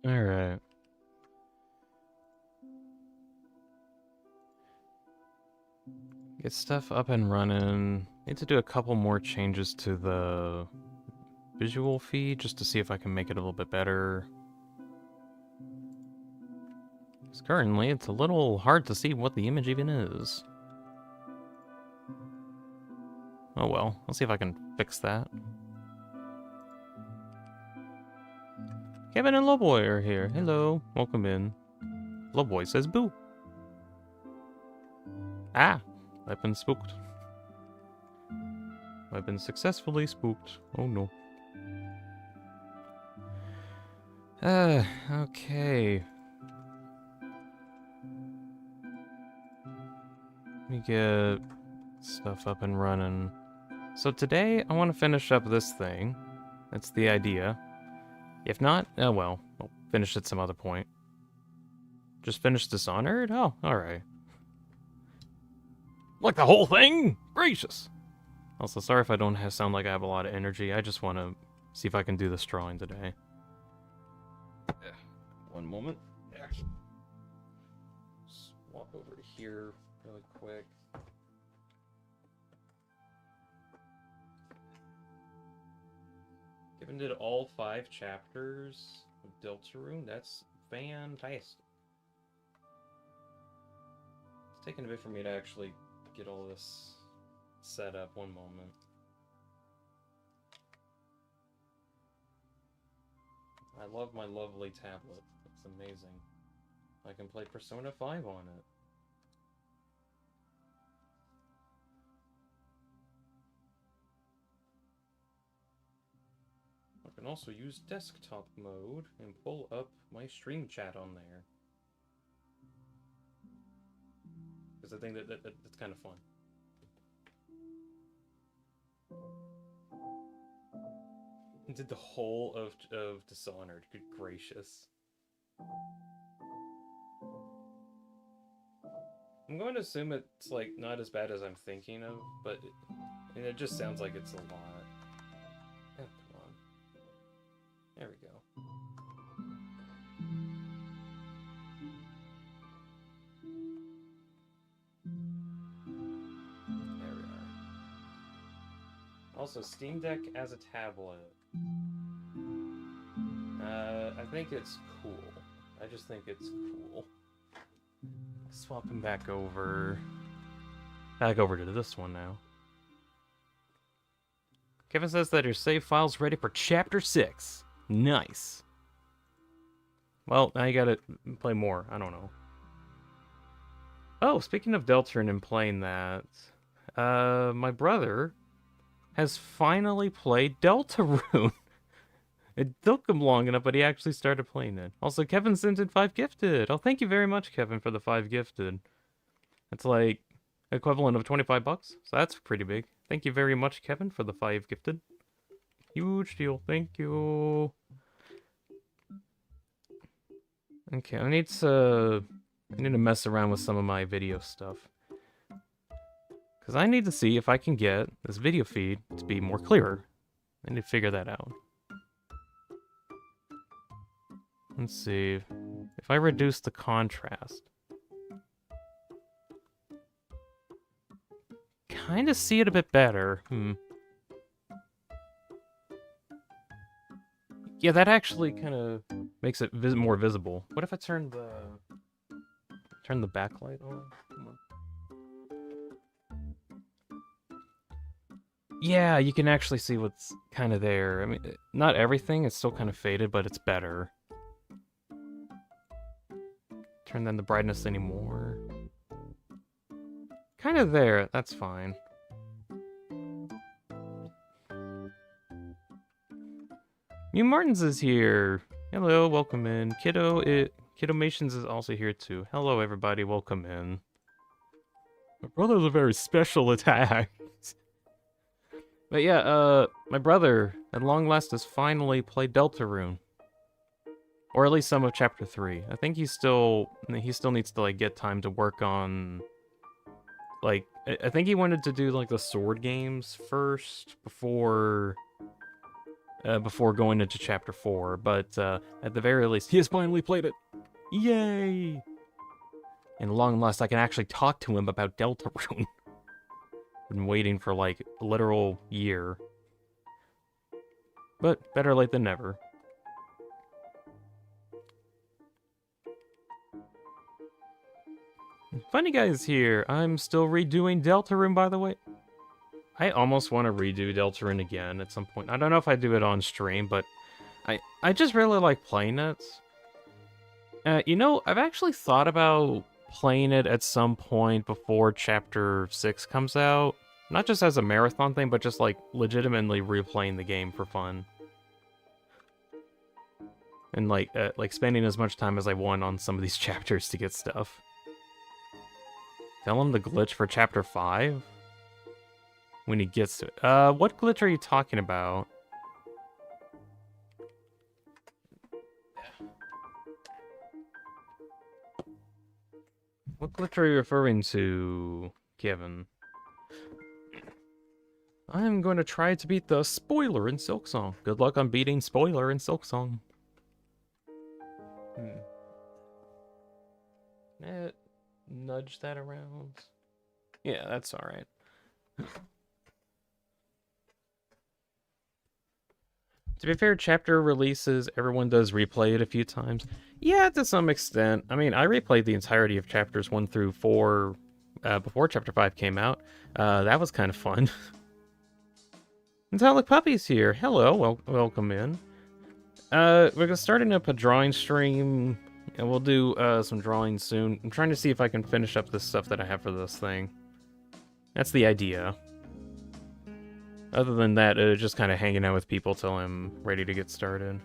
Alright. Get stuff up and running. Need to do a couple more changes to the visual feed just to see if I can make it a little bit better. Because currently it's a little hard to see what the image even is. Oh well, I'll see if I can fix that. Kevin and Lowboy are here. Hello, welcome in. Lowboy says boo. Ah, I've been spooked. I've been successfully spooked. Oh no. Okay. Let me get stuff up and running. So today, I want to finish up this thing. That's the idea. If not, oh well, I'll finish at some other point. Just finish Dishonored? Oh, alright. Like the whole thing? Gracious! Also, sorry if I don't sound like I have a lot of energy. I just want to see if I can do this drawing today. One moment. Just walk over to here really quick. Given did all 5 chapters of Deltarune. That's fantastic. It's taken a bit for me to actually get all this set up. One moment. I love my lovely tablet. It's amazing. I can play Persona 5 on it. I can also use desktop mode and pull up my stream chat on there. Because I think that's kind of fun. I did the whole of Dishonored. Good gracious. I'm going to assume it's like not as bad as I'm thinking of, but it just sounds like it's a lot. Oh, come on. There we go. There we are. Also, Steam Deck as a tablet. I think it's cool. I just think it's cool. Swapping back over to this one now. Kevin says that your save file's ready for Chapter 6. Nice. Well, now you gotta play more. I don't know. Oh, speaking of Deltarune and playing that, my brother has finally played Deltarune. It took him long enough, but he actually started playing it. Also, Kevin sent in 5 gifted. Oh, thank you very much, Kevin, for the 5 gifted. It's like equivalent of 25 bucks, so that's pretty big. Thank you very much, Kevin, for the 5 gifted. Huge deal. Thank you. Okay, I need to mess around with some of my video stuff. Because I need to see if I can get this video feed to be more clearer. I need to figure that out. Let's see. If I reduce the contrast. Kind of see it a bit better. Yeah, that actually kind of makes it more visible. What if I turn the backlight on? Come on. Yeah, you can actually see what's kind of there. I mean, not everything. It's still kind of faded, but it's better. Turn down the brightness anymore. Kind of there. That's fine. Mew Martins is here. Hello, welcome in. Kiddomations is also here too. Hello, everybody. Welcome in. My brother has a very special attack. But yeah, my brother, at long last, has finally played Deltarune. Or at least some of Chapter 3. I think he still needs to, like, get time to work on... Like, I think he wanted to do, like, the sword games first before going into Chapter 4. But, at the very least, he has finally played it! Yay! And long last, I can actually talk to him about Deltarune. Been waiting for, like, a literal year. But better late than never. Funny guys here. I'm still redoing Deltarune, by the way. I almost want to redo Deltarune again at some point. I don't know if I do it on stream, but I just really like playing it. You know, I've actually thought about playing it at some point before Chapter 6 comes out. Not just as a marathon thing, but just, like, legitimately replaying the game for fun. And, like spending as much time as I want on some of these chapters to get stuff. Tell him the glitch for Chapter 5? When he gets to it. What glitch are you talking about? What glitch are you referring to, Kevin? I'm going to try to beat the spoiler in Silksong. Good luck on beating spoiler in Silksong. Nudge that around. Yeah, that's alright. To be fair, chapter releases, everyone does replay it a few times. Yeah, to some extent. I mean, I replayed the entirety of chapters 1 through 4 before Chapter 5 came out. That was kind of fun. Metallic Puppy's here. Hello, welcome in. We're gonna start up a drawing stream, and we'll do some drawing soon. I'm trying to see if I can finish up this stuff that I have for this thing. That's the idea. Other than that, just kind of hanging out with people till I'm ready to get started.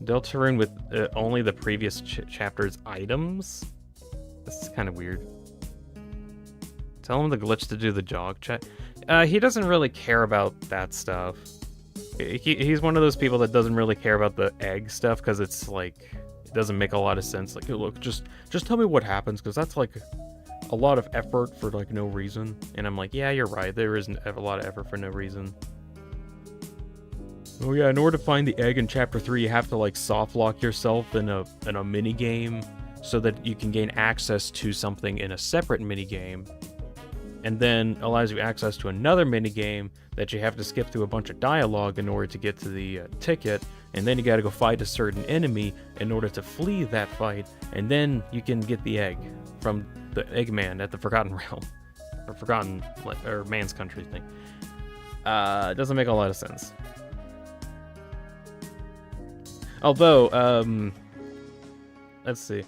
Deltarune with only the previous chapter's items? This is kind of weird. Tell him the glitch to do the jog check. He doesn't really care about that stuff. He's one of those people that doesn't really care about the egg stuff because it's like, it doesn't make a lot of sense. Like, look, just tell me what happens, because that's like a lot of effort for like no reason. And I'm like, yeah, you're right. There isn't a lot of effort for no reason. Oh yeah, in order to find the egg in Chapter 3, you have to like soft lock yourself in a mini game so that you can gain access to something in a separate mini game. And then allows you access to another mini game that you have to skip through a bunch of dialogue in order to get to the ticket. And then you gotta go fight a certain enemy in order to flee that fight. And then you can get the egg from the Eggman at the Forgotten Realm. Or Forgotten, or Man's Country thing. It doesn't make a lot of sense. Although, let's see.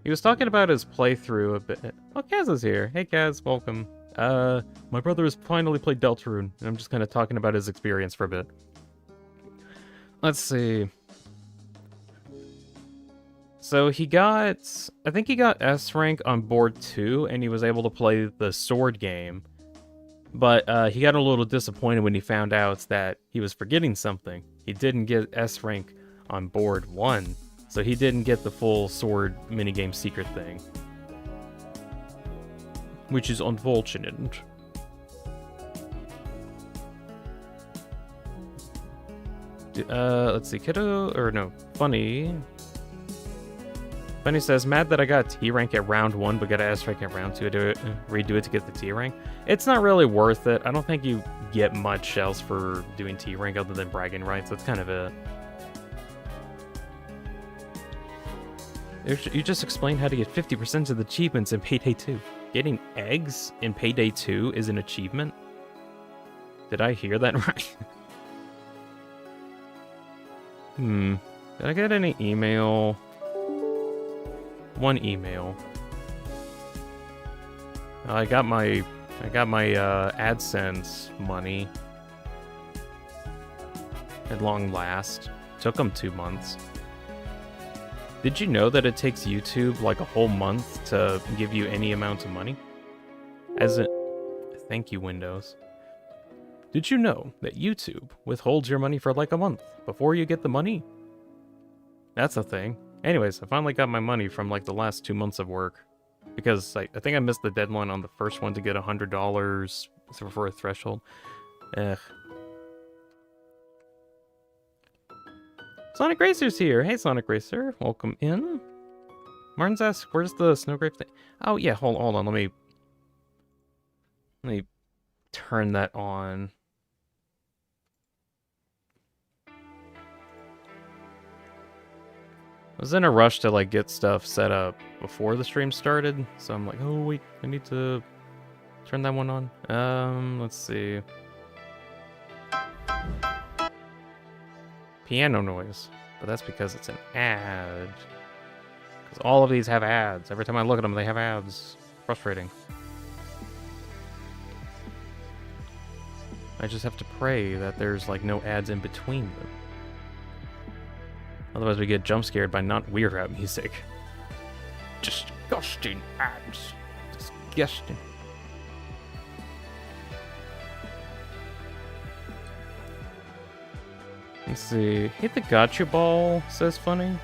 He was talking about his playthrough a bit. Oh, Kaz is here. Hey, Kaz, welcome. My brother has finally played Deltarune, and I'm just kind of talking about his experience for a bit. Let's see. So he got, I think he got S rank on board 2, and he was able to play the sword game. But he got a little disappointed when he found out that he was forgetting something. He didn't get S rank on board 1. So he didn't get the full sword minigame secret thing. Which is unfortunate. Let's see, Kiddo, or no, Funny. Funny says, mad that I got T rank at round 1, but got S rank at round 2 to redo it to get the T rank. It's not really worth it. I don't think you get much else for doing T rank other than bragging rights. That's kind of it. You just explained how to get 50% of the achievements in Payday 2. Getting eggs in Payday 2 is an achievement? Did I hear that right? Did I get any email? One email. I got my AdSense money. At long last. Took them 2 months. Did you know that it takes YouTube like a whole month to give you any amount of money? Thank you, Windows. Did you know that YouTube withholds your money for like a month before you get the money? That's a thing. Anyways, I finally got my money from like the last 2 months of work. Because I think I missed the deadline on the first one to get $100 for a threshold. Ugh. Sonic Racer's here. Hey, Sonic Racer. Welcome in. Martin's asked, where's the snow grape thing? Oh, yeah, hold on. Let me turn that on. I was in a rush to like get stuff set up before the stream started, so I'm like, oh wait, I need to turn that one on. Let's see. Piano noise, but that's because it's an ad. Because all of these have ads. Every time I look at them, they have ads. Frustrating. I just have to pray that there's like no ads in between them. Otherwise we get jump scared by not weird rap music. Disgusting ads. Disgusting. Let's see. Hit the gotcha ball, says funny.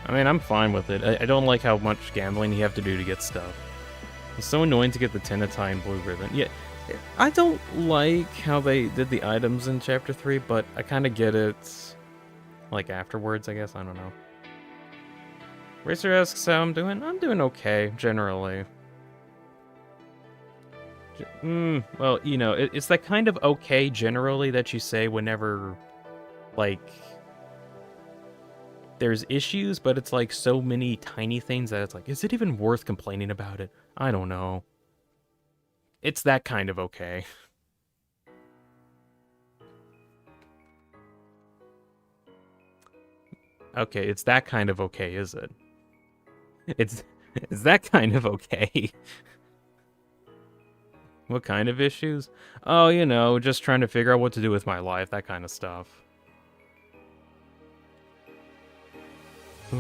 I mean, I'm fine with it. I don't like how much gambling you have to do to get stuff. It's so annoying to get the Tenatine blue ribbon. Yeah, I don't like how they did the items in Chapter 3, but I kind of get it. Like afterwards, I guess. I don't know. Racer asks how I'm doing. I'm doing okay, generally. Well, you know, it's that kind of okay generally that you say whenever, like, there's issues, but it's like so many tiny things that it's like, is it even worth complaining about it? I don't know. It's that kind of okay. Okay, it's that kind of okay, is it? It's that kind of okay. What kind of issues? Oh, you know, just trying to figure out what to do with my life, that kind of stuff. You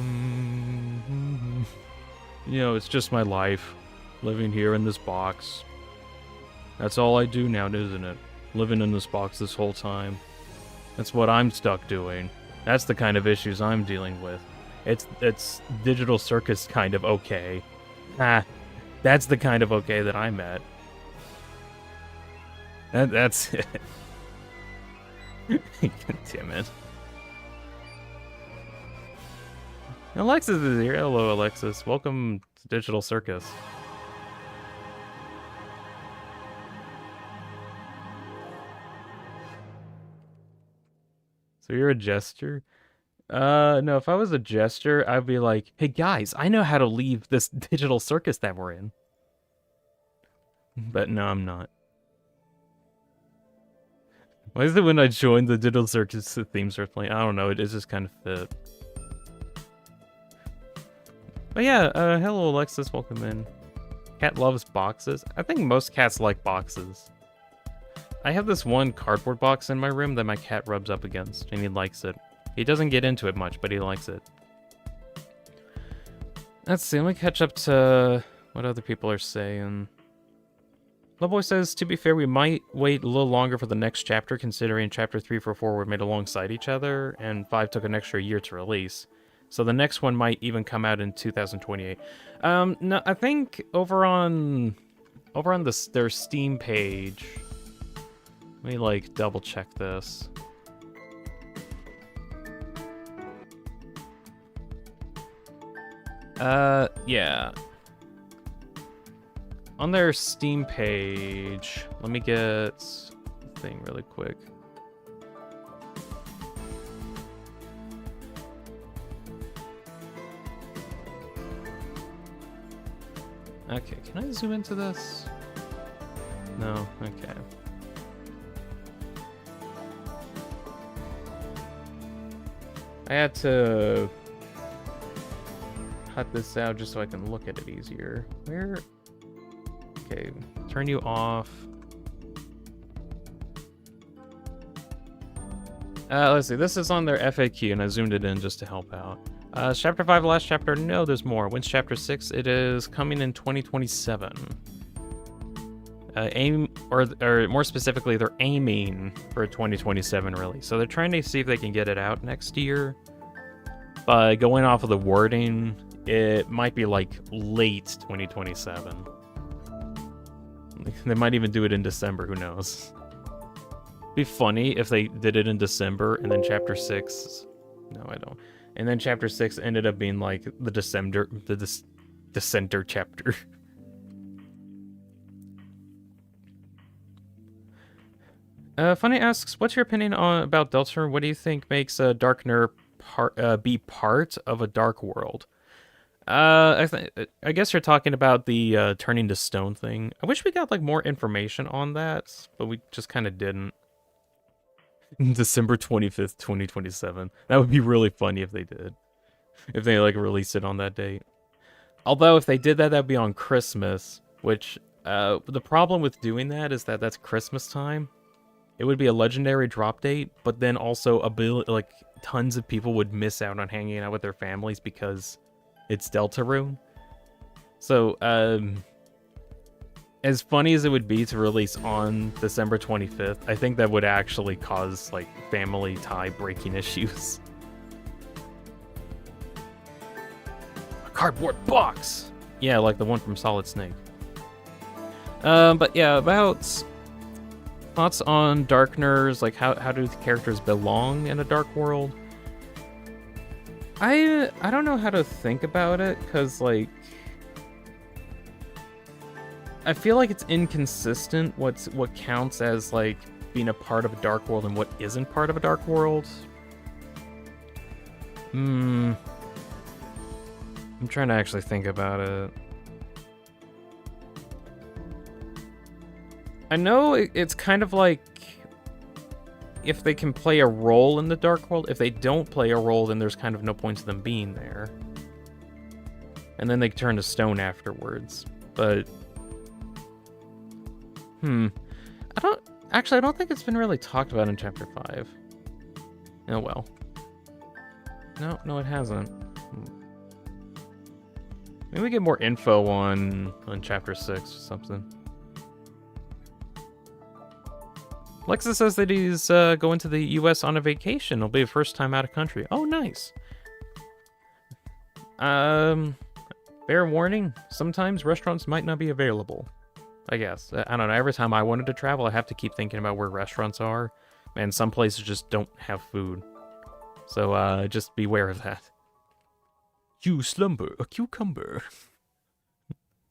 know, it's just my life, living here in this box. That's all I do now, isn't it? Living in this box this whole time. That's what I'm stuck doing. That's the kind of issues I'm dealing with. It's Digital Circus kind of okay. That's the kind of okay that I'm at. That's it. Damn it. Alexis is here. Hello, Alexis. Welcome to Digital Circus. So you're a jester? No, if I was a jester, I'd be like, hey guys, I know how to leave this digital circus that we're in. But no, I'm not. Why is it when I joined the digital circus, the theme starts playing? I don't know, it is just kind of fit. But yeah, hello Alexis, welcome in. Cat loves boxes. I think most cats like boxes. I have this one cardboard box in my room that my cat rubs up against, and he likes it. He doesn't get into it much, but he likes it. Let's see, let me catch up to what other people are saying. Loveboy says, to be fair, we might wait a little longer for the next chapter, considering Chapter 3 for 4 were made alongside each other, and 5 took an extra year to release. So the next one might even come out in 2028. No, I think over on their Steam page. Let me like double check this. Yeah. On their Steam page, let me get the thing really quick. Okay, can I zoom into this? No, okay. I had to cut this out just so I can look at it easier. Where? Okay, turn you off. Let's see, this is on their FAQ and I zoomed it in just to help out. Chapter 5, last chapter, no, there's more. When's Chapter 6? It is coming in 2027. or more specifically, they're aiming for a 2027 release. So they're trying to see if they can get it out next year. But going off of the wording, it might be like late 2027. They might even do it in December, who knows. It'd be funny if they did it in December and then Chapter 6... No, I don't. And then Chapter 6 ended up being like the December chapter. Funny asks, what's your opinion about Deltarune? What do you think makes a Darkner be part of a dark world? I guess you're talking about the turning to stone thing. I wish we got like more information on that, but we just kind of didn't. December 25th, 2027. That would be really funny if they did. If they like released it on that date. Although if they did that, that'd be on Christmas, which the problem with doing that is that that's Christmas time. It would be a legendary drop date, but then also like tons of people would miss out on hanging out with their families because it's Deltarune. So, as funny as it would be to release on December 25th, I think that would actually cause, like, family tie-breaking issues. A cardboard box! Yeah, like the one from Solid Snake. But yeah, about thoughts on Darkners, like, how do the characters belong in a dark world? I don't know how to think about it, because, like, I feel like it's inconsistent what counts as, like, being a part of a dark world and what isn't part of a dark world. I'm trying to actually think about it. I know it's kind of like if they can play a role in the dark world. If they don't play a role, then there's kind of no point to them being there. And then they turn to stone afterwards. But I don't think it's been really talked about in Chapter 5. Oh well. No, it hasn't. Maybe we get more info on Chapter 6 or something. Lexa says that he's going to the US on a vacation. It'll be the first time out of country. Oh, nice. Fair warning, sometimes restaurants might not be available. I guess. I don't know, every time I wanted to travel, I have to keep thinking about where restaurants are. And some places just don't have food. So, just beware of that. You slumber, a cucumber.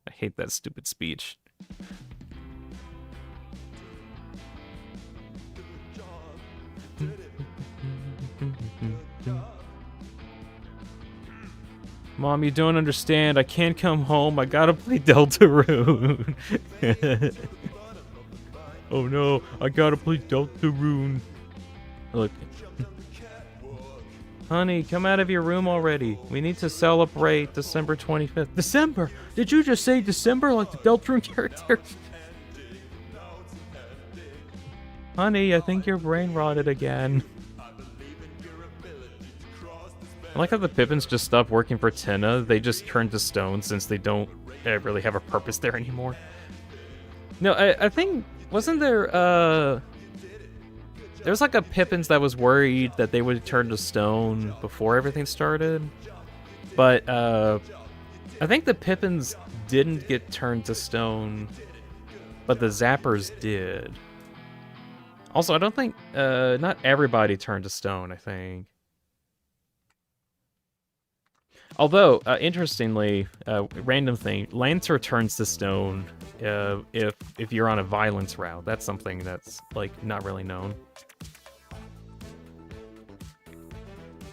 I hate that stupid speech. Mom, you don't understand. I can't come home. I gotta play Deltarune. Oh no, I gotta play Deltarune. Look. Honey, come out of your room already. We need to celebrate December 25th. December? Did you just say December like the Deltarune character? Honey, I think your brain rotted again. I like how the Pippins just stopped working for Tenna. They just turned to stone since they don't really have a purpose there anymore. No, I think... Wasn't there, there was like a Pippins that was worried that they would turn to stone before everything started. But, I think the Pippins didn't get turned to stone, but the Zappers did. Also, I don't think, not everybody turned to stone, I think. Although, interestingly, random thing, Lancer turns to stone if you're on a violence route. That's something that's, like, not really known.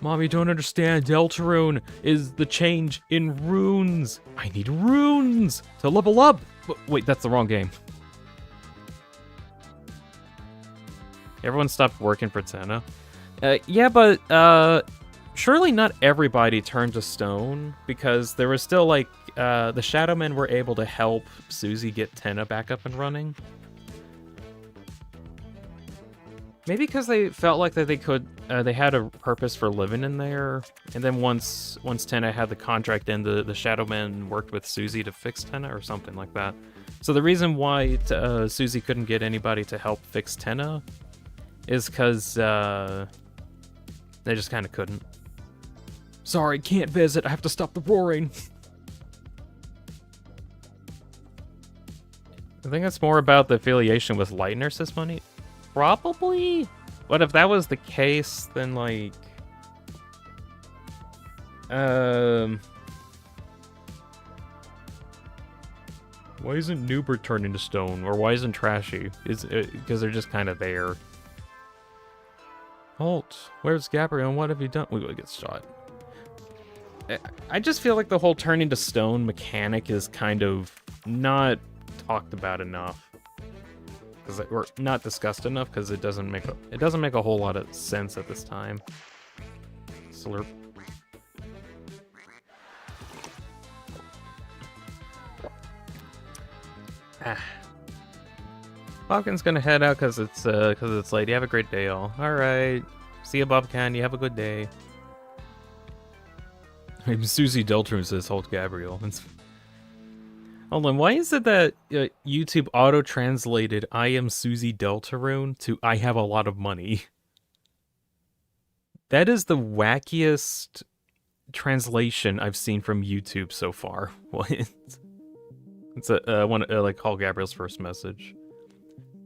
Mom, you don't understand. Deltarune is the change in runes. I need runes to level up. Wait, that's the wrong game. Everyone stopped working for Tenna. Yeah, but, surely not everybody turned to stone, because there was still, like, the Shadowmen were able to help Susie get Tenna back up and running. Maybe because they felt like that they could, they had a purpose for living in there, and then once Tenna had the contract in, the Shadowmen worked with Susie to fix Tenna or something like that. So the reason why Susie couldn't get anybody to help fix Tenna is because they just kind of couldn't. Sorry, can't visit. I have to stop the roaring. I think it's more about the affiliation with Light Nurse's money. Probably. But if that was the case, then like... Why isn't Newbert turning to stone? Or why isn't Trashy? Because they're just kind of there. Halt. Where's Gabriel and what have you done? We will get shot. I just feel like the whole turning to stone mechanic is kind of not talked about enough. Or not discussed enough because it doesn't make a whole lot of sense at this time. Slurp. Bobcan's gonna head out because it's late. You have a great day, all. All right. See you, Bobcan. You have a good day. I'm Susie Deltrum, says Halt Gabriel. Hold on. Why is it that YouTube auto-translated "I am Susie Deltarune" to "I have a lot of money"? That is the wackiest translation I've seen from YouTube so far. What? It's like Halt Gabriel's first message.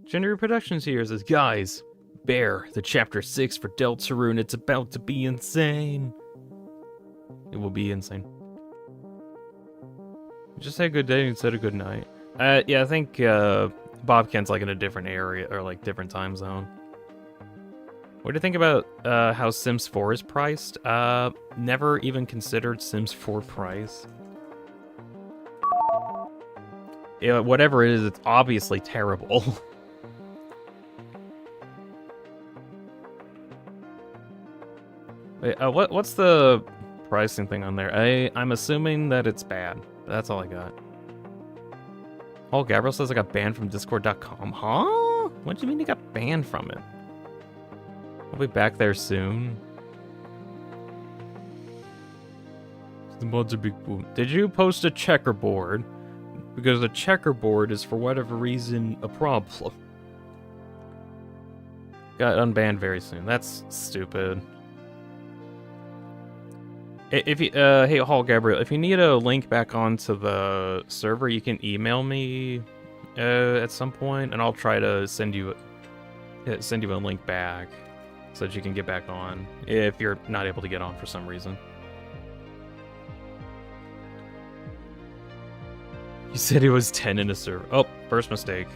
Gender Productions here says, guys, Bear, the chapter 6 for Deltarune, it's about to be insane. It will be insane. Just say good day instead of good night. Yeah, I think Bobcan's like in a different area or like different time zone. What do you think about how Sims 4 is priced? Never even considered Sims 4 price. Yeah, whatever it is, it's obviously terrible. Wait, what's the pricing thing on there? I'm assuming that it's bad. That's all I got. Oh, Gabriel says I got banned from Discord.com. Huh? What do you mean you got banned from it? I'll be back there soon. The mods are big boom. Did you post a checkerboard? Because the checkerboard is, for whatever reason, a problem. Got unbanned very soon. That's stupid. If you, hey, Halt Gabriel, if you need a link back onto the server, you can email me at some point, and I'll try to send you a link back so that you can get back on if you're not able to get on for some reason. You said it was 10 in a server. Oh, first mistake.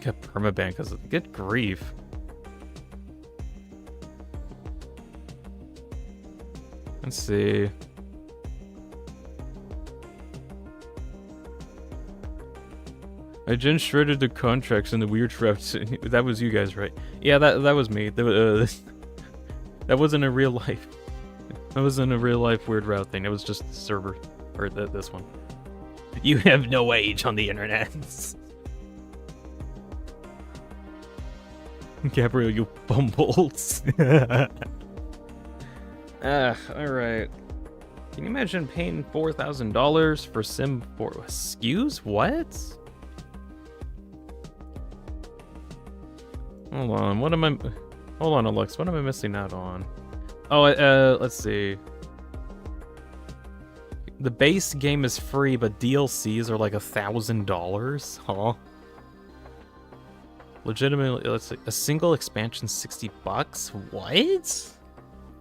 Got permaban because of good grief. Let's see. I just shredded the contracts and the weird routes. That was you guys, right? Yeah, that was me. That wasn't a real life. That wasn't a real life weird route thing. It was just the server, or this one. You have no age on the internet. Gabriel, you bumbles. Alright. Can you imagine paying $4,000 for Sim 4? Excuse? What? Hold on, what am I... Hold on, Alex, what am I missing out on? Oh, let's see. The base game is free, but DLCs are like $1,000? Huh? Legitimately, let's see. A single expansion, $60? What?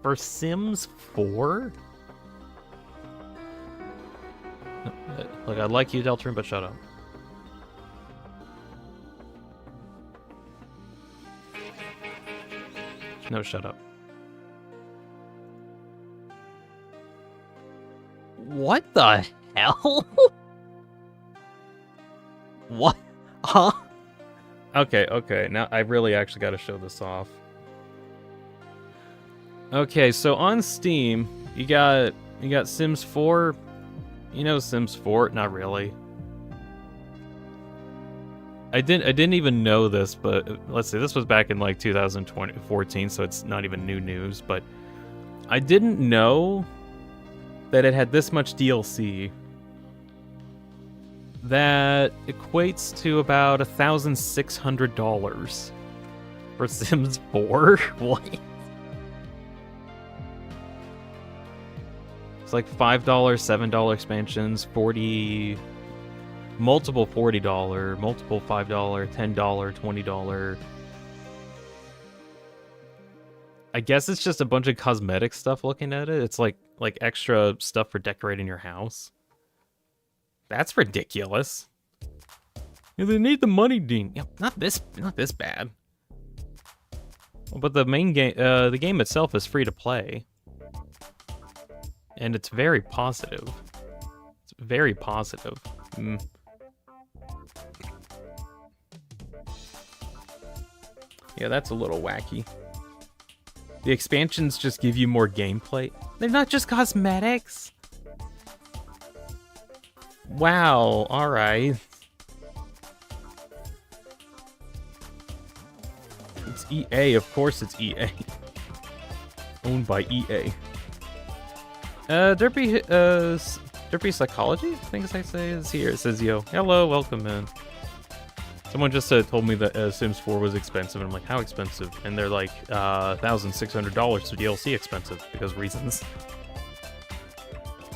For Sims 4? Look, I like you, Deltrin, but shut up. No, shut up. What the hell? What? Huh? Okay, now I really actually got to show this off. Okay, so on Steam, you got Sims 4. You know Sims 4? Not really. I didn't even know this, but let's see. This was back in like 2014, so it's not even new news. But I didn't know that it had this much DLC. That equates to about $1,600 for Sims 4. What? It's like $5, $7 expansions, 40, multiple $40, multiple $5, $10, $20. I guess it's just a bunch of cosmetic stuff looking at it. It's like extra stuff for decorating your house. That's ridiculous. Yeah, they need the money, Dean. Yeah, not this bad. But the main game, the game itself is free to play. And it's very positive. It's very positive. Yeah, that's a little wacky. The expansions just give you more gameplay. They're not just cosmetics. Wow, alright. It's EA, of course it's EA. Owned by EA. Derpy Psychology, I think I say, is here. It says, yo, hello, welcome in. Someone just told me that Sims 4 was expensive, and I'm like, how expensive? And they're like, $1,600 for DLC expensive, because reasons.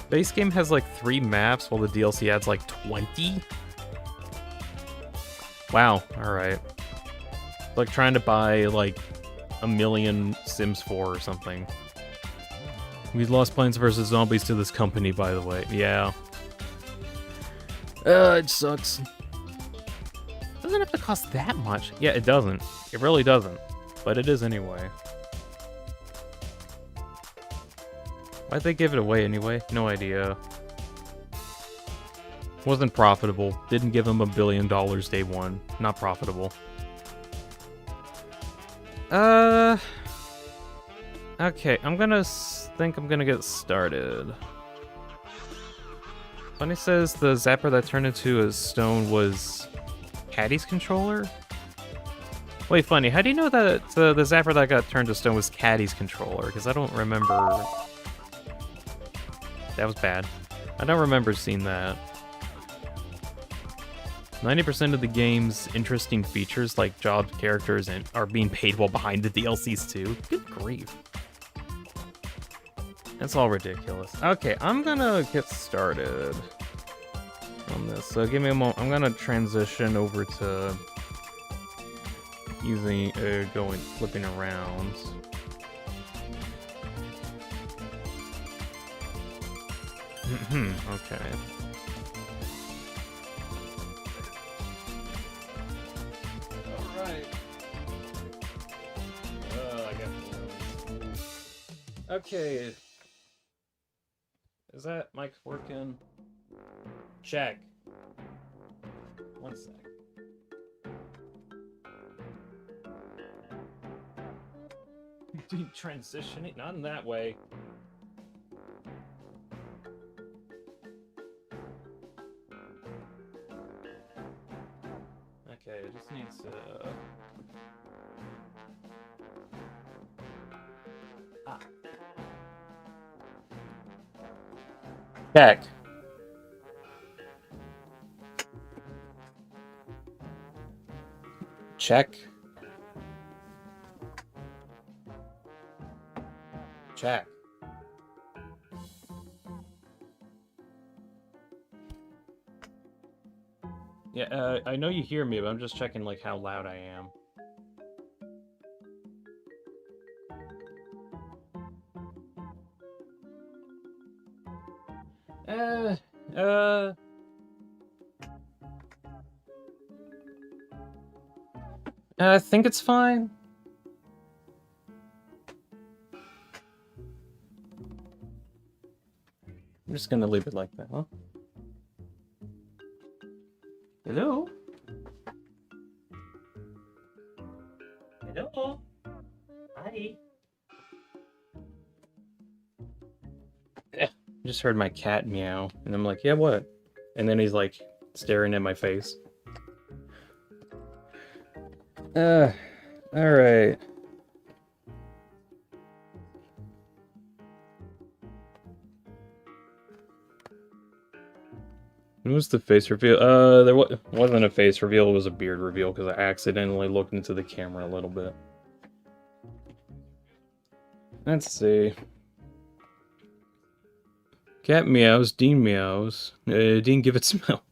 Base game has like 3 maps, while the DLC adds like 20? Wow, alright. It's like trying to buy like 1,000,000 Sims 4 or something. We lost Plants vs. Zombies to this company, by the way. Yeah. It sucks. Doesn't have to cost that much. Yeah, it doesn't. It really doesn't. But it is anyway. Why'd they give it away anyway? No idea. Wasn't profitable. Didn't give them $1 billion day one. Not profitable. Okay, I'm gonna get started. Bunny says the zapper that turned into a stone was Caddy's controller? Wait, Funny, how do you know that the zapper that got turned to stone was Caddy's controller? Because I don't remember... That was bad. I don't remember seeing that. 90% of the game's interesting features, like job characters, are being paid while behind the DLCs too. Good grief. That's all ridiculous. Okay, I'm gonna get started on this. So give me a moment. I'm gonna transition over to using flipping around. Okay. All right. I got those. Okay. Is that mic working? Check. One sec. Transitioning? Not in that way. Okay, it just needs to... Check. Check. Check. Yeah, I know you hear me, but I'm just checking like how loud I am. I think it's fine. I'm just gonna leave it like that, huh? Hello? Hello? Hi. Yeah, I just heard my cat meow, and I'm like, yeah, what? And then he's like staring at my face. Alright. When was the face reveal? There wasn't a face reveal, it was a beard reveal, because I accidentally looked into the camera a little bit. Let's see. Cat meows, Dean meows. Dean, give it smell.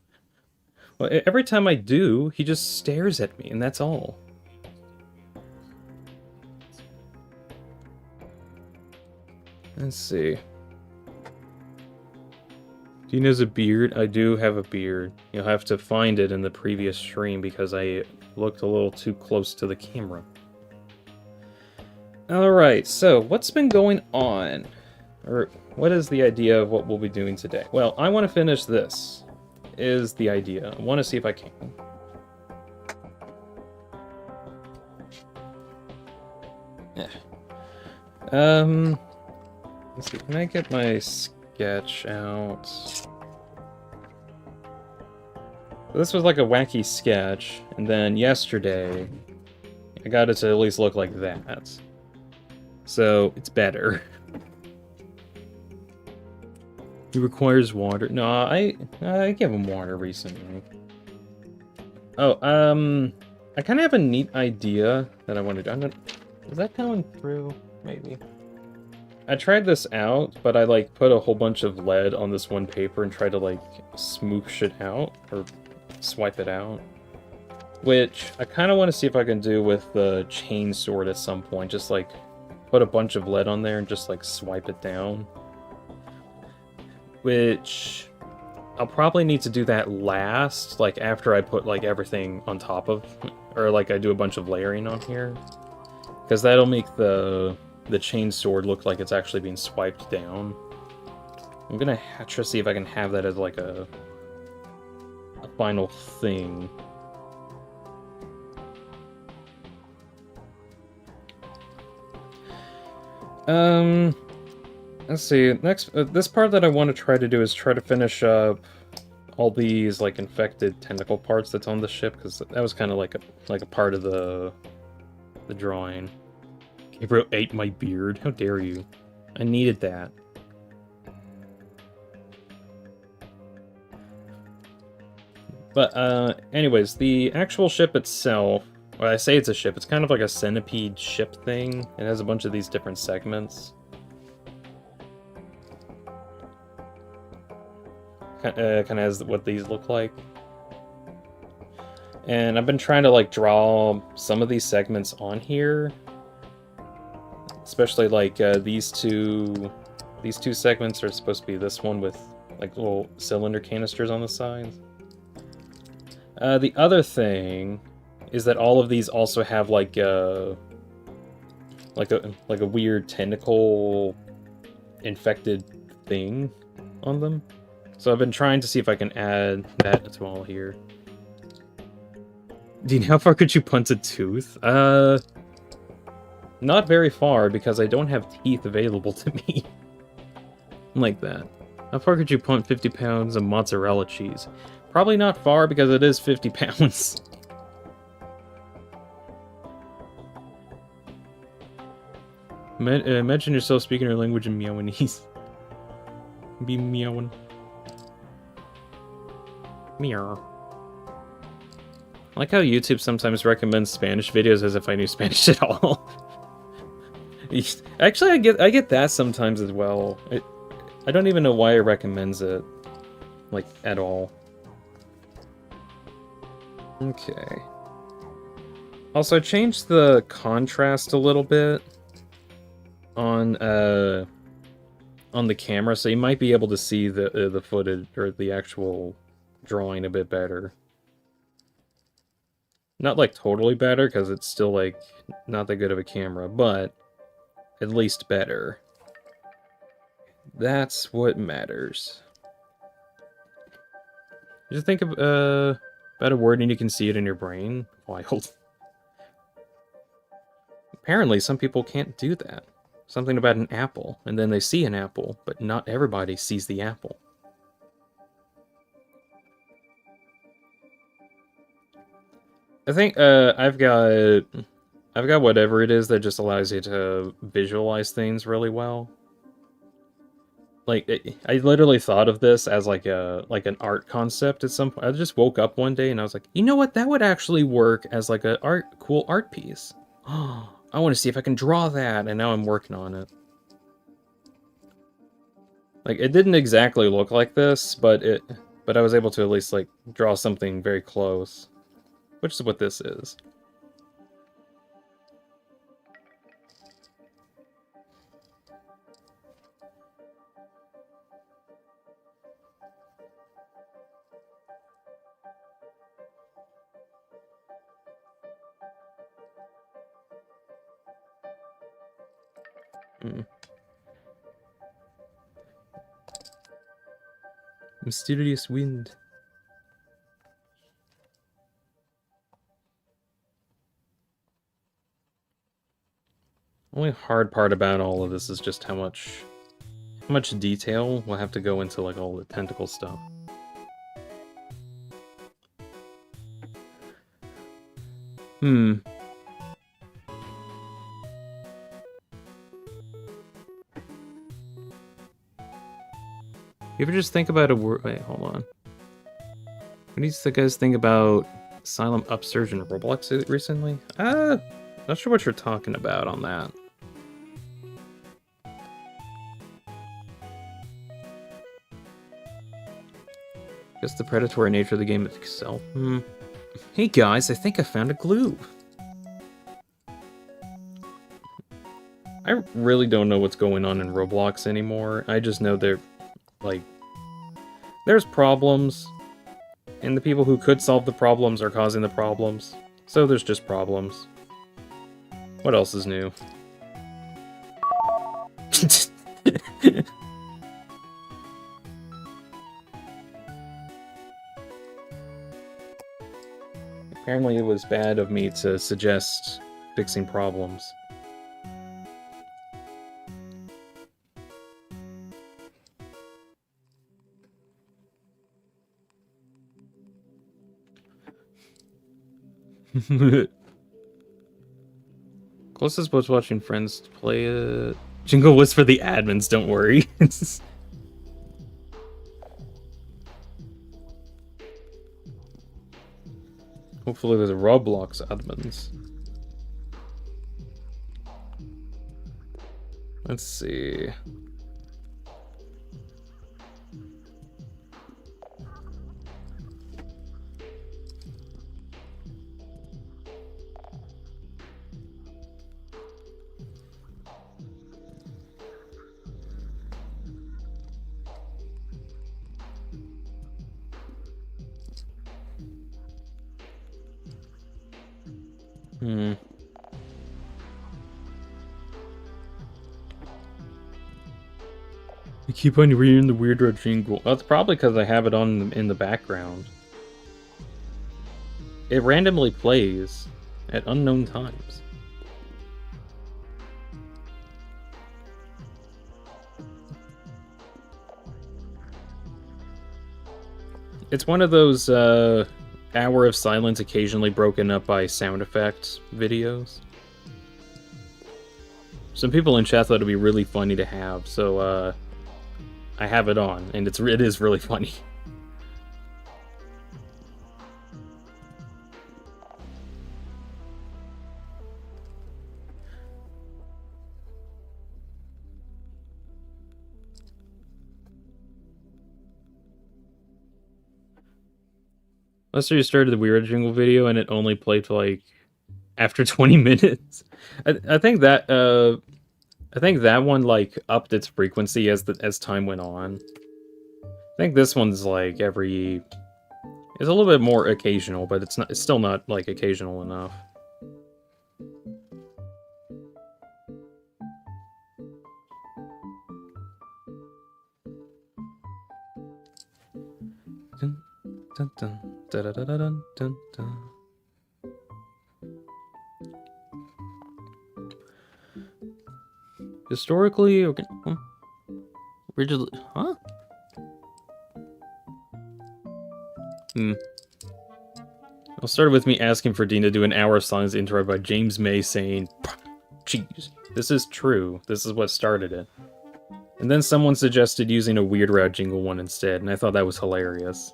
Well, every time I do, he just stares at me, and that's all. Let's see. Dean has a beard. I do have a beard. You'll have to find it in the previous stream because I looked a little too close to the camera. Alright, so what's been going on? Or what is the idea of what we'll be doing today? Well, I want to finish this, is the idea. I want to see if I can. Yeah. Let's see, can I get my sketch out? This was like a wacky sketch, and then yesterday, I got it to at least look like that. So, it's better. He requires water. No, I gave him water recently. Oh, I kind of have a neat idea that I want to do. Is that coming through? Maybe. I tried this out, but I like put a whole bunch of lead on this one paper and tried to like smoosh it out or swipe it out. Which I kind of want to see if I can do with the chain sword at some point. Just like put a bunch of lead on there and just like swipe it down. Which I'll probably need to do that last, like after I put like everything on top of, or like I do a bunch of layering on here. Because that'll make the chain sword look like it's actually being swiped down. I'm gonna try to see if I can have that as like a final thing. Let's see. Next, this part that I want to try to do is try to finish up all these like infected tentacle parts that's on the ship, because that was kind of like a part of the drawing. Gabriel ate my beard. How dare you? I needed that. But, anyways, the actual ship itself, well, I say it's a ship, it's kind of like a centipede ship thing. It has a bunch of these different segments. Kind of has what these look like. And I've been trying to, like, draw some of these segments on here. Especially, like, these two segments are supposed to be this one with, like, little cylinder canisters on the sides. The other thing is that all of these also have, like a weird tentacle infected thing on them. So I've been trying to see if I can add that to all here. Dean, how far could you punt a tooth? Not very far, because I don't have teeth available to me. Like that. How far could you punt 50 pounds of mozzarella cheese? Probably not far, because it is 50 pounds. Imagine yourself speaking her language in Meowanese. Be meowing. Meow. I like how YouTube sometimes recommends Spanish videos as if I knew Spanish at all. Actually, I get that sometimes as well. I don't even know why it recommends it, like, at all. Okay. Also, I changed the contrast a little bit on the camera, so you might be able to see the footage or the actual drawing a bit better. Not like totally better, because it's still like not that good of a camera, but at least better. That's what matters. Just think of about a word and you can see it in your brain. Wild. Apparently, some people can't do that. Something about an apple, and then they see an apple, but not everybody sees the apple. I think I've got whatever it is that just allows you to visualize things really well. like, I literally thought of this as like an art concept at some point. I just woke up one day and I was like, you know what? That would actually work as like a cool art piece. Oh, I want to see if I can draw that, and now I'm working on it. Like, it didn't exactly look like this, but I was able to at least like draw something very close, which is what this is. Mysterious wind. Only hard part about all of this is just how much detail will have to go into like all the tentacle stuff. You ever just think about a word? Wait, hold on. What do you guys think about Asylum upsurge in Roblox recently? Not sure what you're talking about on that. Guess the predatory nature of the game itself. Hey guys, I think I found a glue. I really don't know what's going on in Roblox anymore. I just know there's problems, and the people who could solve the problems are causing the problems. So there's just problems. What else is new? Apparently it was bad of me to suggest fixing problems. Closest was watching friends play it. Jingle was for the admins, don't worry. Hopefully there's Roblox admins. Let's see. I keep on reading the weird red jingle. That's probably because I have it on in the background. It randomly plays at unknown times. It's one of those hour of silence occasionally broken up by sound effects videos. Some people in chat thought it'd be really funny to have, so I have it on, and it is really funny. Lester, you started the Weird Jingle video and it only played for like after 20 minutes. I think that one like upped its frequency as time went on. I think this one's like it's a little bit more occasional, but it's still not like occasional enough. Dun, dun, dun, da, da, da, dun, dun, dun. Historically, okay. Rigidly, huh? I'll start with me asking for Dean to do an hour of songs interrupted by James May saying, "Jeez, this is true. This is what started it." And then someone suggested using a Weird Route jingle one instead, and I thought that was hilarious.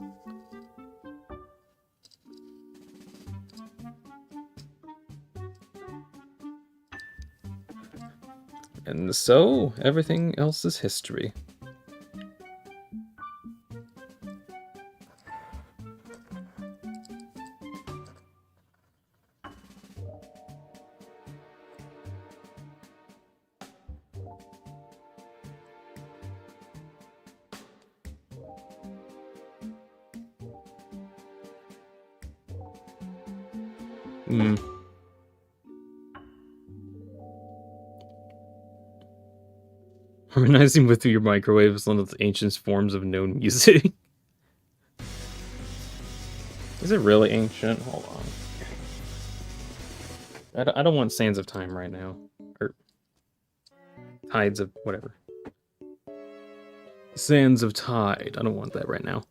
And so, everything else is history. Harmonizing with your microwave is one of the ancient forms of known music. Is it really ancient? Hold on. I don't want Sands of Time right now. Or Tides of whatever. Sands of Tide. I don't want that right now.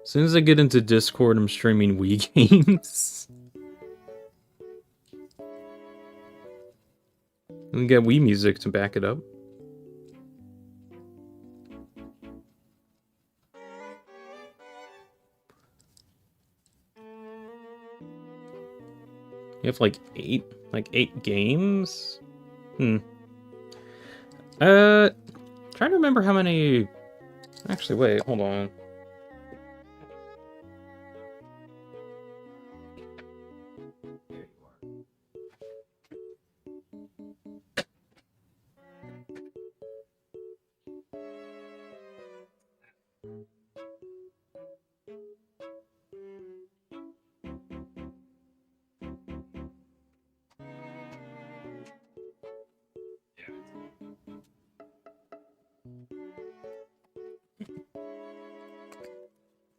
As soon as I get into Discord, I'm streaming Wii games. And get Wii music to back it up. You have like eight games? Trying to remember how many... Actually, wait, hold on.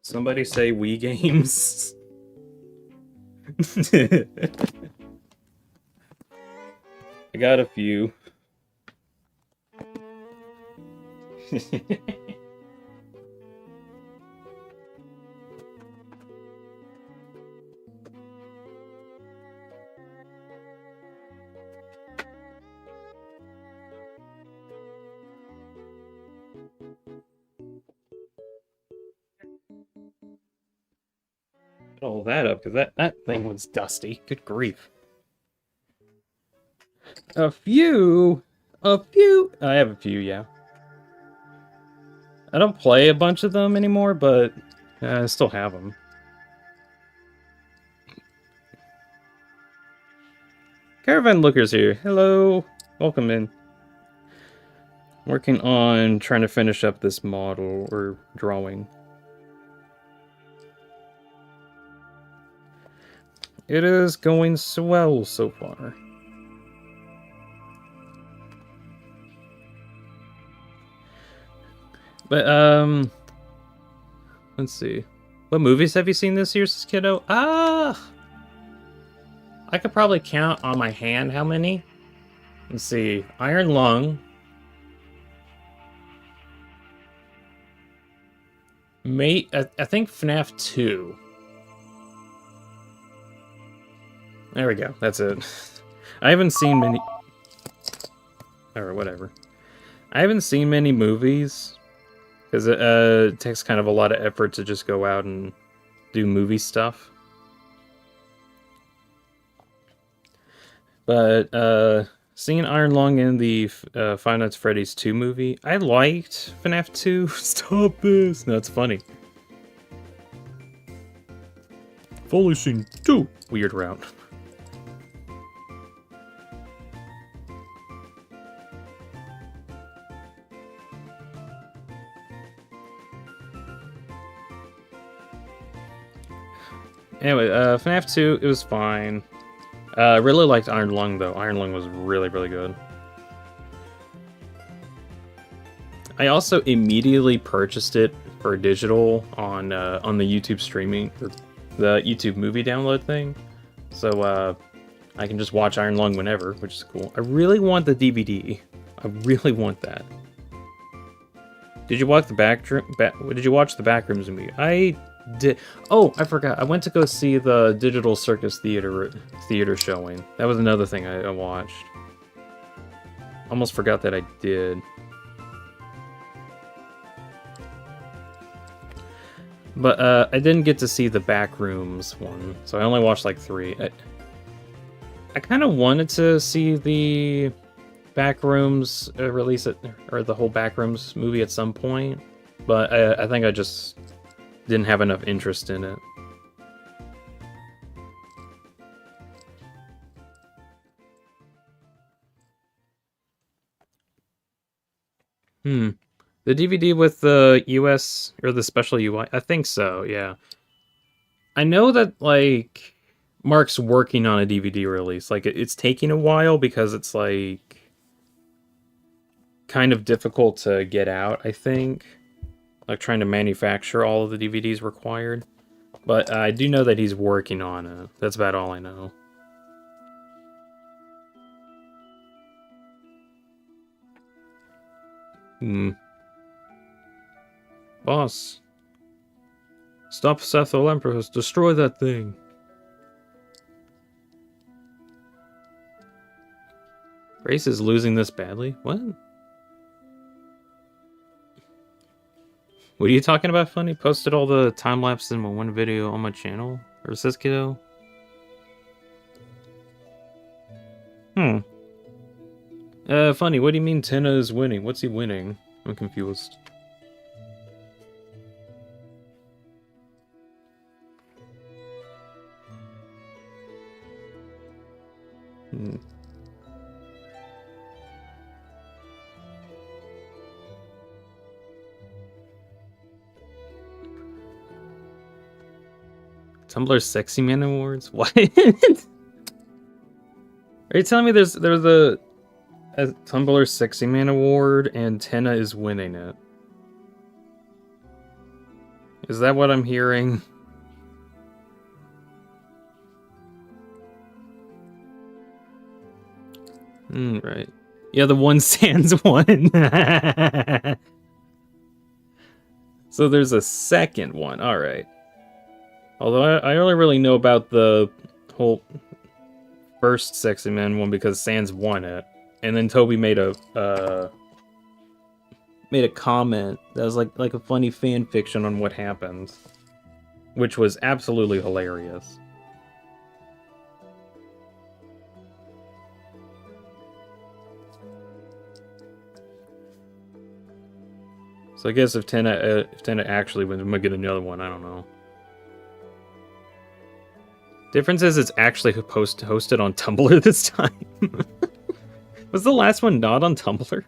Somebody say Wii games. I got a few. All that up because that thing was dusty. Good grief. A few. I have a few, yeah. I don't play a bunch of them anymore, but I still have them. Caravan Looker's here. Hello. Welcome in. Working on trying to finish up this model or drawing. It is going swell so far. But, let's see. What movies have you seen this year, kiddo? I could probably count on my hand how many. Let's see. Iron Lung. I think FNAF 2. There we go. That's it. I haven't seen many... Or whatever. I haven't seen many movies. Because it takes kind of a lot of effort to just go out and do movie stuff. But, seeing Iron Lung in the Five Nights at Freddy's 2 movie, I liked FNAF 2. Stop this! No, it's funny. Fully seen 2. Weird Route. Anyway, FNAF 2, it was fine. I really liked Iron Lung, though. Iron Lung was really, really good. I also immediately purchased it for digital on the YouTube streaming, the YouTube movie download thing. So I can just watch Iron Lung whenever, which is cool. I really want the DVD. I really want that. Did you watch the Backrooms movie? I Oh, I forgot. I went to go see the Digital Circus theater showing. That was another thing I watched. Almost forgot that I did. But I didn't get to see the Backrooms one, so I only watched like 3. I kind of wanted to see the Backrooms release it, or the whole Backrooms movie at some point, but I think I just didn't have enough interest in it. The DVD with the US, or the special UI? I think so, yeah. I know that, like, Mark's working on a DVD release. Like, it's taking a while because it's, like, kind of difficult to get out, I think. Like, trying to manufacture all of the DVDs required. But I do know that he's working on it. That's about all I know. Boss. Stop Seth Olympus. Destroy that thing. Grace is losing this badly? What? What are you talking about, Funny? Posted all the time lapses in my one video on my channel? Or is this kiddo? Funny, what do you mean Tenna is winning? What's he winning? I'm confused. Tumblr Sexy Man Awards? What? Are you telling me there's a Tumblr Sexy Man Award and Tenna is winning it? Is that what I'm hearing? Right. Yeah, the one Sans one. So there's a second one. All right. Although I only really know about the whole first Sexy Man one because Sans won it, and then Toby made a comment that was like a funny fan fiction on what happened, which was absolutely hilarious. So I guess if Tenna actually wins, we might get another one. I don't know. Difference is it's actually hosted on Tumblr this time. Was the last one not on Tumblr?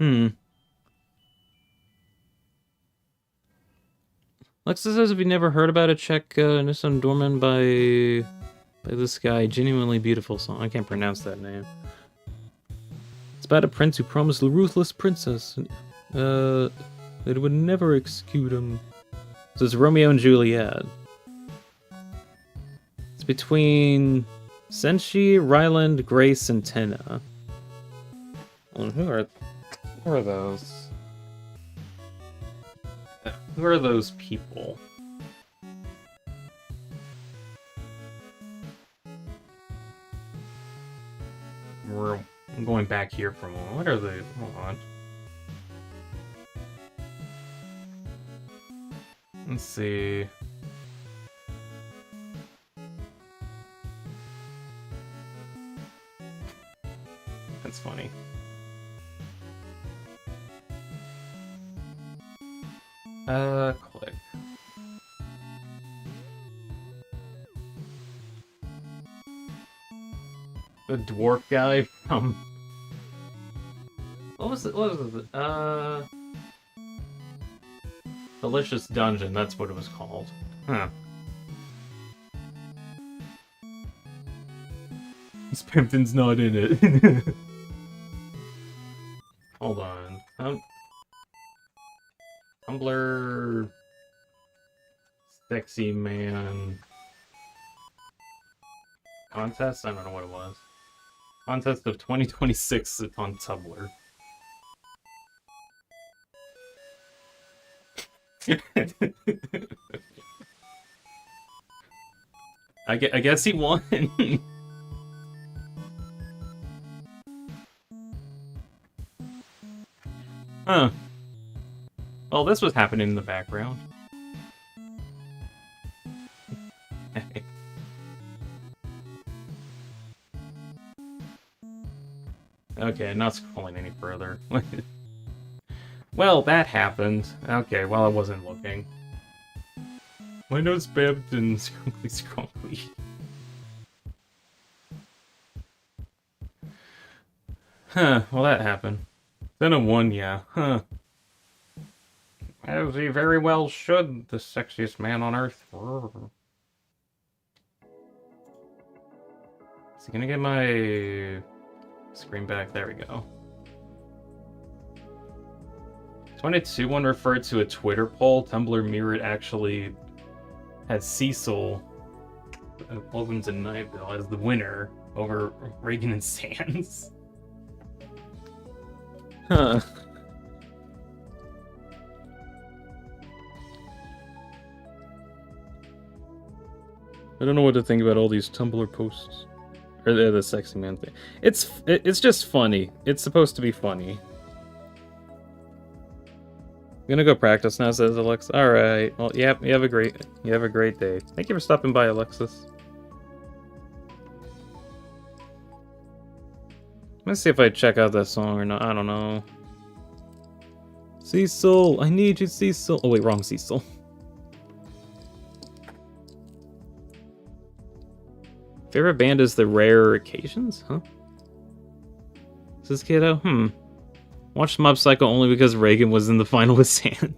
Lexa says if you never heard about it, check Nissan Dorman by this guy. Genuinely beautiful song. I can't pronounce that name. It's about a prince who promised the ruthless princess that it would never execute him. So it's Romeo and Juliet. It's between Senshi, Ryland, Grace, and Tenna. Well, who are those? Who are those people? I'm going back here for a moment. What are they? Hold on. Let's see. That's funny. Click. The dwarf guy from... What was it? Delicious Dungeon, that's what it was called. Huh. Spimpton's not in it. Hold on. Tumblr... Sexy Man... Contest? I don't know what it was. Contest of 2026 on Tumblr. I guess he won. Huh. Well, this was happening in the background. Okay, not scrolling any further. Well, that happened. Okay, well, I wasn't looking. My nose bibbed and scrunkly. Huh, well, that happened. Then a 1, yeah. Huh. As he very well should, the sexiest man on Earth. Is he gonna get my screen back? There we go. 22-1 referred to a Twitter poll. Tumblr mirrored actually had Cecil, welcome to Nightville, as the winner over Reagan and Sands. Huh. I don't know what to think about all these Tumblr posts. Or the sexy man thing. It's just funny. It's supposed to be funny. I'm gonna go practice now, says Alexa. Alright. Well, yeah, you have a great day. Thank you for stopping by, Alexis. Let's see if I check out that song or not. I don't know. Cecil, I need you, Cecil. Oh wait, wrong Cecil. Favorite band is the Rare Occasions? Huh? Is this kiddo? Watched Mob Psycho only because Reagan was in the final with Sand.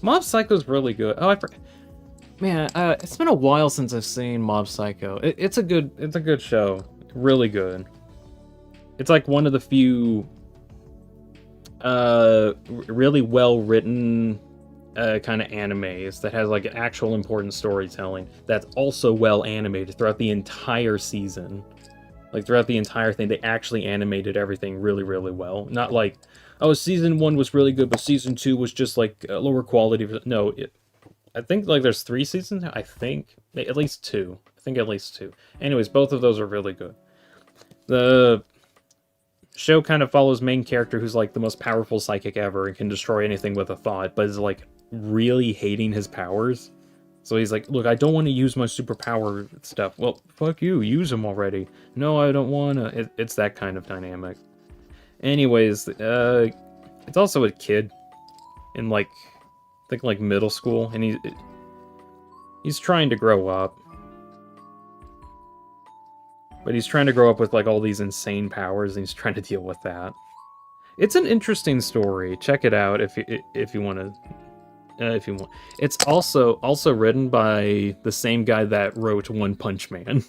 Mob Psycho's really good. Oh, I forgot. Man, it's been a while since I've seen Mob Psycho. It's a good show. Really good. It's like one of the few really well written kind of animes that has like actual important storytelling that's also well animated throughout the entire season. Like throughout the entire thing, they actually animated everything really, really well. Not like, oh, season 1 was really good, but season 2 was just like lower quality. No, I think like there's 3 seasons. I think at least 2. I think at least 2. Anyways, both of those are really good. The show kind of follows main character who's like the most powerful psychic ever and can destroy anything with a thought, but is like really hating his powers. So he's like, look, I don't want to use my superpower stuff. Well, fuck you, use them already. No, I don't want to. It's that kind of dynamic. Anyways, it's also a kid in like, I think like middle school, and he's trying to grow up. But he's trying to grow up with like all these insane powers, and he's trying to deal with that. It's an interesting story. Check it out if you want to. If you want. It's also written by the same guy that wrote One Punch Man,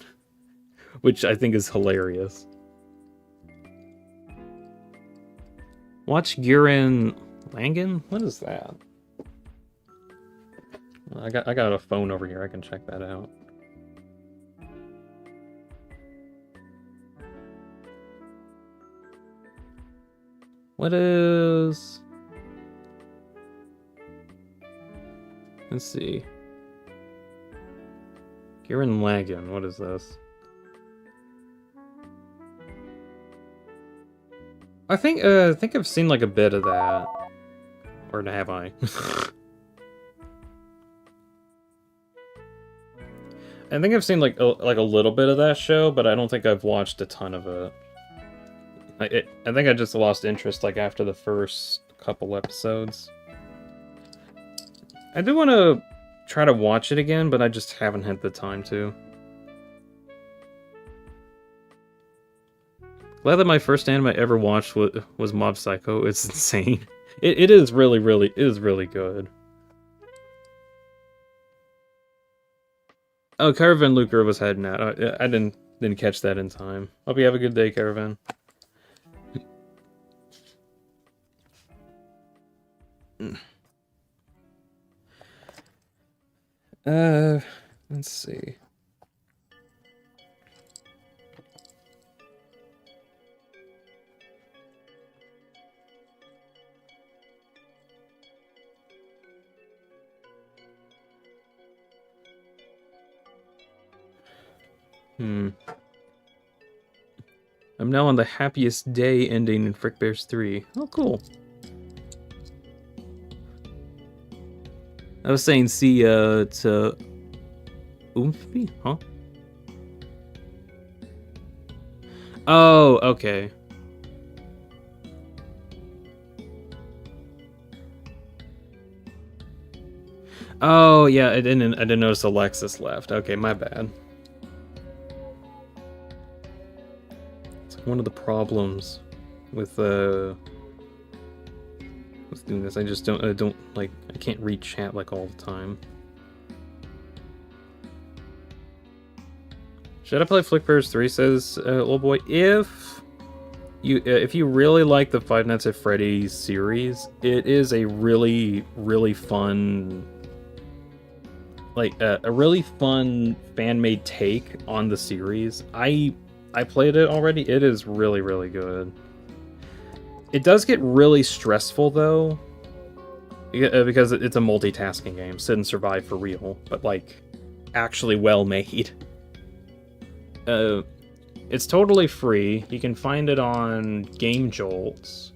which I think is hilarious. Watch Gurren Lagann? What is that? I got a phone over here. I can check that out. What is... Let's see. Gurren Lagann, what is this? I think I've seen like a bit of that. Or have I? I think I've seen like a little bit of that show, but I don't think I've watched a ton of it. I think I just lost interest like after the first couple episodes. I do want to try to watch it again, but I just haven't had the time to. Glad that my first anime I ever watched was Mob Psycho. It's insane. It is really good. Oh, Caravan Luker was heading out. I didn't catch that in time. Hope you have a good day, Caravan. Let's see. I'm now on the happiest day ending in Frick Bears 3. Oh, cool. I was saying see to Oomphy, huh? Oh, okay. Oh, yeah, I didn't notice Alexis left. Okay, my bad. It's one of the problems with doing this. I just don't like, I can't read chat like all the time. Should I play Flick Bears 3, says little boy. If you really like the Five Nights at Freddy's series, it is a really, really fun, like a really fun fan-made take on the series. I played it already. It is really, really good. It does get really stressful though, because it's a multitasking game. Sit and survive for real, but like actually well made. It's totally free. You can find it on Game Jolts.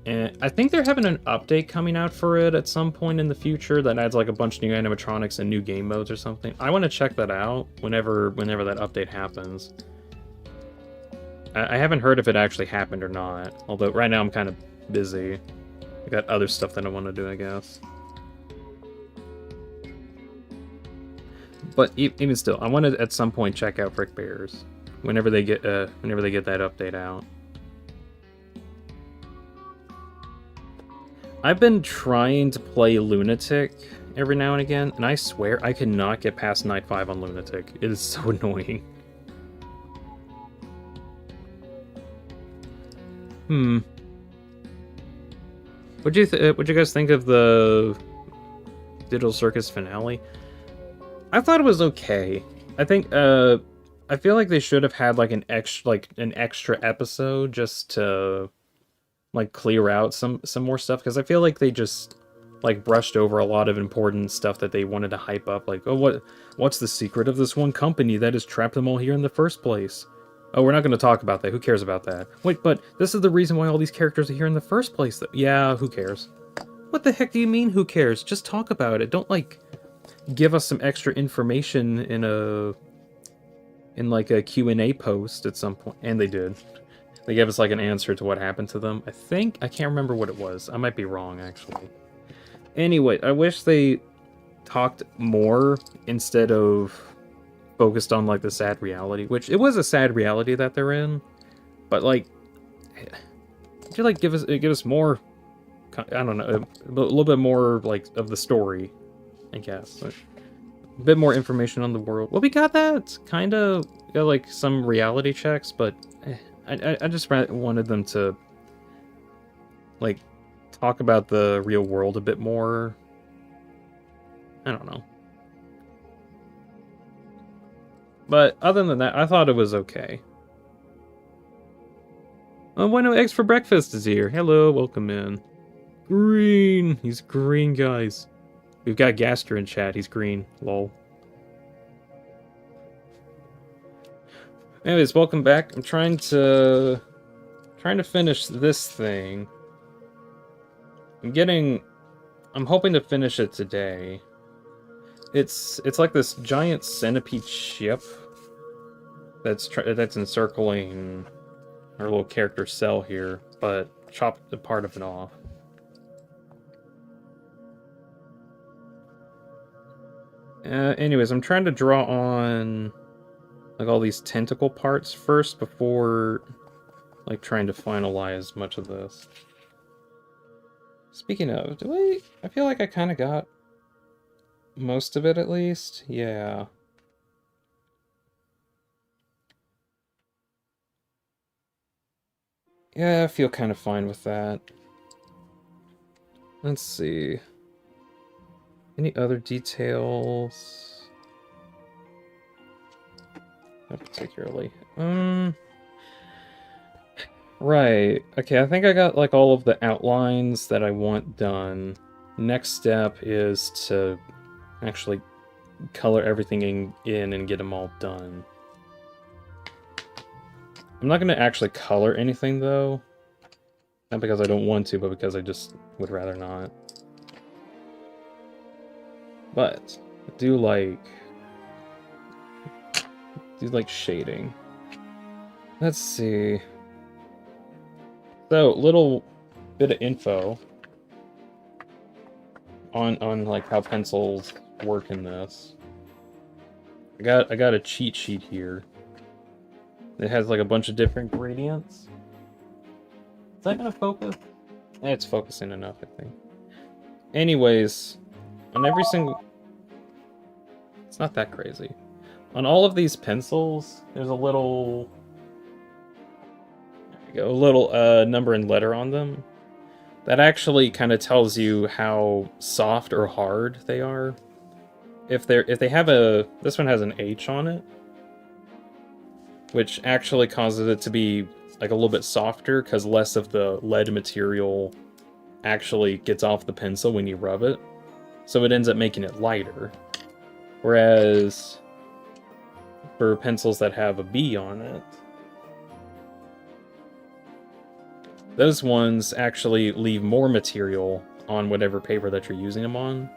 And I think they're having an update coming out for it at some point in the future that adds like a bunch of new animatronics and new game modes or something. I want to check that out whenever that update happens. I haven't heard if it actually happened or not. Although right now I'm kind of busy. I got other stuff that I want to do, I guess. But even still, I want to at some point check out Frick Bears whenever they get that update out. I've been trying to play Lunatic every now and again, and I swear I cannot get past Night 5 on Lunatic. It is so annoying. What'd you guys think of the Digital Circus finale? I thought it was okay. I think I feel like they should have had like an extra episode just to like clear out some more stuff, because I feel like they just like brushed over a lot of important stuff that they wanted to hype up, like, oh, what's the secret of this one company that has trapped them all here in the first place? Oh, we're not going to talk about that. Who cares about that? Wait, but this is the reason why all these characters are here in the first place. Yeah, who cares? What the heck do you mean, who cares? Just talk about it. Don't like give us some extra information in like a Q&A post at some point. And they did. They gave us like an answer to what happened to them. I can't remember what it was. I might be wrong, actually. Anyway, I wish they talked more instead of focused on like the sad reality, which it was a sad reality that they're in. But like, could you like give us more, I don't know, a little bit more like of the story, I guess. Like, a bit more information on the world. Well, we got that. Kind of got like some reality checks, but I just wanted them to like talk about the real world a bit more. I don't know. But other than that, I thought it was okay. Oh, Bueno Eggs for Breakfast is here. Hello, welcome in. Green! He's green, guys. We've got Gaster in chat. He's green. Lol. Anyways, welcome back. I'm trying to finish this thing. I'm hoping to finish it today. It's like this giant centipede ship that's encircling our little character Cell here, but chopped a part of it off. Anyways, I'm trying to draw on like all these tentacle parts first before like trying to finalize much of this. Speaking of, I feel like I kind of got most of it at least. Yeah. Yeah, I feel kind of fine with that. Let's see. Any other details? Not particularly. Right. Okay, I think I got like all of the outlines that I want done. Next step is to actually color everything in and get them all done. I'm not going to actually color anything, though. Not because I don't want to, but because I just would rather not. But I do like shading. Let's see. So, little bit of info on like how pencils work in this. I got a cheat sheet here. It has like a bunch of different gradients. Is that gonna focus? It's focusing enough, I think. Anyways, on every single... It's not that crazy. On all of these pencils, there's a little... There we go, a little number and letter on them. That actually kind of tells you how soft or hard they are. If they have a... This one has an H on it, which actually causes it to be like a little bit softer because less of the lead material actually gets off the pencil when you rub it. So it ends up making it lighter. Whereas for pencils that have a B on it, those ones actually leave more material on whatever paper that you're using them on.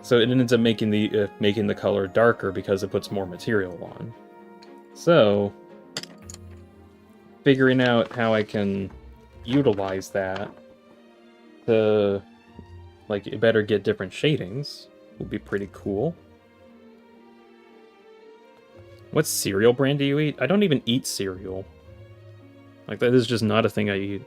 So it ends up making the color darker because it puts more material on. So figuring out how I can utilize that to like better get different shadings would be pretty cool. What cereal brand do you eat? I don't even eat cereal. Like, that is just not a thing I eat.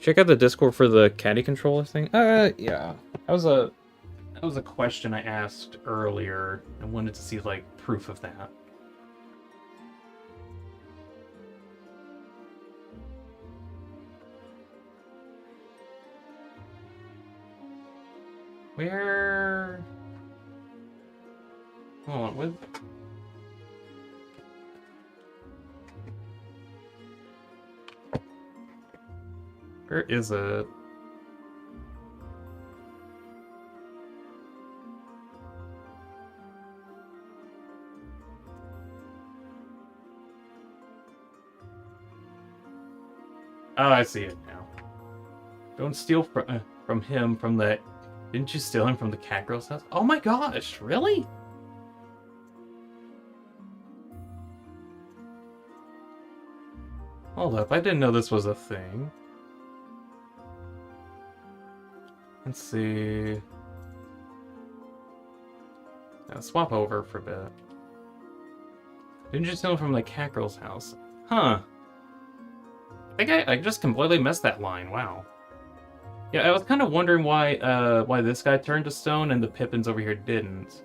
Check out the Discord for the caddy controller thing. Yeah. That was a question I asked earlier. I wanted to see like proof of that. Where? Hold on, what? Where is it? Oh, I see it now. Don't steal from him from the... Didn't you steal him from the cat girl's house? Oh my gosh, really? Hold up, I didn't know this was a thing. Let's see... Now swap over for a bit. Didn't you steal him from the cat girl's house? Huh. I think I just completely missed that line, wow. Yeah, I was kind of wondering why this guy turned to stone and the Pippins over here didn't.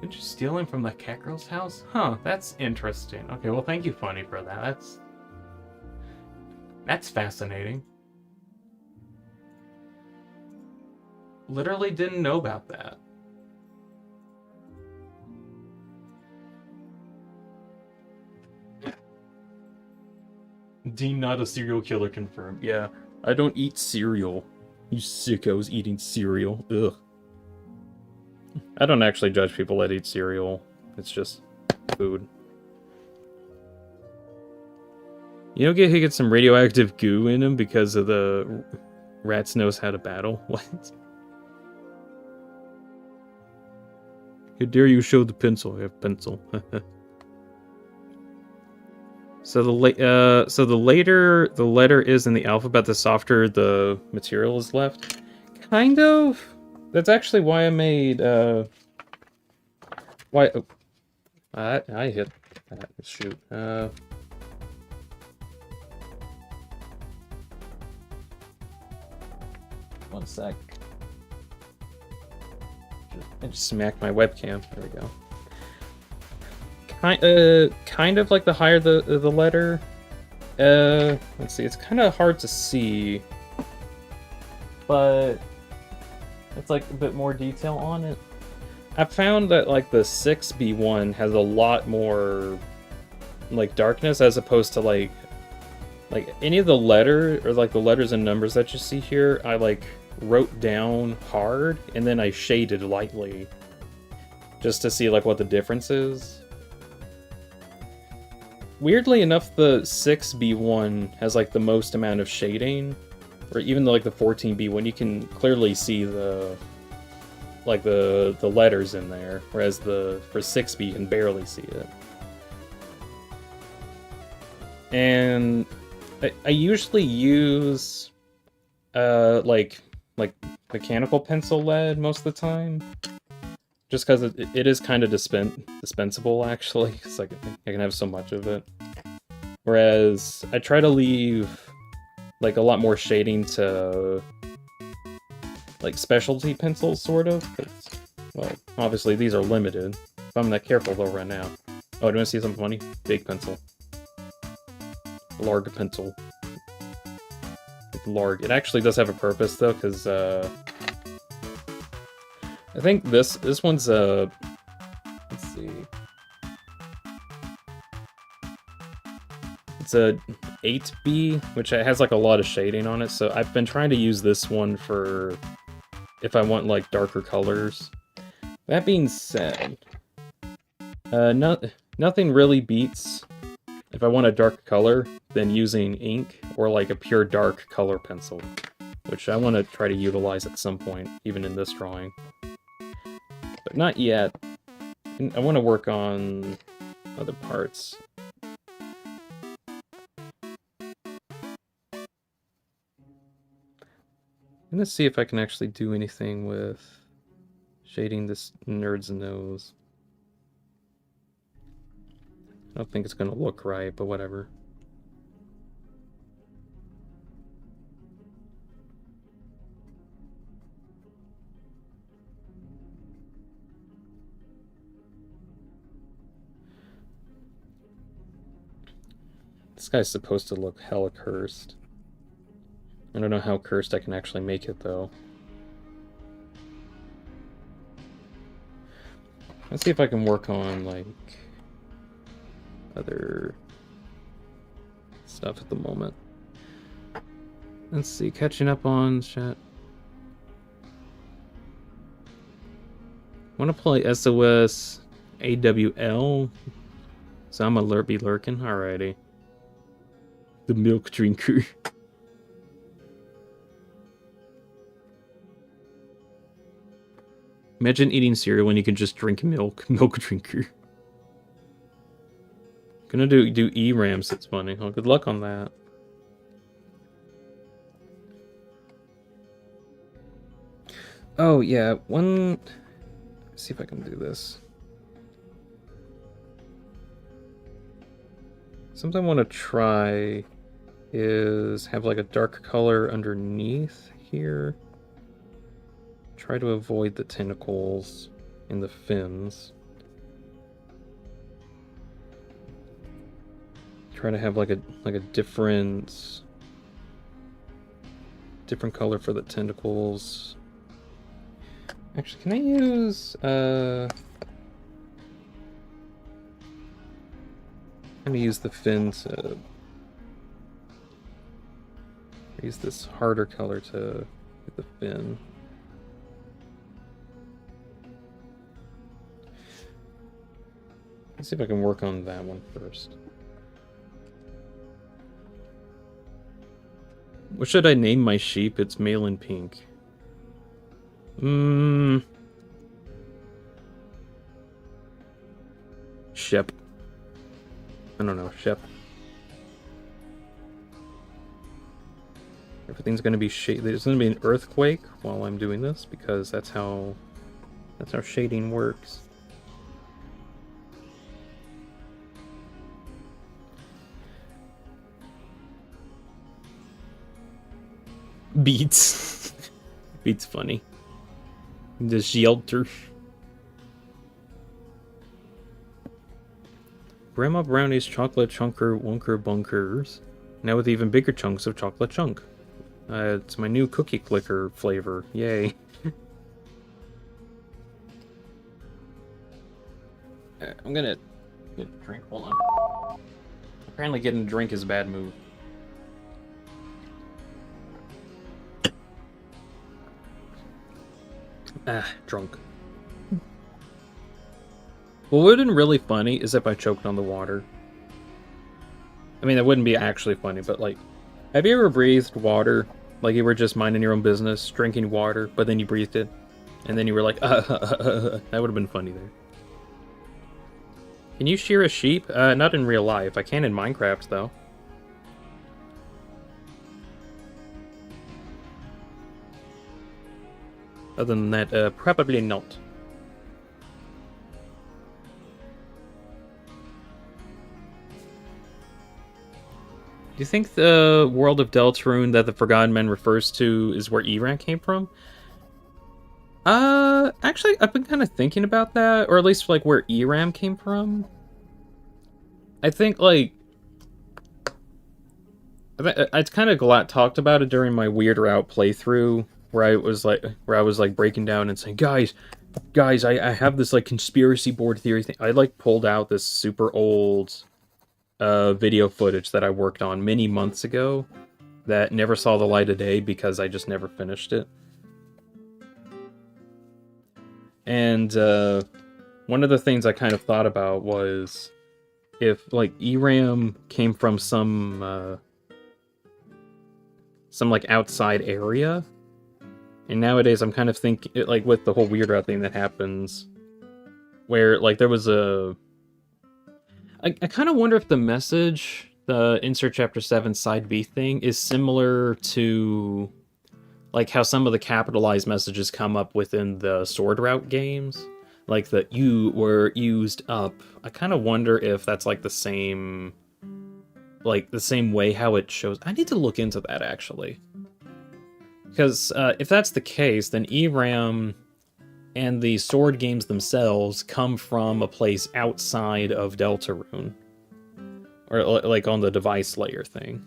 Didn't you steal him from the cat girl's house? Huh, that's interesting. Okay, well, thank you, Funny, for that. That's fascinating. Literally didn't know about that. Dean not a serial killer confirmed. Yeah. I don't eat cereal. You sickos eating cereal. Ugh. I don't actually judge people that eat cereal. It's just food. You don't get some radioactive goo in him because of the rats knows how to battle? What? How dare you show the pencil? I have pencil. So the later the letter is in the alphabet, the softer the material is left. Kind of. That's actually why I made why oh, I hit that. Shoot. 1 sec. I just smacked my webcam. There we go. Kind of like the higher the letter. Let's see. It's kind of hard to see, but it's like a bit more detail on it. I found that like the 6B1 has a lot more like darkness as opposed to like any of the letter or like the letters and numbers that you see here. I like wrote down hard and then I shaded lightly. just to see like what the difference is. Weirdly enough, the 6B1 has like the most amount of shading, or even like the 14B1, you can clearly see the letters in there, whereas for 6B you can barely see it. And I usually use like mechanical pencil lead most of the time, just because it is kind of dispensable actually, because I can have so much of it. Whereas I try to leave like a lot more shading to like specialty pencils, sort of. Well, obviously these are limited. If I'm not careful, they'll run out. Oh, do you want to see something funny? Big pencil. Large pencil. Large. It actually does have a purpose though, because I think this one's let's see. It's a 8B, which has like a lot of shading on it. So I've been trying to use this one for if I want like darker colors. That being said, nothing really beats, if I want a dark color, than using ink or like a pure dark color pencil, which I want to try to utilize at some point, even in this drawing. But not yet. I want to work on other parts. I'm gonna see if I can actually do anything with shading this nerd's nose. I don't think it's gonna look right, but whatever. This guy's supposed to look hella cursed. I don't know how cursed I can actually make it, though. Let's see if I can work on, like, other stuff at the moment. Let's see, catching up on chat. Want to play SOS AWL? So I'm gonna be lurking? Alrighty. The milk drinker. Imagine eating cereal when you can just drink milk. Milk drinker. Gonna do E-Rams, it's funny. Oh, good luck on that. Oh, yeah, let's see if I can do this. Something I want to try is have like a dark color underneath here. Try to avoid the tentacles and the fins. Try to have like a different color for the tentacles. Actually, can I use I'm gonna use the fin to use this harder color to get the fin. Let's see if I can work on that one first. What should I name my sheep? It's male and pink. Shep. I don't know, Shep. Everything's gonna be there's gonna be an earthquake while I'm doing this, because that's how shading works. Beats. Beats funny. The shelter. Grandma Brownie's chocolate chunker wonker bunkers. Now with even bigger chunks of chocolate chunk. It's my new cookie clicker flavor. Yay. I'm gonna get a drink. Hold on. Apparently getting a drink is a bad move. Drunk. What would have been really funny is if I choked on the water. I mean, that wouldn't be actually funny, but like, have you ever breathed water? Like you were just minding your own business, drinking water, but then you breathed it, and then you were like, that would have been funny there. Can you shear a sheep? Not in real life. I can in Minecraft, though. Other than that, probably not. Do you think the world of Deltarune that the Forgotten Men refers to is where Eram came from? Actually, I've been kind of thinking about that, or at least, like, where Eram came from. I think, like... I kind of talked about it during my Weird Route playthrough, where I was, like, breaking down and saying, Guys, I have this, like, conspiracy board theory thing. I, like, pulled out this super old... video footage that I worked on many months ago that never saw the light of day because I just never finished it. And one of the things I kind of thought about was if like Eram came from some like outside area, and nowadays I'm kind of thinking like with the whole Weird Route thing that happens, where like there was a I kind of wonder if the message, the Insert Chapter 7 Side B thing, is similar to like how some of the capitalized messages come up within the Sword Route games. Like the "you were used up." I kind of wonder if that's like the same way how it shows. I need to look into that actually. Because if that's the case, then Eram and the sword games themselves come from a place outside of Deltarune. Or, like, on the device layer thing.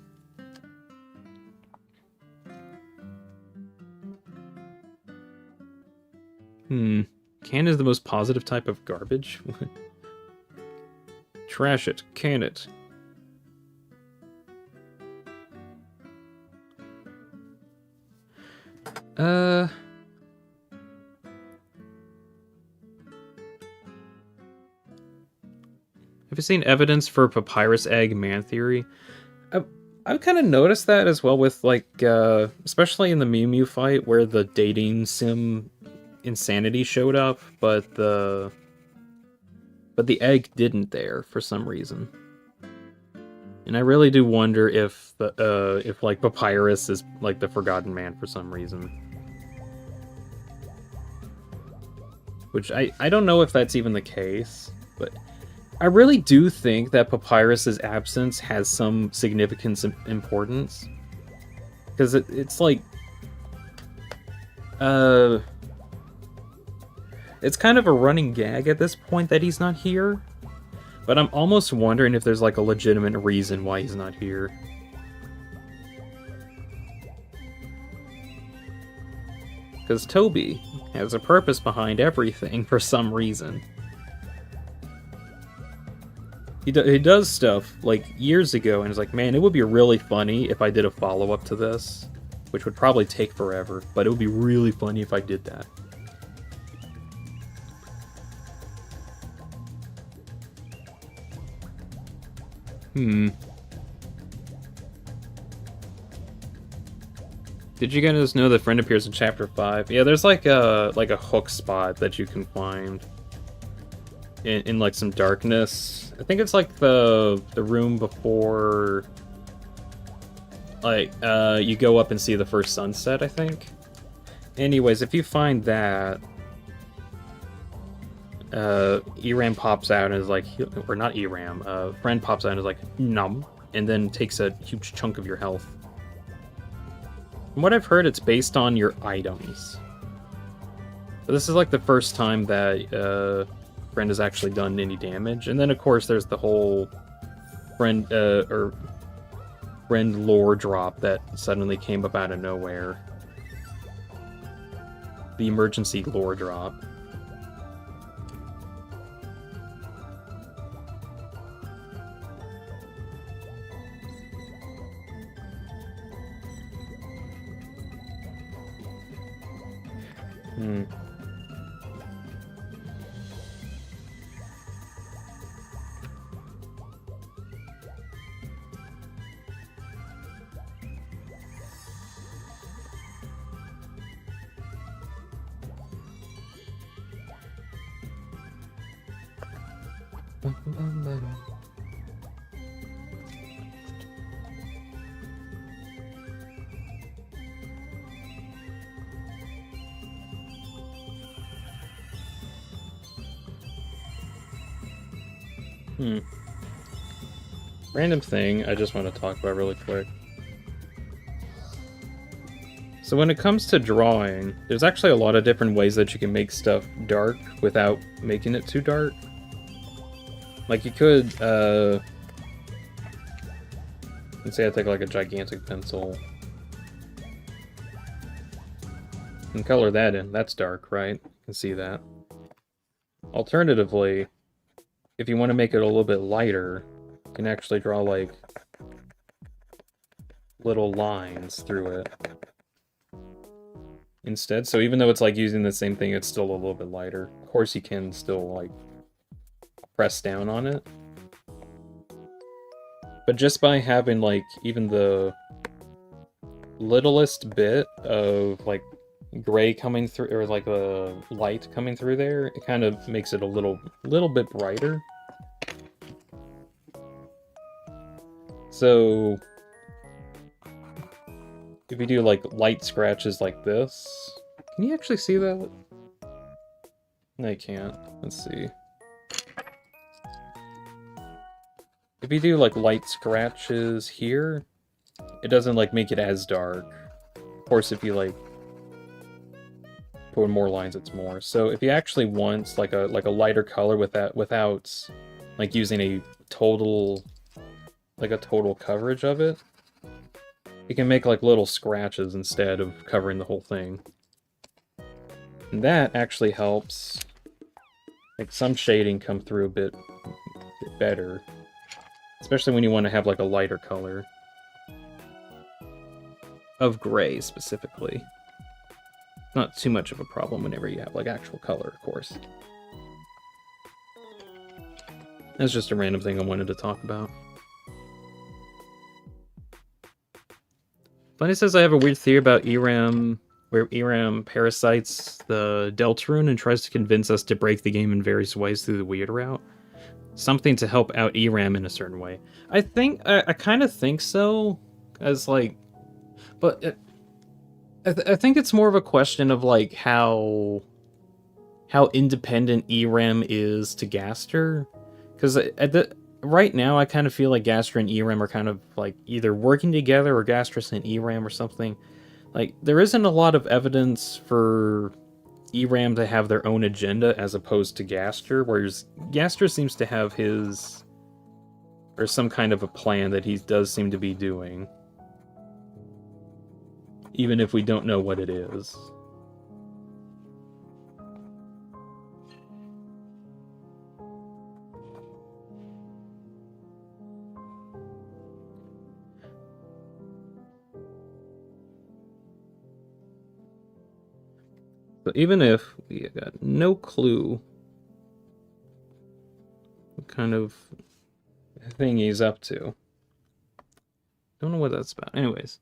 Can is the most positive type of garbage? Trash it. Can it. Have you seen evidence for papyrus egg man theory? I've kind of noticed that as well with like, especially in the Mew Mew fight where the dating sim insanity showed up, but the egg didn't there for some reason. And I really do wonder if like papyrus is like the forgotten man for some reason. Which I don't know if that's even the case, but I really do think that Papyrus's absence has some significance and importance. Because it's like... it's kind of a running gag at this point that he's not here. But I'm almost wondering if there's like a legitimate reason why he's not here. Because Toby has a purpose behind everything for some reason. He does stuff, like, years ago, and it's like, man, it would be really funny if I did a follow-up to this. Which would probably take forever, but it would be really funny if I did that. Did you guys know that friend appears in Chapter 5? Yeah, there's like a hook spot that you can find. In like some darkness. I think it's like the room before like you go up and see the first sunset, I think. Anyways, if you find that Eram pops out and is like, or not Eram, friend pops out and is like numb, and then takes a huge chunk of your health. From what I've heard, it's based on your items. So this is like the first time that friend has actually done any damage, and then of course there's the whole friend lore drop that suddenly came up out of nowhere. The emergency lore drop. Random thing I just want to talk about really quick. So when it comes to drawing, there's actually a lot of different ways that you can make stuff dark without making it too dark. Like you could, let's say I take like a gigantic pencil and color that in. That's dark, right? You can see that. Alternatively, if you want to make it a little bit lighter, you can actually draw like little lines through it instead. So even though it's like using the same thing, it's still a little bit lighter. Of course, you can still like press down on it. But just by having like even the littlest bit of like gray coming through, or like a light coming through there, it kind of makes it a little bit brighter. So if you do like light scratches like this, can you actually see that? No, you can't. Let's see. If you do like light scratches here, it doesn't like make it as dark. Of course, if you like put more lines, it's more. So if you actually want like a lighter color without like using a total coverage of it, you can make like little scratches instead of covering the whole thing. And that actually helps like some shading come through a bit better. Especially when you want to have like a lighter color. Of gray, specifically. Not too much of a problem whenever you have like actual color, of course. That's just a random thing I wanted to talk about. Funny says I have a weird theory about ERAM, where ERAM parasites the Deltarune and tries to convince us to break the game in various ways through the weird route. Something to help out ERAM in a certain way. I think, I kind of think so, as like, but I think it's more of a question of like how independent ERAM is to Gaster, because right now I kind of feel like Gaster and ERAM are kind of like either working together or Gastrus and ERAM or something. Like there isn't a lot of evidence for ERAM to have their own agenda as opposed to Gaster, whereas Gaster seems to have his, or some kind of a plan that he does seem to be doing. Even if we don't know what it is. So even if we got no clue what kind of thing he's up to. Don't know what that's about. Anyways.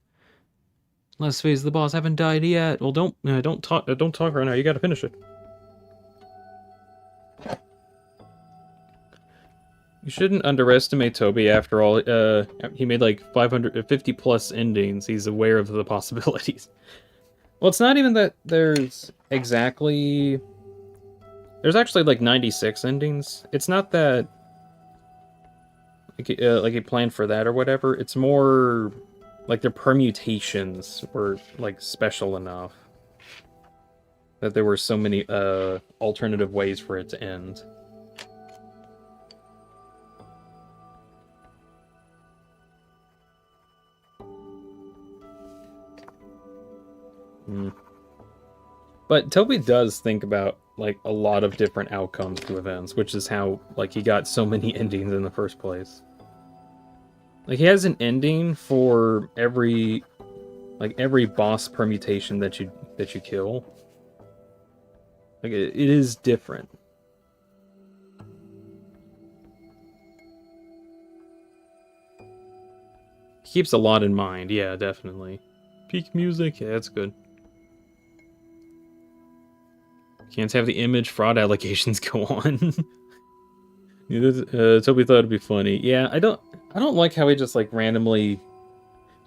Last phase of the boss haven't died yet. Well, don't talk right now. You gotta finish it. You shouldn't underestimate Toby. After all, he made like 550 plus endings. He's aware of the possibilities. Well, it's not even that there's exactly... There's actually like 96 endings. It's not that like he planned for that or whatever. It's more like the permutations were like special enough that there were so many alternative ways for it to end. But Toby does think about like a lot of different outcomes to events, which is how like he got so many endings in the first place. Like he has an ending for every boss permutation that you kill. Like it is different. He keeps a lot in mind, yeah, definitely. Peak music, yeah, that's good. Can't have the image fraud allegations go on. Toby thought it'd be funny. Yeah, I don't like how he just like randomly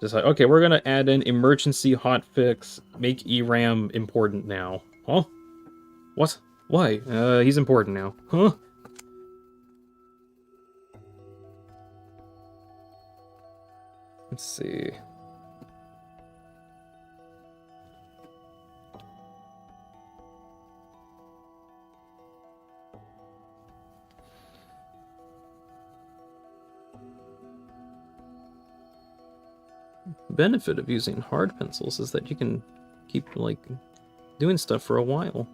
just like, okay, we're gonna add an emergency hotfix, make ERAM important now. Huh? What? Why? He's important now. Huh? Let's see. The benefit of using hard pencils is that you can keep, like, doing stuff for a while.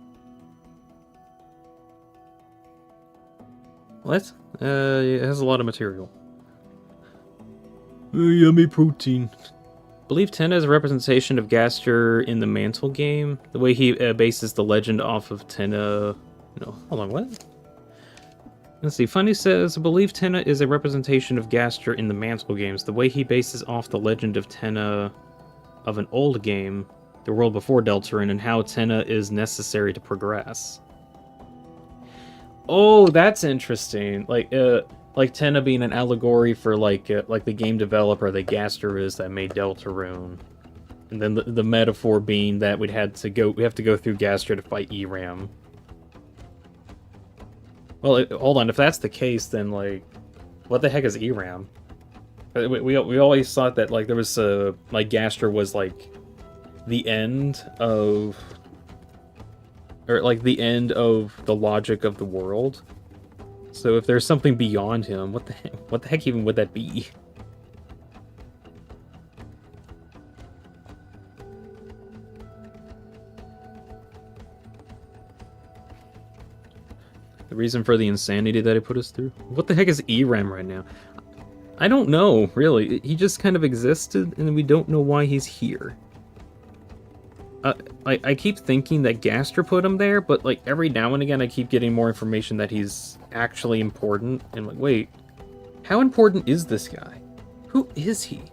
What? It has a lot of material. Yummy protein. I believe Tenna is a representation of Gaster in the Mantle game. The way he bases the legend off of Tenna... No, hold on, what? Let's see, Funny says, I believe Tenna is a representation of Gaster in the Mantle games. The way he bases off the legend of Tenna of an old game, the world before Deltarune, and how Tenna is necessary to progress. Oh, that's interesting. Like Tenna being an allegory for like the game developer that Gaster is that made Deltarune, and then the metaphor being that we have to go through Gaster to fight ERAM. Well, hold on. If that's the case, then like, what the heck is ERAM? We always thought that like there was like Gaster was like the end of, or like the end of the logic of the world. So if there's something beyond him, what the heck even would that be? The reason for the insanity that it put us through? What the heck is ERAM right now? I don't know, really. He just kind of existed, and we don't know why he's here. I keep thinking that Gaster put him there, but like every now and again I keep getting more information that he's actually important. And I'm like, wait, how important is this guy? Who is he?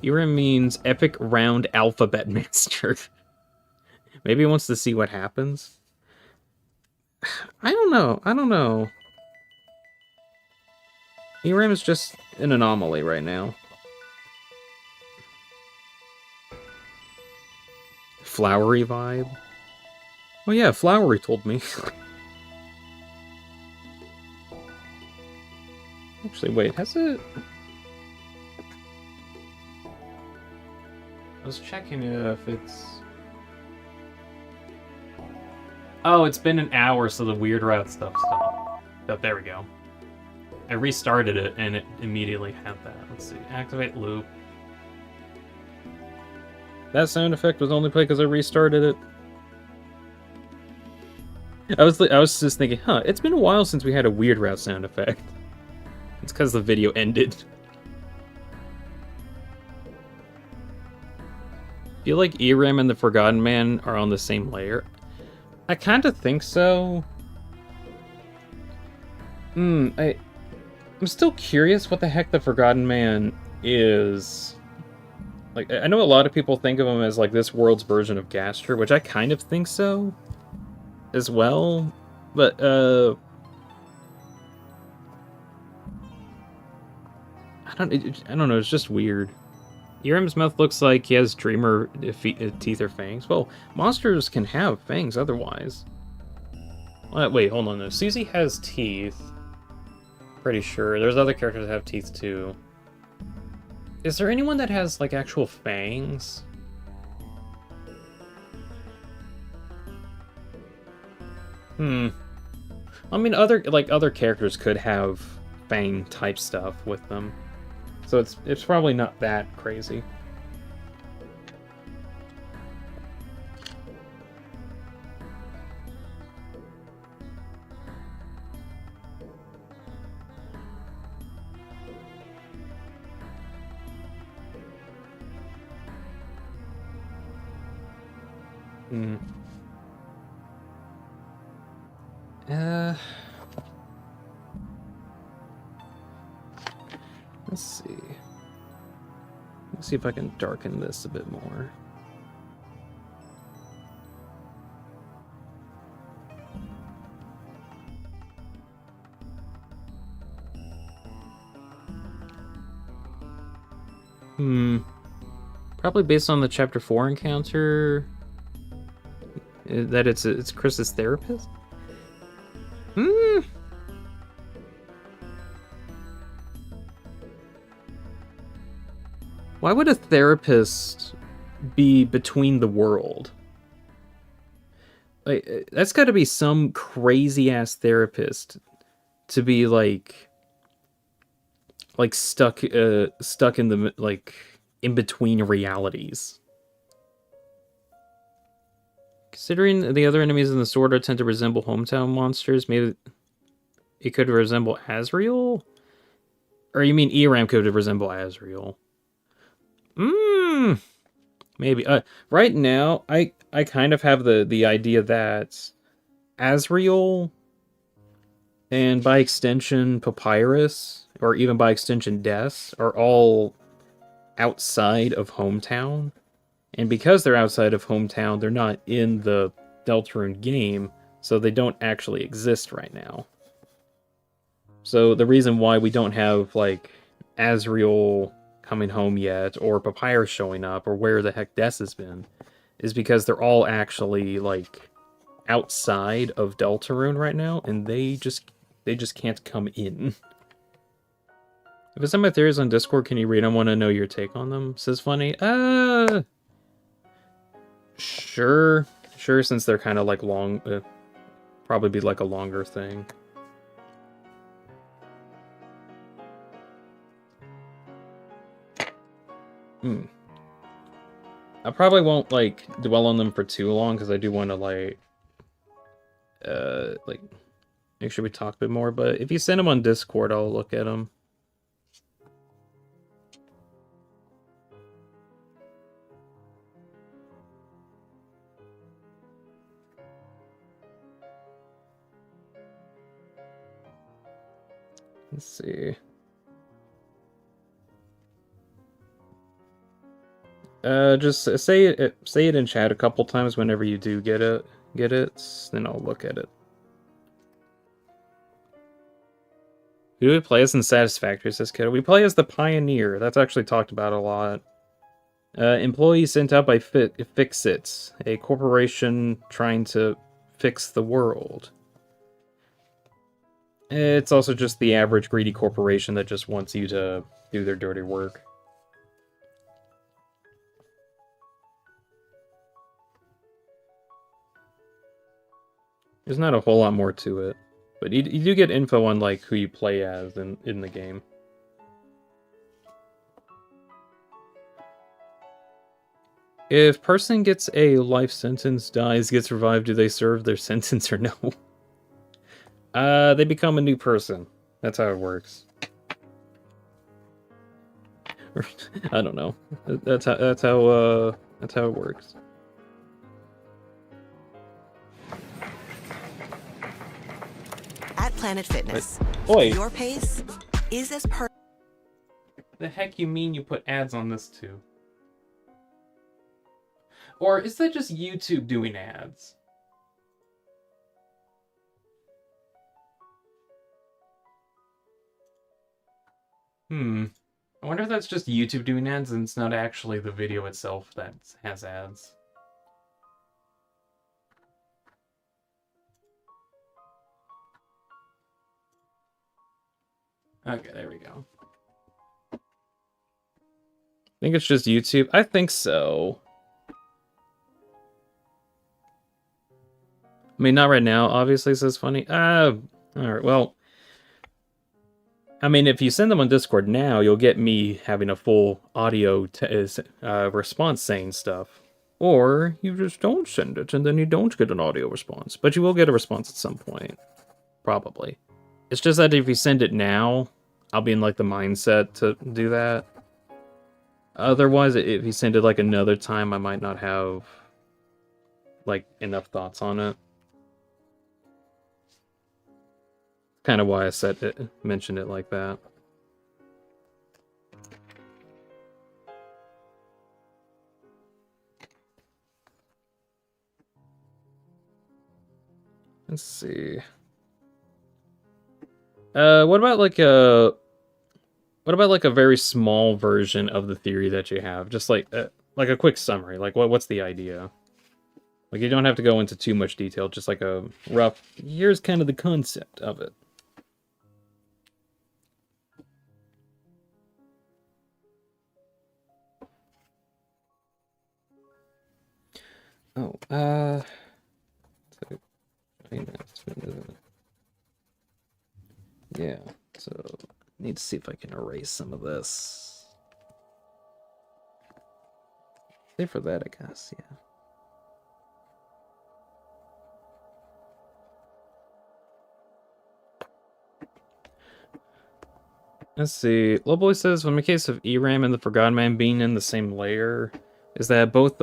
ERAM means Epic Round Alphabet Master. Maybe he wants to see what happens. I don't know. ERAM is just an anomaly right now. Flowery vibe? Oh yeah, Flowery told me. Actually, wait, has it... I was checking if it's... Oh, it's been an hour, so the weird route stuff stopped. Oh, there we go. I restarted it, and it immediately had that. Let's see. Activate loop. That sound effect was only played because I restarted it. I was just thinking, huh, it's been a while since we had a weird route sound effect. It's because the video ended. I feel like ERAM and the Forgotten Man are on the same layer. I kind of think so. I'm still curious what the heck the Forgotten Man is. Like, I know a lot of people think of him as like this world's version of Gaster, which I kind of think so as well. But I don't know, it's just weird. ERAM's mouth looks like he has Dreamer teeth or fangs. Well, monsters can have fangs otherwise. Wait, hold on though. Susie has teeth. Pretty sure. There's other characters that have teeth too. Is there anyone that has like actual fangs? I mean, other characters could have fang type stuff with them. So it's probably not that crazy. Let's see. Let's see if I can darken this a bit more. Probably based on the Chapter 4 encounter. That it's Chris's therapist? Why would a therapist be between the world? Like, that's got to be some crazy-ass therapist to be, like stuck in the, like, in between realities. Considering the other enemies in the order tend to resemble hometown monsters, maybe it could resemble Azrael? Or you mean Eram could resemble Azrael? Maybe. Right now, I kind of have the idea that Azrael, and by extension Papyrus, or even by extension Des, are all outside of hometown. And because they're outside of hometown, they're not in the Deltarune game, so they don't actually exist right now. So the reason why we don't have, like, Azrael coming home yet, or Papyrus showing up, or where the heck Des has been, is because they're all actually, like, outside of Deltarune right now, and they just can't come in. If I send my theories on Discord, can you read? I want to know your take on them. Says Funny. Sure, since they're kind of like long, probably be like a longer thing. I probably won't, like, dwell on them for too long, because I do want to, like, make sure we talk a bit more, but if you send them on Discord, I'll look at them. Let's see. Just say it in chat a couple times whenever you do get it, then I'll look at it. Who do we play as in Satisfactory, says Kiddo? We play as the Pioneer. That's actually talked about a lot. Employee sent out by Fix-It, a corporation trying to fix the world. It's also just the average greedy corporation that just wants you to do their dirty work. There's not a whole lot more to it, but you do get info on, like, who you play as in the game. If person gets a life sentence, dies, gets revived, do they serve their sentence or no? They become a new person. That's how it works. I don't know. That's how it works. At Planet Fitness, your pace is as per. The heck you mean you put ads on this too? Or is that just YouTube doing ads? I wonder if that's just YouTube doing ads and it's not actually the video itself that has ads. Okay, there we go. I think it's just YouTube. I think so. I mean, not right now, obviously, says Funny. Alright, well. I mean, if you send them on Discord now, you'll get me having a full audio response saying stuff. Or you just don't send it, and then you don't get an audio response. But you will get a response at some point. Probably. It's just that if you send it now, I'll be in, like, the mindset to do that. Otherwise, if you send it, like, another time, I might not have, like, enough thoughts on it. kind of why I mentioned it like that. Let's see. What about like a very small version of the theory that you have? Just like a quick summary. Like what's the idea? Like you don't have to go into too much detail, just like a rough, here's kind of the concept of it. Oh, yeah, so need to see if I can erase some of this. Save for that, I guess, yeah. Let's see. Lowboy says, when in the case of ERAM and the Forgotten Man being in the same layer, is that both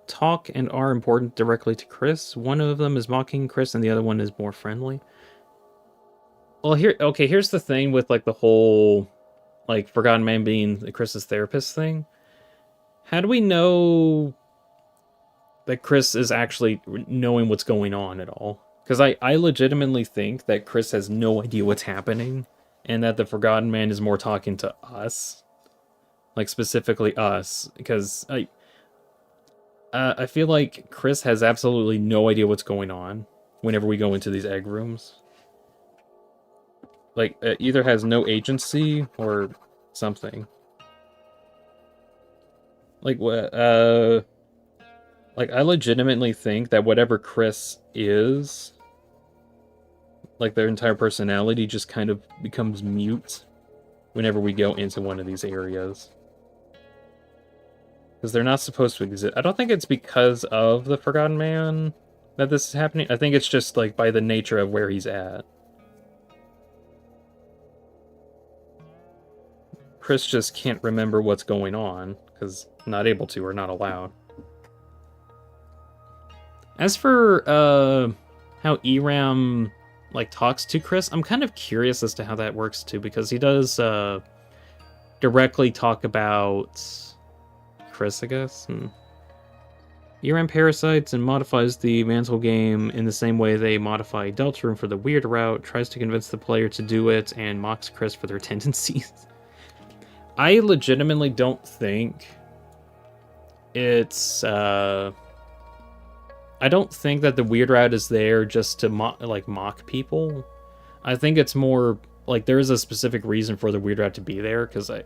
talk and are important directly to Chris. One of them is mocking Chris and the other one is more friendly. Well, here's the thing with like the whole like Forgotten Man being Chris's therapist thing. How do we know that Chris is actually knowing what's going on at all? Because I legitimately think that Chris has no idea what's happening, and that the Forgotten Man is more talking to us, like specifically us, because I feel like Chris has absolutely no idea what's going on whenever we go into these egg rooms. Like, either has no agency or something. Like, I legitimately think that whatever Chris is, like, their entire personality just kind of becomes mute whenever we go into one of these areas. Because they're not supposed to exist. I don't think it's because of the Forgotten Man that this is happening. I think it's just, like, by the nature of where he's at. Chris just can't remember what's going on, because not able to or not allowed. As for how ERAM like talks to Chris, I'm kind of curious as to how that works too, because he does directly talk about Chris, I guess. ERAM parasites and modifies the mantle game in the same way they modify Deltarune for the weird route, tries to convince the player to do it, and mocks Chris for their tendencies. I legitimately don't think it's I don't think that the weird route is there just to mock people. I think it's more like there is a specific reason for the weird route to be there, because all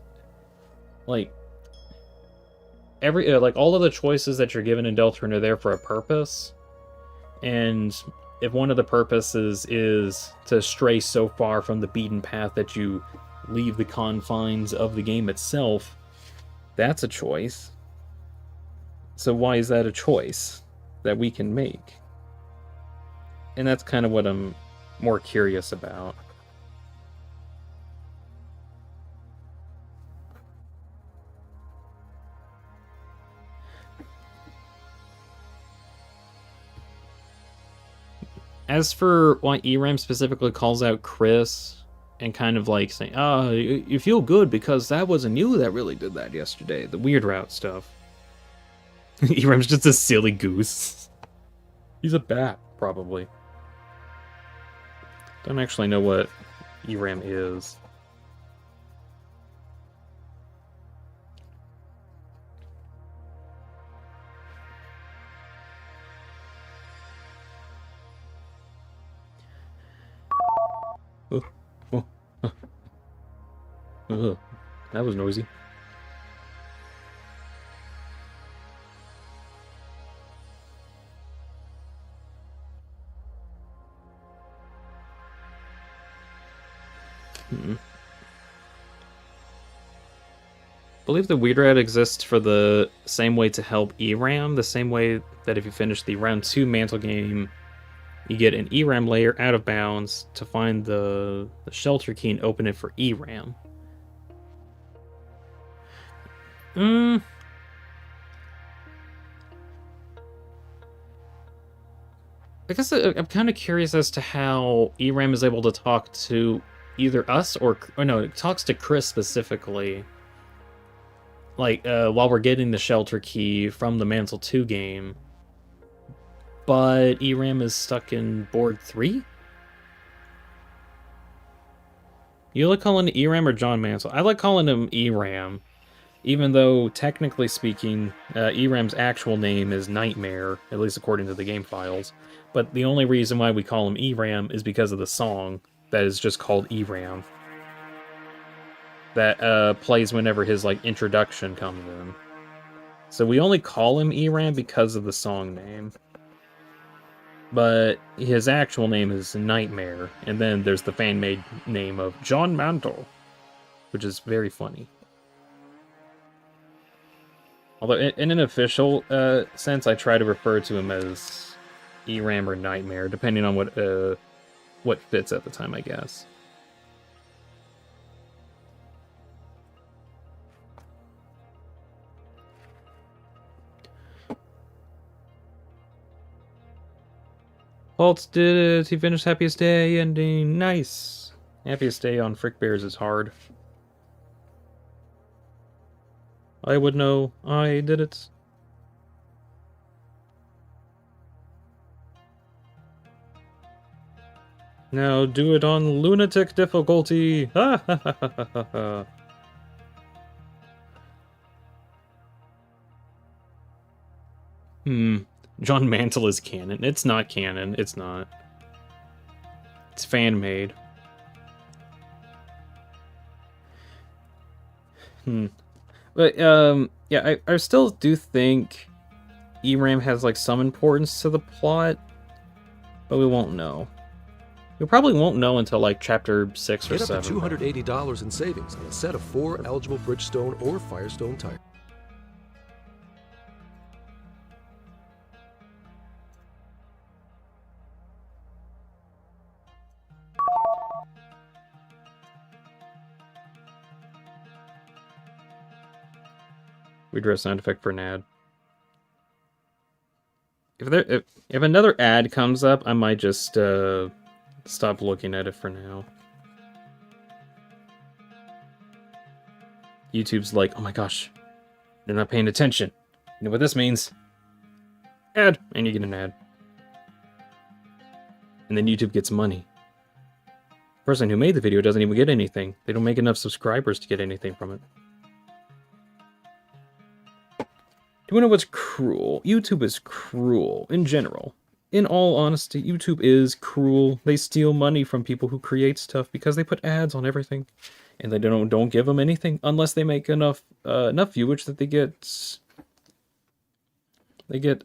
of the choices that you're given in Deltarune are there for a purpose, and if one of the purposes is to stray so far from the beaten path that you leave the confines of the game itself, that's a choice. So why is that a choice that we can make? And that's kind of what I'm more curious about. As for why ERAM specifically calls out Chris and kind of like saying, oh, you feel good because that wasn't you that really did that yesterday, the weird route stuff. ERAM's just a silly goose. He's a bat, probably. Don't actually know what ERAM is. That was noisy. I believe the weird route exists for the same way to help ERAM, the same way that if you finish the round 2 mantle game, you get an ERAM layer out of bounds to find the shelter key and open it for ERAM. I guess I'm kind of curious as to how ERAM is able to talk to either us or no, it talks to Chris specifically. Like, while we're getting the shelter key from the Mantle 2 game. But ERAM is stuck in board 3? You like calling it ERAM or John Mansell? I like calling him ERAM. Even though, technically speaking, ERAM's actual name is Nightmare, at least according to the game files. But the only reason why we call him ERAM is because of the song that is just called ERAM. That plays whenever his like introduction comes in. So we only call him ERAM because of the song name. But his actual name is Nightmare, and then there's the fan-made name of John Mantle, which is very funny. Although, in an official sense, I try to refer to him as ERAM or Nightmare, depending on what fits at the time, I guess. Waltz did it. He finished Happiest Day ending. Nice. Happiest Day on Frick Bears is hard. I would know. I did it. Now do it on lunatic difficulty. Ha ha ha ha ha ha. John Mantle is canon. It's not canon. It's not. It's fan-made. But, yeah, I still do think ERAM has, like, some importance to the plot, but we won't know. We probably won't know until, like, chapter 6 or 7. Get up to $280 in savings on a set of 4 eligible Bridgestone or Firestone tires. We drew a sound effect for an ad. If another ad comes up, I might just stop looking at it for now. YouTube's like, oh my gosh, they're not paying attention. You know what this means? Ad, and you get an ad. And then YouTube gets money. The person who made the video doesn't even get anything. They don't make enough subscribers to get anything from it. Do you know what's cruel? YouTube is cruel, in general. In all honesty, YouTube is cruel. They steal money from people who create stuff because they put ads on everything. And they don't give them anything unless they make enough viewage that they get... They get,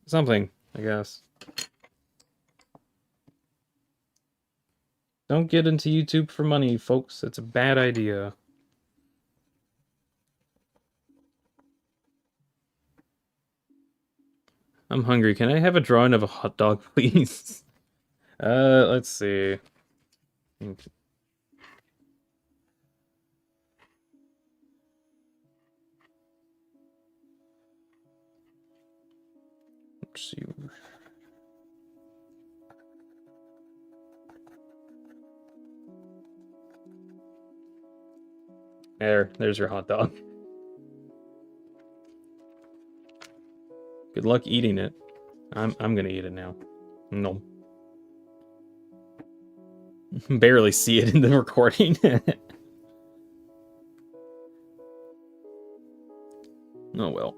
something, I guess. Don't get into YouTube for money, folks. It's a bad idea. I'm hungry. Can I have a drawing of a hot dog, please? Let's see. Let's see. There's your hot dog. Good luck eating it. I'm gonna eat it now. No. Barely see it in the recording. Oh well.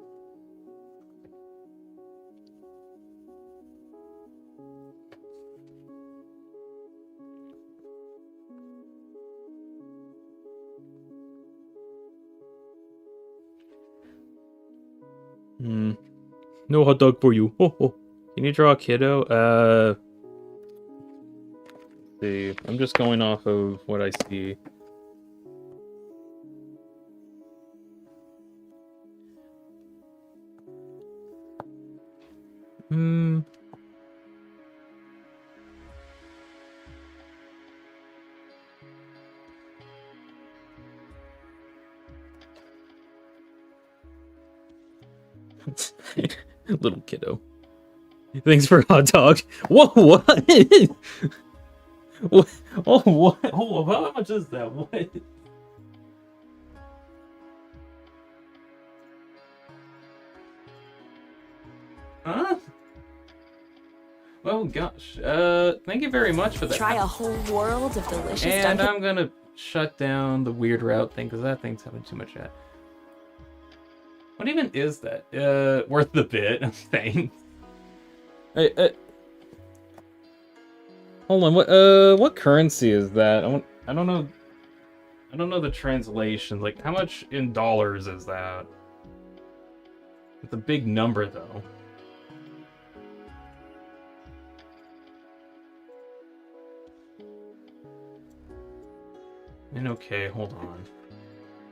No hot dog for you. Ho ho. Can you draw a kiddo? Let's see. I'm just going off of what I see. Little kiddo. Thanks for a hot dog. Whoa, what? What? Oh, what? Oh, how much is that? What? Huh? Oh gosh. Thank you very much for that. Try a whole world of delicious And Dunkin'. I'm gonna shut down the weird route thing because that thing's having too much chat. What even is that? Worth the bit. Thanks. Hold on. What currency is that? I don't know. I don't know the translation. Like, how much in dollars is that? It's a big number, though. NOK, hold on.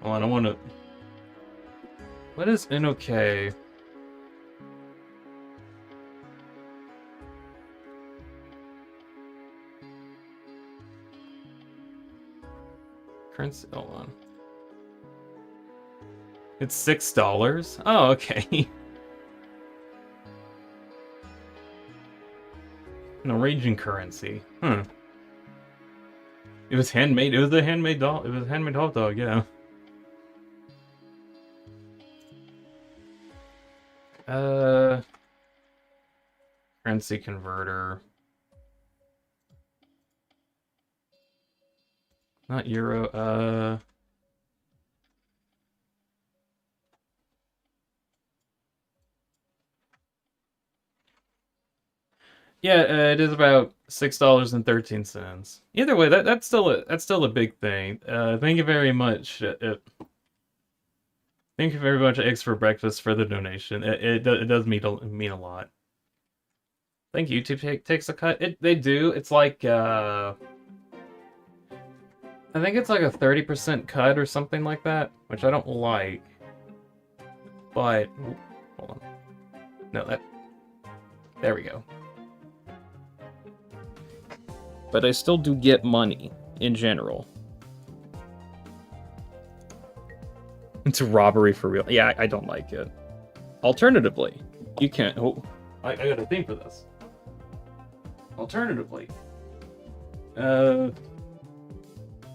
Hold on, I want to... What is NOK? Currency, hold on. It's $6? Oh, okay. Norwegian currency. Huh. It was handmade. It was a handmade doll. It was a handmade hot dog, yeah. Currency converter. Not euro, yeah, it is about $6.13. Either way, that's still a big thing. Thank you very much. Thank you very much, Eggs for Breakfast, for the donation. It does mean a lot. Thank you. YouTube takes a cut. They do. It's like I think it's like a 30% cut or something like that, which I don't like. But hold on. No, there we go. But I still do get money in general. It's a robbery for real. Yeah, I don't like it. Alternatively, you can't. Oh, I got a thing for this. Alternatively,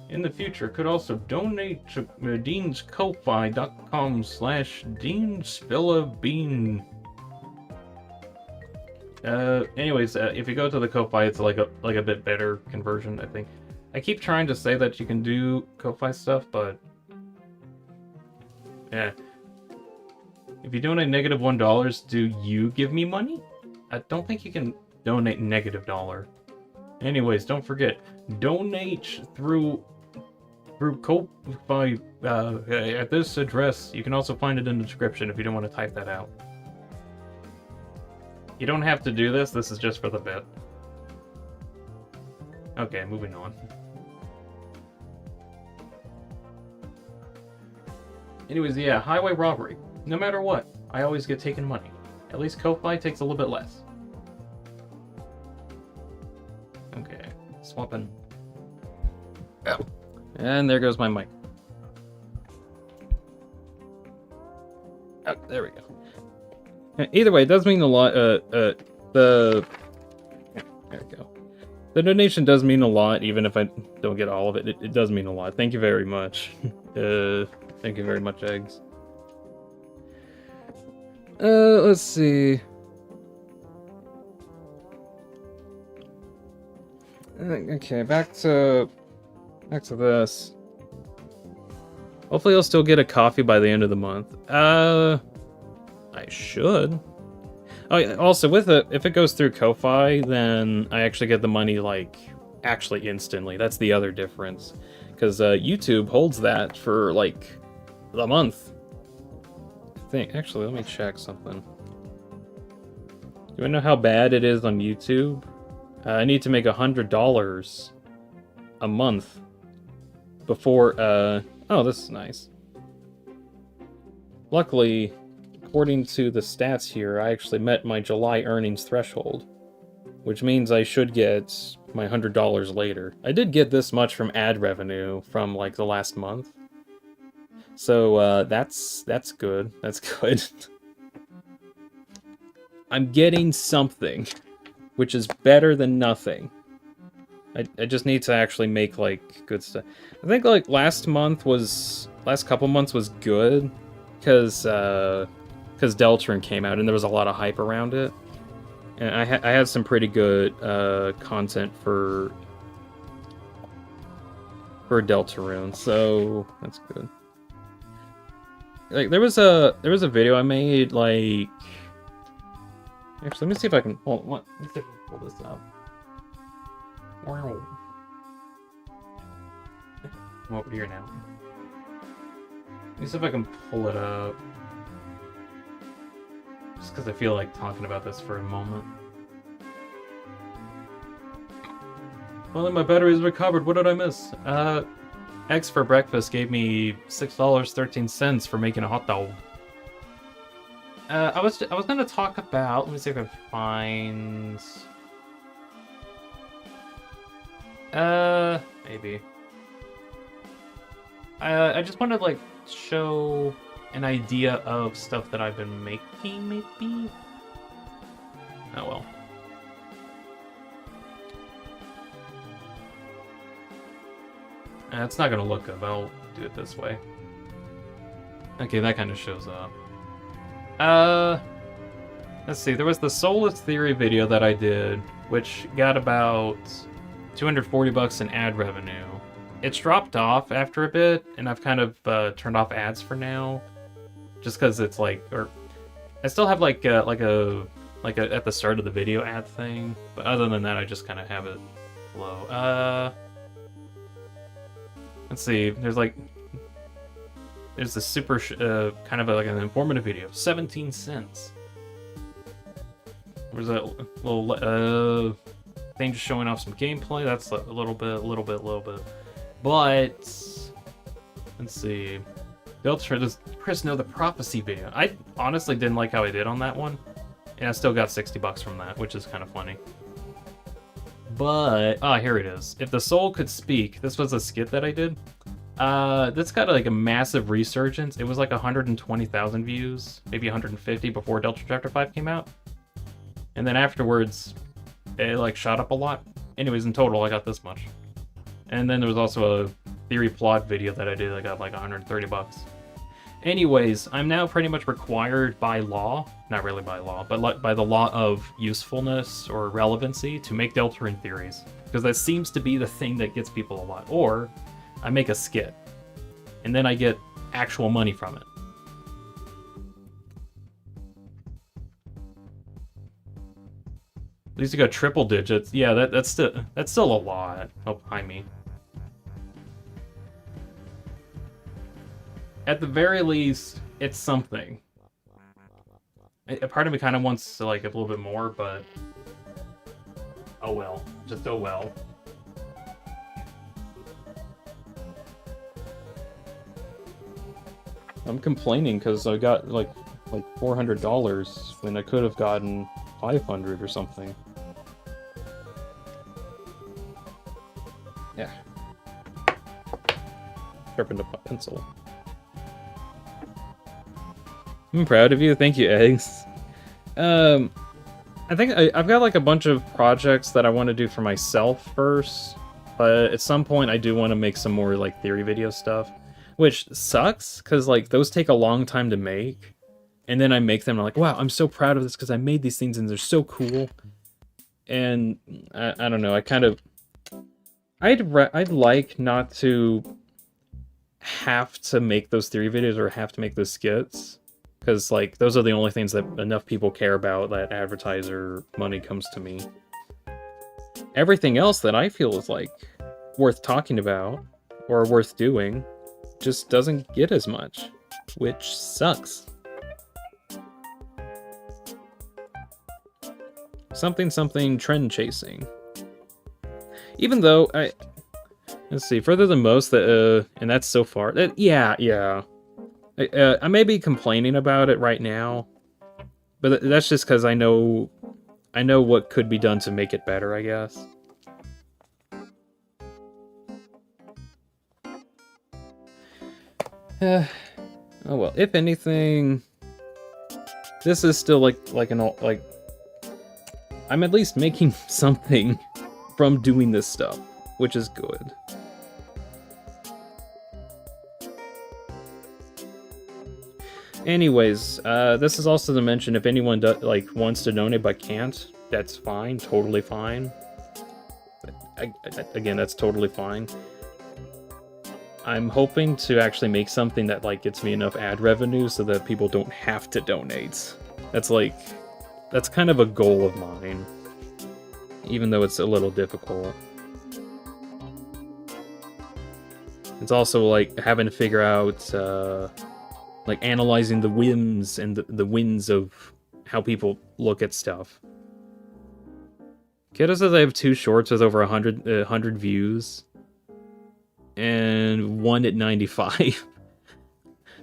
in the future, could also donate to deanskofi.com/Deanspillabean. Anyways, if you go to the Ko-Fi, it's like a bit better conversion, I think. I keep trying to say that you can do Ko-Fi stuff, but yeah. If you donate -$1, do you give me money? I don't think you can donate $1. Anyways, don't forget, donate through Ko-Fi at this address. You can also find it in the description if you don't want to type that out. You don't have to do this. This is just for the bit. Okay, moving on. Anyways, yeah, highway robbery. No matter what, I always get taken money. At least Ko-Fi takes a little bit less. Okay, swapping. Oh. And there goes my mic. Oh, there we go. Either way, it does mean a lot. There we go. The donation does mean a lot, even if I don't get all of it. It does mean a lot. Thank you very much. Thank you very much, Eggs. Let's see. Okay, back to this. Hopefully I'll still get a coffee by the end of the month. I should. Oh, yeah, also with it, if it goes through Ko-Fi, then I actually get the money like actually instantly. That's the other difference, because YouTube holds that for like the month. I think. Actually, let me check something. Do I know how bad it is on YouTube? I need to make $100 a month before. Oh, this is nice. Luckily, according to the stats here, I actually met my July earnings threshold, which means I should get my $100 later. I did get this much from ad revenue from like the last month, so that's good. That's good. I'm getting something, which is better than nothing. I just need to actually make, like, good stuff. I think, like, last couple months was good, because Deltarune came out, and there was a lot of hype around it. And I had some pretty good content for Deltarune, so that's good. Like, there was a video I made, like... Actually, let me see if I can... Let me see if I can pull this up. Wow. I'm over here now. Let me see if I can pull it up. Just because I feel like talking about this for a moment. Well, then my battery's recovered. What did I miss? X for breakfast gave me $6.13 for making a hot dog. I was gonna talk about. Let me see if I can find. Maybe. I just wanted to, like, show an idea of stuff that I've been making, maybe? Oh well. It's not gonna look good, but I'll do it this way. Okay, that kind of shows up. Let's see, there was the Soulless Theory video that I did, which got about 240 bucks in ad revenue. It's dropped off after a bit, and I've kind of turned off ads for now, just because it's like, or I still have like a at the start of the video ad thing, but other than that, I just kind of have it low. Let's see, there's this super kind of like an informative video, 17 cents. There's a little thing just showing off some gameplay. That's a little bit. But let's see. Deltarune, does Chris know the prophecy video? I honestly didn't like how I did on that one, and I still got 60 bucks from that, which is kind of funny. But here it is. If the soul could speak, this was a skit that I did. This got like a massive resurgence. It was like 120,000 views, maybe 150 before Deltarune Chapter 5 came out. And then afterwards, it like shot up a lot. Anyways, in total, I got this much. And then there was also a theory plot video that I did. I got like 130 bucks. Anyways, I'm now pretty much required by law, not really by law, but by the law of usefulness or relevancy to make Deltarune theories. Because that seems to be the thing that gets people a lot. Or I make a skit, and then I get actual money from it. At least you got triple digits. Yeah, that's still a lot. Oh, behind me. At the very least, it's something. A part of me kind of wants to like a little bit more, but oh well. Just oh well. I'm complaining because I got like $400 when I could have gotten $500 or something. Yeah. Sharpened up my pencil. I'm proud of you. Thank you, Eggs. I think I've got like a bunch of projects that I want to do for myself first, but at some point I do want to make some more like theory video stuff, which sucks because like those take a long time to make, and then I make them and I'm like, wow, I'm so proud of this because I made these things and they're so cool. And I don't know, I'd like not to have to make those theory videos or have to make those skits. Because, like, those are the only things that enough people care about that advertiser money comes to me. Everything else that I feel is, like, worth talking about or worth doing just doesn't get as much, which sucks. Something trend chasing. Even though let's see, further than most, and that's so far, yeah. I may be complaining about it right now, but that's just because I know what could be done to make it better, I guess. Oh well, if anything, this is still like I'm at least making something from doing this stuff, which is good. Anyways, this is also to mention if anyone wants to donate but can't, that's fine, totally fine. Again, that's totally fine. I'm hoping to actually make something that gets me enough ad revenue so that people don't have to donate. That's kind of a goal of mine, even though it's a little difficult. It's also having to figure out analyzing the whims and the wins of how people look at stuff. Kiddo says I have 2 shorts with over 100 views. And 1 at 95.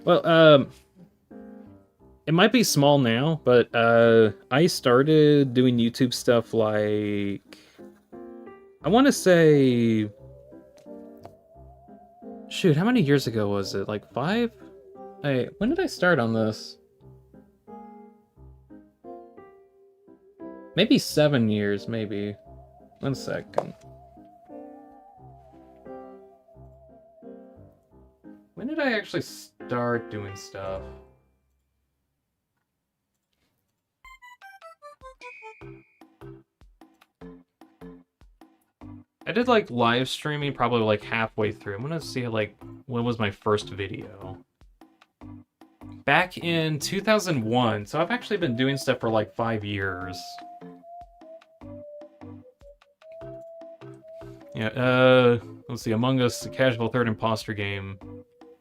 Well, it might be small now, but I started doing YouTube stuff I want to say... Shoot, how many years ago was it? 5? Hey, when did I start on this? Maybe 7 years, maybe. 1 second. When did I actually start doing stuff? I did live streaming probably halfway through. I'm gonna see when was my first video. Back in 2001, so I've actually been doing stuff for 5 years. Yeah, let's see, Among Us, the casual third imposter game,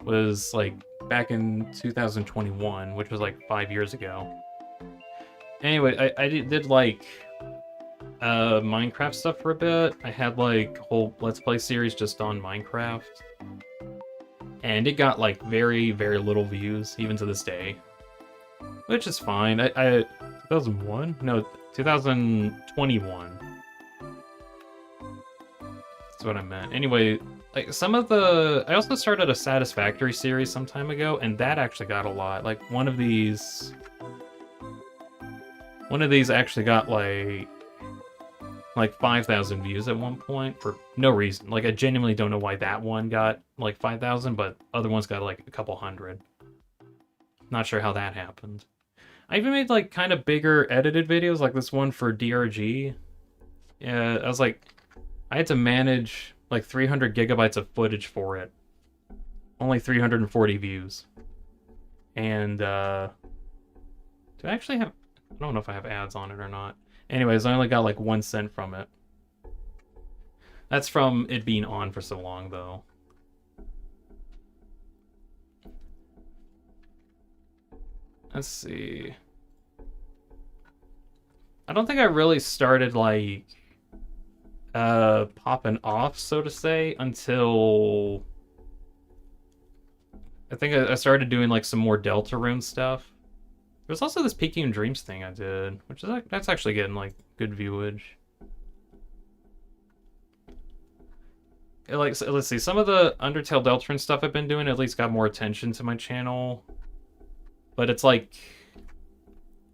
was back in 2021, which was 5 years ago. Anyway, I did Minecraft stuff for a bit. I had a whole Let's Play series just on Minecraft. And it got very, very little views, even to this day. Which is fine. 2001? No, 2021. That's what I meant. Anyway, some of the... I also started a Satisfactory series some time ago, and that actually got a lot. One of these actually got 5,000 views at one point for no reason. I genuinely don't know why that one got 5,000, but other ones got a couple hundred. Not sure how that happened. I even made kind of bigger edited videos, like this one for DRG. Yeah, I was I had to manage 300 gigabytes of footage for it. Only 340 views. And do I actually have... I don't know if I have ads on it or not. Anyways, I only got 1 cent from it. That's from it being on for so long, though. Let's see. I don't think I really started popping off, so to say, until I think I started doing some more Deltarune stuff. There's also this Picayune Dreams thing I did, which is that's actually getting good viewage. So, let's see, some of the Undertale Deltarune stuff I've been doing at least got more attention to my channel, but it's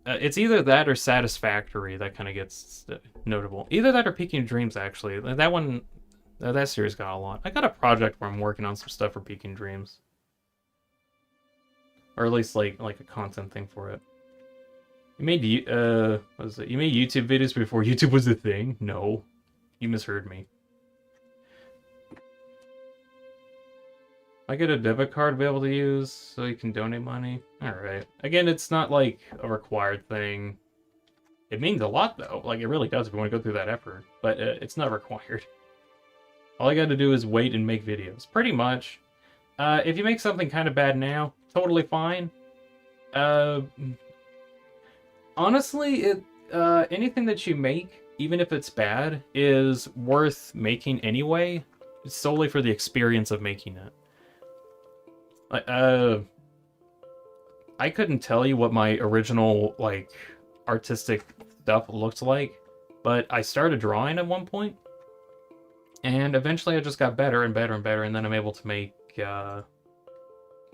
it's either that or Satisfactory that kind of gets notable. Either that or Picayune Dreams, actually. That one, that series got a lot. I got a project where I'm working on some stuff for Picayune Dreams. Or at least like a content thing for it. You made what was it? You made YouTube videos before YouTube was a thing? No. You misheard me. I get a debit card to be able to use so you can donate money. Alright. Again, it's not a required thing. It means a lot though. It really does if you want to go through that effort. But it's not required. All I gotta do is wait and make videos. Pretty much. If you make something kind of bad now, totally fine. Honestly, anything that you make, even if it's bad, is worth making anyway, solely for the experience of making it. I couldn't tell you what my original, artistic stuff looked like, but I started drawing at one point, and eventually I just got better and better and better, and then I'm able to make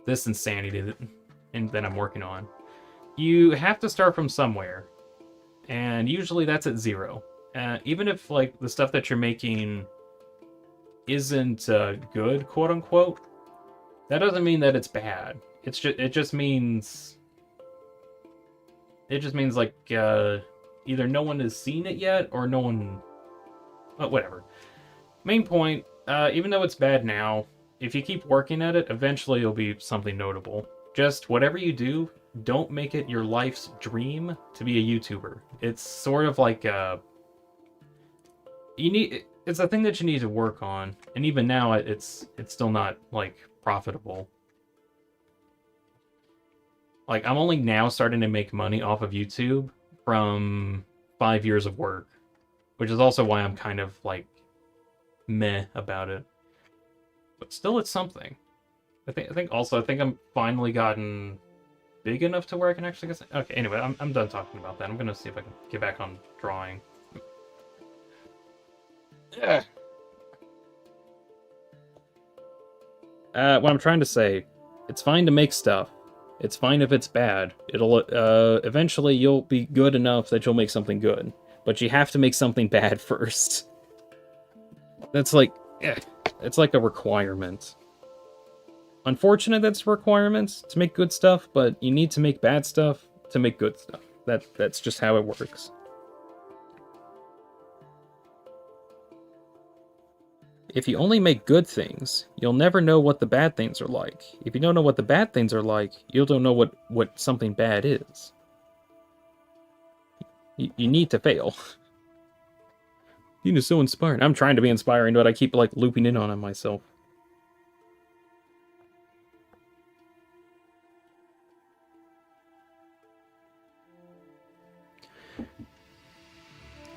this insanity and that I'm working on. You have to start from somewhere. and usually that's at 0. Even if like the stuff that you're making isn't good, quote unquote, that doesn't mean that it's bad. It just means like either no one has seen it yet or no one. Well, whatever. Main point. Even though it's bad now, if you keep working at it, eventually it'll be something notable. Just whatever you do, don't make it your life's dream to be a YouTuber. It's sort of like it's a thing that you need to work on, and even now it's still not like profitable. Like, I'm only now starting to make money off of YouTube from 5 years of work, which is also why I'm kind of like meh about it. But still, it's something. I think I'm finally gotten big enough to where I can actually get. Okay, anyway, I'm done talking about that. I'm gonna see if I can get back on drawing. Yeah. What I'm trying to say, it's fine to make stuff. It's fine if it's bad. It'll eventually you'll be good enough that you'll make something good. But you have to make something bad first. That's like, it's like a requirement. Unfortunate that's a requirement to make good stuff, but you need to make bad stuff to make good stuff. That's just how it works. If you only make good things, you'll never know what the bad things are like. If you don't know what the bad things are like, you don't know what something bad is. You need to fail. You is so inspiring. I'm trying to be inspiring, but I keep like looping in on it myself.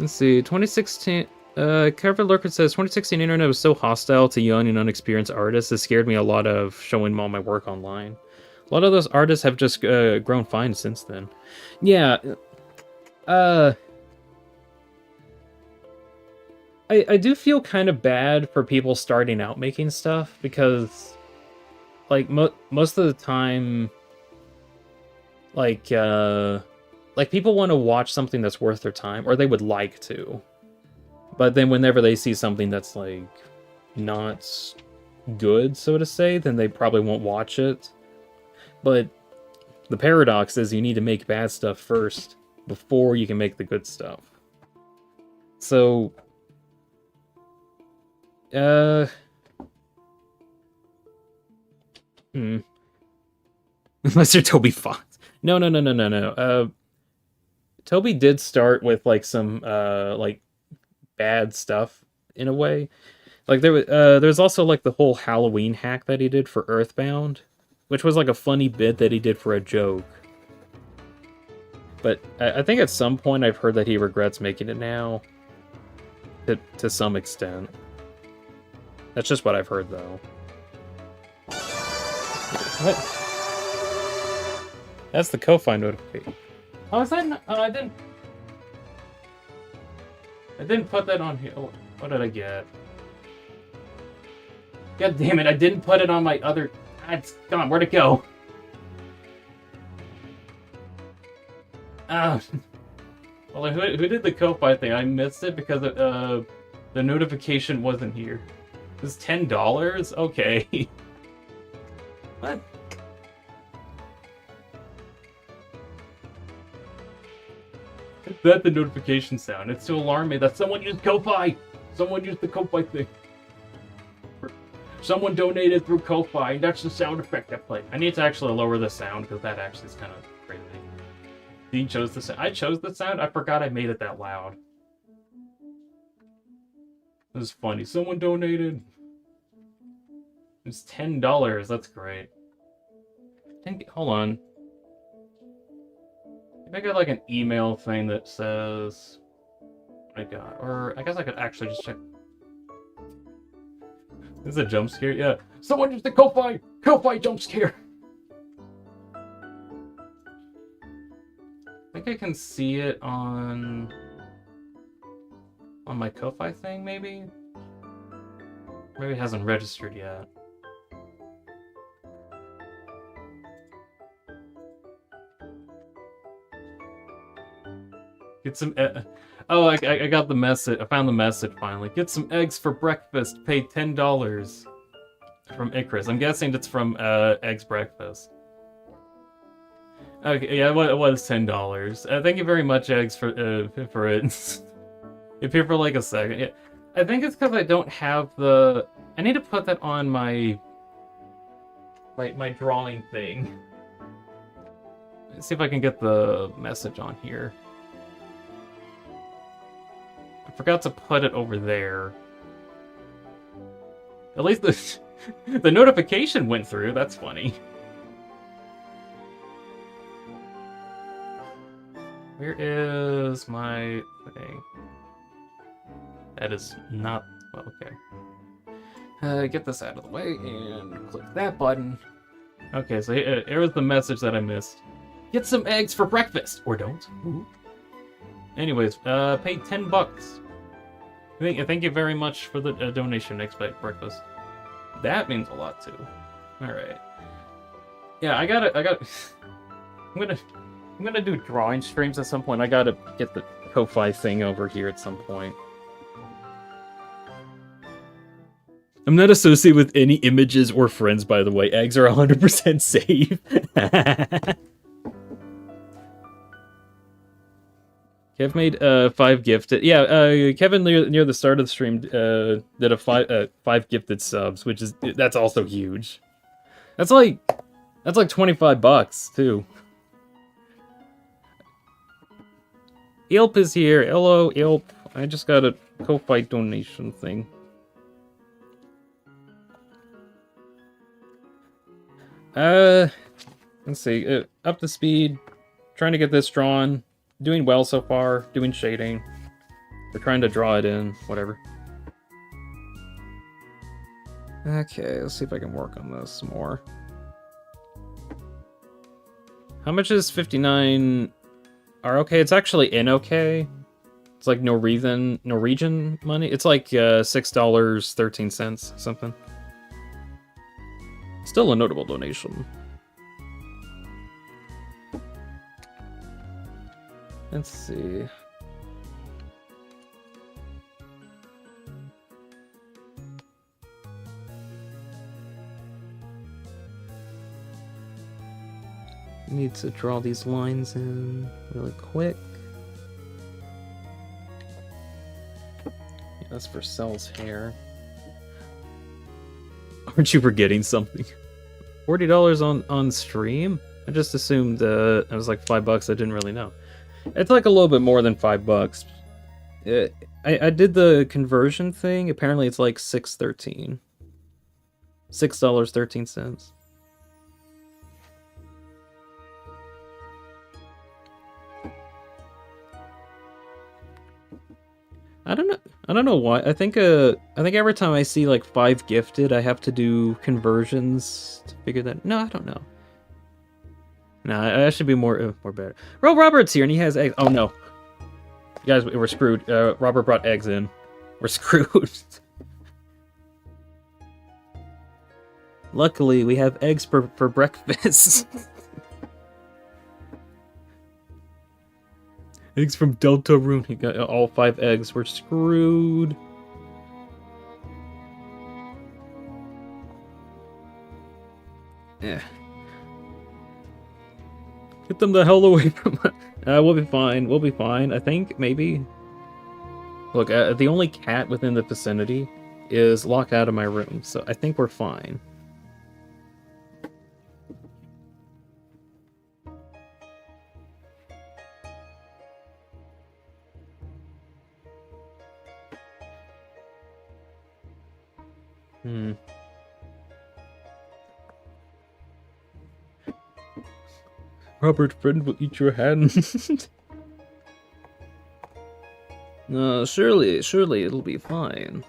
Let's see, 2016... Cover Lurker says, 2016 internet was so hostile to young and unexperienced artists, it scared me a lot of showing all my work online. A lot of those artists have just grown fine since then. Yeah, I do feel kind of bad for people starting out making stuff, because, like, most of the time, like people want to watch something that's worth their time, or they would like to. But then whenever they see something that's, like, not good, so to say, then they probably won't watch it. But the paradox is you need to make bad stuff first before you can make the good stuff. So, Unless you're Toby Fox. No. Toby did start with, like, some, like, bad stuff in a way. Like there's also like the whole Halloween hack that he did for Earthbound, which was like a funny bit that he did for a joke. But I think at some point I've heard that he regrets making it now. To some extent. That's just what I've heard though. What? That's the Ko-Fi notification. Oh, is that not, I didn't put that on here. Oh, what did I get? God damn it, I didn't put it on my other... It's gone, where'd it go? Well, who did the Ko-Fi thing? I missed it because the notification wasn't here. It's $10? Okay. What? Is that the notification sound? It's to alarm me that someone used Ko-Fi! Someone used the Ko-Fi thing. Someone donated through Ko-Fi, and that's the sound effect I played. I need to actually lower the sound, because that actually is kind of crazy. Dean chose the sound. I chose the sound? I forgot I made it that loud. This is funny. Someone donated. It's $10. That's great. Hold on. If I got like an email thing that says what I got, or I guess I could actually just check. This is a jump scare? Yeah. Someone used the Ko-Fi! Ko-Fi jump scare! I think I can see it on my Ko-Fi thing, maybe? Maybe it hasn't registered yet. Get some. Oh, I got the message. I found the message finally. Get some eggs for breakfast. Pay $10 from Icarus. I'm guessing it's from Eggs Breakfast. Okay, yeah, it was $10. Thank you very much, Eggs, for it. If here for like a second. Yeah. I think it's because I don't have the. I need to put that on my drawing thing. Let's see if I can get the message on here. I forgot to put it over there. At least the notification went through. That's funny. Where is my thing? That is not... Well, okay. Get this out of the way and click that button. Okay, so here was the message that I missed. Get some eggs for breakfast! Or don't. Ooh. Anyways, pay $10. Thank you very much for the donation, Eggs Breakfast. That means a lot, too. Alright. Yeah, I gotta... I'm gonna do drawing streams at some point. I gotta get the Ko-Fi thing over here at some point. I'm not associated with any images or friends, by the way. Eggs are 100% safe. Kev made 5 gifted. Yeah, Kevin near the start of the stream did a 5 gifted subs, that's also huge. That's like $25 too. Ilp is here. Hello, Ilp. I just got a Ko-Fi donation thing. Let's see. Up to speed. Trying to get this drawn. Doing well so far. Doing shading. We're trying to draw it in. Whatever. Okay, let's see if I can work on this more. How much is 59... ROK? It's actually in okay. It's like Norwegian money. It's like $6.13 something. Still a notable donation. Let's see. Need to draw these lines in really quick. Yeah, that's for Cell's hair. Aren't you forgetting something? $40 on stream? I just assumed it was like $5. I didn't really know. It's like a little bit more than $5. I did the conversion thing. Apparently it's like $6.13. $6.13. I don't know why. I think every time I see like 5 gifted, I have to do conversions to figure that. No, I don't know. No, I should be more better. Well, Robert's here and he has eggs. Oh no, you guys, we're screwed. Robert brought eggs in. We're screwed. Luckily, we have eggs for breakfast. Eggs from Deltarune. He got all 5 eggs. We're screwed. Yeah. Get them the hell away from us. We'll be fine. We'll be fine. I think, maybe. Look, the only cat within the vicinity is locked out of my room, so I think we're fine. Robert friend will eat your hand. No, surely it'll be fine.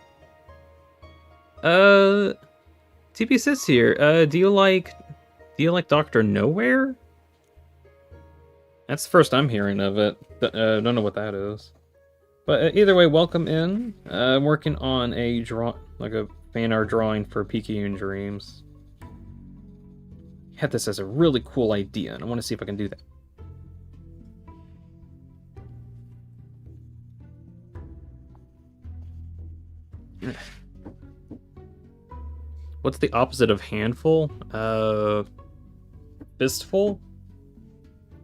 TP sits here. Do you like Dr. Nowhere? That's the first I'm hearing of it. Don't know what that is. But either way, welcome in. I'm working on a fan art drawing for Picayune Dreams. I had this as a really cool idea, and I want to see if I can do that. What's the opposite of handful? Fistful?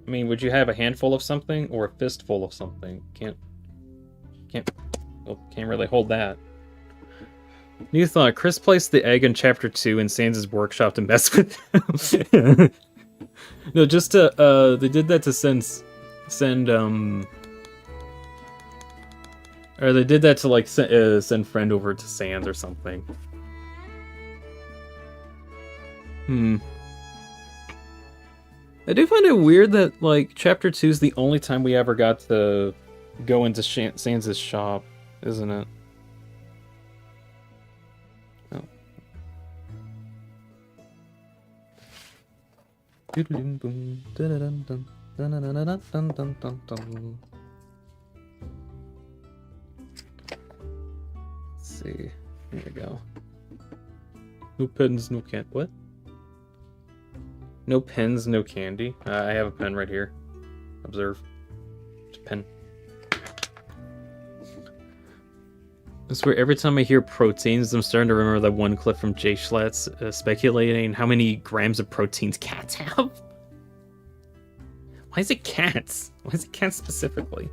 I mean, would you have a handful of something or a fistful of something? Can't really hold that. New thought: Chris placed the egg in chapter 2 in Sans' workshop to mess with him. No, just to they did that to send or they did that to like send friend over to Sans or something. I do find it weird that like chapter 2 is the only time we ever got to go into Sans' shop, isn't it? Oh. Let's see. Here we go. No pens, no candy. What? No pens, no candy. I have a pen right here. Observe. It's a pen. I swear, every time I hear proteins, I'm starting to remember that one clip from Jay Schlatt's speculating how many grams of proteins cats have. Why is it cats? Why is it cats specifically?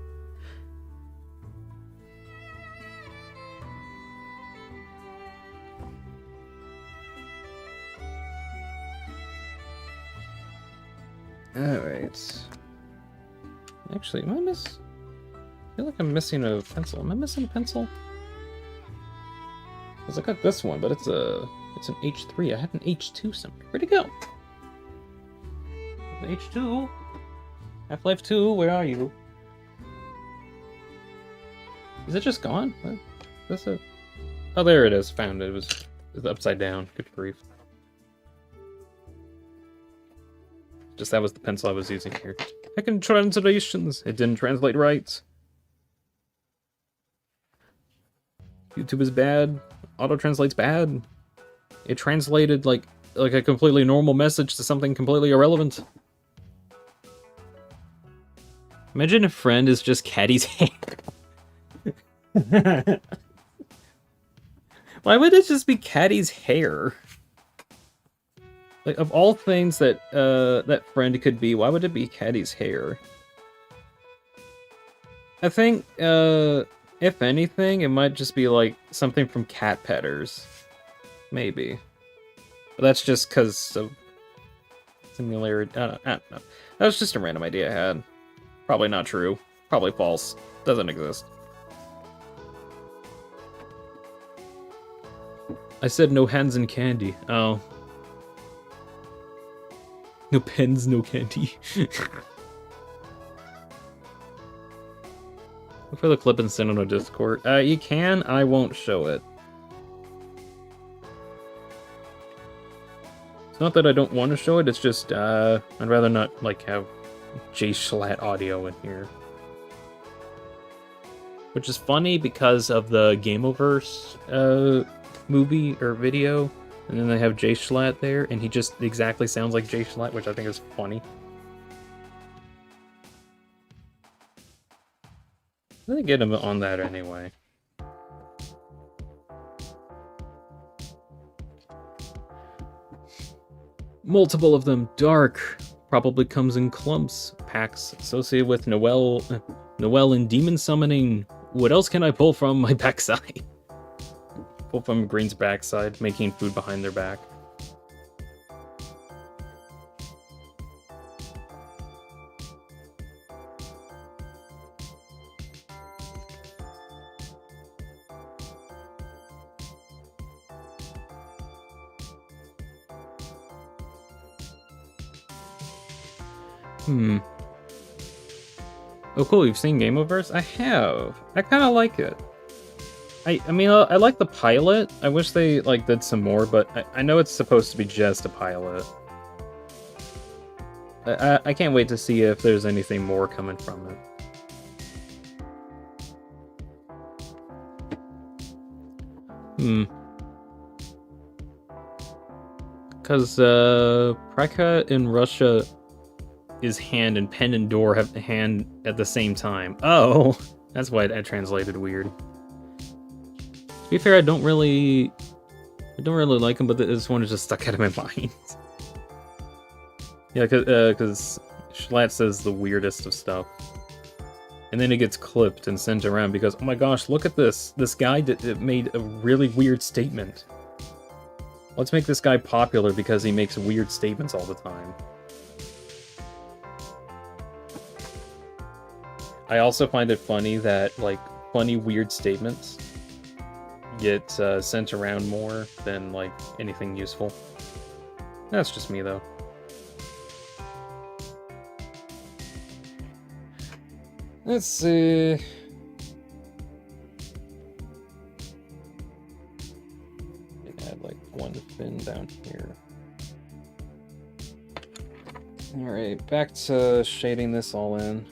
Alright. Actually, I feel like I'm missing a pencil. Am I missing a pencil? Because I got this one, but it's an H3. I had an H2 somewhere. Where'd it go? H2? Half-Life 2, where are you? Is it just gone? What? Is this it? Oh, there it is. Found it. It was upside down. Good grief. Just that was the pencil I was using here. Heckin' translations. It didn't translate right. YouTube is bad. Auto-translate's bad. It translated like a completely normal message to something completely irrelevant. Imagine if friend is just Caddy's hair. Why would it just be Caddy's hair? Like, of all things that that friend could be, why would it be Caddy's hair? I think, if anything, it might just be like something from Cat Petters. Maybe. But that's just because of similarity. I don't know. That was just a random idea I had. Probably not true. Probably false. Doesn't exist. I said no hands and candy. Oh. No pens, no candy. Look for the clip and send it on Discord. You can, I won't show it. It's not that I don't want to show it, it's just, I'd rather not, like, have Jay Schlatt audio in here. Which is funny because of the Gameoverse, movie or video. And then they have Jay Schlatt there, and he just exactly sounds like Jay Schlatt, which I think is funny. Let me get him on that anyway. Multiple of them. Dark. Probably comes in clumps. Packs associated with Noel and demon summoning. What else can I pull from my backside? Pull from Green's backside, making food behind their back. Oh cool, you've seen Gameoverse? I have. I kind of like it. I mean, I like the pilot. I wish they, like, did some more, but I know it's supposed to be just a pilot. I can't wait to see if there's anything more coming from it. Because, Preka in Russia is hand, and pen and door have hand at the same time. Oh! That's why I translated weird. be fair, I don't really like him, but this one is just stuck out of my mind. Yeah, because Schlatt says the weirdest of stuff. And then it gets clipped and sent around because, oh my gosh, look at this. This guy made a really weird statement. Let's make this guy popular because he makes weird statements all the time. I also find it funny that, like, funny, weird statements get sent around more than, like, anything useful. That's just me, though. Let's see. Add like one fin down here. Alright, back to shading this all in.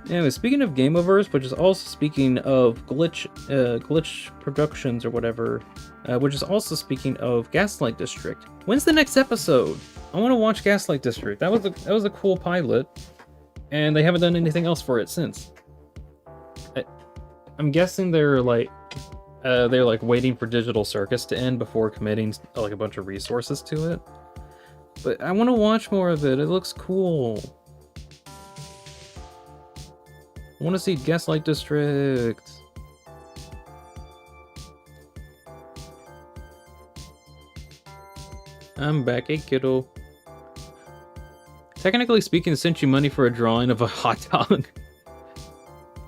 Anyway, speaking of Game Overs, which is also speaking of Glitch Productions or whatever, which is also speaking of Gaslight District. When's the next episode? I want to watch Gaslight District. That was a cool pilot, and they haven't done anything else for it since. I'm guessing they're like waiting for Digital Circus to end before committing like a bunch of resources to it. But I want to watch more of it. It looks cool. I want to see Gaslight District. I'm back, hey kiddo. Technically speaking, I sent you money for a drawing of a hot dog.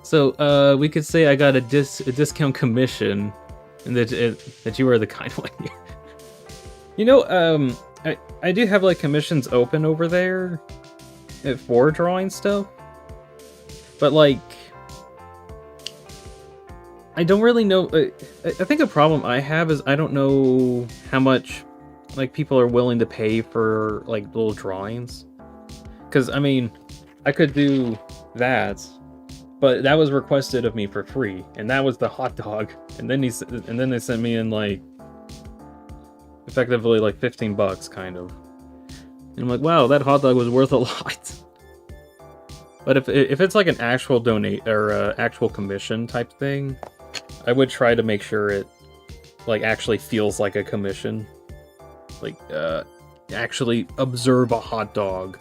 So, we could say I got a discount commission, and that you are the kind one. You know, I do have like commissions open over there for drawing stuff. But, like, I don't really know. I think a problem I have is I don't know how much, like, people are willing to pay for, like, little drawings. Because, I mean, I could do that, but that was requested of me for free, and that was the hot dog. And then they sent me in, like, effectively, like, $15, kind of. And I'm like, wow, that hot dog was worth a lot. But if it's like an actual donate or actual commission type thing, I would try to make sure it like actually feels like a commission. Like actually observe a hot dog.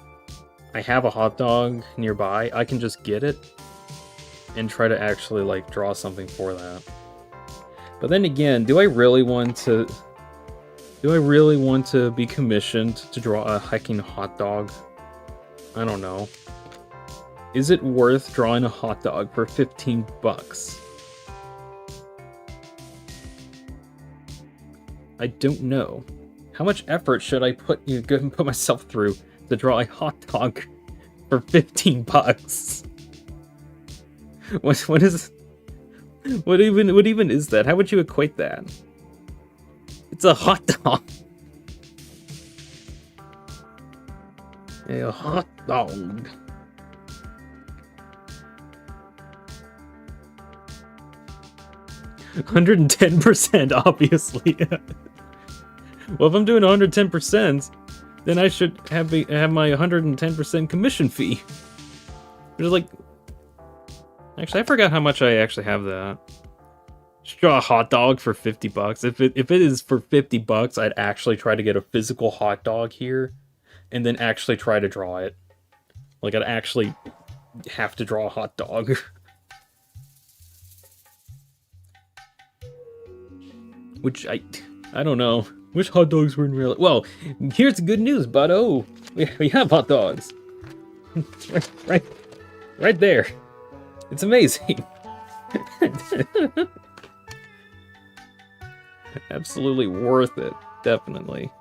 I have a hot dog nearby. I can just get it and try to actually like draw something for that. But then again, do I really want to be commissioned to draw a hiking hot dog? I don't know. Is it worth drawing a hot dog for $15? I don't know. How much effort should I put myself through to draw a hot dog for $15? What even is that? How would you equate that? It's a hot dog. A hot dog. 110%, obviously. Well, if I'm doing 110%, then I should have my 110% commission fee. Which is like... Actually, I forgot how much I actually have that. Just draw a hot dog for $50. If it is for $50, I'd actually try to get a physical hot dog here, and then actually try to draw it. Like, I'd actually have to draw a hot dog. Which, I don't know. Which hot dogs were in real... Well, here's the good news, buddo. We have hot dogs. right there. It's amazing. Absolutely worth it. Definitely.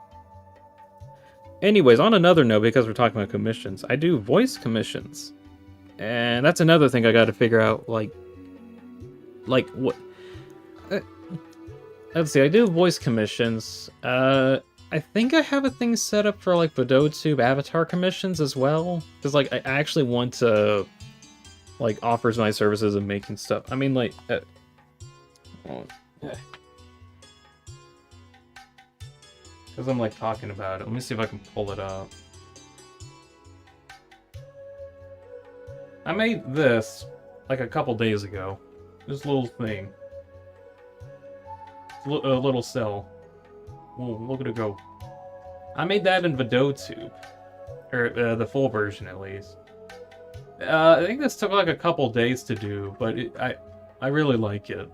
Anyways, on another note, because we're talking about commissions, I do voice commissions. And that's another thing I gotta figure out, like what... Let's see, I do voice commissions. I think I have a thing set up for, like, VideoTube avatar commissions as well. Because, like, I actually want to, like, offers my services of making stuff. I mean, like... Because I'm like talking about it. Let me see if I can pull it up. I made this like a couple days ago. This little thing. A little cell. Whoa, look at it go. I made that in VideoTube. Or the full version at least. I think this took like a couple days to do, but I really like it.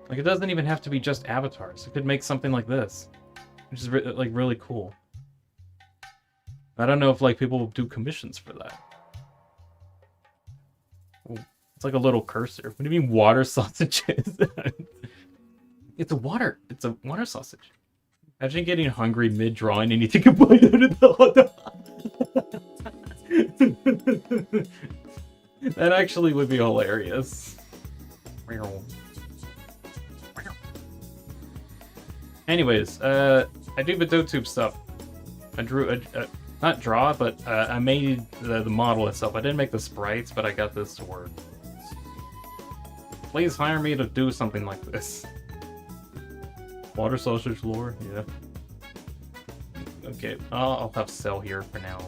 Like, it doesn't even have to be just avatars. It could make something like this, which is like really cool. I don't know if like people will do commissions for that. Ooh, it's like a little cursor. What do you mean water sausages? It's a water sausage. Imagine getting hungry mid-drawing and you take a bite out of the hot dog. That actually would be hilarious. Anyways, I do VideoTube stuff. I drew, not draw, but I made the model itself. I didn't make the sprites, but I got this to work. Please hire me to do something like this. Water sausage lore, yeah. Okay, I'll have Cell here for now.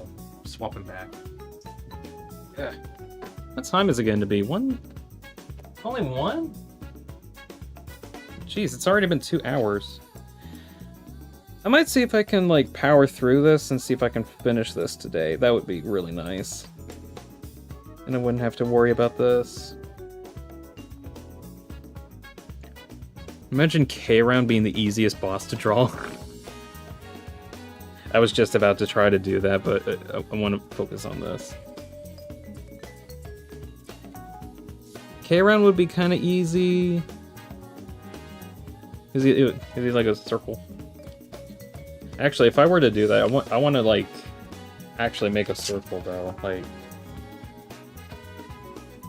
Swap him back. Yeah. What time is it going to be? One? Only one? Jeez, it's already been 2 hours. I might see if I can, like, power through this and see if I can finish this today. That would be really nice. And I wouldn't have to worry about this. Imagine K-Round being the easiest boss to draw. I was just about to try to do that, but I want to focus on this. K-Round would be kind of easy. Is he like a circle? Actually, if I were to do that, I want to like actually make a circle though. Like,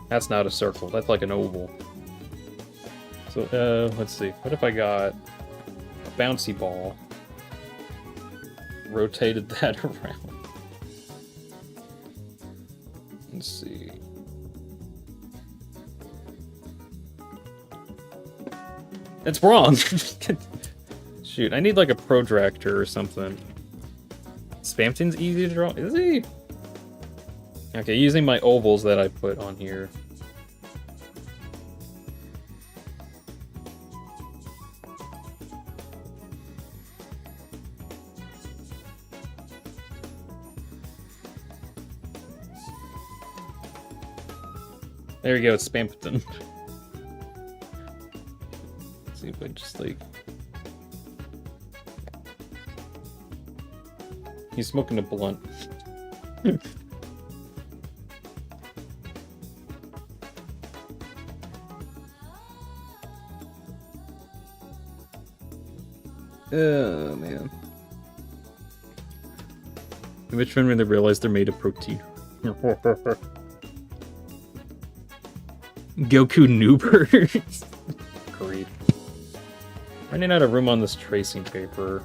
that's not a circle. That's like an oval. So let's see. What if I got a bouncy ball? Rotated that around. Let's see. It's wrong. Shoot, I need like a protractor or something. Spamton's easy to draw. Is he? Okay, using my ovals that I put on here. There you go, it's Spamton. Let's see if I just like... He's smoking a blunt. Oh, man. Which one when they realize they're made of protein? Goku Noobers. Great. Running out of room on this tracing paper.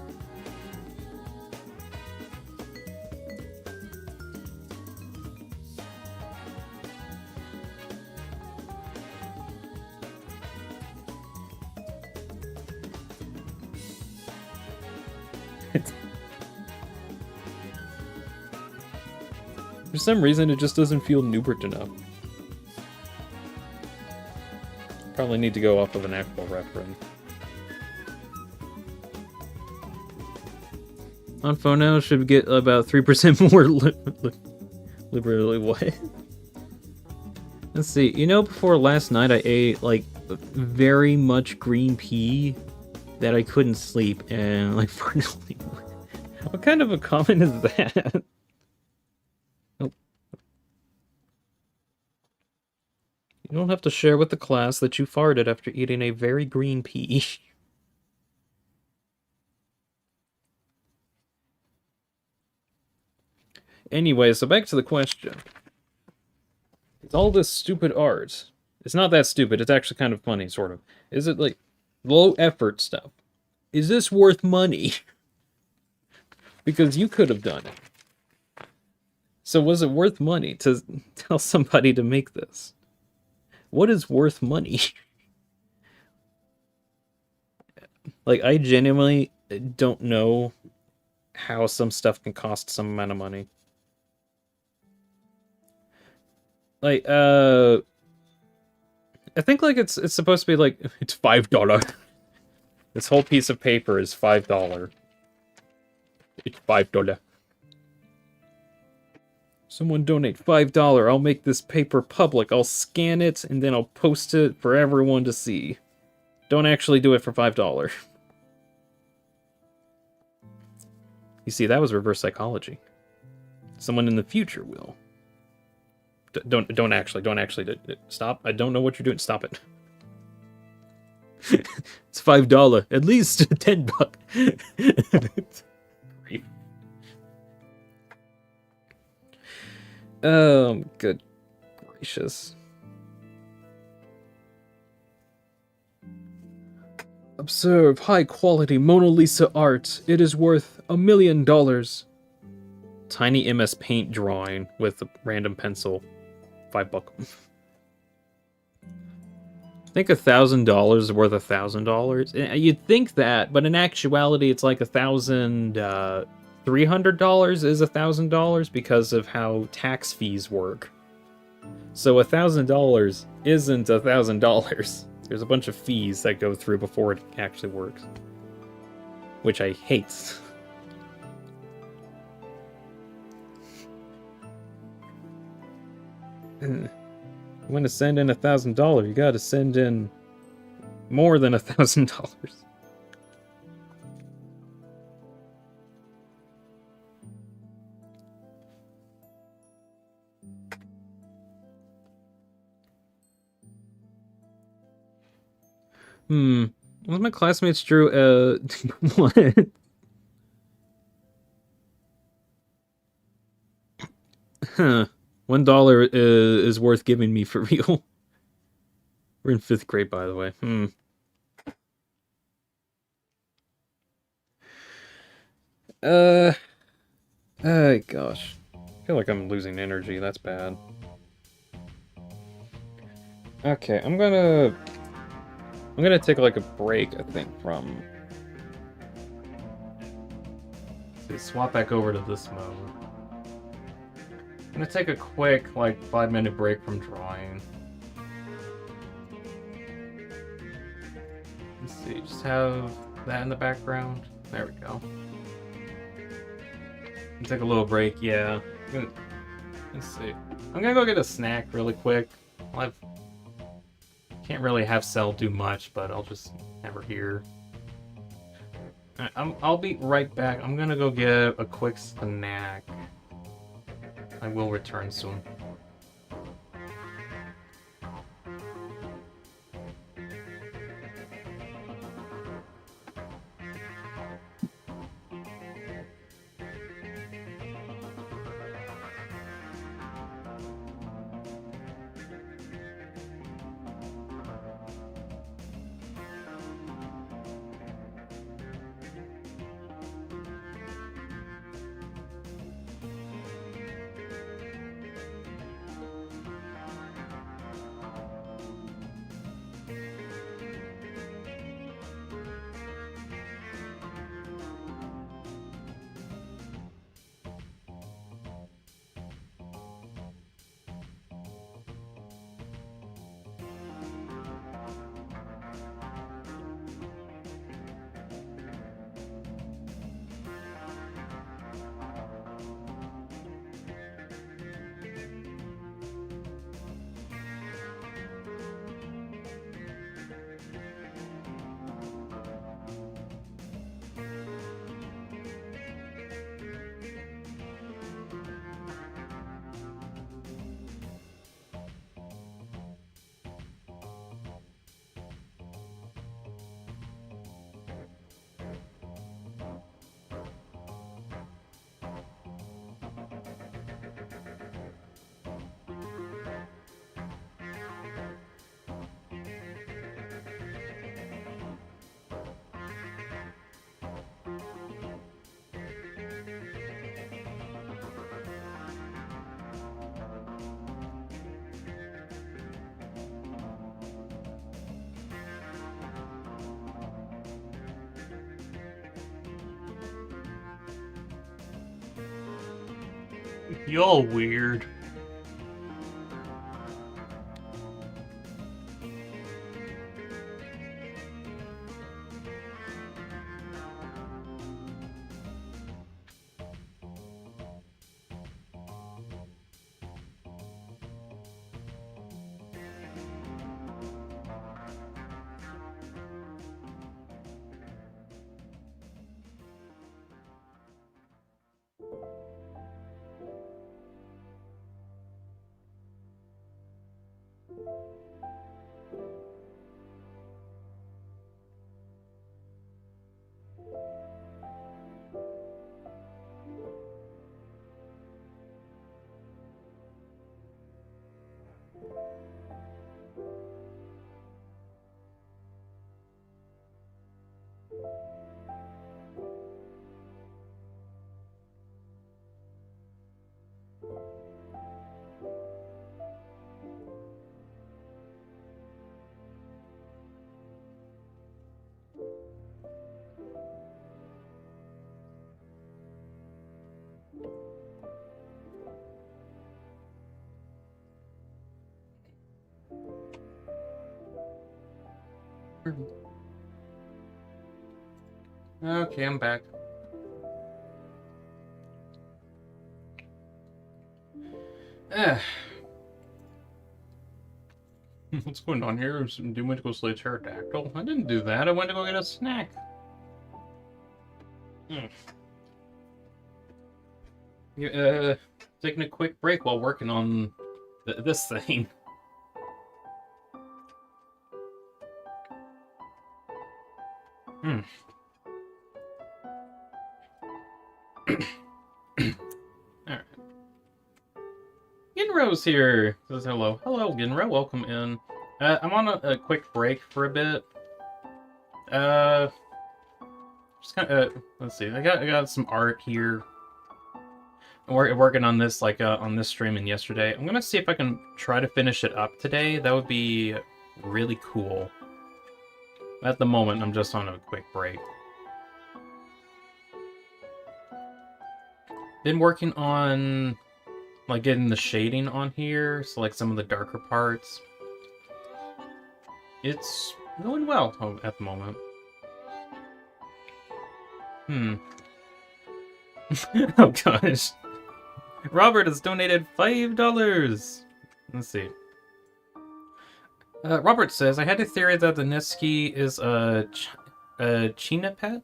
For some reason, it just doesn't feel Noobert enough. Probably need to go off of an actual reference. On phone now should get about 3% more liberally what? Let's see. You know, before last night I ate like very much green pea that I couldn't sleep and like finally. What kind of a comment is that? Nope. You don't have to share with the class that you farted after eating a very green pea. Anyway, so back to the question. It's all this stupid art. It's not that stupid, it's actually kind of funny, sort of. Is it like low effort stuff? Is this worth money? Because you could have done it. So was it worth money to tell somebody to make this? What is worth money? Like, I genuinely don't know how some stuff can cost some amount of money. Like, I think, like, it's supposed to be, like, it's $5. This whole piece of paper is $5. It's $5. Someone donate $5. I'll make this paper public. I'll scan it, and then I'll post it for everyone to see. Don't actually do it for $5. You see, that was reverse psychology. Someone in the future will. Don't actually stop. I don't know what you're doing. Stop it. It's $5. At least $10. Good gracious. Observe high-quality Mona Lisa art. It is worth $1 million. Tiny MS Paint drawing with a random pencil. $5. I think $1,000 is worth $1,000. You'd think that, but in actuality, it's like $300 is $1,000 because of how tax fees work. So $1,000 isn't $1,000. There's a bunch of fees that go through before it actually works, which I hate. You want to send in $1,000, you gotta send in more than $1,000. One of my classmates drew what? Huh. $1 is worth giving me for real. We're in 5th grade, by the way. Oh gosh. I feel like I'm losing energy. That's bad. Okay, I'm gonna take like a break, I think, from... So swap back over to this mode. I'm gonna take a quick, like, 5-minute break from drawing. Let's see, just have that in the background. There we go. Take a little break, yeah. Let's see. I'm gonna go get a snack really quick. Can't really have Cell do much, but I'll just have her here. I'll be right back. I'm gonna go get a quick snack. I will return soon. Y'all weird. Okay, I'm back. What's going on here? Do you went to go slay pterodactyl? I didn't do that. I went to go get a snack. Taking a quick break while working on this thing. Alright. Ginro's here! Says hello. Hello, Ginro. Welcome in. I'm on a quick break for a bit. Just kind of, let's see. I got some art here. We're working on this, like, on this stream and yesterday. I'm gonna see if I can try to finish it up today. That would be really cool. At the moment, I'm just on a quick break. Been working on, like, getting the shading on here, so, like, some of the darker parts. It's going well at the moment. Oh, gosh. Robert has donated $5! Let's see. Robert says, I had a theory that the Niski is a China pet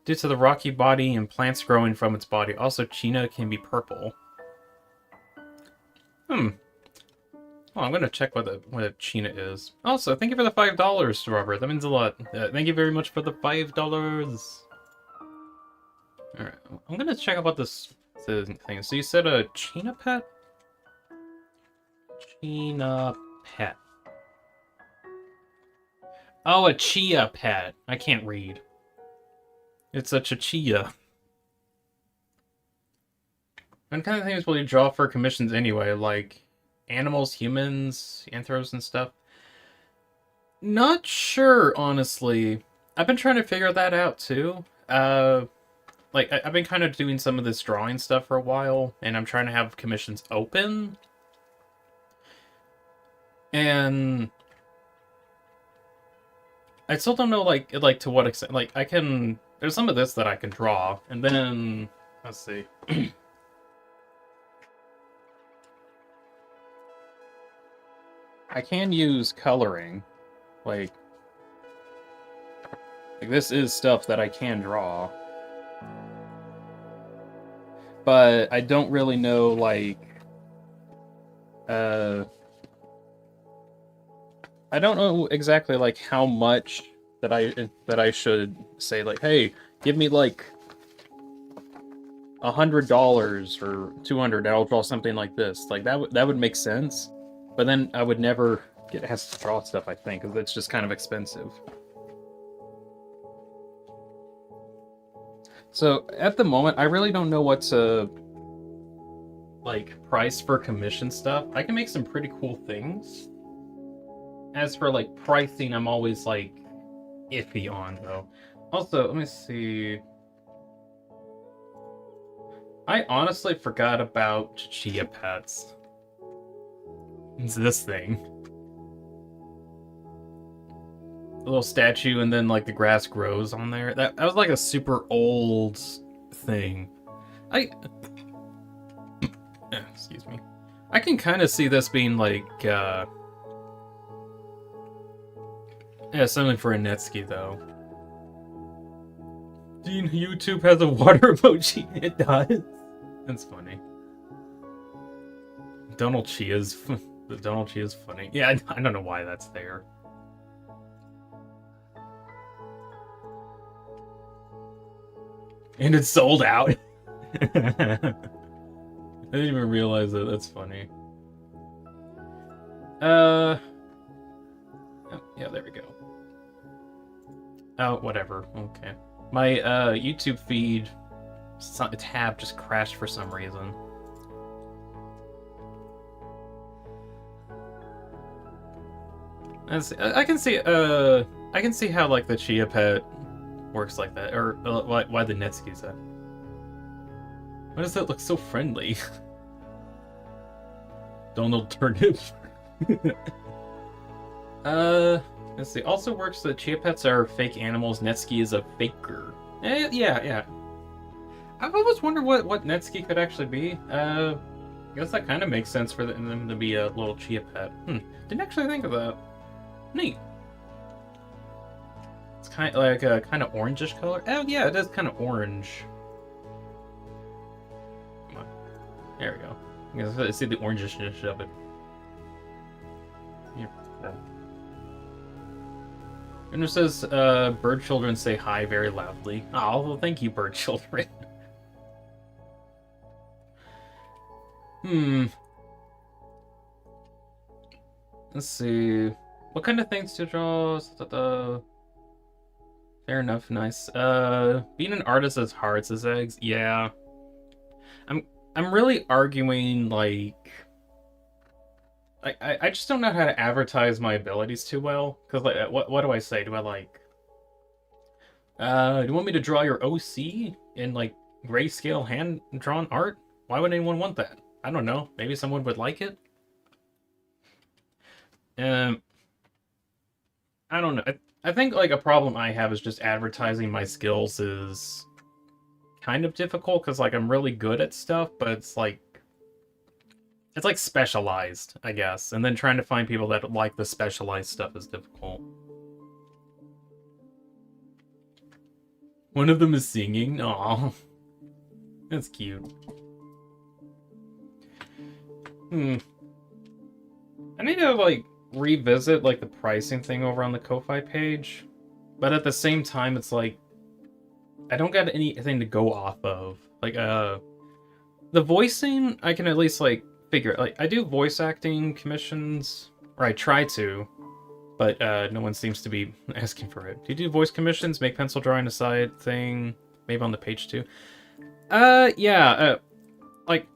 due to the rocky body and plants growing from its body. Also, China can be purple. Well, I'm gonna check what a China is. Also, thank you for the $5, Robert. That means a lot. Thank you very much for the $5. Alright, I'm gonna check out what this thing. So you said a China pet? China pet. Oh, a chia pet. I can't read. It's a chichilla. What kind of things will you draw for commissions anyway? Like animals, humans, anthros, and stuff? Not sure, honestly. I've been trying to figure that out too. Like, I've been kind of doing some of this drawing stuff for a while, and I'm trying to have commissions open. And I still don't know, like to what extent. Like, I can... There's some of this that I can draw, and then... Let's see. I can use coloring. Like, this is stuff that I can draw. But I don't really know, like... I don't know exactly, like, how much that I should say, like, hey, give me, like, $100 or $200, I'll draw something like this. Like, that would make sense. But then I would never get asked to draw stuff, I think, because it's just kind of expensive. So, at the moment, I really don't know what to, like, price for commission stuff. I can make some pretty cool things. As for, like, pricing, I'm always, like, iffy on, though. Also, let me see. I honestly forgot about chia pets. It's this thing. A little statue, and then like the grass grows on there. That was like a super old thing. Excuse me. I can kind of see this being like yeah, something for a Netsky though. Dean, YouTube has a water emoji. It does. That's funny. Donald Chia's the Donald Chia's funny. Yeah, I don't know why that's there. And it's sold out. I didn't even realize that. That's funny. Oh, yeah, there we go. Oh, whatever. Okay. My YouTube feed tab just crashed for some reason. I can see how like the Chia Pet works like that, or why the Netsky's that. Why does that look so friendly? Donald Turnip. Let's see. Also works that Chia Pets are fake animals. Netsky is a faker. Yeah. I've always wondered what Netsky could actually be. I guess that kind of makes sense for them to be a little Chia Pet. Didn't actually think of that. Neat. It's kind of like a kind of orangish color. Oh yeah, it is kind of orange. Come on. There we go. You can see the orangishness of it. And it says, bird children say hi very loudly. Oh, well, thank you, bird children. Let's see. What kind of things to draw? Fair enough, nice. Being an artist is hard, says Eggs. Yeah. I'm really arguing, like... I just don't know how to advertise my abilities too well. Because, like, what do I say? Do I, like... do you want me to draw your OC in, like, grayscale hand-drawn art? Why would anyone want that? I don't know. Maybe someone would like it? I don't know. I think, like, a problem I have is just advertising my skills is kind of difficult, because, like, I'm really good at stuff, but it's, like, specialized, I guess. And then trying to find people that like the specialized stuff is difficult. One of them is singing. Aw. That's cute. I need to, like, revisit, like, the pricing thing over on the Ko-Fi page. But at the same time, it's like, I don't got anything to go off of. Like, the voicing, I can at least, like, figure it. Like, I do voice acting commissions, or I try to, but no one seems to be asking for it. Do you do voice commissions? Make pencil drawing a side thing? Maybe on the page too? Yeah, like,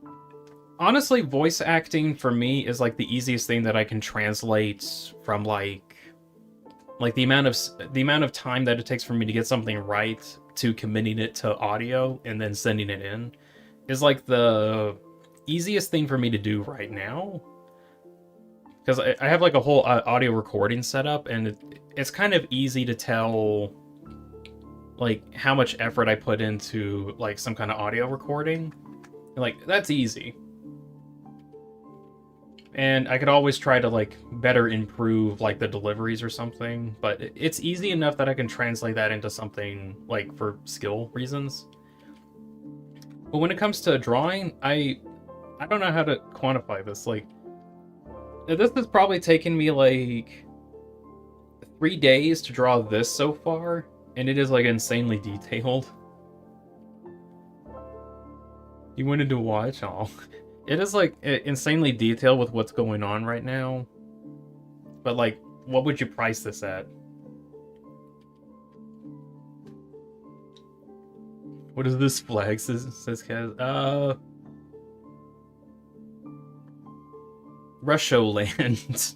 honestly, voice acting for me is, like, the easiest thing that I can translate from, like the amount of time that it takes for me to get something right to committing it to audio and then sending it in is, like, the easiest thing for me to do right now, because I have, like, a whole audio recording setup, and it's kind of easy to tell, like, how much effort I put into, like, some kind of audio recording. Like, that's easy, and I could always try to, like, better improve, like, the deliveries or something, but it's easy enough that I can translate that into something, like, for skill reasons. But when it comes to drawing, I don't know how to quantify this. Like, this has probably taken me, like, 3 days to draw this so far, and it is, like, insanely detailed. You wanted to watch? Oh. It is, like, insanely detailed with what's going on right now. But, like, what would you price this at? What is this flag, says Kaz? Russia land.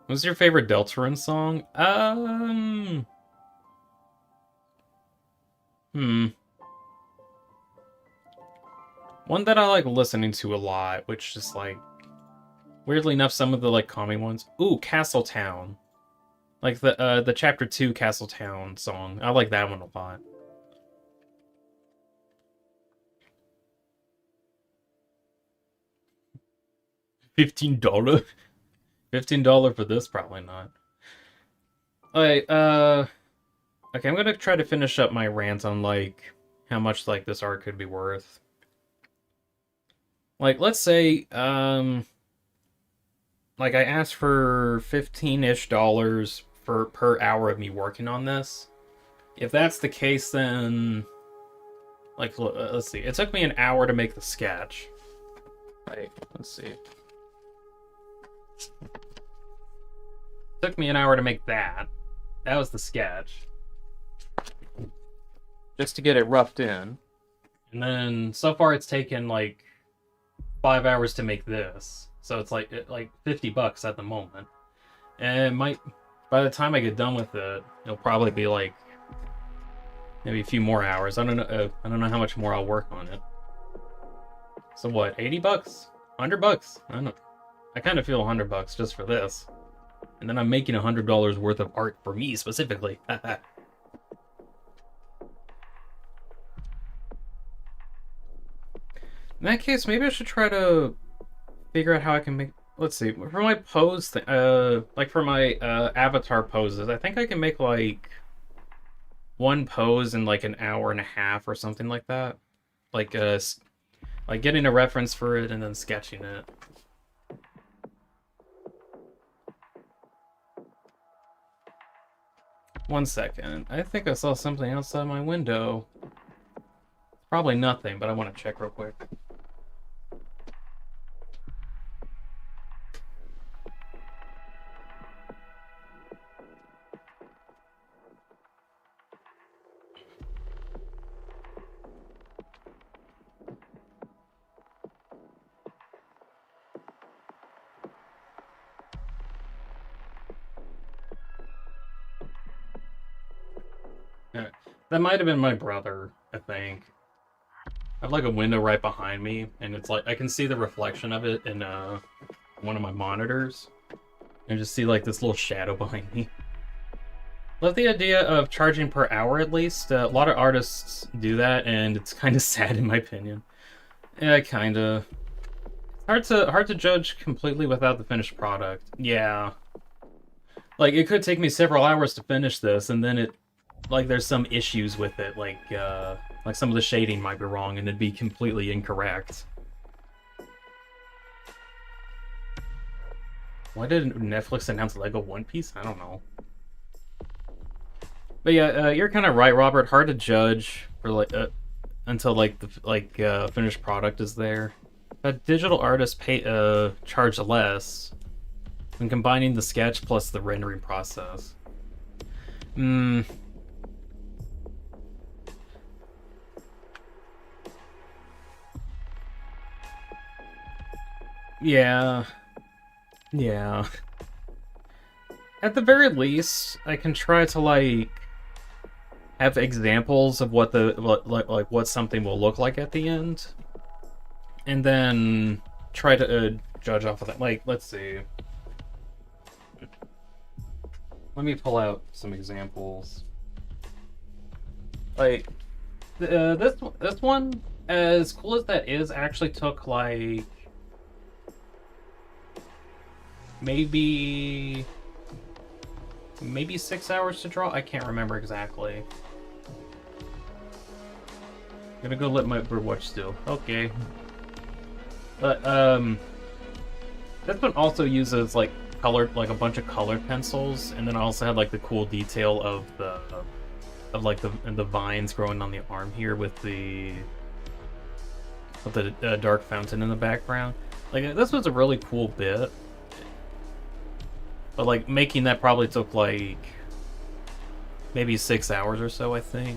What's your favorite Deltarune song? One that I like listening to a lot, which is like, weirdly enough, some of the like calming ones. Ooh, Castletown. Like the Chapter 2 Castletown song. I like that one a lot. $15? $15 for this? Probably not. Alright, okay, I'm gonna try to finish up my rant on, like, how much, like, this art could be worth. Like, let's say, like, I asked for $15-ish per hour of me working on this. If that's the case, then, like, let's see. It took me an hour to make the sketch. Wait, let's see. It took me an hour to make that. That was the sketch. Just to get it roughed in. And then, so far it's taken, like, 5 hours to make this. So it's like $50 at the moment. And by the time I get done with it, it'll probably be like maybe a few more hours. I don't know how much more I'll work on it. So what, $80? $100? I don't know. I kind of feel $100 just for this. And then I'm making $100 worth of art for me specifically. In that case, maybe I should try to figure out how I can make... Let's see. For my pose... like for my avatar poses, I think I can make like one pose in like an hour and a half or something like that. Like getting a reference for it and then sketching it. One second. I think I saw something outside my window. Probably nothing, but I want to check real quick. That might have been my brother, I think. I have like a window right behind me, and it's like I can see the reflection of it in one of my monitors. And just see like this little shadow behind me. Love the idea of charging per hour at least. A lot of artists do that, and it's kind of sad in my opinion. Yeah, kinda. Hard to judge completely without the finished product. Yeah. Like it could take me several hours to finish this, and then like there's some issues with it, like some of the shading might be wrong and it'd be completely incorrect. Why did Netflix announce Lego One Piece? I don't know. But yeah, you're kind of right, Robert. Hard to judge for like until like the finished product is there. But digital artists charge less when combining the sketch plus the rendering process. Yeah. At the very least, I can try to like have examples of what what something will look like at the end, and then try to judge off of that. Like, let's see. Let me pull out some examples. Like this one, as cool as that is, actually took like maybe 6 hours to draw. I can't remember exactly. I'm gonna go let my bird watch still. Okay. But this one also uses like colored, like a bunch of colored pencils, and then I also had like the cool detail of the vines growing on the arm here with the dark fountain in the background. Like this was a really cool bit. But like making that probably took like maybe 6 hours or so, I think.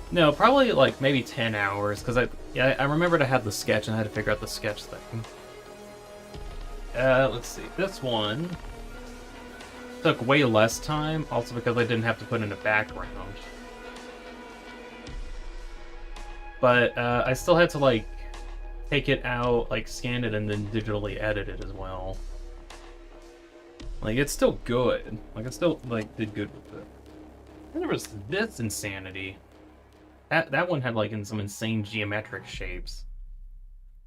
No, probably like maybe 10 hours, because I remembered I had the sketch and I had to figure out the sketch thing. Let's see. This one took way less time, also because I didn't have to put in a background. but I still had to like take it out, like scan it, and then digitally edit it as well. Like it's still good. Like it still like did good with it. And there was this insanity. That one had like in some insane geometric shapes.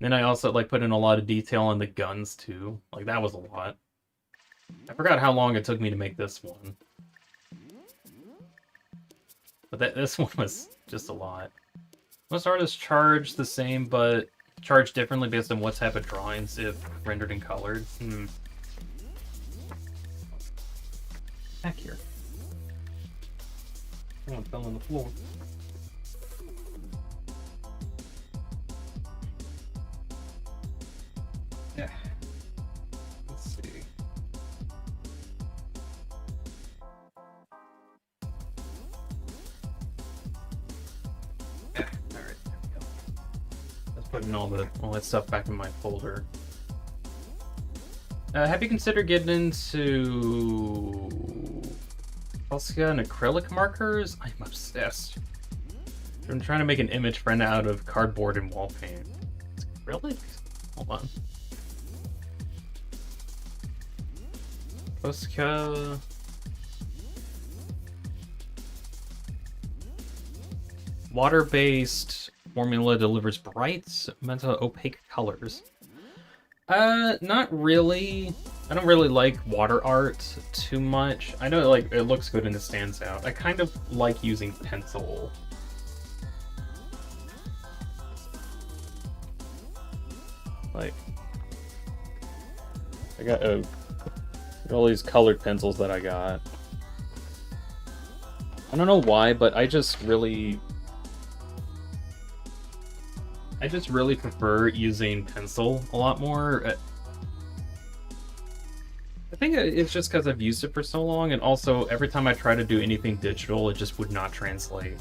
Then I also like put in a lot of detail on the guns too. Like that was a lot. I forgot how long it took me to make this one. But this one was just a lot. Most artists charge the same, but charge differently based on what type of drawings if rendered and colored. Back here. Someone fell on the floor. Yeah. Let's see. Yeah, alright, there we go. Let's put in all that stuff back in my folder. Have you considered getting into Posca and acrylic markers? I'm obsessed. I'm trying to make an image print out of cardboard and wall paint. It's acrylic? Hold on. Posca. Water-based formula delivers bright, meta opaque colors. Not really. I don't really like water art too much. I know like it looks good and it stands out. I kind of like using pencil. Like, I got all these colored pencils that I got. I don't know why, but I just really prefer using pencil a lot more. I think it's just because I've used it for so long, and also every time I try to do anything digital, it just would not translate.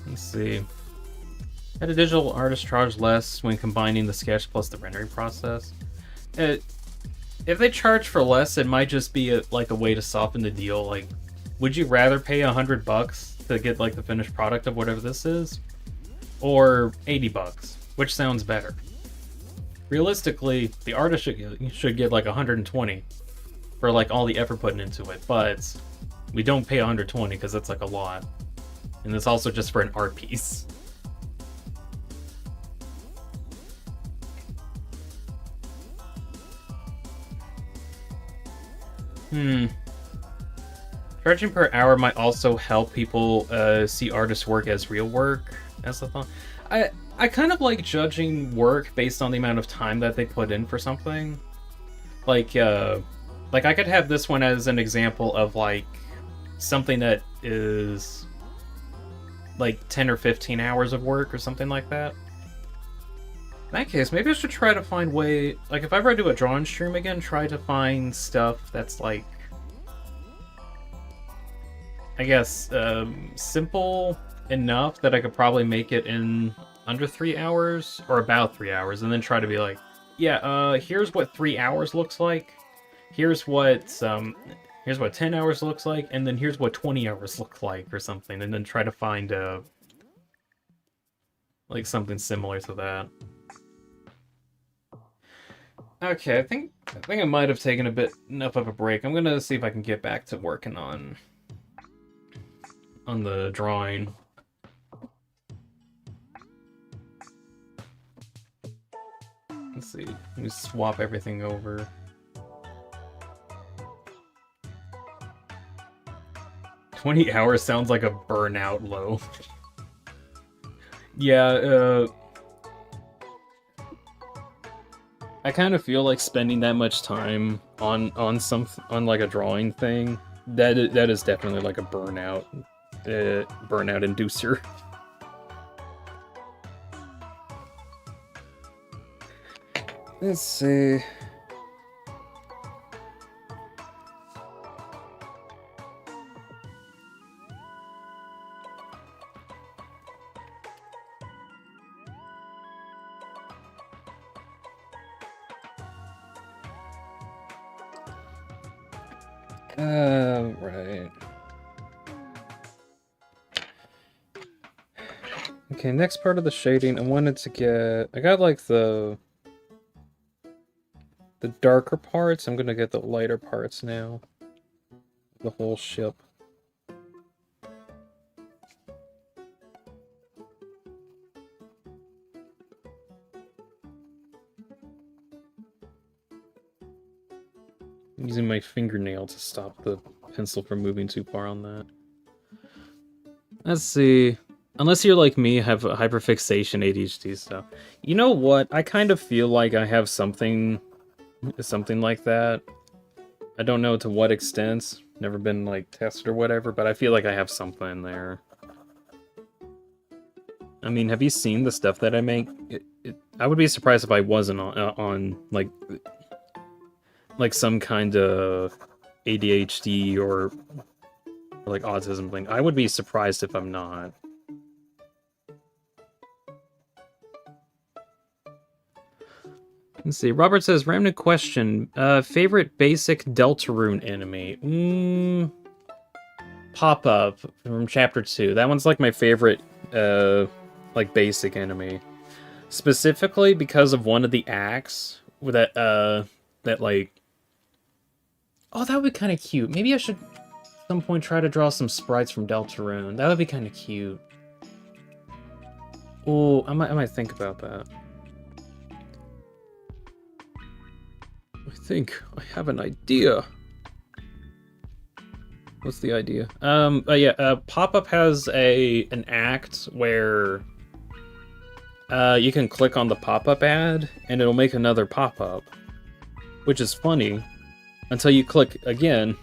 Let's see. Had a digital artist charge less when combining the sketch plus the rendering process? If they charge for less, it might just be like a way to soften the deal. Like, would you rather pay $100 to get like the finished product of whatever this is, or $80? Which sounds better? Realistically, the artist should get like 120 for like all the effort put into it, but we don't pay 120 because that's like a lot, and it's also just for an art piece. Charging per hour might also help people see artists' work as real work. That's the thought. I kind of like judging work based on the amount of time that they put in for something. Like I could have this one as an example of like something that is like 10 or 15 hours of work or something like that. In that case, maybe I should try to find way, like if I ever do a drawing stream again, try to find stuff that's like, I guess, simple enough that I could probably make it in under 3 hours, or about 3 hours, and then try to be like, yeah, here's what 3 hours looks like, here's what 10 hours looks like, and then here's what 20 hours look like, or something, and then try to find like something similar to that. Okay, I think I might have taken enough of a break. I'm gonna see if I can get back to working on the drawing. Let's see. Let me swap everything over. $20 hours sounds like a burnout low. Yeah, I kind of feel like spending that much time on like a drawing thing. That is definitely like a burnout inducer. Let's see. Right. Okay, next part of the shading, I wanted to get... I got, like, the darker parts. I'm gonna get the lighter parts now. The whole ship. I'm using my fingernail to stop the pencil from moving too far on that. Let's see. Unless you're like me, have a hyperfixation ADHD stuff. You know what? I kind of feel like I have something like that. I don't know to what extent. Never been like tested or whatever, but I feel like I have something there. I mean, have you seen the stuff that I make? I would be surprised if I wasn't on like some kind of ADHD or like autism thing. I would be surprised if I'm not. Let's see. Robert says, random question. Favorite basic Deltarune enemy? Pop-Up from Chapter 2. That one's like my favorite, like basic enemy. Specifically because of one of the acts that like... Oh, that would be kind of cute. Maybe I should at some point try to draw some sprites from Deltarune. That would be kind of cute. Oh, I might think about that. I think I have an idea. What's the idea? Pop-Up has an act where you can click on the pop-up ad and it'll make another pop-up, which is funny until you click again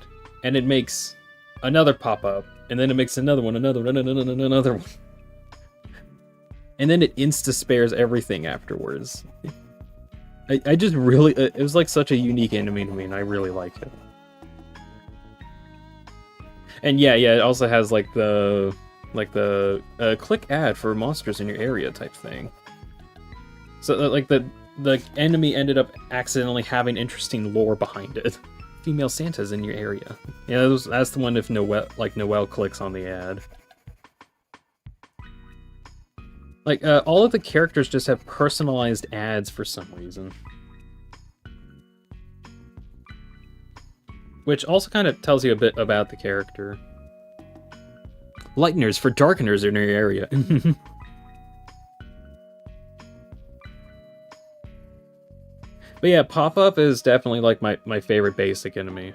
and it makes another pop-up and then it makes another one, another one. And then it insta-spares everything afterwards. I just really... It was like such a unique enemy to me, and I really like it. And yeah, it also has like the click ad for monsters in your area type thing. So like the enemy ended up accidentally having interesting lore behind it. Female Santa's in your area. Yeah, that's the one if Noelle clicks on the ad. Like, all of the characters just have personalized ads for some reason. Which also kind of tells you a bit about the character. Lighteners for darkeners in your area. But yeah, Pop-Up is definitely like my favorite basic enemy.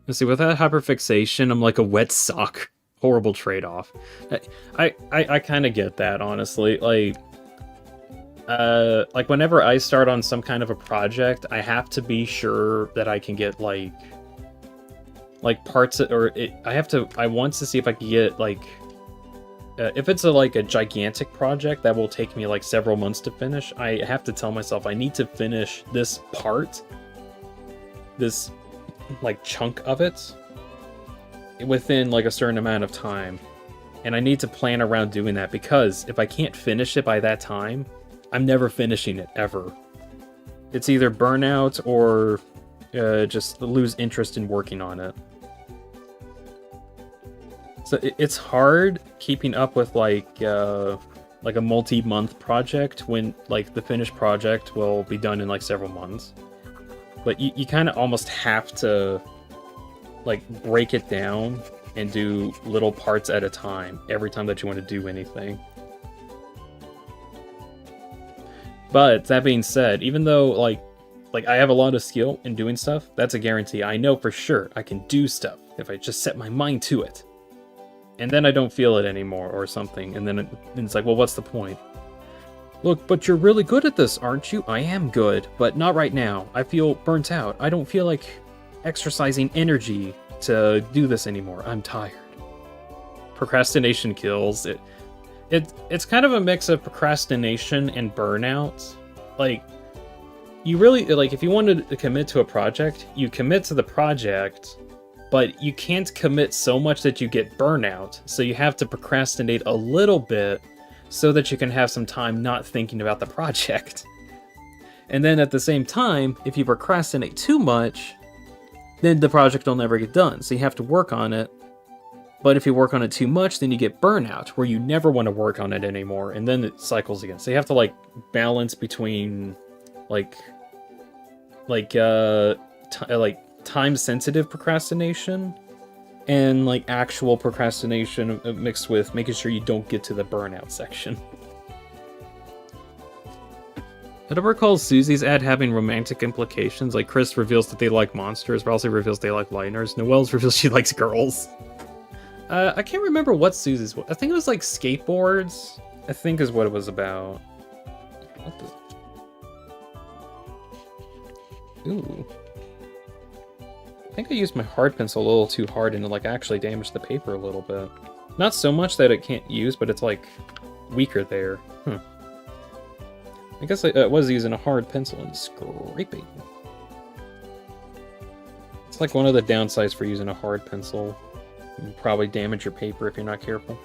Let's see, without hyperfixation, I'm like a wet sock. Horrible trade-off. I kind of get that, honestly. Like whenever I start on some kind of a project, I have to be sure that I can get like parts I want to see if I can get like if it's a gigantic project that will take me like several months to finish, I have to tell myself I need to finish this part, this like chunk of it, within like a certain amount of time. And I need to plan around doing that, because if I can't finish it by that time, I'm never finishing it, ever. It's either burnout or just lose interest in working on it. So it's hard keeping up with like a multi-month project when like the finished project will be done in like several months. But you kind of almost have to like break it down and do little parts at a time every time that you want to do anything. But that being said, even though like I have a lot of skill in doing stuff, that's a guarantee. I know for sure I can do stuff if I just set my mind to it. And then I don't feel it anymore or something, and then it's like, well, what's the point? Look, but you're really good at this, aren't you? I am good, but not right now. I feel burnt out. I don't feel like exercising energy to do this anymore. I'm tired. Procrastination kills. It's kind of a mix of procrastination and burnout. Like, you really, like, if you wanted to commit to a project, you commit to the project, but you can't commit so much that you get burnout, so you have to procrastinate a little bit so that you can have some time not thinking about the project. And then at the same time, if you procrastinate too much, then the project will never get done. So you have to work on it. But if you work on it too much, then you get burnout, where you never want to work on it anymore, and then it cycles again. So you have to like balance between like time-sensitive procrastination and like actual procrastination mixed with making sure you don't get to the burnout section. I don't recall Susie's ad having romantic implications. Like, Chris reveals that they like monsters, Ralsei reveals they like liners, Noelle's reveals she likes girls. I can't remember what Susie's was. I think it was like skateboards, I think is what it was about. What the... Ooh. I think I used my hard pencil a little too hard and it like actually damaged the paper a little bit. Not so much that it can't use, but it's like weaker there. I guess I was using a hard pencil and scraping. It's like one of the downsides for using a hard pencil. You probably damage your paper if you're not careful.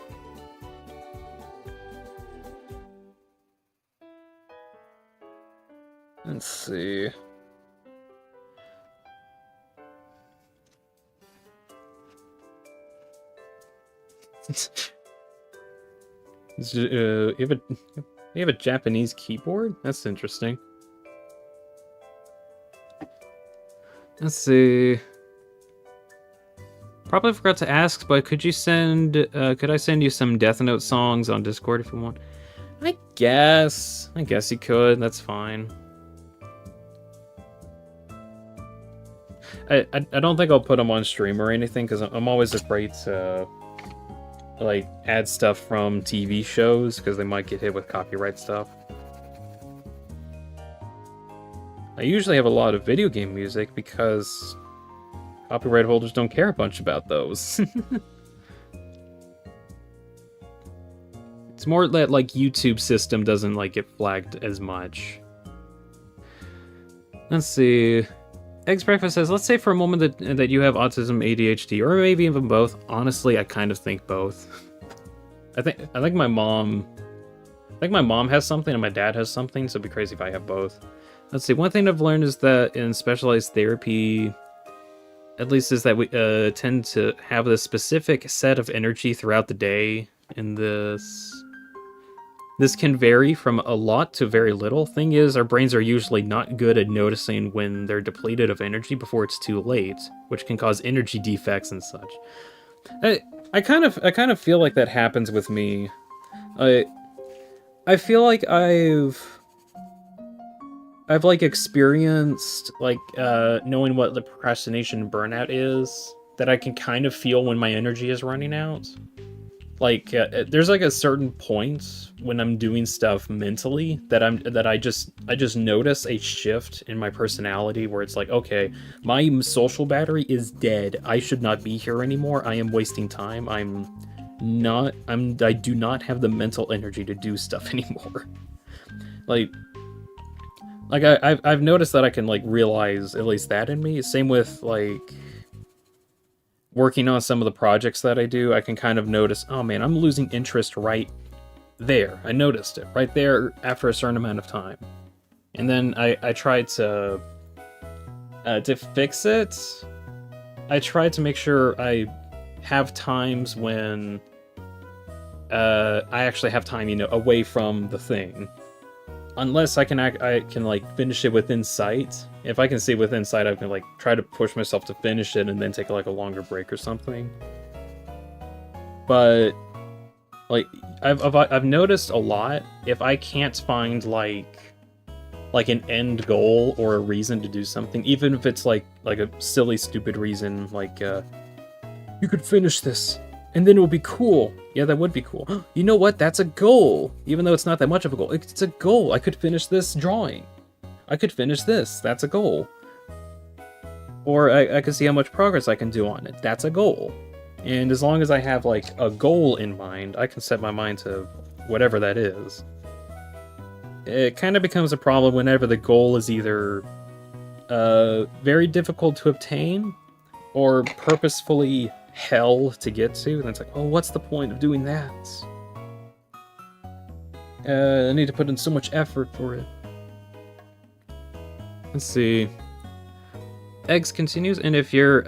Let's see. You have a Japanese keyboard? That's interesting. Let's see. Probably forgot to ask, but could you send? Could I send you some Death Note songs on Discord if you want? I guess you could. That's fine. I don't think I'll put them on stream or anything because I'm always afraid to like add stuff from TV shows because they might get hit with copyright stuff. I usually have a lot of video game music because copyright holders don't care a bunch about those. It's more that like YouTube system doesn't like get flagged as much. Let's see. Eggs Breakfast says, let's say for a moment that you have autism, ADHD, or maybe even both. Honestly, I kind of think both. I think my mom has something and my dad has something, so it'd be crazy if I have both. Let's see, one thing I've learned is that in specialized therapy, at least, is that we tend to have this specific set of energy throughout the day, and this can vary from a lot to very little. Thing is, our brains are usually not good at noticing when they're depleted of energy before it's too late, which can cause energy defects and such. I kind of feel like that happens with me. I feel like I've like experienced like knowing what the procrastination and burnout is, that I can kind of feel when my energy is running out. Like there's like a certain point when I'm doing stuff mentally that I just notice a shift in my personality where it's like, okay, my social battery is dead. I should not be here anymore. I am wasting time. I do not have the mental energy to do stuff anymore. Like I've noticed that I can like realize at least that in me. Same with like working on some of the projects that I do, I can kind of notice, oh man, I'm losing interest right there. I noticed it right there after a certain amount of time. And then I tried to fix it. I tried to make sure I have times when I actually have time, away from the thing. Unless I can like finish it within sight. If I can see within sight, I can like try to push myself to finish it and then take like a longer break or something. But like I've noticed a lot, if I can't find like an end goal or a reason to do something, even if it's like a silly stupid reason, like you could finish this and then it will be cool. Yeah, that would be cool. You know what? That's a goal. Even though it's not that much of a goal. It's a goal. I could finish this drawing. I could finish this. That's a goal. Or I could see how much progress I can do on it. That's a goal. And as long as I have like a goal in mind, I can set my mind to whatever that is. It kind of becomes a problem whenever the goal is either very difficult to obtain or purposefully hell to get to, and it's like, oh, what's the point of doing that? I need to put in so much effort for it. Let's see. Eggs continues, and if you're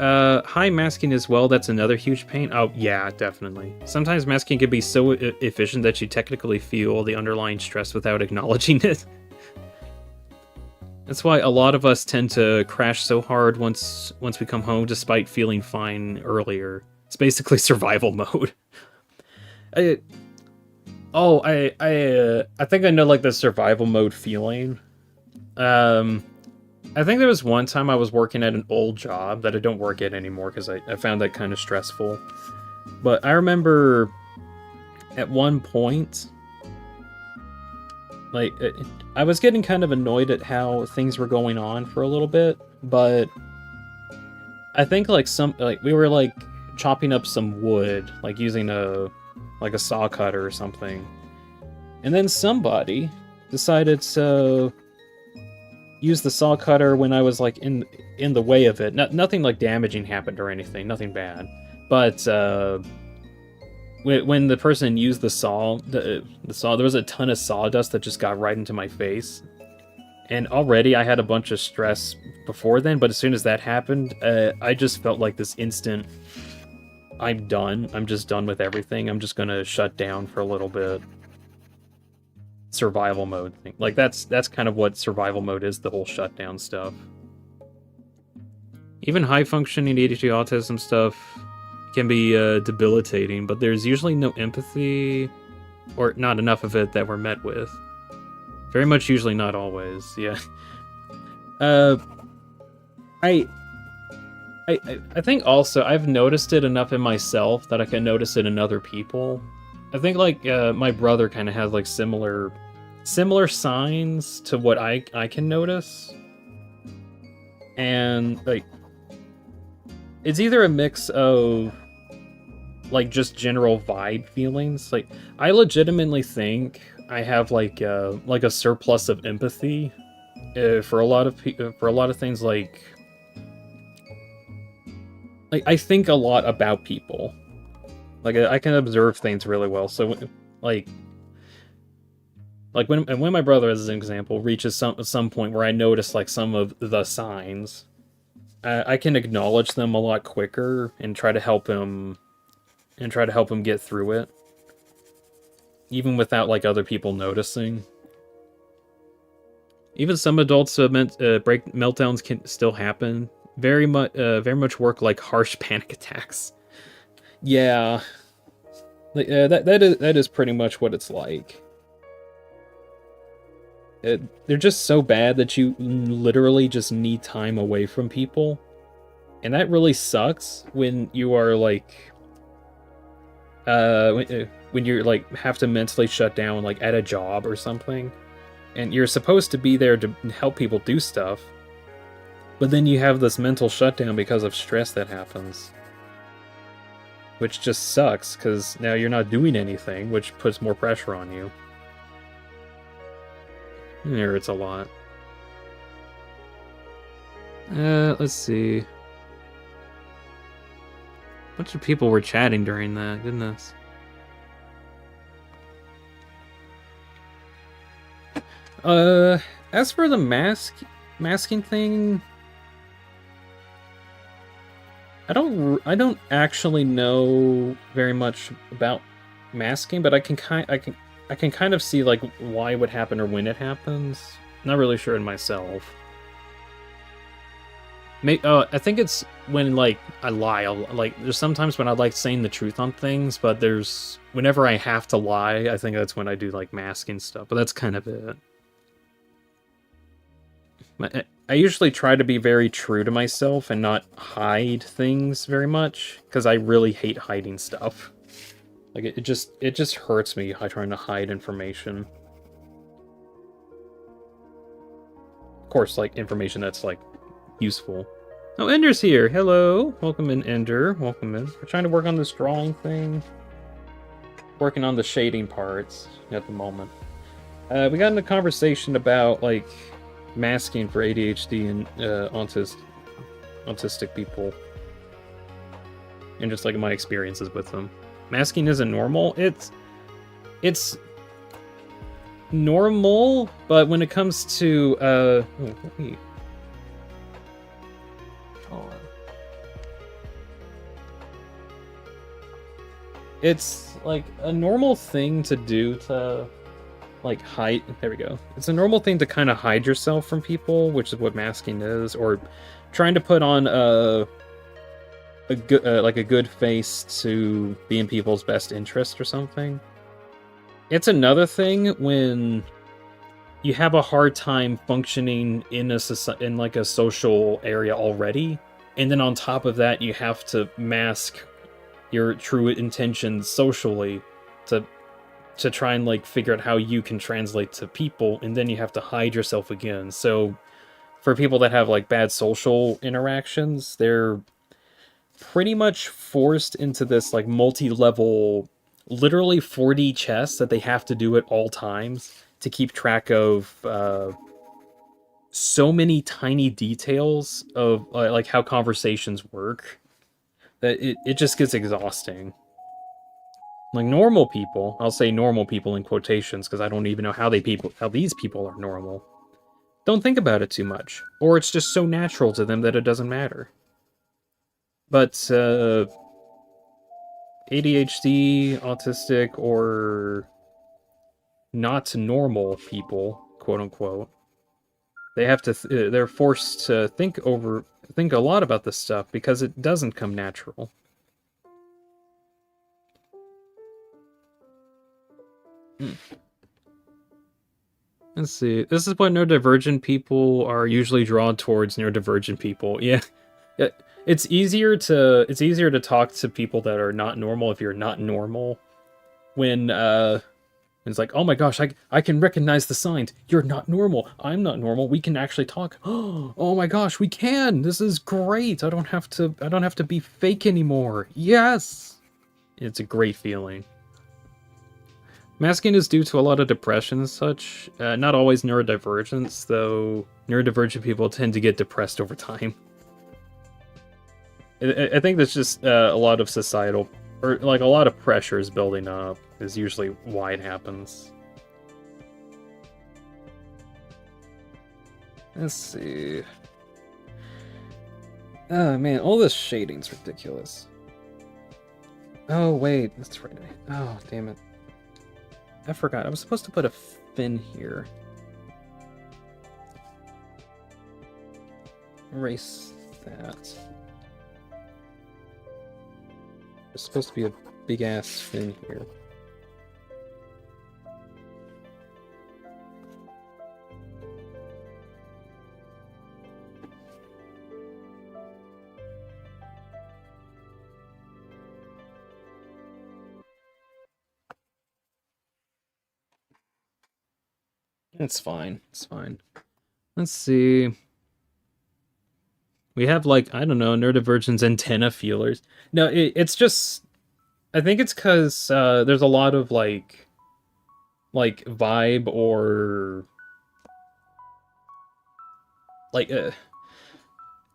high masking as well, that's another huge pain. Oh, yeah, definitely. Sometimes masking can be so efficient that you technically feel the underlying stress without acknowledging it. That's why a lot of us tend to crash so hard once we come home, despite feeling fine earlier. It's basically survival mode. I think I know like the survival mode feeling. I think there was one time I was working at an old job that I don't work at anymore because I found that kind of stressful. But I remember at one point, like, I was getting kind of annoyed at how things were going on for a little bit, but I think like we were like chopping up some wood, like using a saw cutter or something. And then somebody decided to use the saw cutter when I was like in the way of it. Nothing like damaging happened or anything, nothing bad. But when the person used the saw, there was a ton of sawdust that just got right into my face. And already I had a bunch of stress before then, but as soon as that happened, I just felt like this instant, I'm done. I'm just done with everything. I'm just gonna shut down for a little bit. Survival mode thing. Like that's kind of what survival mode is, the whole shutdown stuff. Even high functioning ADHD autism stuff can be debilitating, but there's usually no empathy or not enough of it that we're met with. Very much usually not always, yeah. I think also I've noticed it enough in myself that I can notice it in other people. I think like my brother kind of has like similar signs to what I can notice, and like it's either a mix of like just general vibe feelings. Like I legitimately think I have like a surplus of empathy for a lot of things. Like I think a lot about people. Like I can observe things really well. So like when my brother, as an example, reaches some point where I notice like some of the signs, I can acknowledge them a lot quicker and try to help him get through it, even without like other people noticing. Even some adults meltdowns can still happen. Very much work like harsh panic attacks. Yeah, that is pretty much what it's like. They're just so bad that you literally just need time away from people, and that really sucks when you are like, when you're like have to mentally shut down like at a job or something, and you're supposed to be there to help people do stuff, but then you have this mental shutdown because of stress that happens. Which just sucks, because now you're not doing anything, which puts more pressure on you. It hurts a lot. Let's see. A bunch of people were chatting during that, goodness. As for the masking thing, I don't actually know very much about masking, but I can kind of see like why it would happen or when it happens. Not really sure in myself. I think it's when like I lie. Like there's sometimes when I like saying the truth on things, but whenever I have to lie, I think that's when I do like masking stuff. But that's kind of it. I usually try to be very true to myself and not hide things very much, because I really hate hiding stuff. Like it just hurts me trying to hide information. Of course, like information that's like useful. Oh, Ender's here. Hello, welcome in, Ender. Welcome in. We're trying to work on this drawing thing. Working on the shading parts at the moment. We got in a conversation about like masking for ADHD and autistic people, and just like my experiences with them. Masking isn't normal. It's normal, but when it comes to it's like a normal thing to do to like hide. There we go. It's a normal thing to kind of hide yourself from people, which is what masking is, or trying to put on a good like a good face to be in people's best interest or something. It's another thing when you have a hard time functioning in like a social area already, and then on top of that you have to mask your true intentions socially to try and like figure out how you can translate to people, and then you have to hide yourself again. So for people that have like bad social interactions, they're pretty much forced into this like multi-level, literally 4D chess that they have to do at all times to keep track of so many tiny details of like how conversations work that it just gets exhausting. Like normal people, I'll say normal people in quotations because I don't even know how these people are normal. Don't think about it too much, or it's just so natural to them that it doesn't matter. But ADHD, autistic, or not normal people, quote unquote, they have to they're forced to think a lot about this stuff because it doesn't come natural. Let's see. This is what neurodivergent people are usually drawn towards. Neurodivergent people, yeah. It's easier to talk to people that are not normal if you're not normal. When it's like, oh my gosh, I can recognize the signs. You're not normal. I'm not normal. We can actually talk. Oh my gosh, we can. This is great. I don't have to be fake anymore. Yes. It's a great feeling. Masking is due to a lot of depression and such. Not always neurodivergence, though neurodivergent people tend to get depressed over time. I think that's just a lot of societal, or like a lot of pressures building up is usually why it happens. Let's see. Oh man, all this shading's ridiculous. Oh wait, that's right. Oh damn it. I forgot. I was supposed to put a fin here. Erase that. There's supposed to be a big ass fin here. It's fine. It's fine. Let's see. We have, like, I don't know, neurodivergence antenna feelers. No, it's just... I think it's because there's a lot of, like vibe or... Like,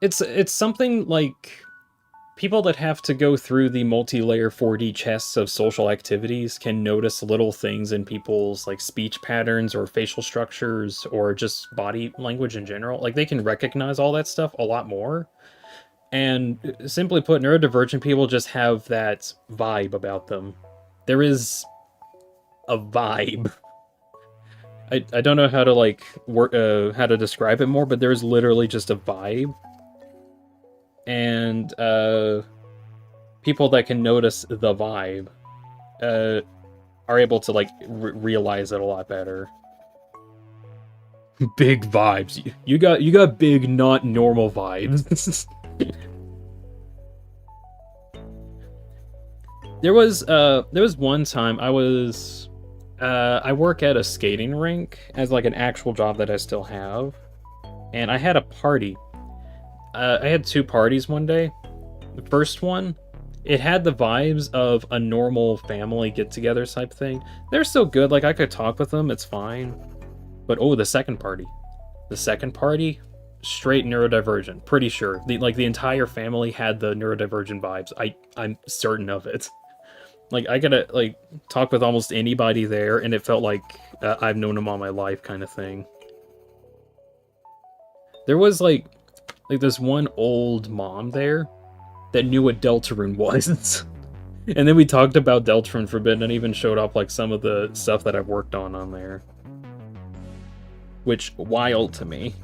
it's something like... People that have to go through the multi-layer 4D chess of social activities can notice little things in people's like speech patterns or facial structures or just body language in general. Like they can recognize all that stuff a lot more. And simply put, neurodivergent people just have that vibe about them. There is a vibe. I don't know how to like how to describe it more, but there's literally just a vibe. And people that can notice the vibe are able to like realize it a lot better. Big vibes. You got big, not normal vibes. There was one time I work at a skating rink as like an actual job that I still have, and I had a party. I had two parties one day. The first one, it had the vibes of a normal family get-together type thing. They're still good, like I could talk with them, it's fine. But oh, the second party, straight neurodivergent, pretty sure. The entire family had the neurodivergent vibes. I'm certain of it. Like I gotta like talk with almost anybody there, and it felt like I've known them all my life kind of thing. There was like this one old mom there that knew what Deltarune was. And then we talked about Deltarune Forbidden and even showed off like some of the stuff that I've worked on there. Which, wild to me.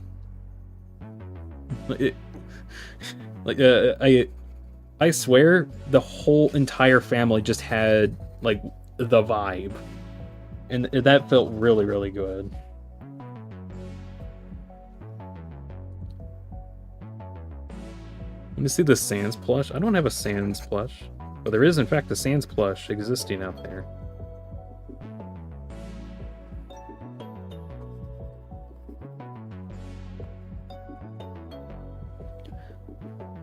I swear the whole entire family just had like the vibe. And that felt really, really good. Let me see the Sans plush. I don't have a Sans plush. But there is, in fact, a Sans plush existing out there.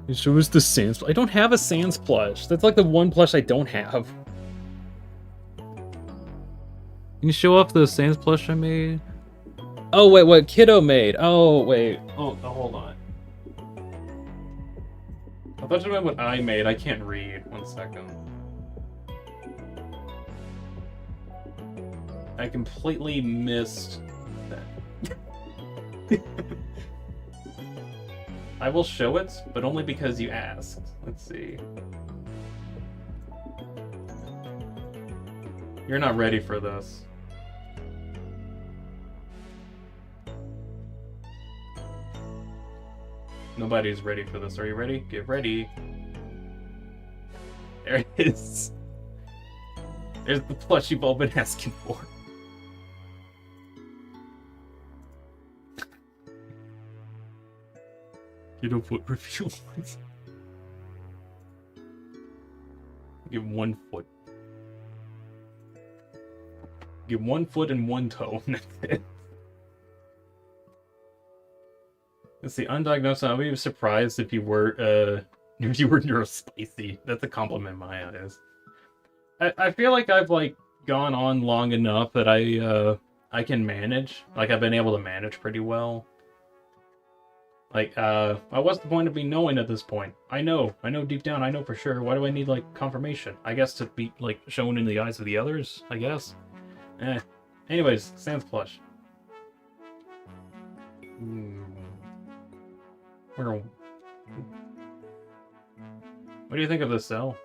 You show us the Sans. I don't have a Sans plush. That's like the one plush I don't have. Can you show off the Sans plush I made? Oh, wait, what Kiddo made? Oh, wait. Oh, hold on. I thought you meant what I made. I can't read. 1 second. I completely missed that. I will show it, but only because you asked. Let's see. You're not ready for this. Nobody's ready for this. Are you ready? Get ready. There it is. There's the plush you've all been asking for. Kiddo foot review. Give 1 foot. Give 1 foot and 1 toe. That's it. Let's see, undiagnosed. I'd be surprised if you were neurospicy. That's a compliment in my eyes. I feel like I've like gone on long enough that I can manage. Like I've been able to manage pretty well. Like what's the point of me knowing at this point? I know deep down, I know for sure. Why do I need like confirmation? I guess to be like shown in the eyes of the others, I guess. Anyways, Sans plush. What do you think of this cell?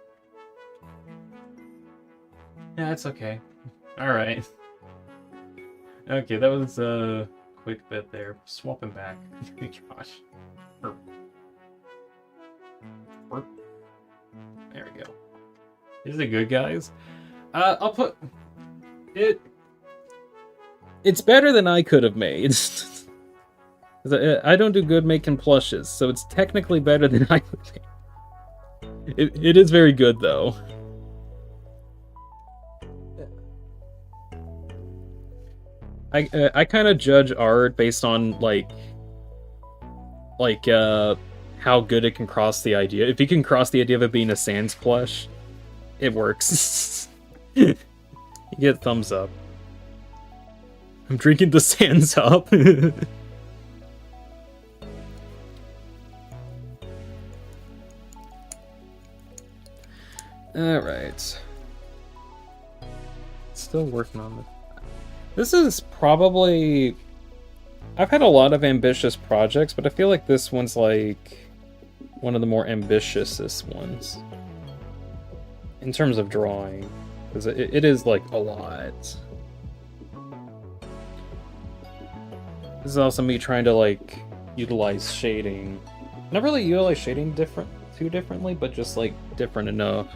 Yeah, it's okay. Alright. Okay, that was a quick bit there. Swapping back. Gosh. There we go. Is it good, guys? I'll put... It's better than I could have made. I don't do good making plushes, so it's technically better than I would make. It is very good, though. I kind of judge art based on, like how good it can cross the idea. If you can cross the idea of it being a Sans plush, it works. You get thumbs up. I'm drinking the Sans up. Alright. Still working on it. This is probably... I've had a lot of ambitious projects, but I feel like this one's like one of the more ambitious ones. In terms of drawing. Because it is like a lot. This is also me trying to like utilize shading. Not really utilize shading too differently, but just like different enough.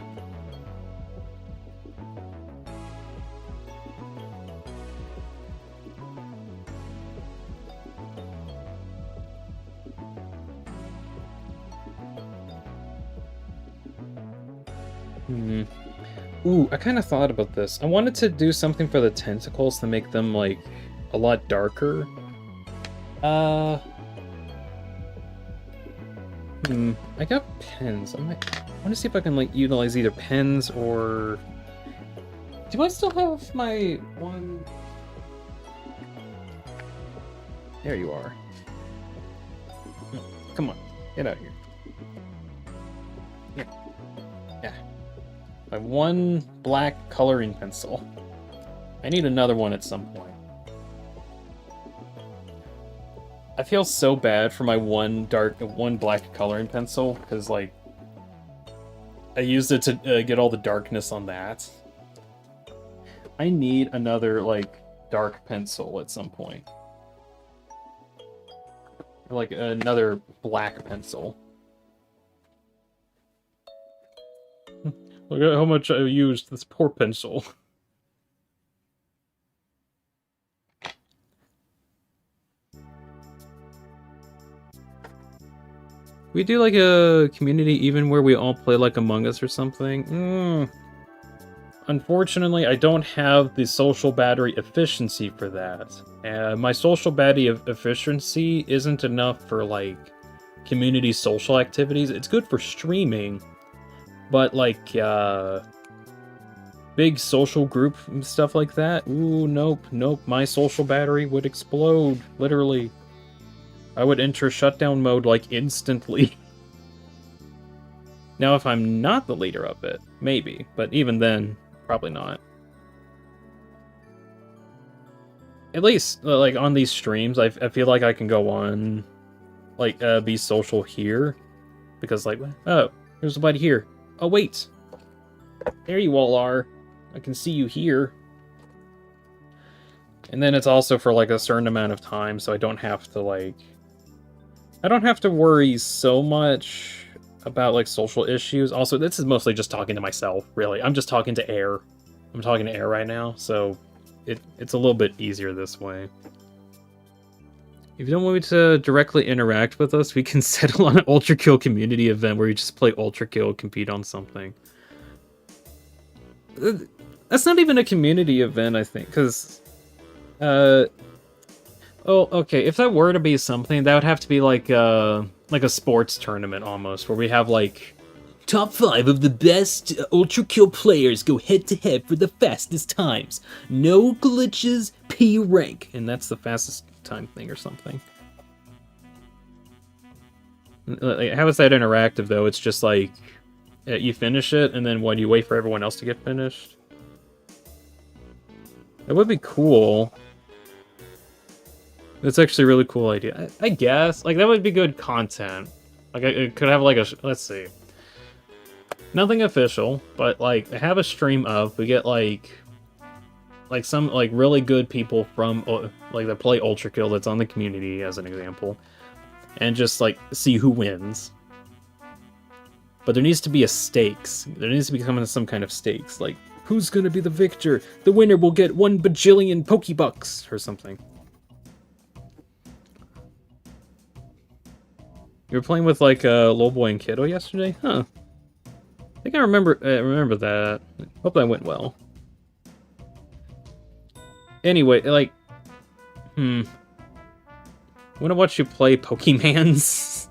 Ooh, I kind of thought about this. I wanted to do something for the tentacles to make them, like, a lot darker. I got pens. I want to see if I can, like, utilize either pens or... Do I still have my one... There you are. Come on, get out of here. Yeah. I have one black coloring pencil. I need another one at some point. I feel so bad for my one black coloring pencil, because, like, I used it to get all the darkness on that. I need another, like, dark pencil at some point. Or, like, another black pencil. Look at how much I used this poor pencil. We do like a community even where we all play like Among Us or something. Unfortunately, I don't have the social battery efficiency for that. My social battery efficiency isn't enough for like community social activities. It's good for streaming, but like big social group and stuff like that. Ooh, nope. My social battery would explode, literally. I would enter shutdown mode, like, instantly. Now, if I'm not the leader of it, maybe. But even then, probably not. At least, like, on these streams, I feel like I can go on, like, be social here. Because, like, oh, there's somebody here. Oh, wait. There you all are. I can see you here. And then it's also for, like, a certain amount of time, so I don't have to, like... I don't have to worry so much about, like, social issues. Also, this is mostly just talking to myself, really. I'm just talking to air. I'm talking to air right now, so it's a little bit easier this way. If you don't want me to directly interact with us, we can settle on an Ultra Kill community event where you just play Ultra Kill, compete on something. That's not even a community event, I think, because... Oh, okay, if that were to be something, that would have to be like a sports tournament almost, where we have like top 5 of the best Ultra Kill players go head to head for the fastest times. No glitches, P rank, and that's the fastest time thing or something. Like, how is that interactive though? It's just like you finish it, and then what? You wait for everyone else to get finished. That would be cool. That's actually a really cool idea. I guess. Like, that would be good content. Like, it could have, like, let's see. Nothing official, but, like, have a stream of. We get, like some, like, really good people from, like, that play Ultra Kill that's on the community, as an example. And just, like, see who wins. But there needs to be a stakes. There needs to be some kind of stakes. Like, who's gonna be the victor? The winner will get 1 bajillion Pokebucks, or something. You were playing with, like, Lil Boy and Kiddo yesterday? Huh. I think I remember that. Hope that went well. Anyway, like... I wanna watch you play Pokemans.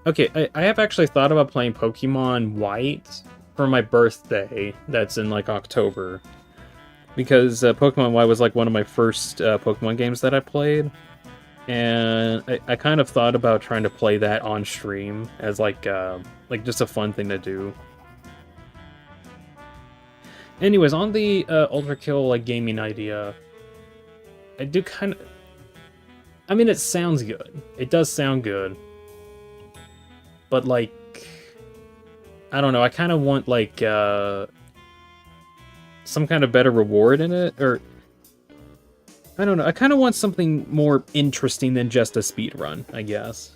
Okay, I have actually thought about playing Pokemon White for my birthday. That's in, like, October. Because Pokemon White was like one of my first Pokemon games that I played. And I kind of thought about trying to play that on stream as like just a fun thing to do. Anyways, on the Ultra Kill like gaming idea, I do kind of... I mean, it sounds good. It does sound good. But like... I don't know, I kind of want like... some kind of better reward in it, or I don't know. I kind of want something more interesting than just a speed run, I guess.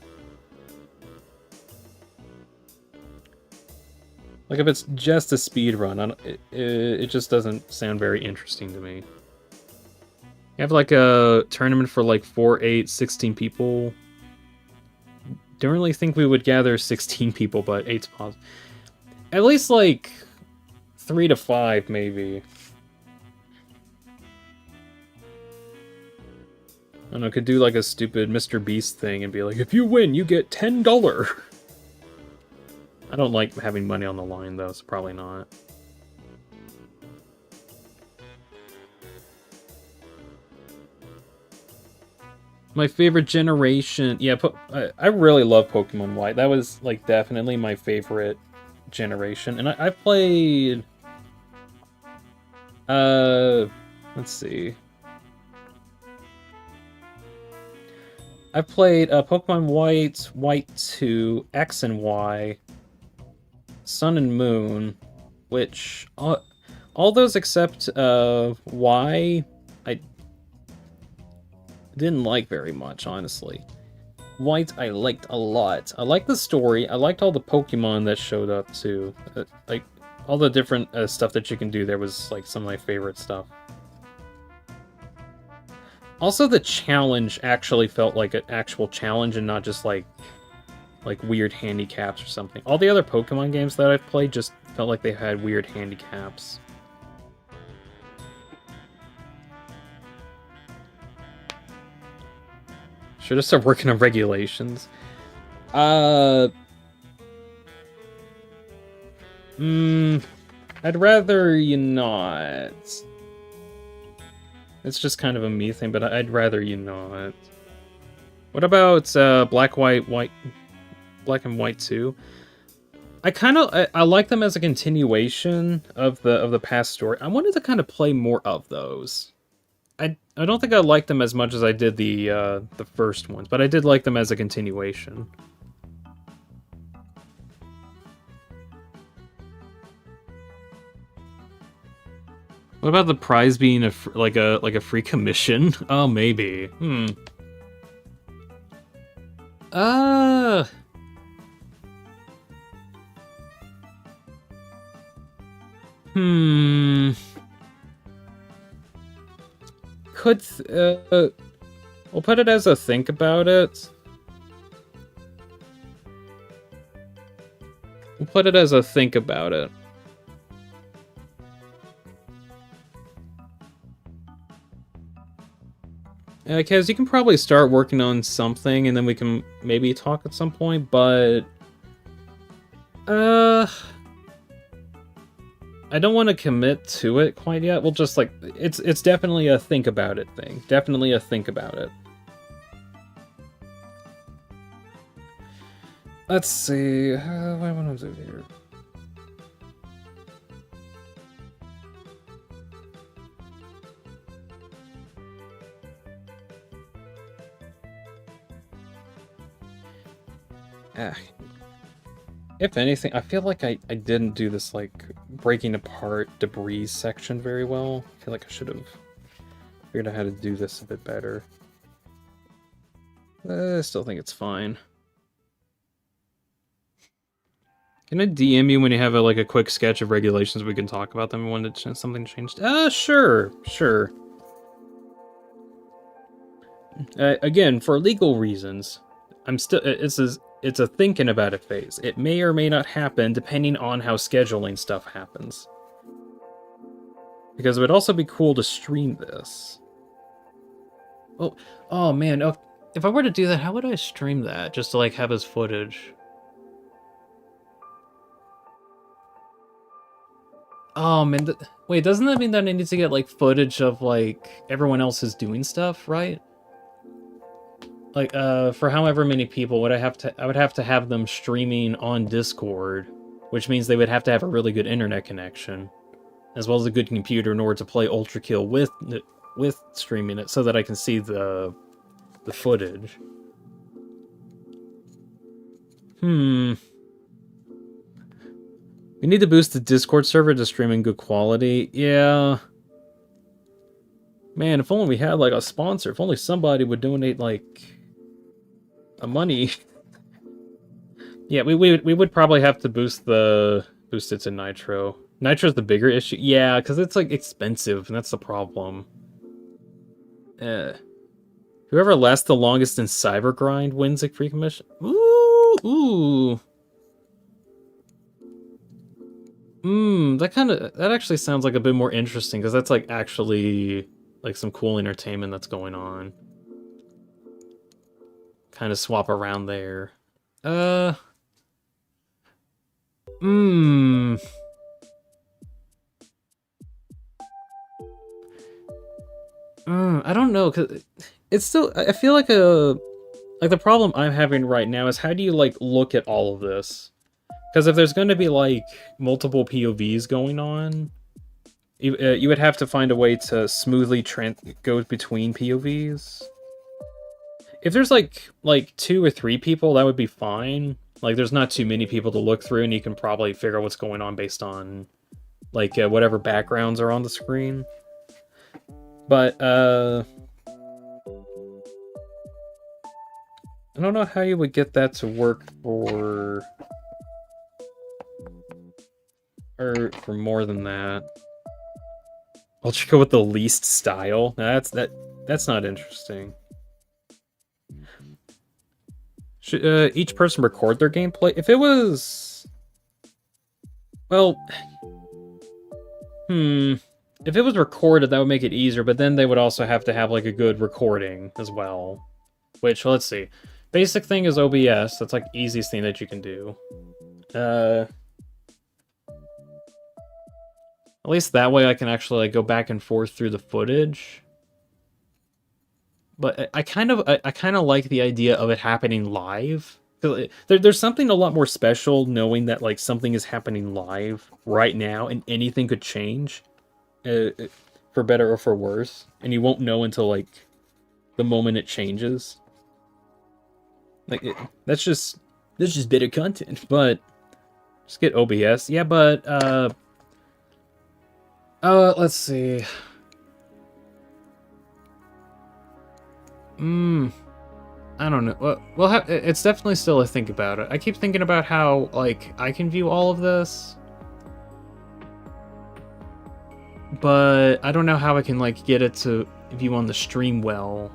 Like if it's just a speed run, it just doesn't sound very interesting to me. You have like a tournament for like 4, 8, 16 people. Don't really think we would gather 16 people, but 8's possible. At least like 3 to 5, maybe. I don't know, could do like a stupid Mr. Beast thing and be like, if you win, you get $10. I don't like having money on the line, though, so probably not. My favorite generation... Yeah, I really love Pokemon White. That was, like, definitely my favorite generation. And I played... let's see. I've played Pokemon White, White 2, X and Y, Sun and Moon, which all those except Y, I didn't like very much, honestly. White, I liked a lot. I liked the story. I liked all the Pokemon that showed up too. Like all the different stuff that you can do there was like some of my favorite stuff. Also, the challenge actually felt like an actual challenge and not just like weird handicaps or something. All the other Pokemon games that I've played just felt like they had weird handicaps. Should have started working on regulations. I'd rather you not. It's just kind of a me thing, but I'd rather you not. What about Black and White 2? I like them as a continuation of the past story. I wanted to kind of play more of those. I don't think I liked them as much as I did the first ones, but I did like them as a continuation. What about the prize being like a free commission? Oh, maybe. We'll put it as a think about it. We'll put it as a think about it. Kaz, you can probably start working on something, and then we can maybe talk at some point, but... I don't want to commit to it quite yet. We'll just, like... It's definitely a think about it thing. Definitely a think about it. Let's see... what do I want to do here? If anything, I feel like I didn't do this, like, breaking apart debris section very well. I feel like I should have figured out how to do this a bit better. I still think it's fine. Can I DM you when you have a quick sketch of regulations we can talk about them when something changed? Sure. Again, for legal reasons, I'm still... It's a thinking about it phase. It may or may not happen depending on how scheduling stuff happens. Because it would also be cool to stream this. Oh man, if I were to do that, how would I stream that? Just to have his footage. Oh man, wait, doesn't that mean that I need to get footage of everyone else is doing stuff, right? For however many people, I would have to have them streaming on Discord, which means they would have to have a really good internet connection, as well as a good computer in order to play Ultra Kill with streaming it, so that I can see the footage. We need to boost the Discord server to stream in good quality. Yeah. Man, if only we had a sponsor. If only somebody would donate a money. Yeah, we would probably have to boost it to Nitro. Nitro's the bigger issue. Yeah, because it's expensive, and that's the problem. Whoever lasts the longest in Cyber Grind wins a free commission. Ooh. That actually sounds like a bit more interesting, because that's actually some cool entertainment that's going on. Kind of swap around there. I don't know, cause it's still. I feel like the problem I'm having right now is how do you look at all of this? Because if there's going to be multiple POVs going on, you would have to find a way to smoothly go between POVs. if there's like 2 or 3 people, that would be fine. Like, there's not too many people to look through, and you can probably figure out what's going on based on, like, whatever backgrounds are on the screen. But, I don't know how you would get that to work for more than that. I'll just go with the least style. That's not interesting. Should each person record their gameplay? If it was... Well... If it was recorded, that would make it easier, but then they would also have to have, like, a good recording as well. Which, let's see. Basic thing is OBS. That's, like, easiest thing that you can do. At least that way I can actually, like, go back and forth through the footage. But I kind of like the idea of it happening live. There's something a lot more special knowing that, like, something is happening live right now and anything could change, for better or for worse, and you won't know until, like, the moment it changes. Like, that's just better content. But just get OBS. Yeah, but let's see. I don't know. Well, it's definitely still a think about it. I keep thinking about how, like, I can view all of this, but I don't know how I can, like, get it to view on the stream well.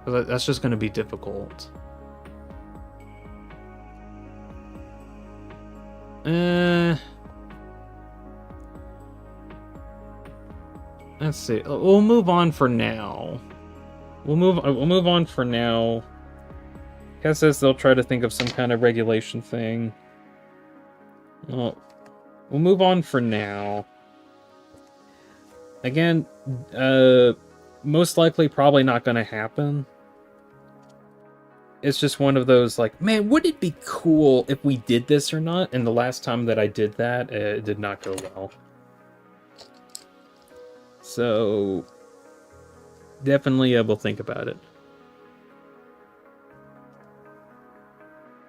That's just going to be difficult. Let's see. We'll move on for now. We'll move on for now. Kat says they'll try to think of some kind of regulation thing. Well, we'll move on for now. Again, most likely probably not going to happen. It's just one of those, like, man, would it be cool if we did this or not? And the last time that I did that, it did not go well. So... definitely we'll think about it.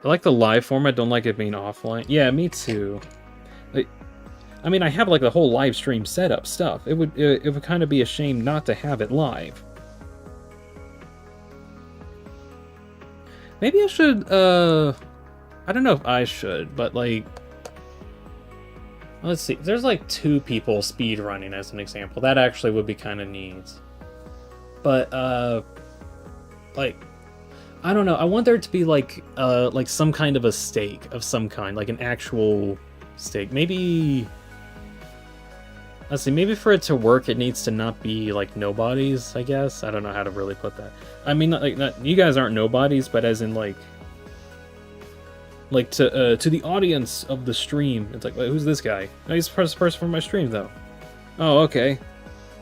I like the live format, don't like it being offline. Yeah, me too. Like, I mean, I have like the whole live stream setup stuff. It would kind of be a shame not to have it live. Maybe I should, I don't know if I should, but like, let's see. There's like 2 people speed running as an example. That actually would be kind of neat. But, like, I don't know. I want there to be, like some kind of a stake of some kind. Like, an actual stake. Maybe... let's see. Maybe for it to work, it needs to not be, like, nobodies, I guess. I don't know how to really put that. I mean, you guys aren't nobodies, but as in, like to the audience of the stream. It's like, wait, who's this guy? No, he's the first person from my stream, though. Oh, okay.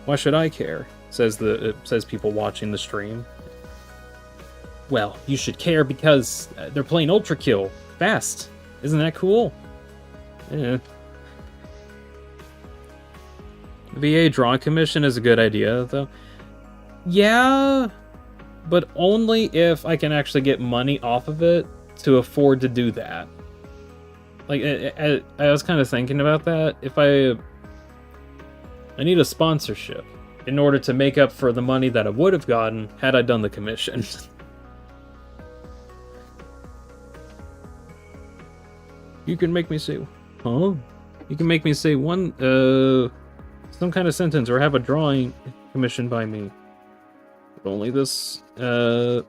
Why should I care? Says people watching the stream. Well, you should care because they're playing Ultra Kill fast. Isn't that cool? Yeah. VA draw commission is a good idea, though. Yeah, but only if I can actually get money off of it to afford to do that. Like, I was kind of thinking about that. If I need a sponsorship in order to make up for the money that I would have gotten had I done the commission. You can make me say, huh? You can make me say some kind of sentence or have a drawing commissioned by me. But only this, I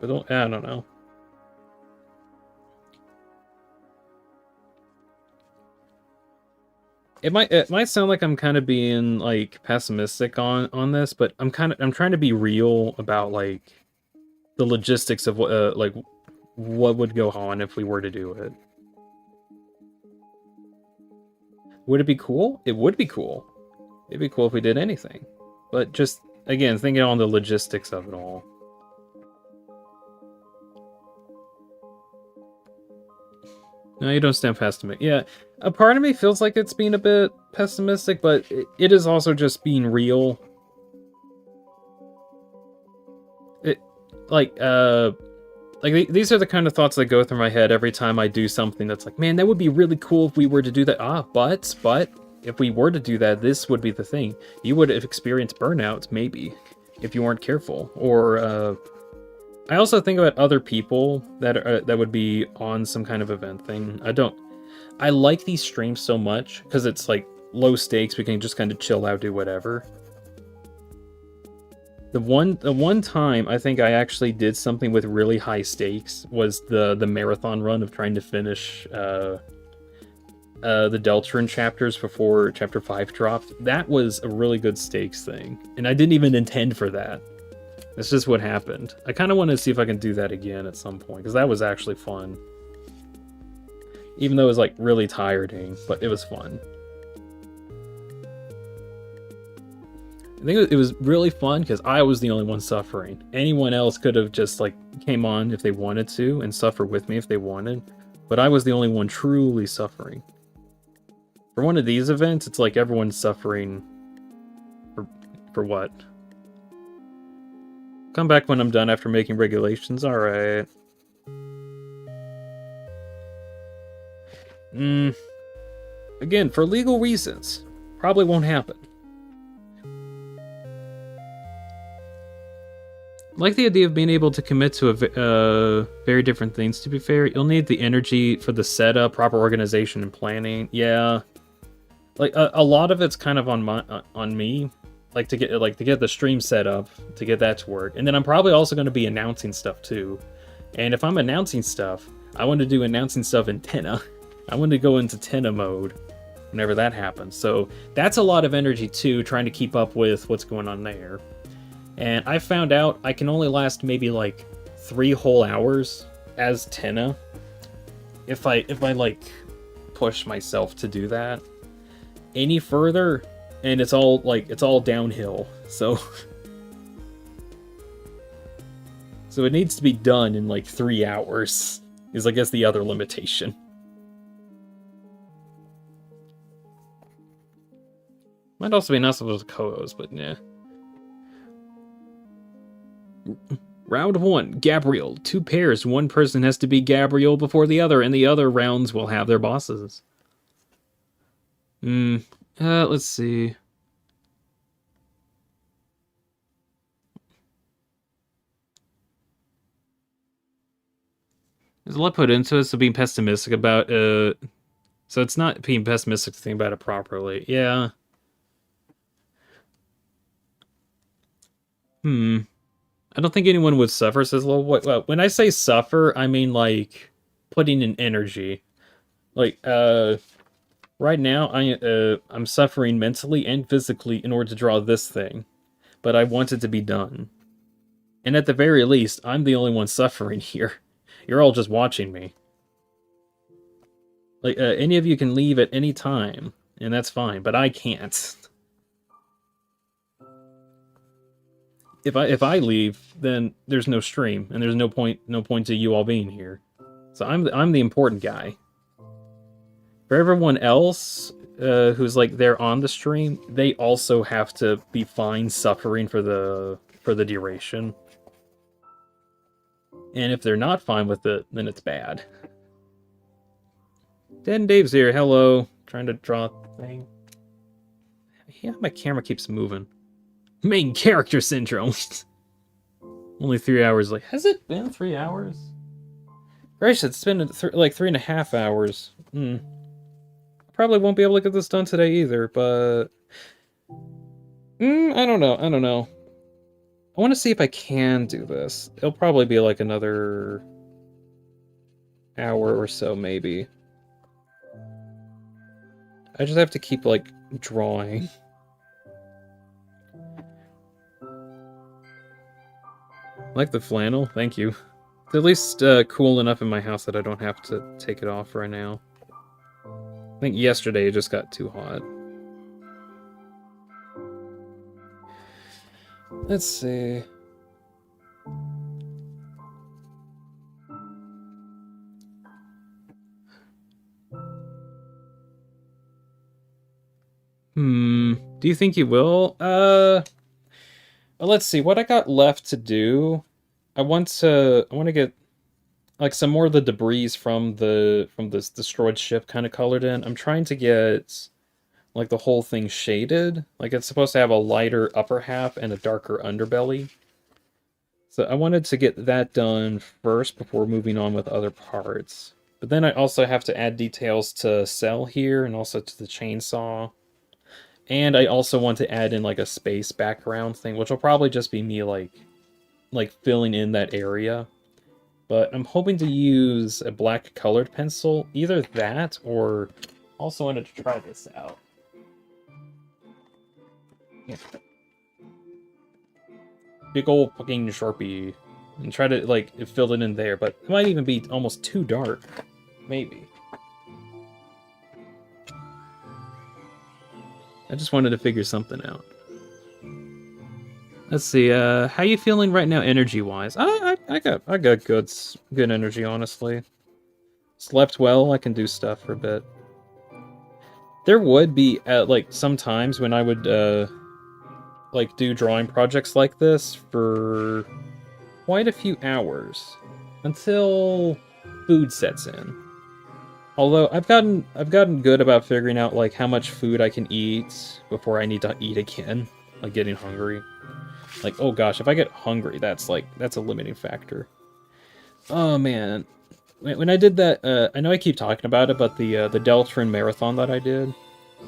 don't know. It might sound like I'm kind of being like pessimistic on this, but I'm trying to be real about like the logistics of what would go on if we were to do it. Would it be cool? It would be cool. It'd be cool if we did anything. But just again, thinking on the logistics of it all. No, you don't stand pessimistic. Yeah, a part of me feels like it's being a bit pessimistic, but it is also just being real. These are the kind of thoughts that go through my head every time I do something that's like, man, that would be really cool if we were to do that. But if we were to do that, this would be the thing. You would have experienced burnout, maybe, if you weren't careful. Or, I also think about other people that would be on some kind of event thing. I like these streams so much, because it's, like, low stakes, we can just kind of chill out, do whatever. The one time I think I actually did something with really high stakes was the marathon run of trying to finish the Deltarune chapters before Chapter 5 dropped. That was a really good stakes thing, and I didn't even intend for that. That's just what happened. I kind of want to see if I can do that again at some point, because that was actually fun. Even though it was, like, really tiring, but it was fun. I think it was really fun because I was the only one suffering. Anyone else could have just, like, came on if they wanted to and suffer with me if they wanted, but I was the only one truly suffering. For one of these events, it's like everyone's suffering for what? Come back when I'm done after making regulations. Alright. Again, for legal reasons. Probably won't happen. I like the idea of being able to commit to very different things, to be fair. You'll need the energy for the setup, proper organization, and planning. Yeah. Like, a lot of it's kind of on me. Like, to get the stream set up, to get that to work. And then I'm probably also going to be announcing stuff, too. And if I'm announcing stuff, I want to do announcing stuff in Tenna. I want to go into Tenna mode whenever that happens. So that's a lot of energy, too, trying to keep up with what's going on there. And I found out I can only last maybe like 3 whole hours as Tenna if I like push myself to do that. Any further and it's all downhill. So it needs to be done in like 3 hours is I guess the other limitation. Might also be nice if it was a co-host, but yeah. Round 1, Gabriel. 2 pairs. One person has to be Gabriel before the other, and the other rounds will have their bosses. Let's see. There's a lot put into it, so being pessimistic about so it's not being pessimistic to think about it properly. Yeah. I don't think anyone would suffer, says Lil. When I say suffer, I mean, like, putting in energy. Like, right now, I'm suffering mentally and physically in order to draw this thing. But I want it to be done. And at the very least, I'm the only one suffering here. You're all just watching me. Like, any of you can leave at any time, and that's fine, but I can't. If I leave, then there's no stream, and there's no point to you all being here. So I'm the important guy. For everyone else who's like there on the stream, they also have to be fine suffering for the duration. And if they're not fine with it, then it's bad. Dan Dave's here. Hello. Trying to draw a thing. Yeah, my camera keeps moving. Main character syndrome. Only 3 hours late. Has it been 3 hours? Gracious, it's been like 3.5 hours. Probably won't be able to get this done today either, but... I don't know. I want to see if I can do this. It'll probably be like another hour or so, maybe. I just have to keep, like, drawing. Like the flannel, thank you. It's at least cool enough in my house that I don't have to take it off right now. I think yesterday it just got too hot. Let's see. Do you think you will? Well, let's see. What I got left to do I want to get like some more of the debris from this destroyed ship kind of colored in. I'm trying to get like the whole thing shaded. Like it's supposed to have a lighter upper half and a darker underbelly. So I wanted to get that done first before moving on with other parts. But then I also have to add details to Cell here and also to the chainsaw. And I also want to add in like a space background thing, which will probably just be me like filling in that area. But I'm hoping to use a black colored pencil, either that or also wanted to try this out. Yeah. Big old fucking Sharpie and try to like fill it in there, but it might even be almost too dark. Maybe. I just wanted to figure something out. Let's see, how you feeling right now energy-wise? I got good energy, honestly. Slept well, I can do stuff for a bit. There would be, like, some times when I would, like, do drawing projects like this for quite a few hours. Until food sets in. Although, I've gotten good about figuring out, like, how much food I can eat before I need to eat again. Like, getting hungry. Like, oh gosh, if I get hungry, that's a limiting factor. Oh man. When I did that, I know I keep talking about it, but the Deltron marathon that I did,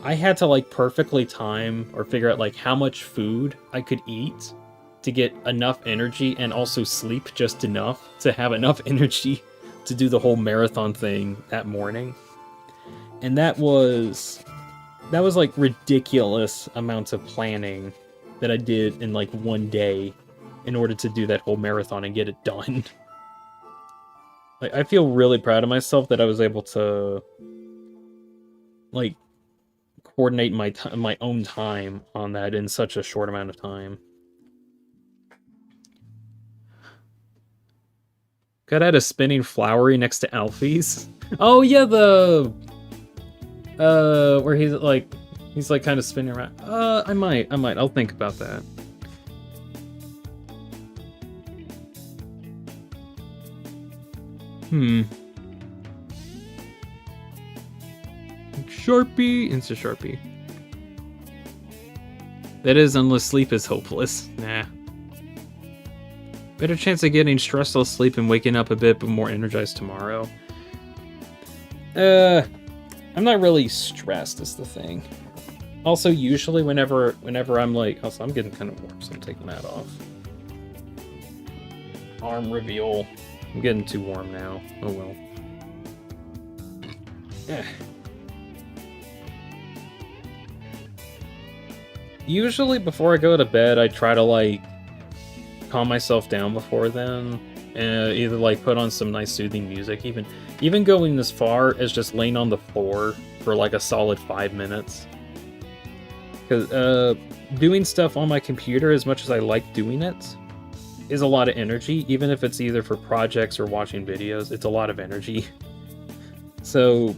I had to like perfectly time or figure out like how much food I could eat to get enough energy and also sleep just enough to have enough energy to do the whole marathon thing that morning. And that was like ridiculous amounts of planning that I did in like one day in order to do that whole marathon and get it done. Like, I feel really proud of myself that I was able to like coordinate my own time on that in such a short amount of time. Gotta add a spinning flowery next to Alfie's. Oh yeah, the where he's like kind of spinning around. I might. I'll think about that. Sharpie. It's a Sharpie. That is, unless sleep is hopeless. Nah. Better chance of getting stressful sleep and waking up a bit more energized tomorrow. I'm not really stressed is the thing. Also, usually whenever I'm like... Also, I'm getting kind of warm, so I'm taking that off. Arm reveal. I'm getting too warm now. Oh well. Yeah. Usually before I go to bed, I try to like calm myself down before then. And either like put on some nice soothing music. Even going as far as just laying on the floor for like a solid 5 minutes. Because doing stuff on my computer, as much as I like doing it, is a lot of energy. Even if it's either for projects or watching videos, it's a lot of energy. So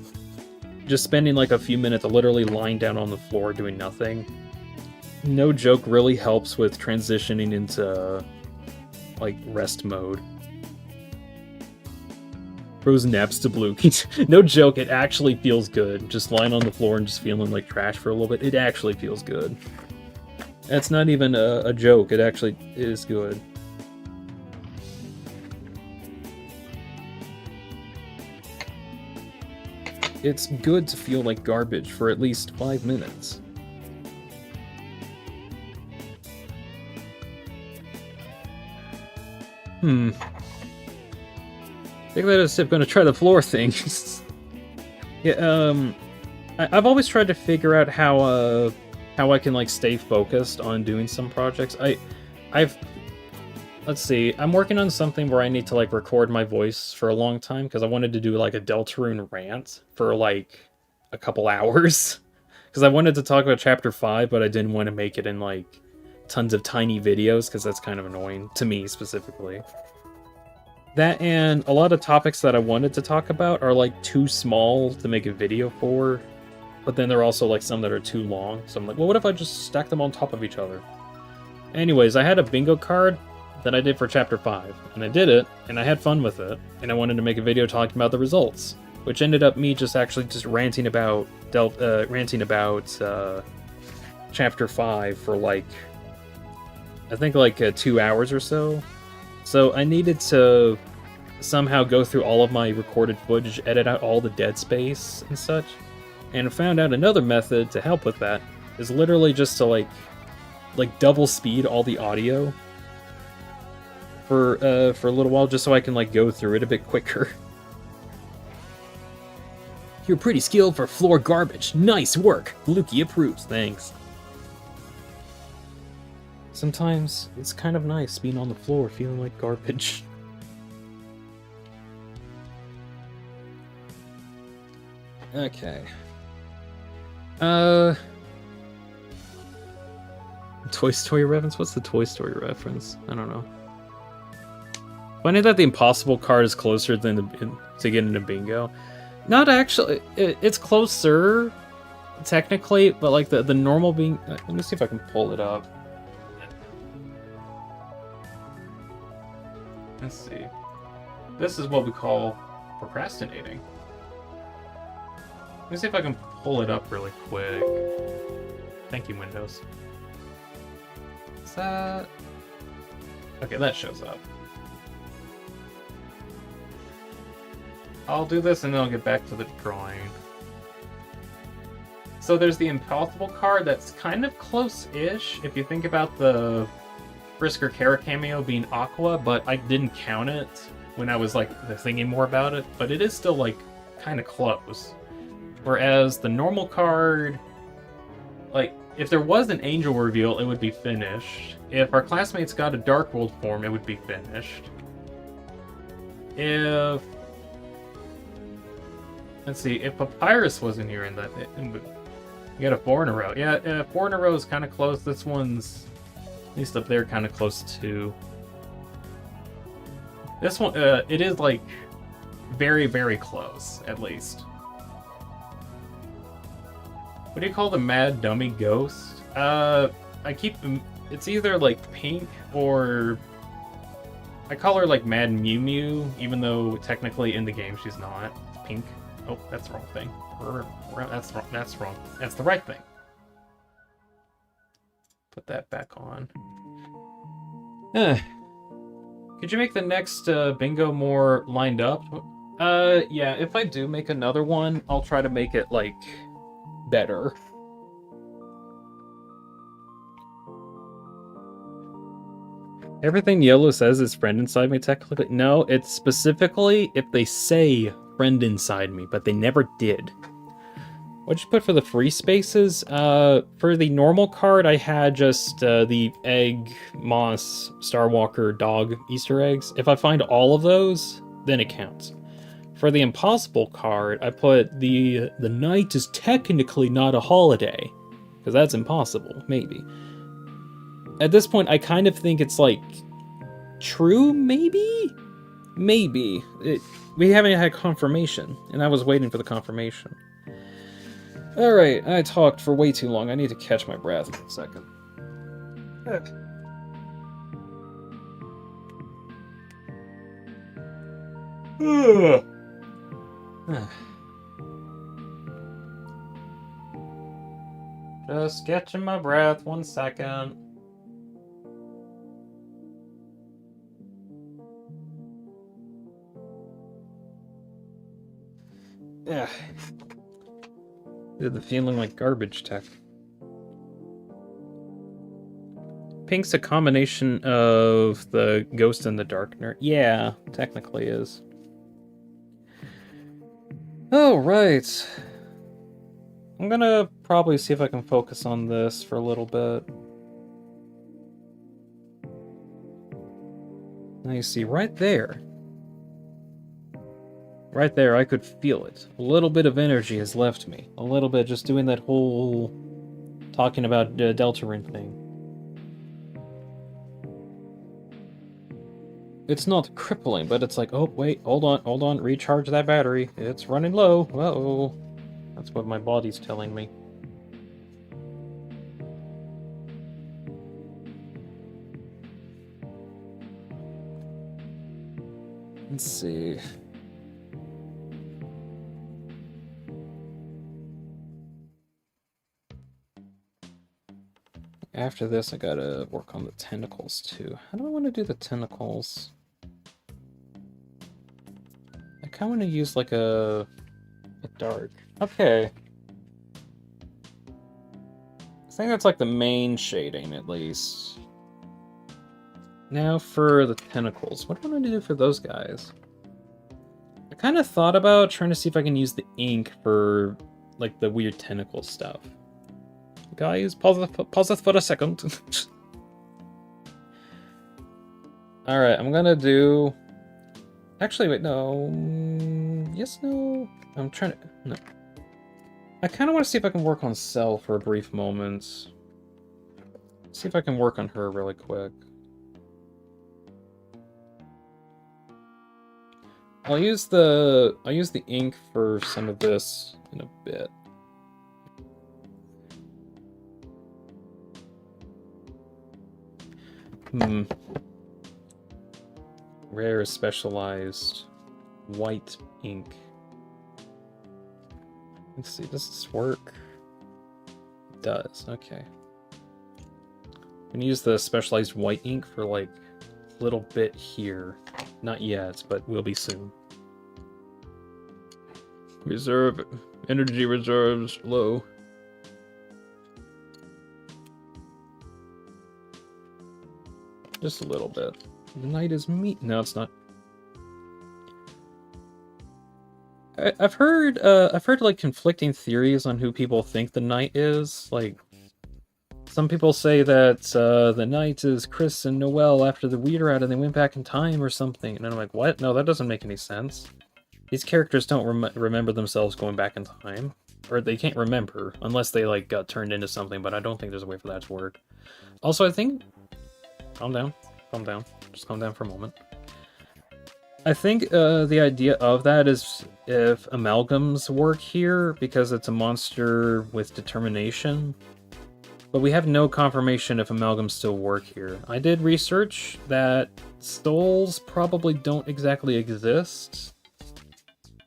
just spending like a few minutes literally lying down on the floor doing nothing, no joke, really helps with transitioning into like rest mode. Frozen naps to blue. No joke, it actually feels good. Just lying on the floor and just feeling like trash for a little bit. It actually feels good. That's not even a joke. It actually is good. It's good to feel like garbage for at least 5 minutes. I think that is I'm gonna try the floor thing. Yeah, I've always tried to figure out how I can like stay focused on doing some projects. Let's see, I'm working on something where I need to like record my voice for a long time because I wanted to do like a Deltarune rant for like a couple hours. Because I wanted to talk about Chapter 5, but I didn't want to make it in like tons of tiny videos because that's kind of annoying to me specifically. That and a lot of topics that I wanted to talk about are like too small to make a video for, but then there are also like some that are too long. So I'm like, well, what if I just stack them on top of each other? Anyways, I had a bingo card that I did for Chapter 5. And I did it, and I had fun with it, and I wanted to make a video talking about the results. Which ended up me just ranting about Chapter 5 for like, I think like 2 hours or so. So I needed to somehow go through all of my recorded footage, edit out all the dead space and such, and found out another method to help with that is literally just to like double speed all the audio for a little while, just so I can like go through it a bit quicker. You're pretty skilled for floor garbage. Nice work. Lukey approves. Thanks. Sometimes it's kind of nice being on the floor feeling like garbage. Okay. Toy Story reference? What's the Toy Story reference? I don't know. Funny that the impossible card is closer than to get into bingo. Not actually. It's closer, technically, but like the normal being. Let me see if I can pull it up. Let's see. This is what we call procrastinating. Let me see if I can pull it up really quick. Thank you, Windows. Is that... Okay, that shows up. I'll do this and then I'll get back to the drawing. So there's the impossible card that's kind of close-ish if you think about the Frisker Kara cameo being Aqua, but I didn't count it when I was like thinking more about it, but it is still like kind of close. Whereas the normal card, like if there was an angel reveal, it would be finished. If our classmates got a Dark World form, it would be finished. If... Let's see, if Papyrus wasn't here in that... You got a 4 in a row. Yeah, 4 in a row is kind of close. This one's, at least up there, kind of close too. This one, it is like very, very close, at least. What do you call the mad dummy ghost? It's either like pink or... I call her like Mad Mew Mew, even though technically in the game she's not. It's pink. Oh, that's the wrong thing. That's wrong. That's wrong. That's the right thing. Put that back on. Could you make the next bingo more lined up? Yeah, if I do make another one, I'll try to make it, like, better. Everything Yellow says is friend inside me, technically. No, it's specifically if they say friend inside me, but they never did. What'd you put for the free spaces? For the normal card, I had just the egg, moss, Starwalker, dog Easter eggs. If I find all of those, then it counts. For the impossible card, I put the night is technically not a holiday, because that's impossible, maybe. At this point, I kind of think it's like true, maybe? Maybe. We haven't had confirmation, and I was waiting for the confirmation. Alright, I talked for way too long. I need to catch my breath in a second. Just catching my breath, 1 second. Yeah. The feeling like garbage tech. Pink's a combination of the Ghost and the Darkner. Yeah, technically is. Oh, right. I'm gonna probably see if I can focus on this for a little bit. Now you see, right there. Right there, I could feel it. A little bit of energy has left me. A little bit, just doing that whole... talking about Deltarune thing. It's not crippling, but it's like, oh, wait, hold on, recharge that battery. It's running low. Uh-oh. That's what my body's telling me. Let's see. After this, I gotta work on the tentacles too. How do I want to do the tentacles? I kind of want to use like a dark. Okay. I think that's like the main shading at least. Now for the tentacles. What do I want to do for those guys? I kind of thought about trying to see if I can use the ink for like the weird tentacle stuff. Guys, pause it for a second. Alright, I'm gonna do... Actually, wait, no... Yes, no... I'm trying to... No. I kind of want to see if I can work on Cell for a brief moment. See if I can work on her really quick. I'll use the ink for some of this in a bit. Rare specialized white ink. Let's see, does this work? It does, okay. I'm gonna use the specialized white ink for like a little bit here. Not yet, but will be soon. Energy reserves low. Just a little bit. The night is meat. No, it's not. I've heard like conflicting theories on who people think the night is. Like, some people say that the night is Chris and Noelle after the Weeder out and they went back in time or something. And I'm like, what? No, that doesn't make any sense. These characters don't remember themselves going back in time. Or they can't remember, unless they like got turned into something, but I don't think there's a way for that to work. Also, I think... Calm down. Calm down. Just calm down for a moment. I think the idea of that is if amalgams work here, because it's a monster with determination. But we have no confirmation if amalgams still work here. I did research that souls probably don't exactly exist.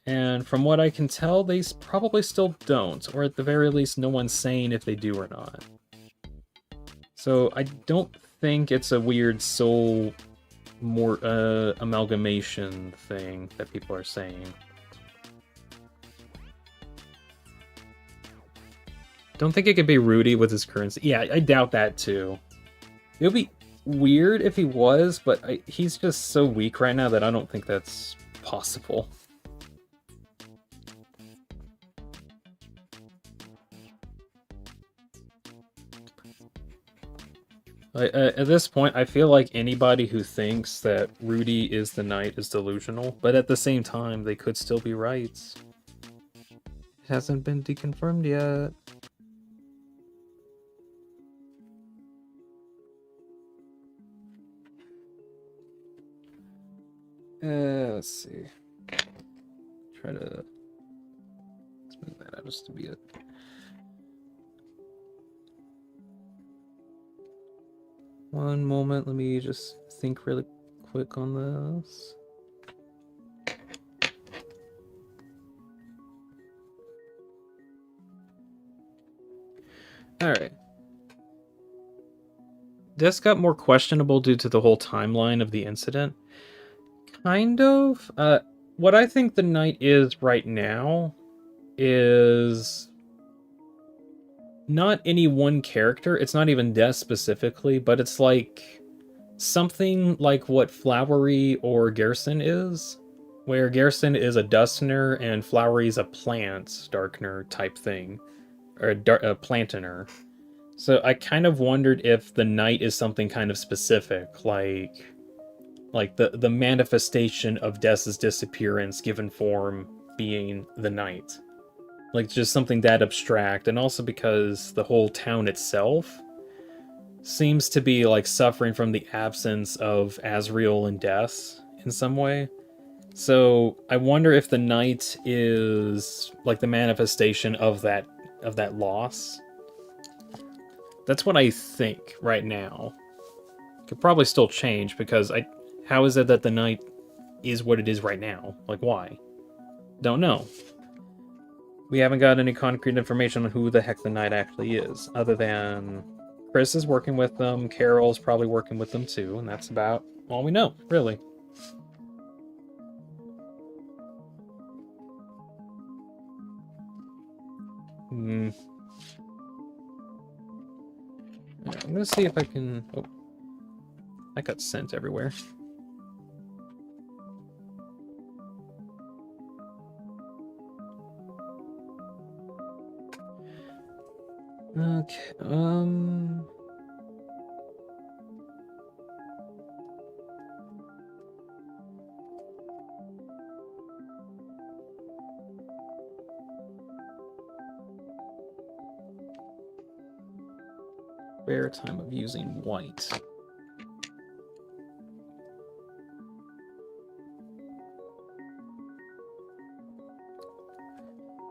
And from what I can tell, they probably still don't. Or at the very least, no one's saying if they do or not. So I don't think it's a weird soul amalgamation thing that people are saying. Don't think it could be Rudy with his currency. Yeah, I doubt that too. It would be weird if he was, but he's just so weak right now that I don't think that's possible. At this point, I feel like anybody who thinks that Rudy is the knight is delusional, but at the same time, they could still be right. It hasn't been deconfirmed yet. Let's see. Try to smooth that out just to be it. One moment, let me just think really quick on this. Alright. This got more questionable due to the whole timeline of the incident. Kind of. What I think the knight is right now is not any one character. It's not even Des specifically, but it's like something like what Flowery or Gerson is, where Gerson is a dustner and Flowery is a plant darkener type thing, or a plantiner. So I kind of wondered if the knight is something kind of specific, like the manifestation of Des's disappearance given form being the knight. Like, just something that abstract, and also because the whole town itself seems to be, like, suffering from the absence of Asriel and Des in some way. So, I wonder if the knight is, like, the manifestation of that loss. That's what I think right now. Could probably still change, because how is it that the knight is what it is right now. Like, why? Don't know. We haven't got any concrete information on who the heck the Knight actually is, other than Chris is working with them, Carol's probably working with them too, and that's about all we know, really. I'm gonna see if I can... Oh. That got sent everywhere. Okay, Spare time of using white.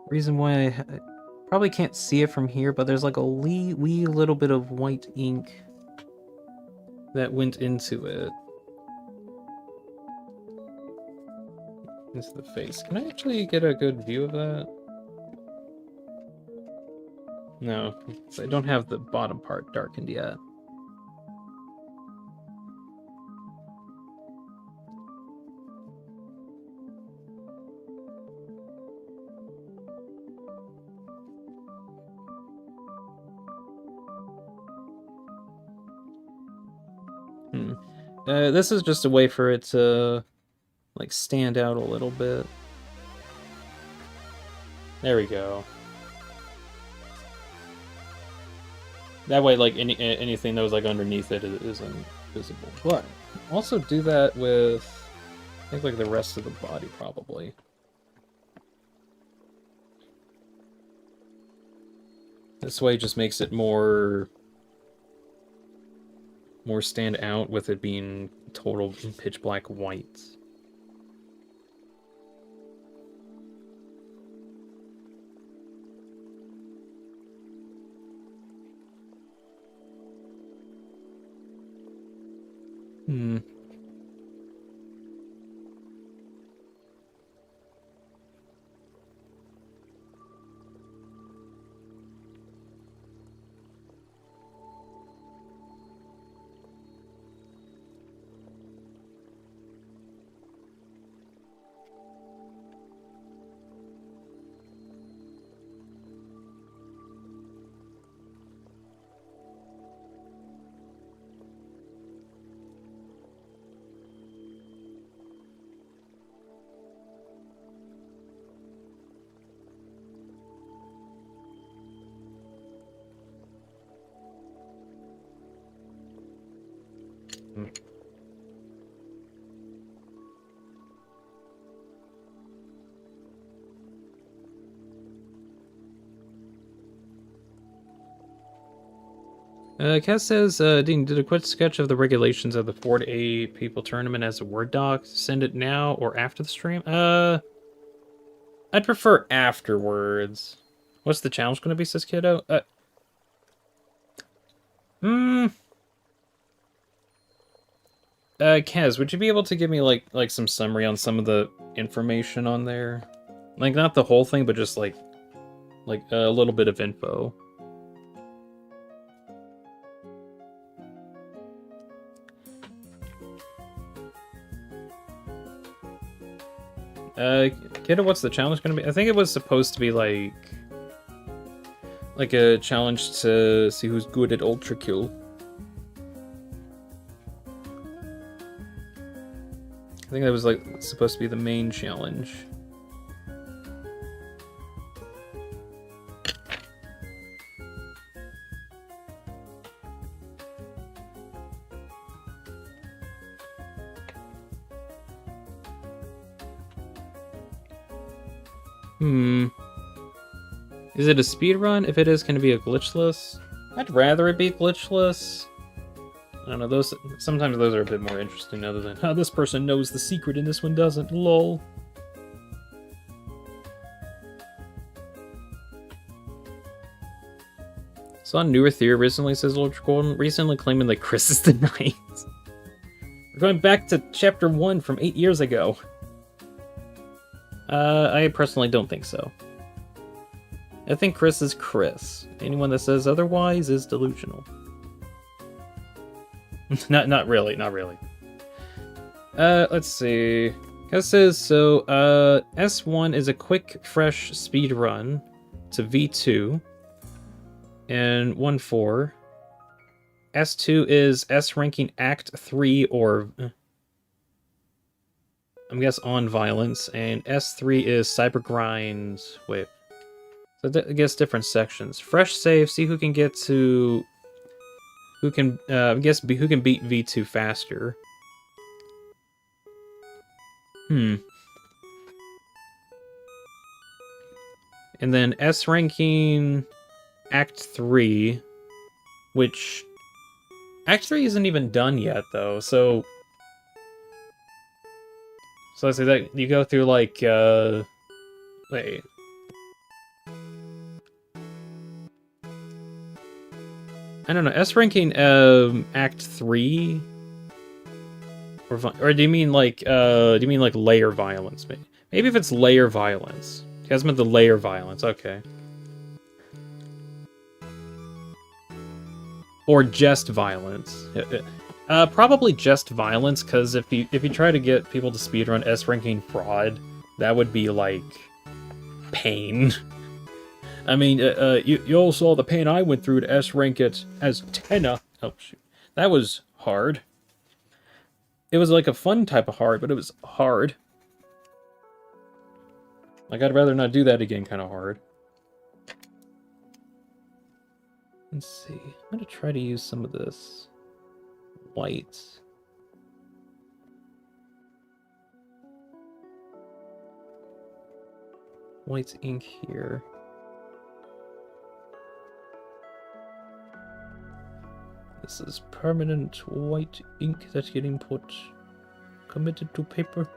Reason why I probably can't see it from here, but there's like a wee little bit of white ink that went into it. Into the face. Can I actually get a good view of that? No, I don't have the bottom part darkened yet. This is just a way for it to, like, stand out a little bit. There we go. That way, like, anything that was, like, underneath it isn't visible. But also do that with, I think, like, the rest of the body, probably. This way just makes it more stand out with it being total pitch black white. Cass says, Dean, did a quick sketch of the regulations of the 4 to 8 people tournament as a Word doc. Send it now or after the stream? I'd prefer afterwards. What's the challenge going to be, says Kiddo? Kaz, would you be able to give me, like some summary on some of the information on there? Like, not the whole thing, but just, like a little bit of info. Kiddo, what's the challenge gonna be? I think it was supposed to be like a challenge to see who's good at Ultra Kill. I think that was like supposed to be the main challenge. Is it a speed run? If it is, can it be a glitchless? I'd rather it be glitchless. I don't know, sometimes those are a bit more interesting other than, oh, this person knows the secret and this one doesn't, lol. Saw a newer theory recently, says Ultra Golden, recently claiming that Chris is the Knight. We're going back to chapter 1 from 8 years ago. I personally don't think so. I think Chris is Chris. Anyone that says otherwise is delusional. not really. Let's see. This says, so, S1 is a quick, fresh speed run to V2 and 1-4. S2 is S ranking Act 3 or I guess on violence, and S3 is cyber grinds. Wait, so I guess different sections. Fresh save. See who can get to. Who can who can beat V2 faster. And then S ranking Act 3, which Act 3 isn't even done yet though, so let's say that you go through like wait. I don't know, S ranking Act 3 or do you mean like layer violence? Maybe if it's layer violence. You guys meant the layer violence, okay. Or just violence. Probably just violence, because if you try to get people to speedrun S ranking fraud, that would be like pain. I mean, you all saw the pain I went through to S rank it as 10. Oh shoot, that was hard. It was like a fun type of hard, but it was hard. Like, I'd rather not do that again kind of hard. Let's see. I'm going to try to use some of this white. White ink here. This is permanent white ink that's getting committed to paper.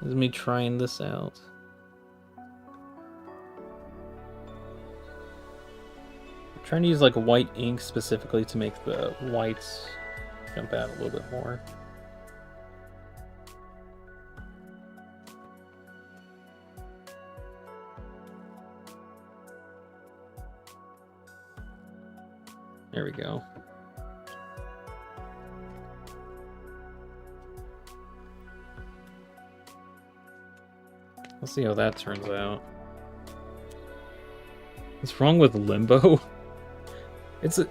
This is me trying this out. I'm trying to use like white ink specifically to make the whites jump out a little bit more. There we go. Let's see how that turns out. What's wrong with Limbo? It's a...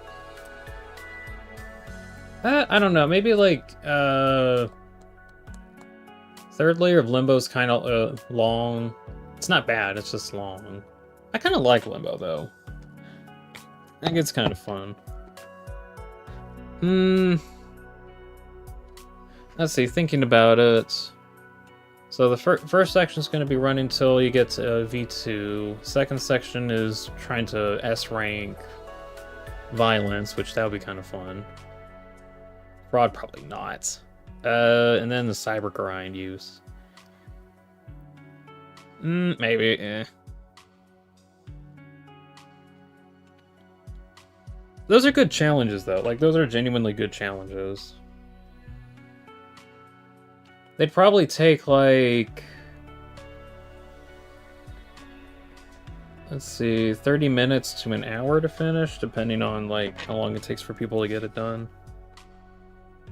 I don't know, maybe like, third layer of Limbo is kind of long. It's not bad, it's just long. I kind of like Limbo, though. I think it's kind of fun. Let's see, thinking about it. So the first section is going to be running until you get to V2. Second section is trying to S rank violence, which that would be kind of fun. Fraud, probably not. And then the cyber grind use. Maybe, Those are good challenges, though. Like, those are genuinely good challenges. They'd probably take, like... Let's see, 30 minutes to an hour to finish, depending on, like, how long it takes for people to get it done.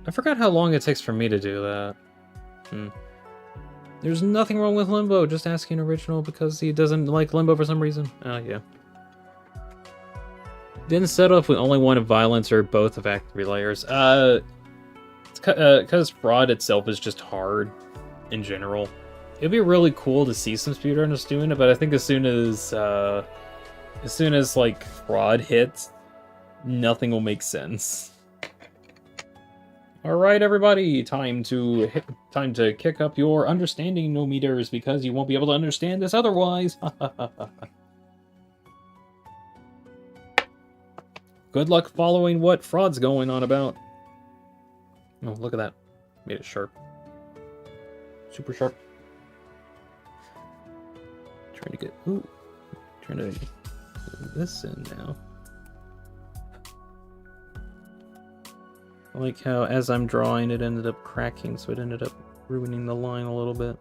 I forgot how long it takes for me to do that. There's nothing wrong with Limbo, just asking Original because he doesn't like Limbo for some reason. Oh, yeah. Didn't set off with only one of violence or both of Act 3 layers. It's because fraud itself is just hard in general. It'd be really cool to see some speedrunners doing it, but I think as soon as like fraud hits, nothing will make sense. All right, everybody, time to kick up your understanding meters because you won't be able to understand this otherwise. Good luck following what fraud's going on about. Oh, look at that. Made it sharp. Super sharp. Trying to get... Ooh. Trying to get this in now. I like how, as I'm drawing, it ended up cracking, so it ended up ruining the line a little bit.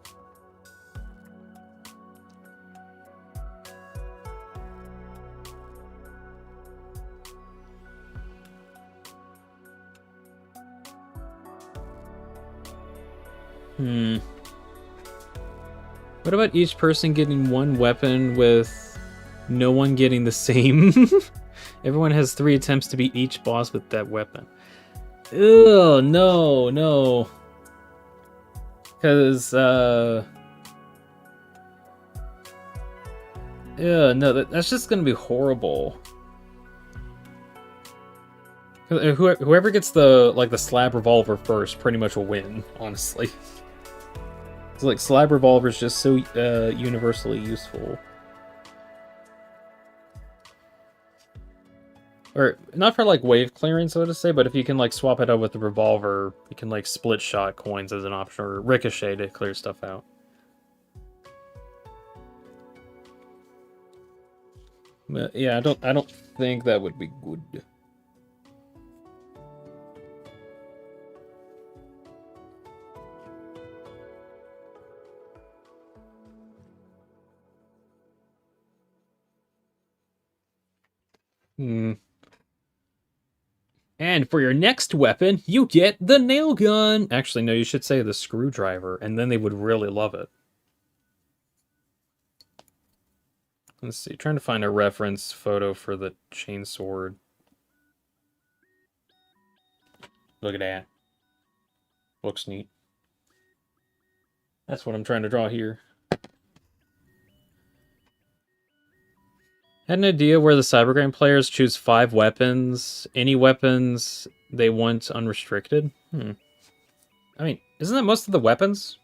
What about each person getting one weapon with no one getting the same? Everyone has 3 attempts to beat each boss with that weapon. Ugh, no, no. Because, yeah, no, that's just gonna be horrible. Whoever gets the slab revolver first pretty much will win, honestly. It's like slab revolver is just so universally useful. Or not for like wave clearing, so to say, but if you can like swap it out with the revolver, you can like split shot coins as an option, or ricochet to clear stuff out. But yeah, I don't think that would be good. And for your next weapon, you get the nail gun. Actually, no, you should say the screwdriver, and then they would really love it. Let's see, trying to find a reference photo for the chainsword. Look at that. Looks neat. That's what I'm trying to draw here. Had an idea where the Cybergame players choose 5 weapons, any weapons they want unrestricted. I mean, isn't that most of the weapons?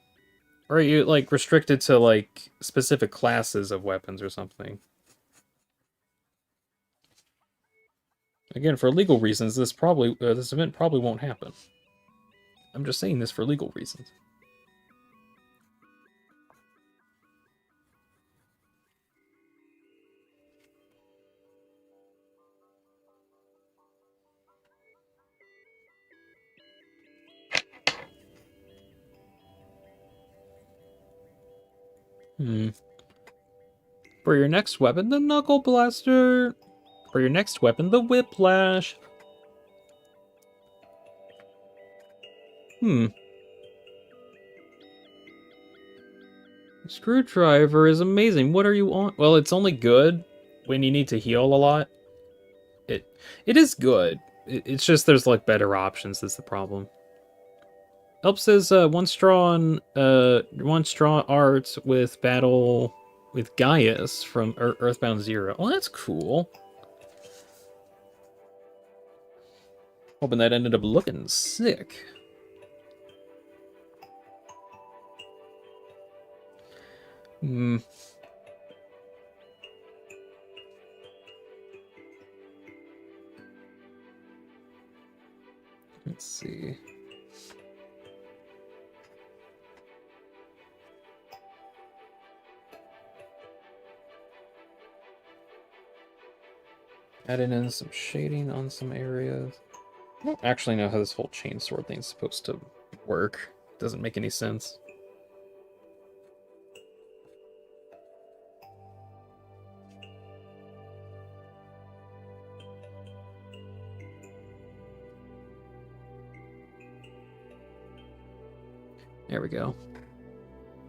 Or are you like restricted to like specific classes of weapons or something? Again, for legal reasons, this event probably won't happen. I'm just saying this for legal reasons. For your next weapon, the Knuckle Blaster. For your next weapon, the Whiplash. Screwdriver is amazing. What are you on? Well, it's only good when you need to heal a lot. It is good. It's just there's like better options is the problem. Help says one straw art with battle with Gaius from Earthbound Zero. Oh, that's cool. Hoping that ended up looking sick. Let's see. Adding in some shading on some areas. I don't actually know how this whole chainsword thing's supposed to work. Doesn't make any sense. There we go.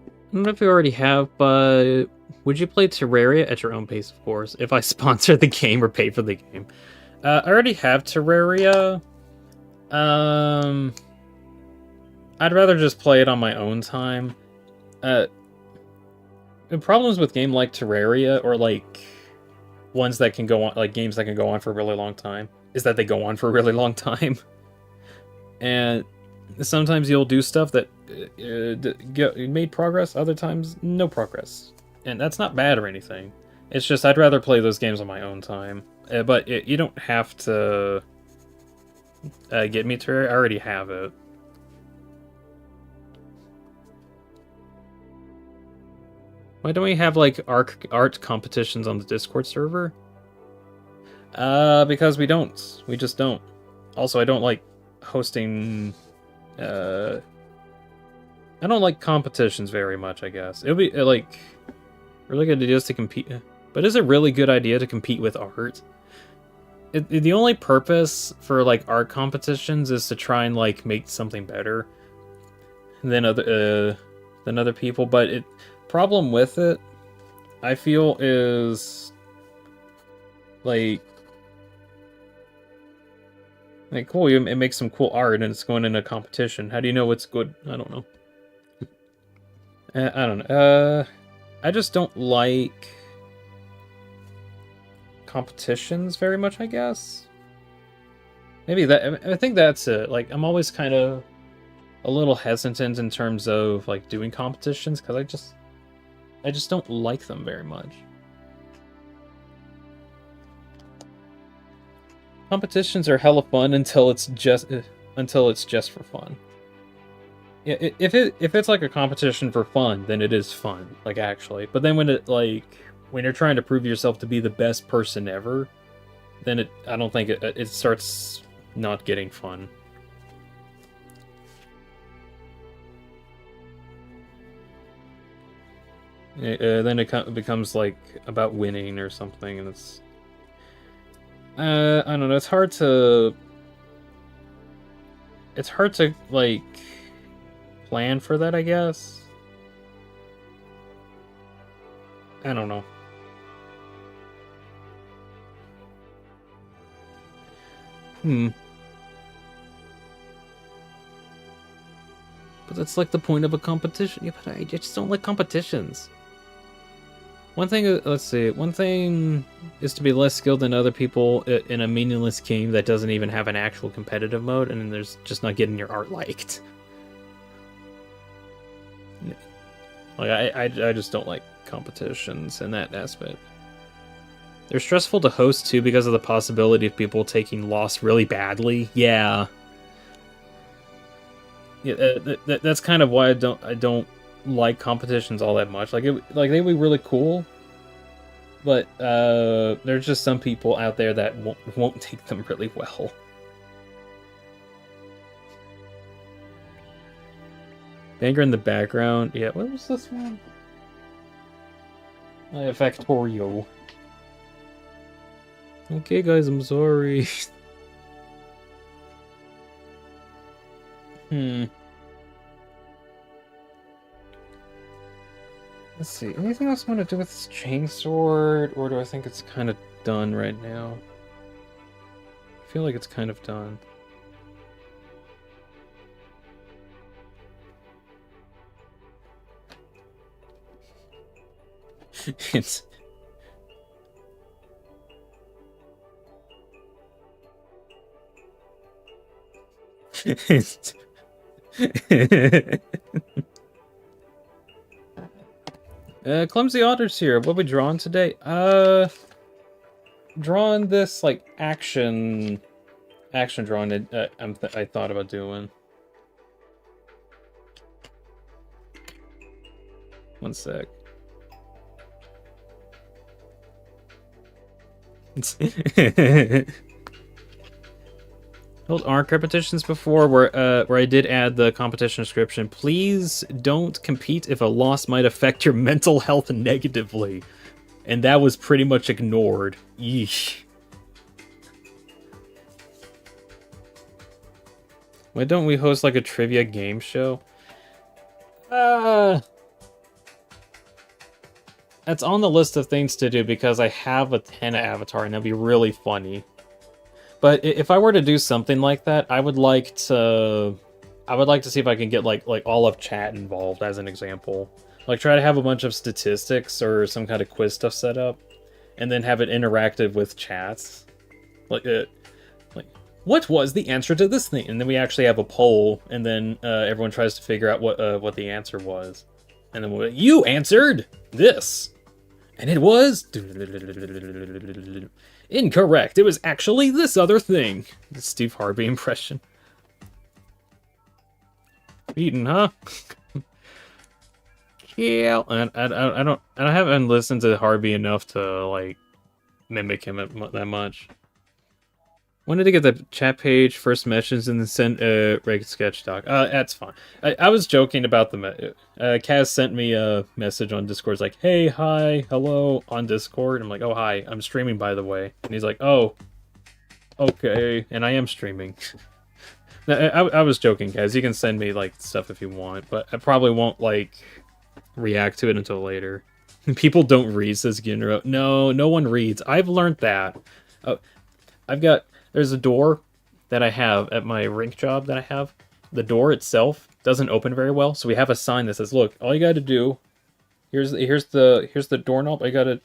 I don't know if you already have, but would you play Terraria at your own pace, of course, if I sponsor the game or pay for the game? I already have Terraria. I'd rather just play it on my own time. The problems with game like Terraria, or like ones that can go on, like games that can go on for a really long time, is that they go on for a really long time. And sometimes you'll do stuff that made progress, other times no progress. And that's not bad or anything. It's just I'd rather play those games on my own time. But you don't have to get me Terraria. I already have it. Why don't we have like art competitions on the Discord server? Because we don't. We just don't. Also, I don't like hosting. I don't like competitions very much. I guess it would be like really good ideas to compete. But is it really good idea to compete with art? The only purpose for like art competitions is to try and like make something better than other people. But it problem with it, I feel, is like cool. It makes some cool art and it's going in a competition. How do you know it's good? I don't know. I don't know. I just don't like competitions very much, I guess. Maybe that. I think that's it. Like, I'm always kind of a little hesitant in terms of like doing competitions because I just don't like them very much. Competitions are hella fun until it's just for fun. Yeah, if it's like a competition for fun, then it is fun, like actually. But then when you're trying to prove yourself to be the best person ever, then I don't think it starts not getting fun. Then it becomes like about winning or something, and it's I don't know. It's hard to like plan for that, I guess. I don't know. But that's like the point of a competition. Yeah, but I just don't like competitions. One thing, let's see. One thing is to be less skilled than other people in a meaningless game that doesn't even have an actual competitive mode, and then there's just not getting your art liked. Like I just don't like competitions in that aspect. They're stressful to host too because of the possibility of people taking loss really badly. Yeah. Yeah, that's kind of why I don't like competitions all that much. Like they'd be really cool, but there's just some people out there that won't take them really well. Banger in the background. Yeah, what was this one? Factorio. Okay, guys, I'm sorry. Let's see. Anything else I want to do with this chainsword, or do I think it's kind of done right now? I feel like it's kind of done. It's... Clumsy Otter's here. What are we drawing today? Drawing this like action drawing that I thought about doing. One sec. Held ARC competitions before where I did add the competition description. Please don't compete if a loss might affect your mental health negatively. And that was pretty much ignored. Yeesh. Why don't we host like a trivia game show? That's on the list of things to do because I have a 10 avatar and that'd be really funny. But if I were to do something like that, I would like to see if I can get like all of chat involved as an example. Like try to have a bunch of statistics or some kind of quiz stuff set up, and then have it interactive with chats. Like what was the answer to this thing? And then we actually have a poll, and then everyone tries to figure out what the answer was. And then you answered this, and it was incorrect. It was actually this other thing. The Steve Harvey impression. Beaten, huh? Yeah, and I haven't listened to Harvey enough to like mimic him that much. When did I get the chat page first mentions and then send reg sketch doc? That's fine. I was joking about the Kaz sent me a message on Discord. It's like, hey, hi, hello on Discord. I'm like, oh hi, I'm streaming by the way. And he's like, oh, okay, and I am streaming. I was joking, Kaz. You can send me like stuff if you want, but I probably won't like react to it until later. People don't read, says Ginro. No, no one reads. I've learned that. There's a door that I have at my rink job that I have. The door itself doesn't open very well, so we have a sign that says, look, all you gotta do, here's the doorknob, I gotta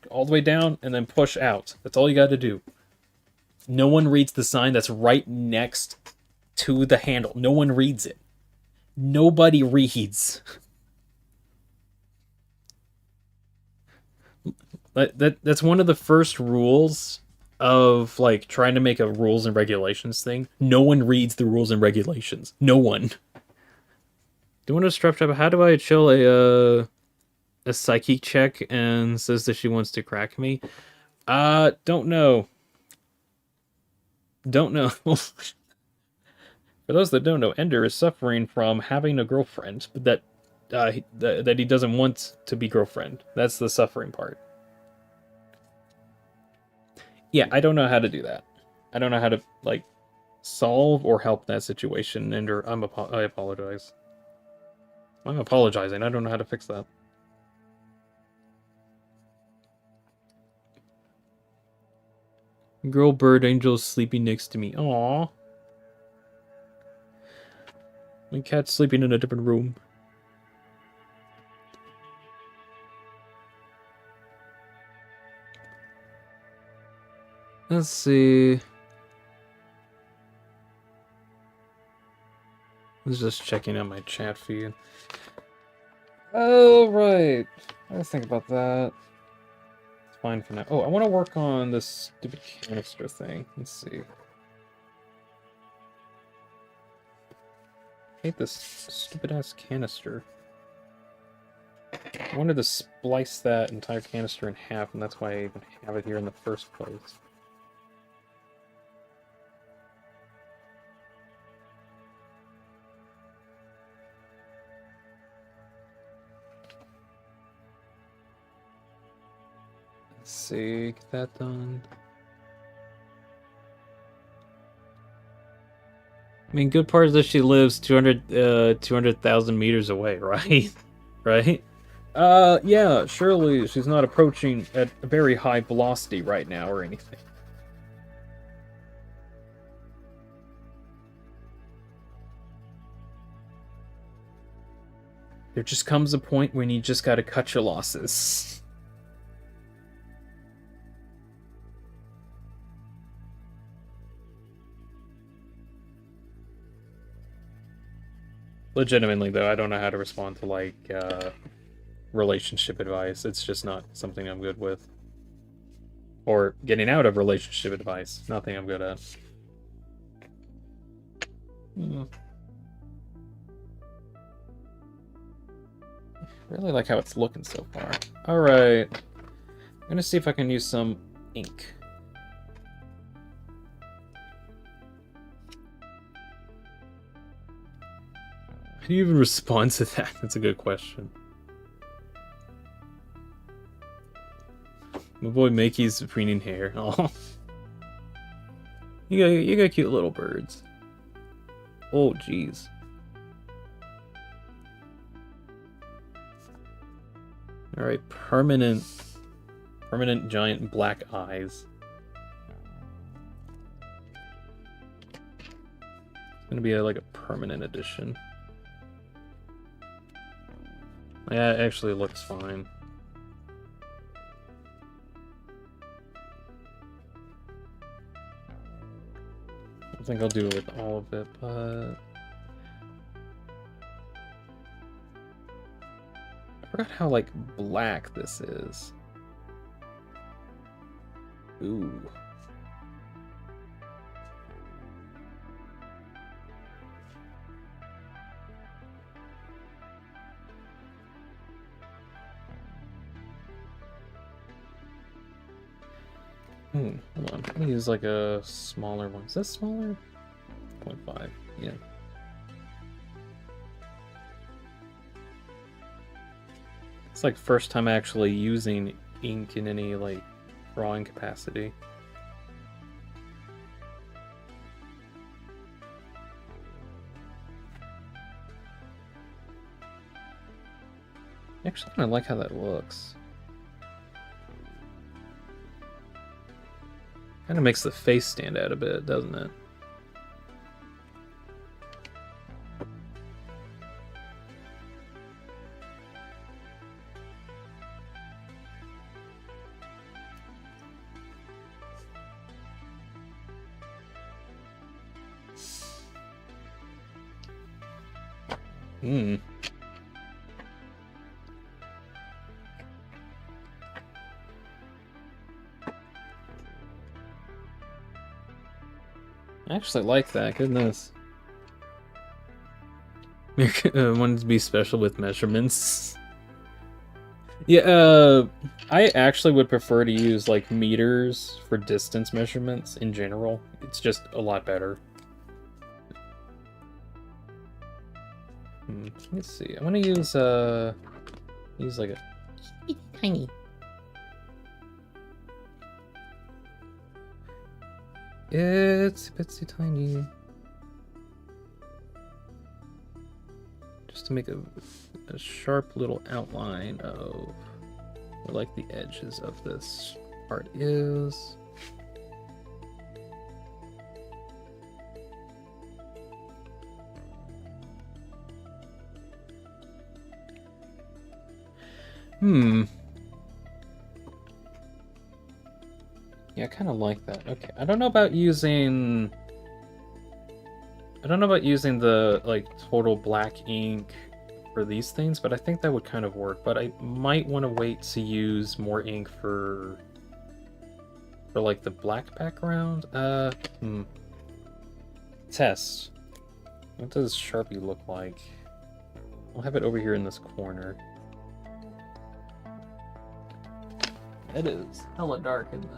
all the way down and then push out. That's all you gotta do. No one reads the sign that's right next to the handle. No one reads it. Nobody reads. That's one of the first rules of like trying to make a rules and regulations thing. No one reads the rules and regulations. No one. Do you want to strap job? How do I chill a psychic check and says that she wants to crack me? Don't know. Don't know. For those that don't know, Ender is suffering from having a girlfriend, but that he doesn't want to be girlfriend. That's the suffering part. Yeah, I don't know how to do that. I don't know how to, like, solve or help that situation, and I apologize. I'm apologizing. I don't know how to fix that. Girl bird angel is sleeping next to me. Aww. My cat's sleeping in a different room. Let's see. I was just checking out my chat feed. Oh, right. I was thinking about that. It's fine for now. Oh, I want to work on this stupid canister thing. Let's see. I hate this stupid-ass canister. I wanted to splice that entire canister in half, and that's why I even have it here in the first place. Let's see, get that done. I mean, good part is that she lives 200,000 meters away, right? Right? Yeah, surely she's not approaching at a very high velocity right now or anything. There just comes a point when you just gotta cut your losses. Legitimately, though, I don't know how to respond to, like, relationship advice. It's just not something I'm good with. Or getting out of relationship advice. Nothing I'm good at. I really like how it's looking so far. Alright. I'm gonna see if I can use some ink. How do you even respond to that? That's a good question. My boy Makey's preening hair. Oh, you got cute little birds. Oh, jeez. All right, permanent giant black eyes. It's gonna be like a permanent edition. Yeah, it actually looks fine. I think I'll do it with all of it, but I forgot how, like, black this is. Ooh. Hold on. Let me use like a smaller one. Is this smaller? 0.5. Yeah. It's like first time actually using ink in any like drawing capacity. Actually, I like how that looks. Kind of makes the face stand out a bit, doesn't it? I actually like that, goodness. Wanted to be special with measurements. Yeah, I actually would prefer to use like meters for distance measurements in general. It's just a lot better. Let's see. I want to use like a tiny. It's bitsy tiny. Just to make a sharp little outline of where like the edges of this part is. Yeah, I kind of like that. Okay, I don't know about using the like total black ink for these things, but I think that would kind of work. But I might want to wait to use more ink for like the black background. Test. What does Sharpie look like? I'll have it over here in this corner. It is hella dark, isn't it?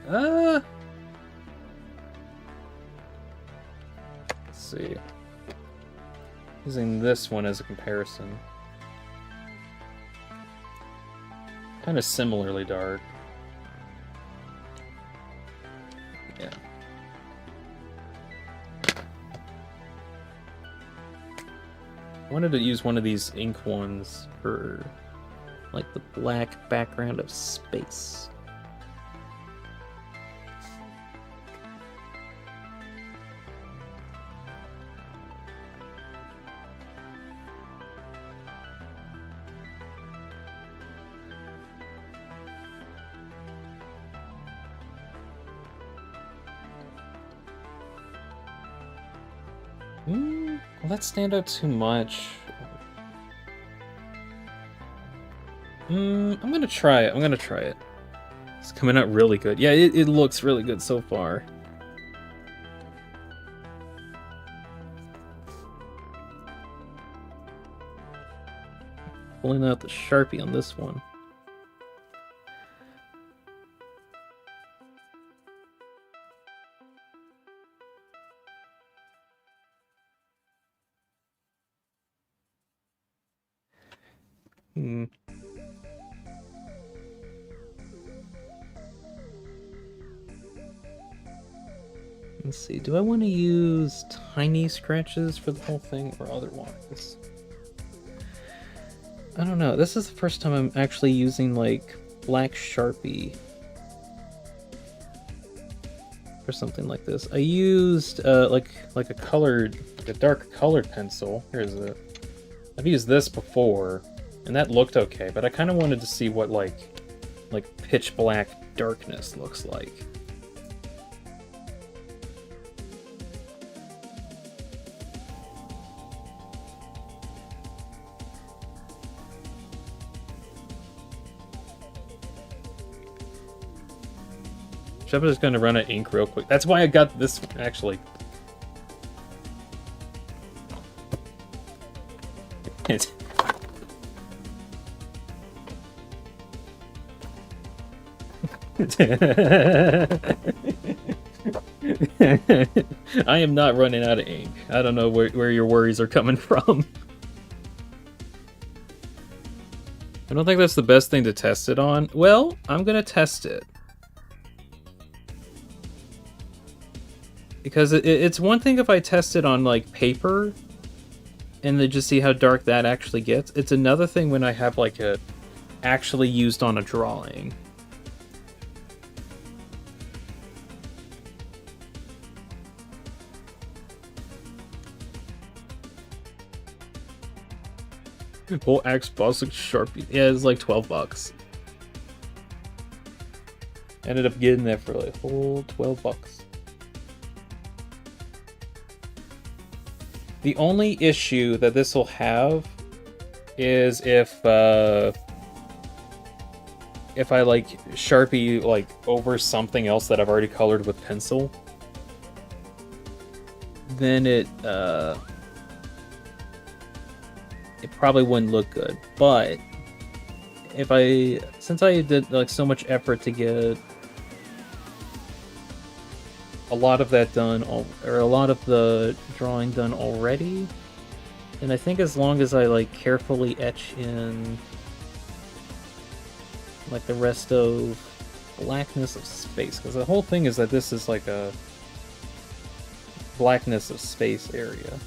Let's see. Using this one as a comparison. Kind of similarly dark. Yeah. I wanted to use one of these ink ones for like the black background of space. Will that stand out too much? I'm gonna try it. It's coming out really good. Yeah, it looks really good so far. Pulling out the Sharpie on this one. Let's see, do I want to use tiny scratches for the whole thing or otherwise? I don't know. This is the first time I'm actually using like black Sharpie for something like this. I used like a dark colored pencil. Here's it. I've used this before, and that looked okay, but I kind of wanted to see what like pitch black darkness looks like. I'm just gonna run out of ink real quick. That's why I got this actually. I am not running out of ink. I don't know where your worries are coming from. I don't think that's the best thing to test it on. Well, I'm gonna test it. Because it's one thing if I test it on, like, paper, and then just see how dark that actually gets. It's another thing when I have, like, it actually used on a drawing. Whole Axe Boss looks Sharpie. Yeah, it's like $12. Ended up getting that for like whole $12. The only issue that this will have is if I like Sharpie like over something else that I've already colored with pencil, then it probably wouldn't look good. But since I did like so much effort to get a lot of that done, or a lot of the drawing done already, and I think as long as I like carefully etch in like the rest of blackness of space, because the whole thing is that this is like a blackness of space area.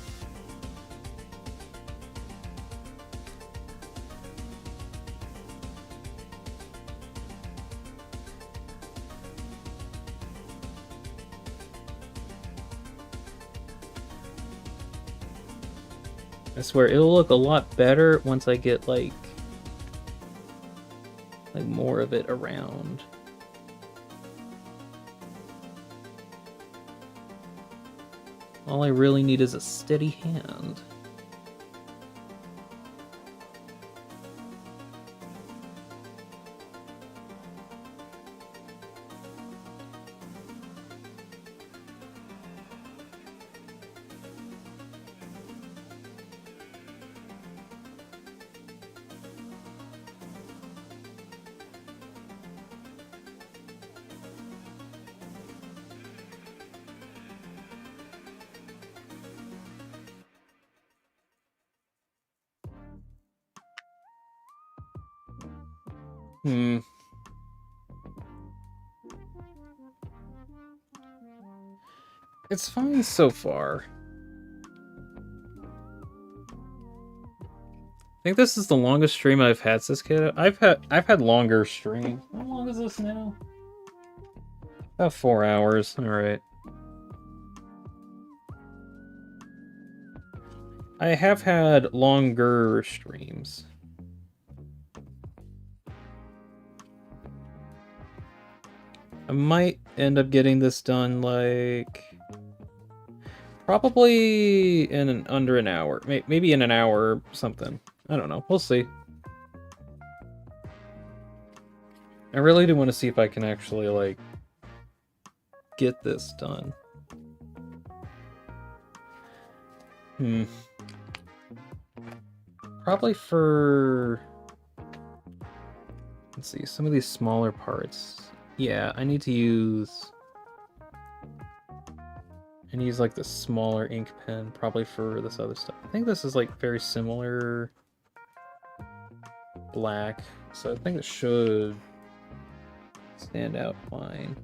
I swear, it'll look a lot better once I get, like more of it around. All I really need is a steady hand. It's fine so far. I think this is the longest stream I've had since kid. I've had longer streams. How long is this now? About 4 hours. All right. I have had longer streams. I might end up getting this done like probably in under an hour, maybe in an hour or something. I don't know. We'll see. I really do want to see if I can actually like get this done. Probably for, let's see, some of these smaller parts. Yeah, I need to use like the smaller ink pen probably for this other stuff. I think this is like very similar black, so I think it should stand out fine.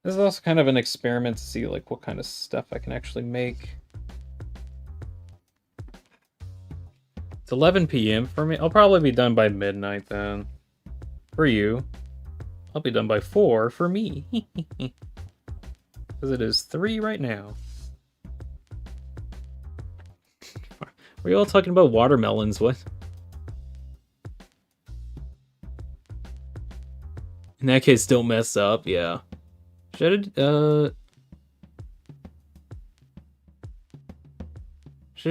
This is also kind of an experiment to see like what kind of stuff I can actually make. It's 11 p.m. for me. I'll probably be done by midnight then. For you. I'll be done by 4 for me. Because it is 3 right now. Were you all talking about watermelons? What? In that case, don't mess up. Yeah. Should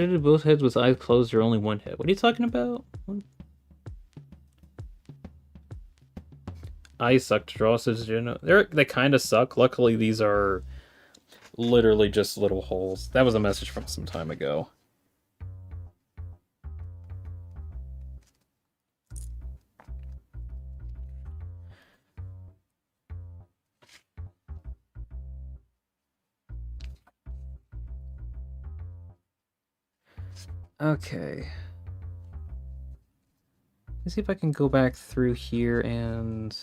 I do both heads with eyes closed or only one head? What are you talking about? I suck to draw, so you know, they kind of suck. Luckily, these are literally just little holes. That was a message from some time ago. Okay. Let's see if I can go back through here and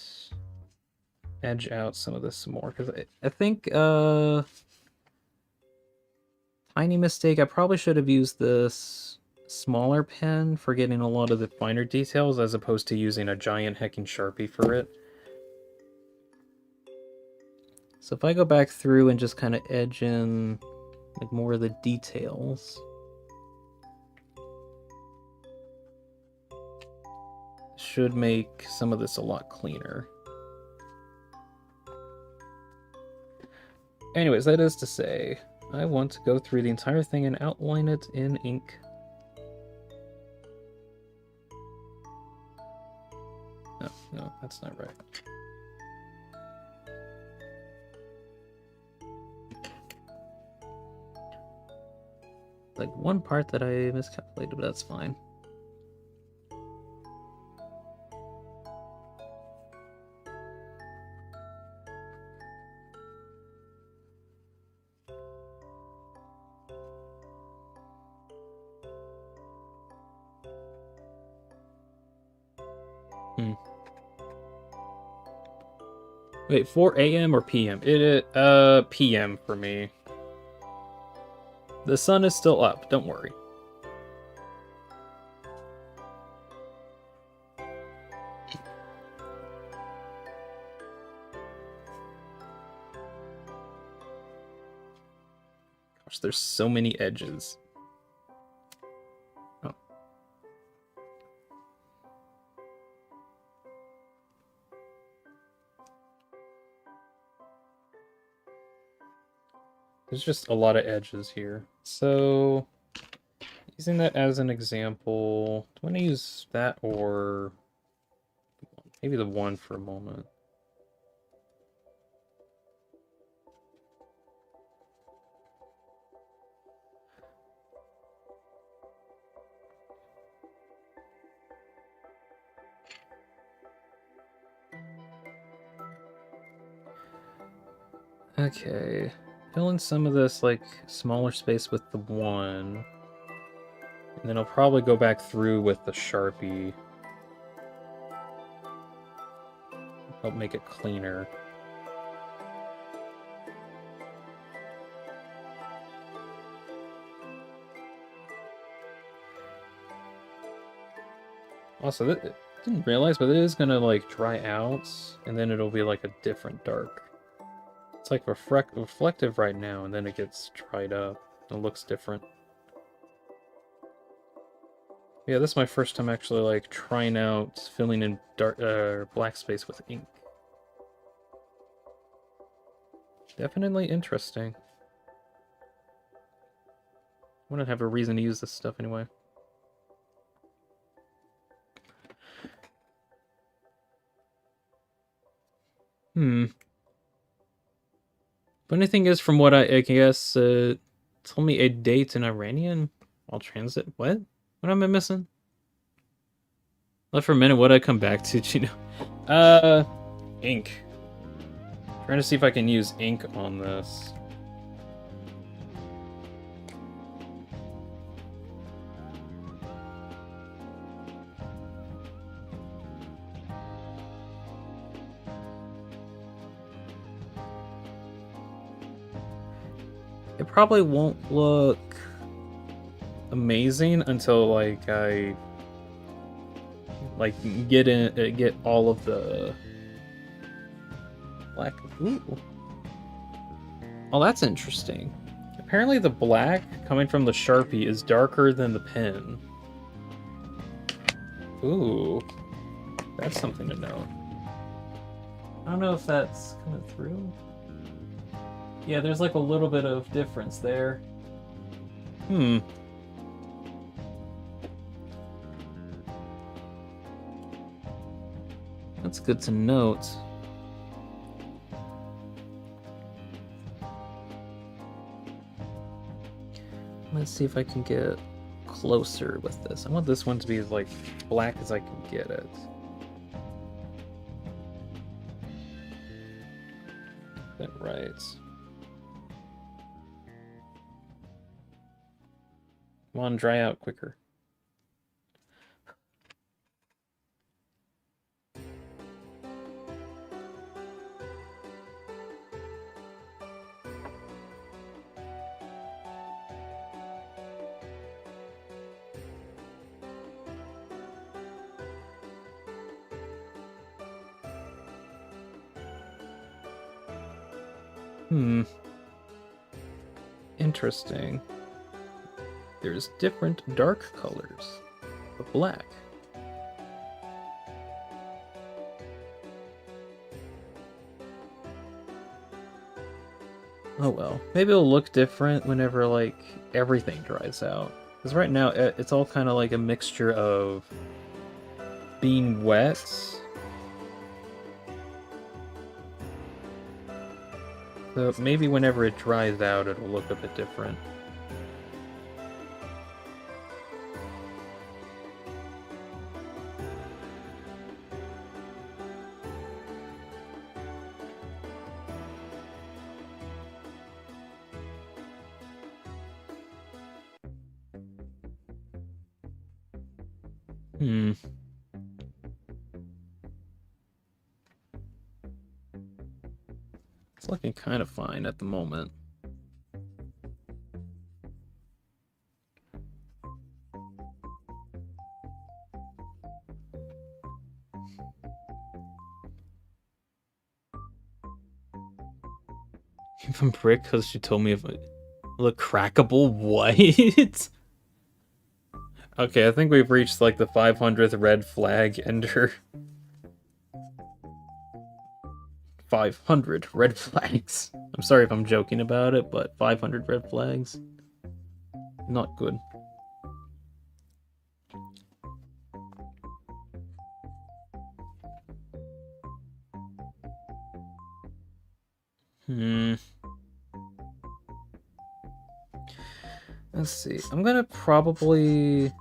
edge out some of this some more, because I think tiny mistake. I probably should have used this smaller pen for getting a lot of the finer details as opposed to using a giant hecking Sharpie for it. So if I go back through and just kind of edge in like more of the details, should make some of this a lot cleaner. Anyways, that is to say, I want to go through the entire thing and outline it in ink. No, that's not right. Like one part that I miscalculated, but that's fine. Wait, 4 a.m. or p.m.? PM for me. The sun is still up, don't worry. Gosh, there's so many edges. Oh. There's just a lot of edges here. So, using that as an example, do I want to use that or maybe the one for a moment? Okay. Fill in some of this, like, smaller space with the one. And then I'll probably go back through with the Sharpie. Help make it cleaner. Also, I didn't realize, but it is gonna, like, dry out, and then it'll be, like, a different dark. It's like reflective right now, and then it gets dried up. It looks different. Yeah, this is my first time actually like trying out filling in dark black space with ink. Definitely interesting. I wouldn't have a reason to use this stuff anyway. Funny thing is, from what I guess, told me a date in Iranian while transit. What? What am I missing? Left for a minute. What I come back to? You know, ink. Trying to see if I can use ink on this. It probably won't look amazing until like I get all of the black. Ooh. Oh, that's interesting. Apparently the black coming from the Sharpie is darker than the pen. Ooh. That's something to know. I don't know if that's coming through. Yeah, there's like a little bit of difference there. That's good to note. Let's see if I can get closer with this. I want this one to be as like black as I can get it. That right. Come on, dry out quicker. Interesting. There's different dark colors of black. Oh well. Maybe it'll look different whenever, like, everything dries out. Because right now, it's all kind of like a mixture of being wet. So maybe whenever it dries out, it'll look a bit different. It's looking kind of fine at the moment. Even Brick, because she told me if I look crackable. What? Okay, I think we've reached like the 500th red flag ender. 500 red flags. I'm sorry if I'm joking about it, but 500 red flags. Not good. Let's see. I'm gonna probably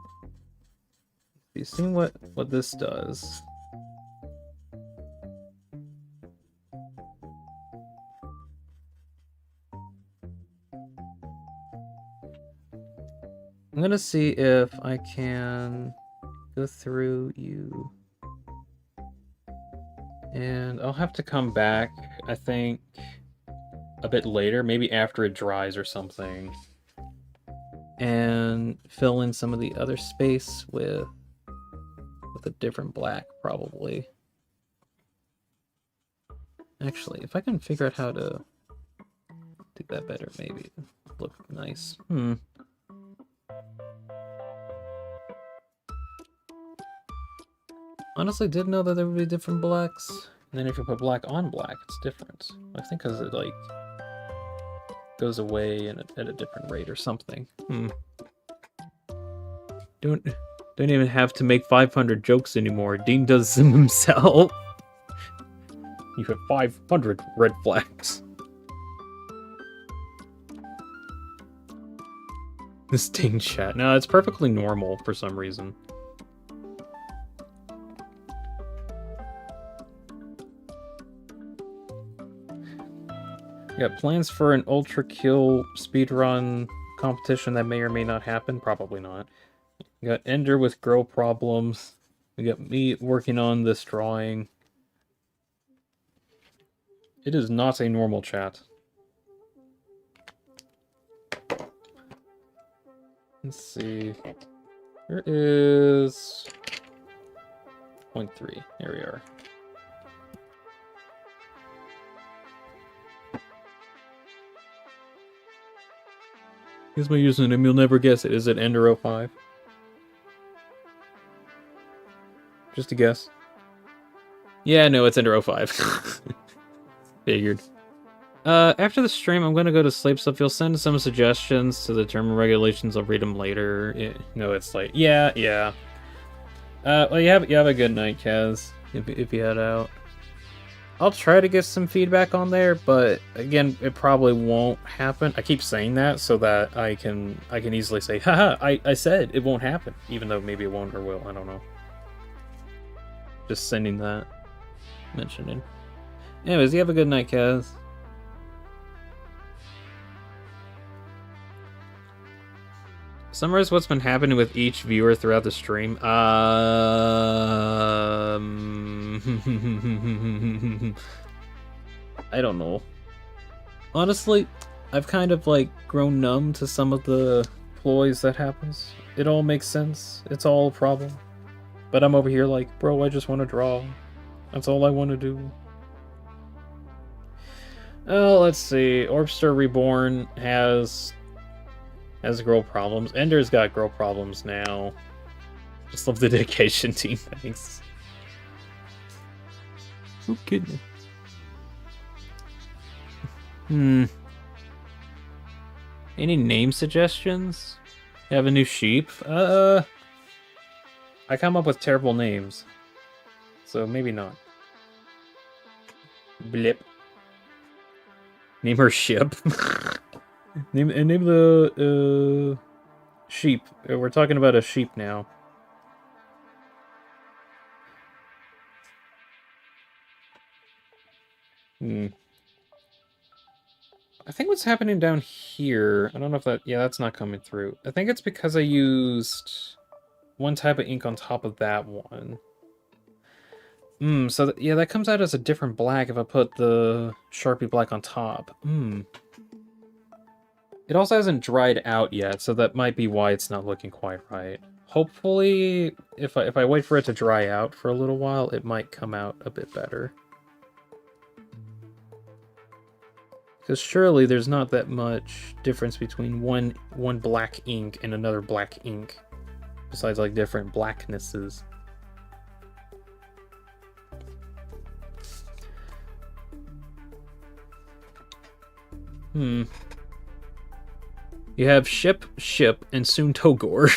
be seeing what this does. I'm gonna see if I can go through you. And I'll have to come back, I think, a bit later, maybe after it dries or something. And fill in some of the other space with a different black, probably. Actually, if I can figure out how to do that better, maybe it'll look nice. Honestly, didn't know that there would be different blacks. And then if you put black on black, it's different. I think because it, like, goes away at a different rate or something. Don't even have to make 500 jokes anymore. Dean does them himself. You have 500 red flags. This Dean chat. No, it's perfectly normal for some reason. Yeah, plans for an ultra kill speedrun competition that may or may not happen. Probably not. We got Ender with girl problems. We got me working on this drawing. It is not a normal chat. Let's see. There is 0.3. There we are. Here's my username, you'll never guess it. Is it Ender05? Just a guess. Yeah, no, it's Ender05. Figured. After the stream, I'm gonna go to sleep, so if you'll send some suggestions to the term and regulations, I'll read them later. No, it's late. Yeah. Well, you have a good night, Kaz, if you head out. I'll try to get some feedback on there, but again, it probably won't happen. I keep saying that so that I can easily say, haha, I said it won't happen, even though maybe it won't or will, I don't know. Just sending that, mentioning. Anyways, you have a good night, Kaz. Summarize what's been happening with each viewer throughout the stream. I don't know. Honestly, I've kind of like grown numb to some of the ploys that happens. It all makes sense. It's all a problem. But I'm over here like, bro, I just want to draw. That's all I want to do. Oh, let's see. Orbster Reborn has girl problems. Ender's got girl problems now. Just love the dedication, team. Thanks. Who kidding? Any name suggestions? You have a new sheep? I come up with terrible names. So maybe not. Blip. Name her ship. Name the sheep. We're talking about a sheep now. I think what's happening down here, I don't know if that, yeah, that's not coming through. I think it's because I used one type of ink on top of that one. So yeah, that comes out as a different black if I put the Sharpie black on top. It also hasn't dried out yet, so that might be why it's not looking quite right. Hopefully, if I wait for it to dry out for a little while, it might come out a bit better. Because surely there's not that much difference between one black ink and another black ink, besides like different blacknesses. You have ship, and soon Togor.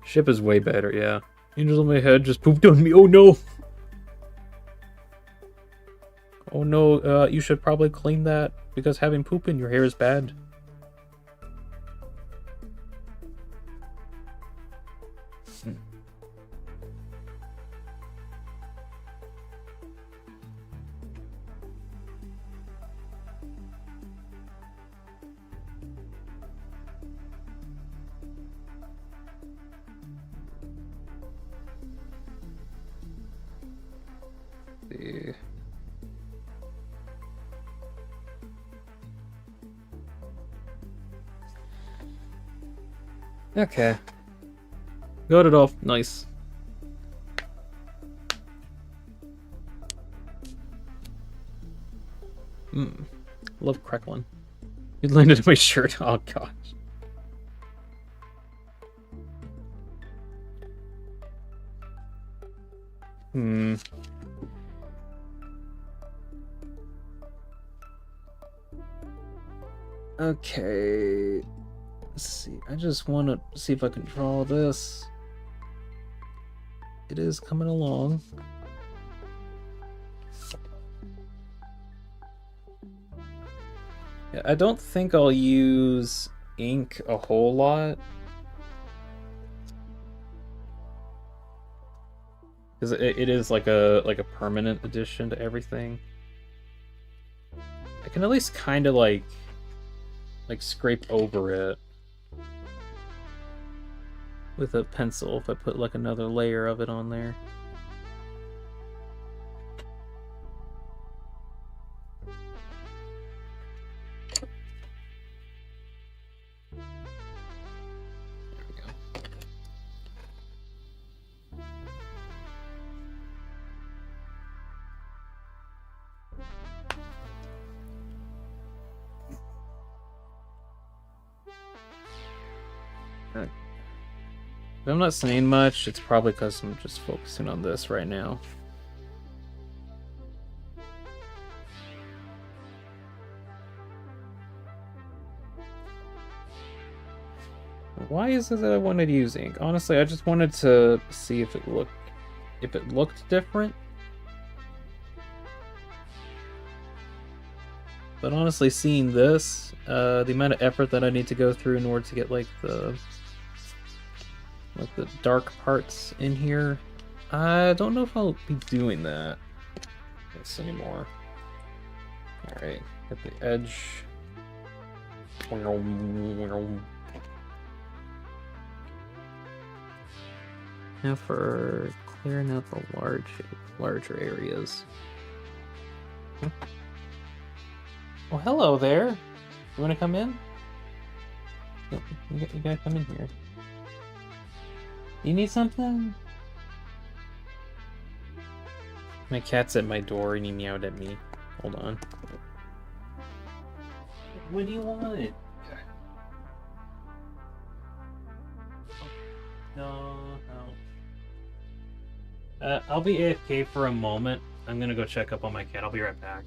Ship is way better, yeah. Angels on my head just pooped on me, oh no! Oh no, you should probably clean that, because having poop in your hair is bad. Okay. Got it off. Nice. Love crackling. It landed in my shirt. Oh gosh. Okay. Let's see. I just want to see if I can draw this. It is coming along. Yeah, I don't think I'll use ink a whole lot. Because it is like a permanent addition to everything. I can at least kind of like scrape over it with a pencil if I put like another layer of it on there. There we go. If I'm not saying much, it's probably because I'm just focusing on this right now. Why is it that I wanted to use ink? Honestly, I just wanted to see if it looked different. But honestly, seeing this, the amount of effort that I need to go through in order to get like the dark parts in here, I don't know if I'll be doing that this anymore. All right, at the edge. Now for clearing out the larger areas. Huh? Oh, hello there. You want to come in? You gotta come in here. You need something? My cat's at my door and he meowed at me. Hold on. What do you want? No. I'll be AFK for a moment. I'm gonna go check up on my cat. I'll be right back.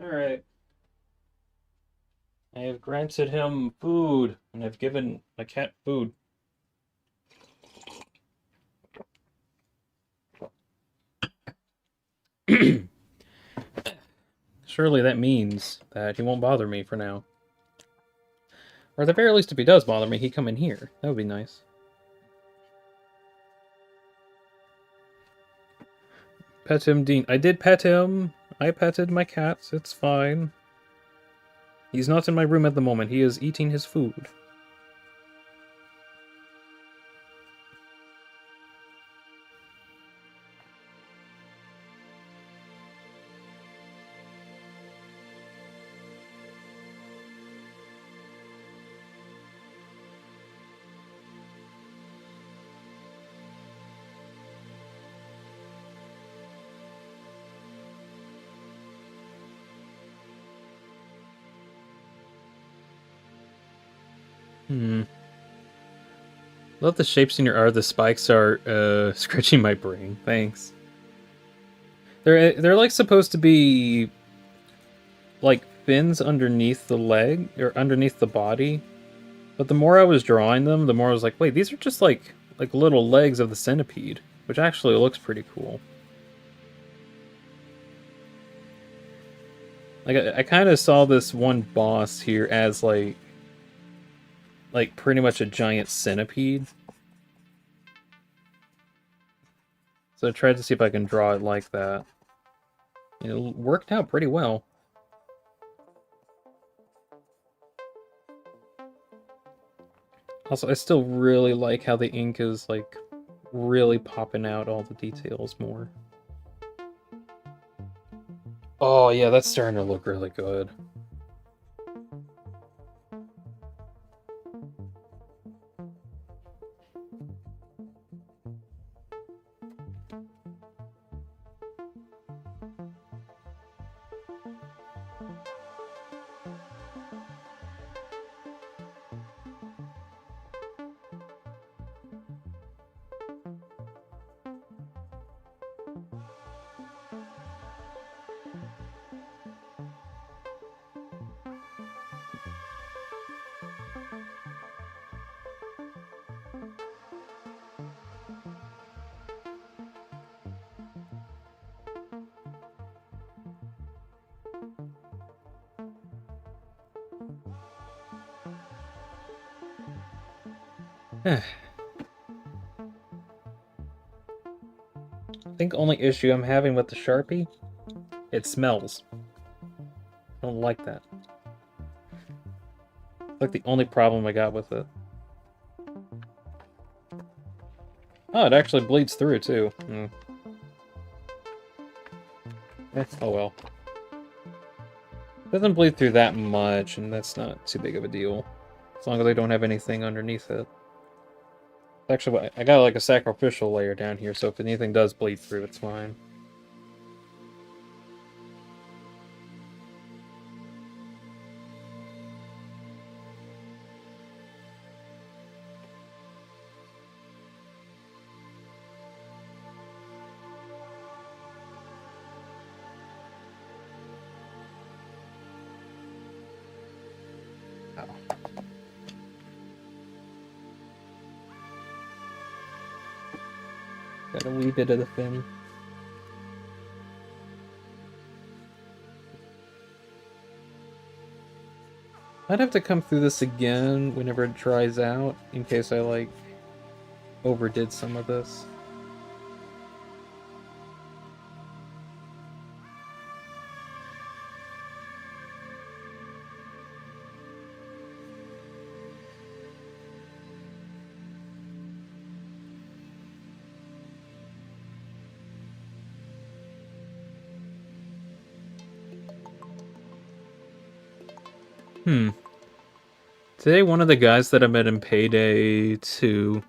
Alright. I have granted him food, and I've given my cat food. Surely that means that he won't bother me for now. Or at the very least, if he does bother me, he'd come in here. That would be nice. Pet him, Dean. I did pet him. I petted my cat. It's fine. He's not in my room at the moment. He is eating his food. Love the shapes in your art. The spikes are scratching my brain. Thanks. They're like supposed to be like fins underneath the leg or underneath the body. But the more I was drawing them, the more I was like, wait, these are just like little legs of the centipede, which actually looks pretty cool. Like I kind of saw this one boss here as like pretty much a giant centipede. So I tried to see if I can draw it like that. It worked out pretty well. Also, I still really like how the ink is like really popping out all the details more. Oh yeah, that's starting to look really good. think only issue I'm having with the Sharpie, it smells. I don't like that. Like the only problem I got with it. Oh, it actually bleeds through too. Oh well. It doesn't bleed through that much, and that's not too big of a deal. As long as I don't have anything underneath it. Actually, I got like a sacrificial layer down here, so if anything does bleed through, it's fine. Got a wee bit of the fin. I'd have to come through this again whenever it dries out, in case I, like, overdid some of this. Today, one of the guys that I met in Payday 2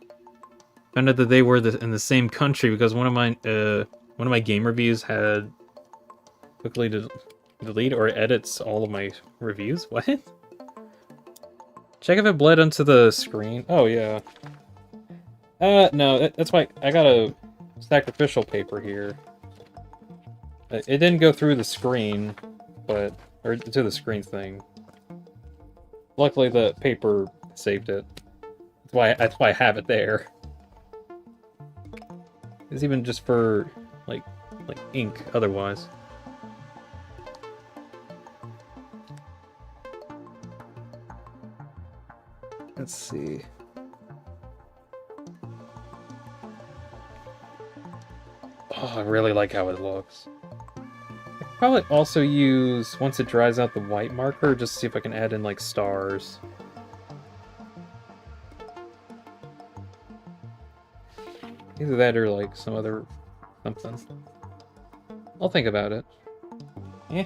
found out that they were in the same country because one of my game reviews had quickly delete or edits all of my reviews. What? Check if it bled onto the screen. Oh yeah. No, that's why I got a sacrificial paper here. It didn't go through the screen, or to the screen thing. Luckily, the paper saved it. That's why I have it there. It's even just for like ink. Otherwise, let's see. Oh, I really like how it looks. Probably also use, once it dries out, the white marker, just to see if I can add in, like, stars. Either that or, like, some other something. I'll think about it. Yeah.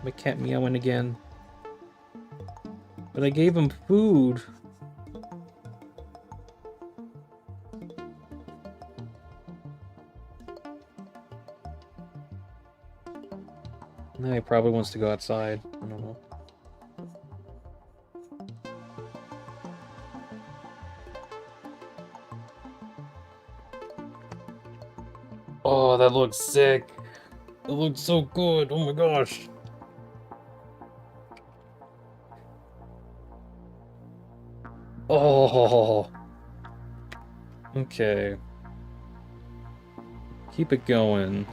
My cat meowing again. But I gave him food. Now he probably wants to go outside. I don't know. Oh, that looks sick. It looks so good. Oh my gosh. Oh. Okay. Keep it going.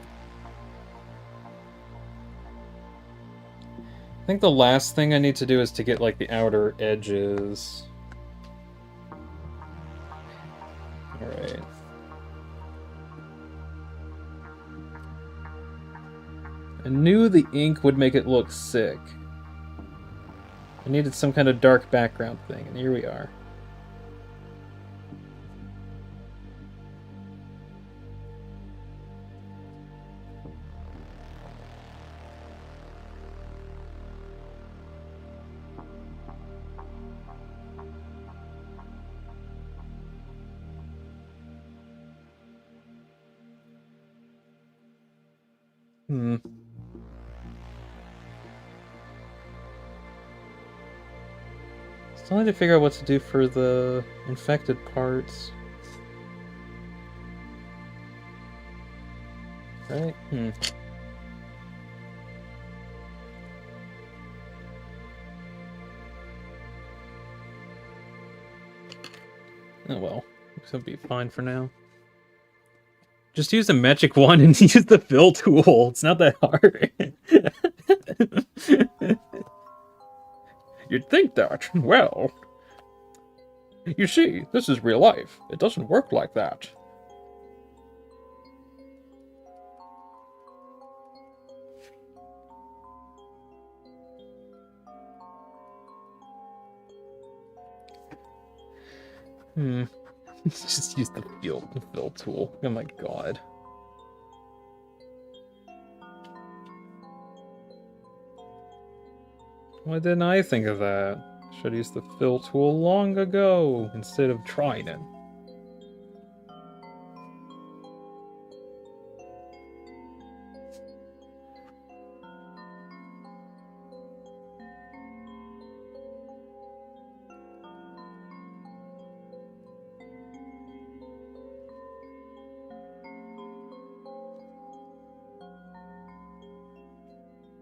I think the last thing I need to do is to get, like, the outer edges. Alright. I knew the ink would make it look sick. I needed some kind of dark background thing, and here we are. Still need to figure out what to do for the infected parts. Right? Oh well. This will be fine for now. Just use a magic wand and use the fill tool. It's not that hard. You'd think that. Well, you see, this is real life. It doesn't work like that. Just use the fill tool. Oh my god. Why didn't I think of that? Should have used the fill tool long ago instead of trying it.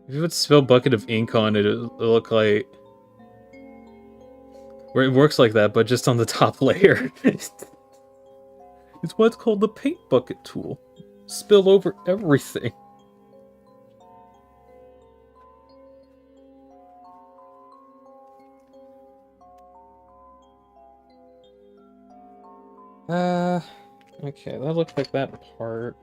If you would spill a bucket of ink on it, it'll look like... Where it works like that, but just on the top layer. It's what's called the paint bucket tool. Spill over everything. Okay, that looks like that part.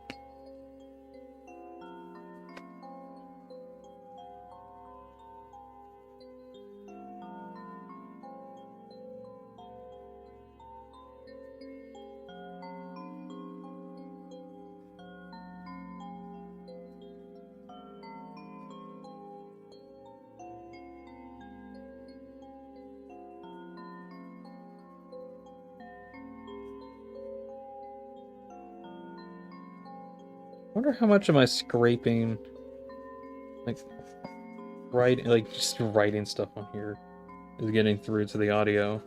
I wonder how much am I scraping, like just writing stuff on here is getting through to the audio.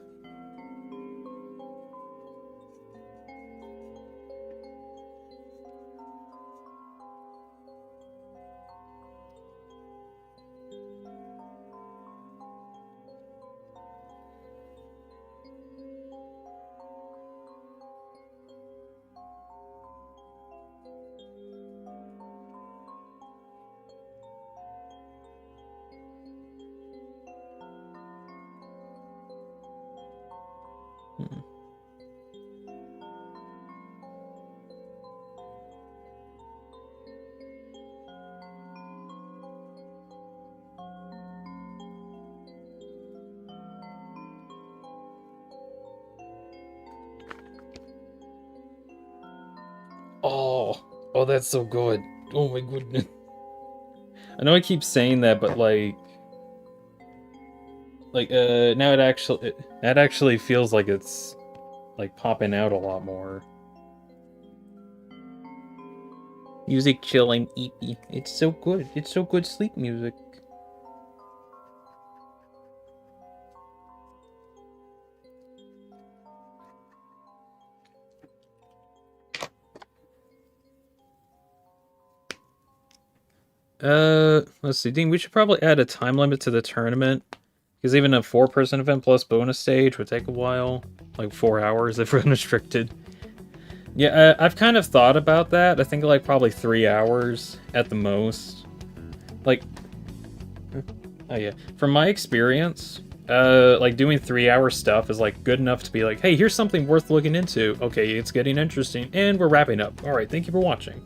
Oh, that's so good. Oh my goodness. I know I keep saying that, but now that actually feels like it's like popping out a lot more. Music chill and eepy. It's so good. It's so good sleep music. Let's see, Dean, we should probably add a time limit to the tournament. Because even a 4-person event plus bonus stage would take a while. Like 4 hours if we're unrestricted. Yeah, I've kind of thought about that. I think like probably 3 hours at the most. Like, oh yeah. From my experience, like doing 3-hour stuff is like good enough to be like, hey, here's something worth looking into. Okay, it's getting interesting, and we're wrapping up. Alright, thank you for watching.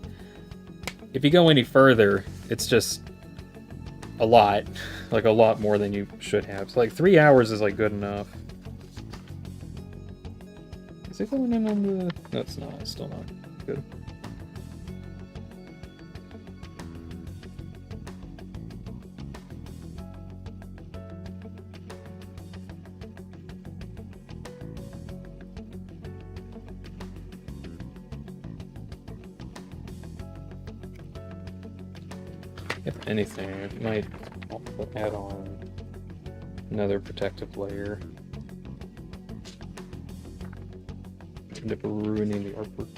If you go any further, it's just a lot. Like a lot more than you should have. So like 3 hours is like good enough. Is it going in on the... No, it's not. It's still not. Good. If anything, it might also add on another protective layer. End up ruining the artwork.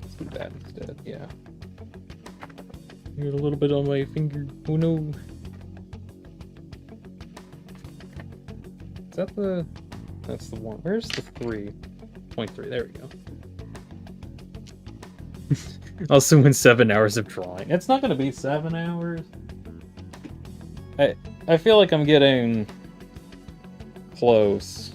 Let's do that instead, yeah. Here's a little bit on my finger. Oh no! Is that the... That's the one. Where's the 3.3? There we go. Also in 7 hours of drawing. It's not gonna be 7 hours. I feel like I'm getting close.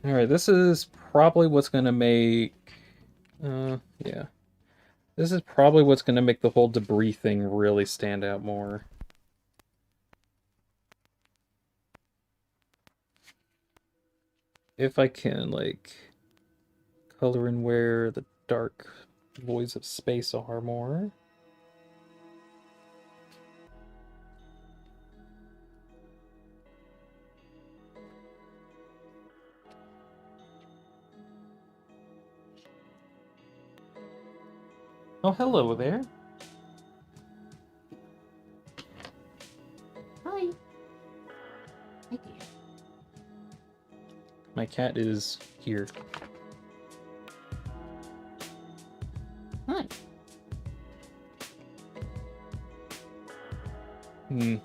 Alright, this is probably what's gonna make... yeah. This is probably what's gonna make the whole debris thing really stand out more. If I can, like, color in where the dark voids of space are more. Oh, hello there. Hi. Hi, dear. My cat is here. Hi. Hmm.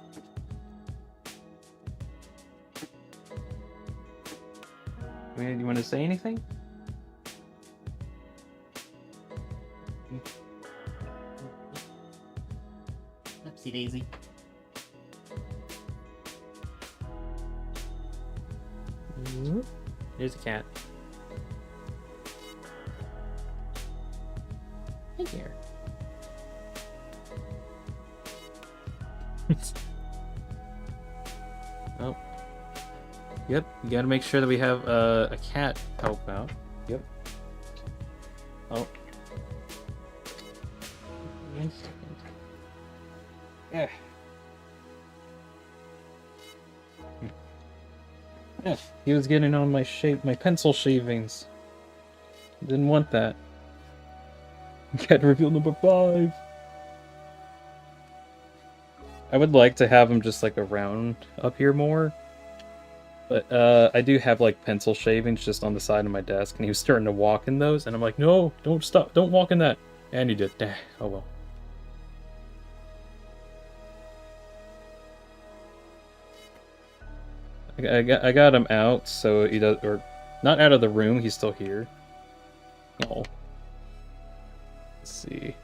Man, you want to say anything? Oopsie daisy. There's a cat. Hi, dear. Oh. Yep, you gotta make sure that we have a cat help out. Yep. Oh. Yeah. Yeah, he was getting on my pencil shavings. Didn't want that. Cat reveal number 5. I would like to have him just like around up here more. But I do have like pencil shavings just on the side of my desk, and he was starting to walk in those, and I'm like, no, don't stop, don't walk in that. And he did. Oh well. I got him out, so he does, or not out of the room. He's still here. Oh. Let's see.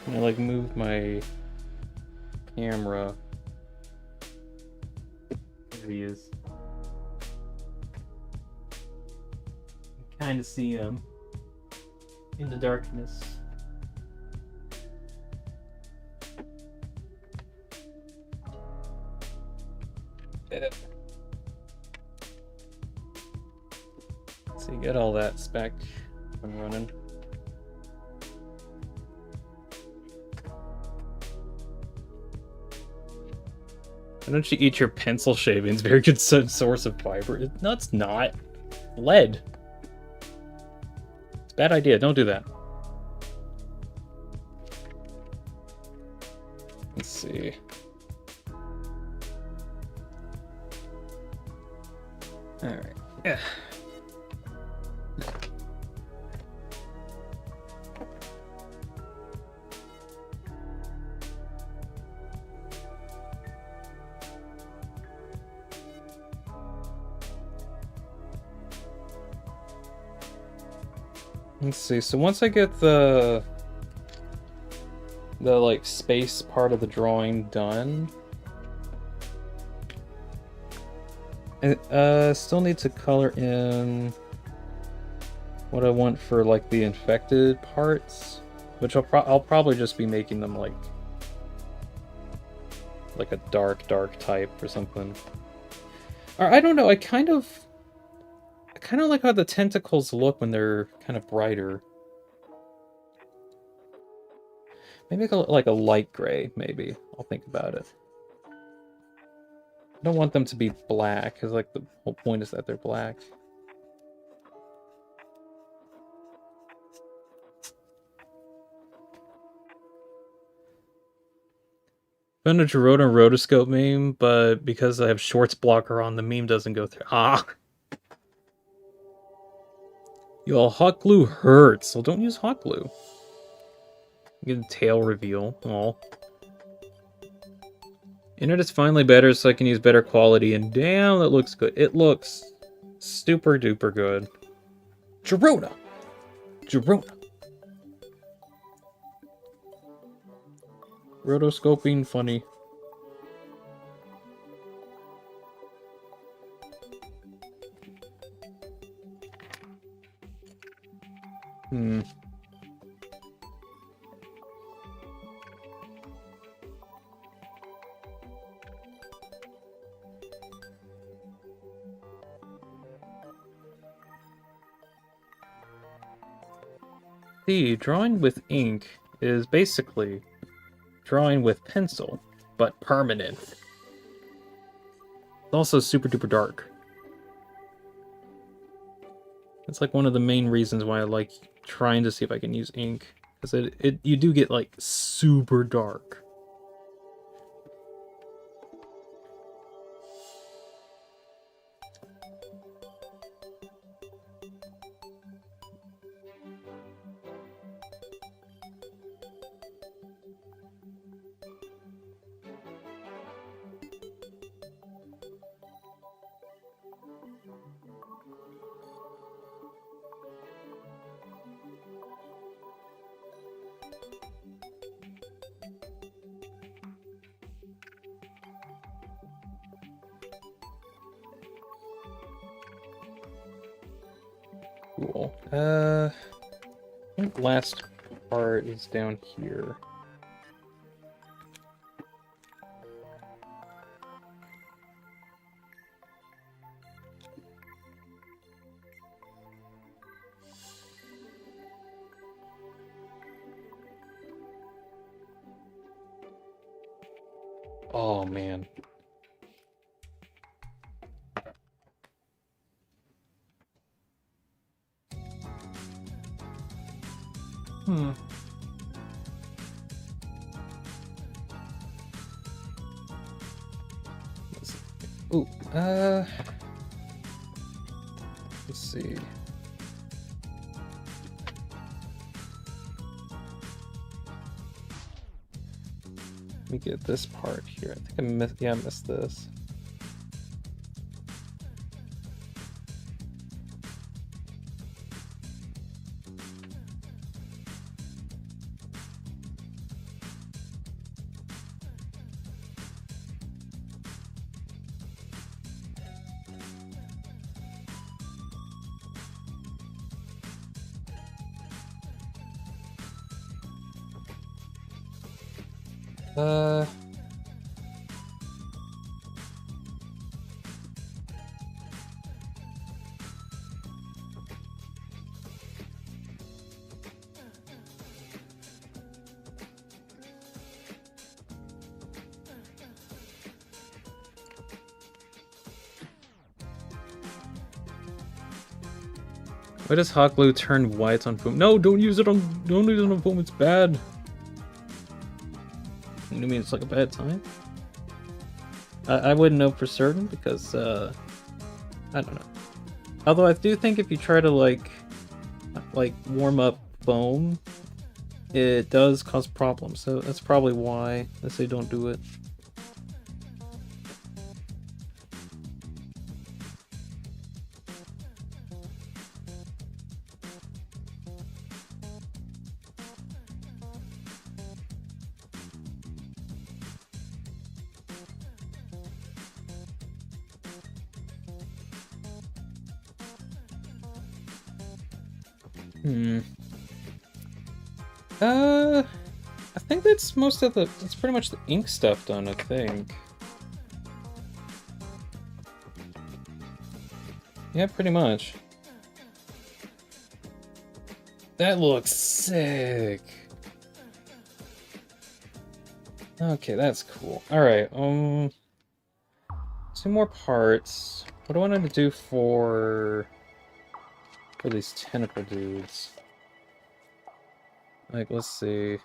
I'm gonna like move my camera. There he is. Kind of see him in the darkness. So you get all that spec and running. Why don't you eat your pencil shavings? Very good source of fiber. No, it's not. Lead. It's a bad idea. Don't do that. Let's see. Alright. Yeah. Let's see, so once I get the like space part of the drawing done, I still need to color in what I want for like the infected parts, which I'll probably just be making them like a dark type or something. Or I don't know, I kind of like how the tentacles look when they're kind of brighter. Maybe like a light gray, maybe. I'll think about it. I don't want them to be black, because like the whole point is that they're black. Found a Gerota rotoscope meme, but because I have shorts blocker on, the meme doesn't go through. Ah! Yo, hot glue hurts. Well, don't use hot glue. Get a tail reveal. Aw. Internet's finally better, so I can use better quality, and damn, that looks good. It looks super duper good. Gerota! Gerota! Rotoscoping funny. Hmm. See, drawing with ink is basically drawing with pencil, but permanent. It's also super duper dark. It's like one of the main reasons why I like trying to see if I can use ink, because you do get like super dark. Cool. I think the last part is down here. Oh, man. Hmm. Ooh, let's see. Let me get this part here. I think I missed this. Why does hot glue turn white on foam? No, don't use it on foam, it's bad. You mean it's like a bad time? I wouldn't know for certain because I don't know. Although I do think if you try to like warm up foam, it does cause problems. So that's probably why they say don't do it. I think that's that's pretty much the ink stuff done, I think. Yeah, pretty much. That looks sick. Okay, that's cool. Alright, 2 more parts. What do I want to do for these tentacle dudes? Like, let's see. If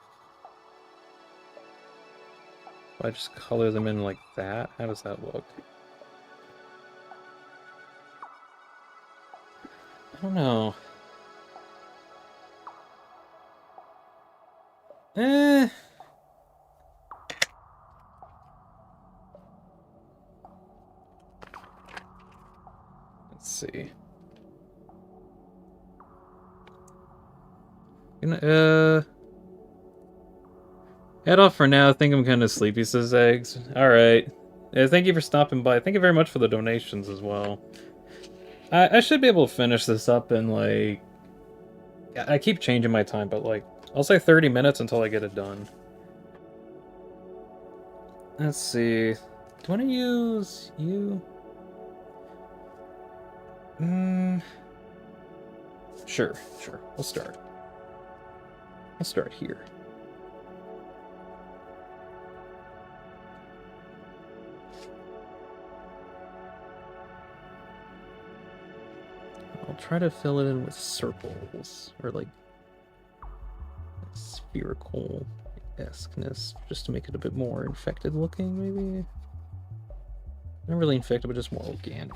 I just color them in like that, how does that look? I don't know. Let's see. Head off for now. I think I'm kind of sleepy, says Eggs. Alright. Yeah, thank you for stopping by. Thank you very much for the donations as well. I should be able to finish this up in, like, I keep changing my time, but like, I'll say 30 minutes until I get it done. Let's see. Do I want to use you? Sure. We'll start. I'll start here. I'll try to fill it in with circles, or like spherical esqueness, just to make it a bit more infected looking, maybe? Not really infected, but just more organic.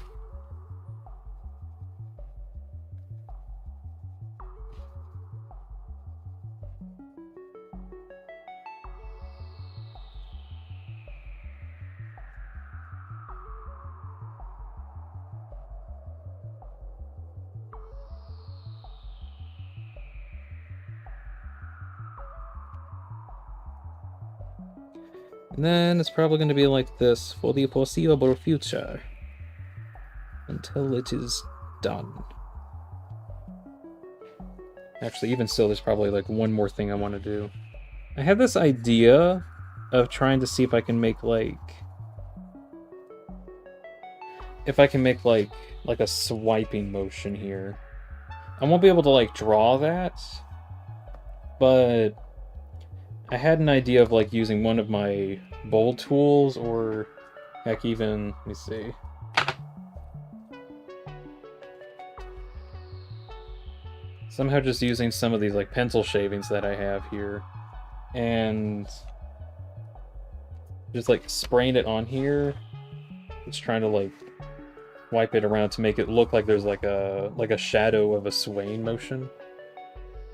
And then it's probably going to be like this for the foreseeable future. Until it is done. Actually, even still, there's probably like one more thing I want to do. I had this idea of trying to see if I can make like... If I can make like a swiping motion here. I won't be able to like draw that. But... I had an idea of like using one of my bold tools, or heck, even, let me see. Somehow just using some of these like pencil shavings that I have here, and just like spraying it on here. Just trying to like wipe it around to make it look like there's like a shadow of a swaying motion.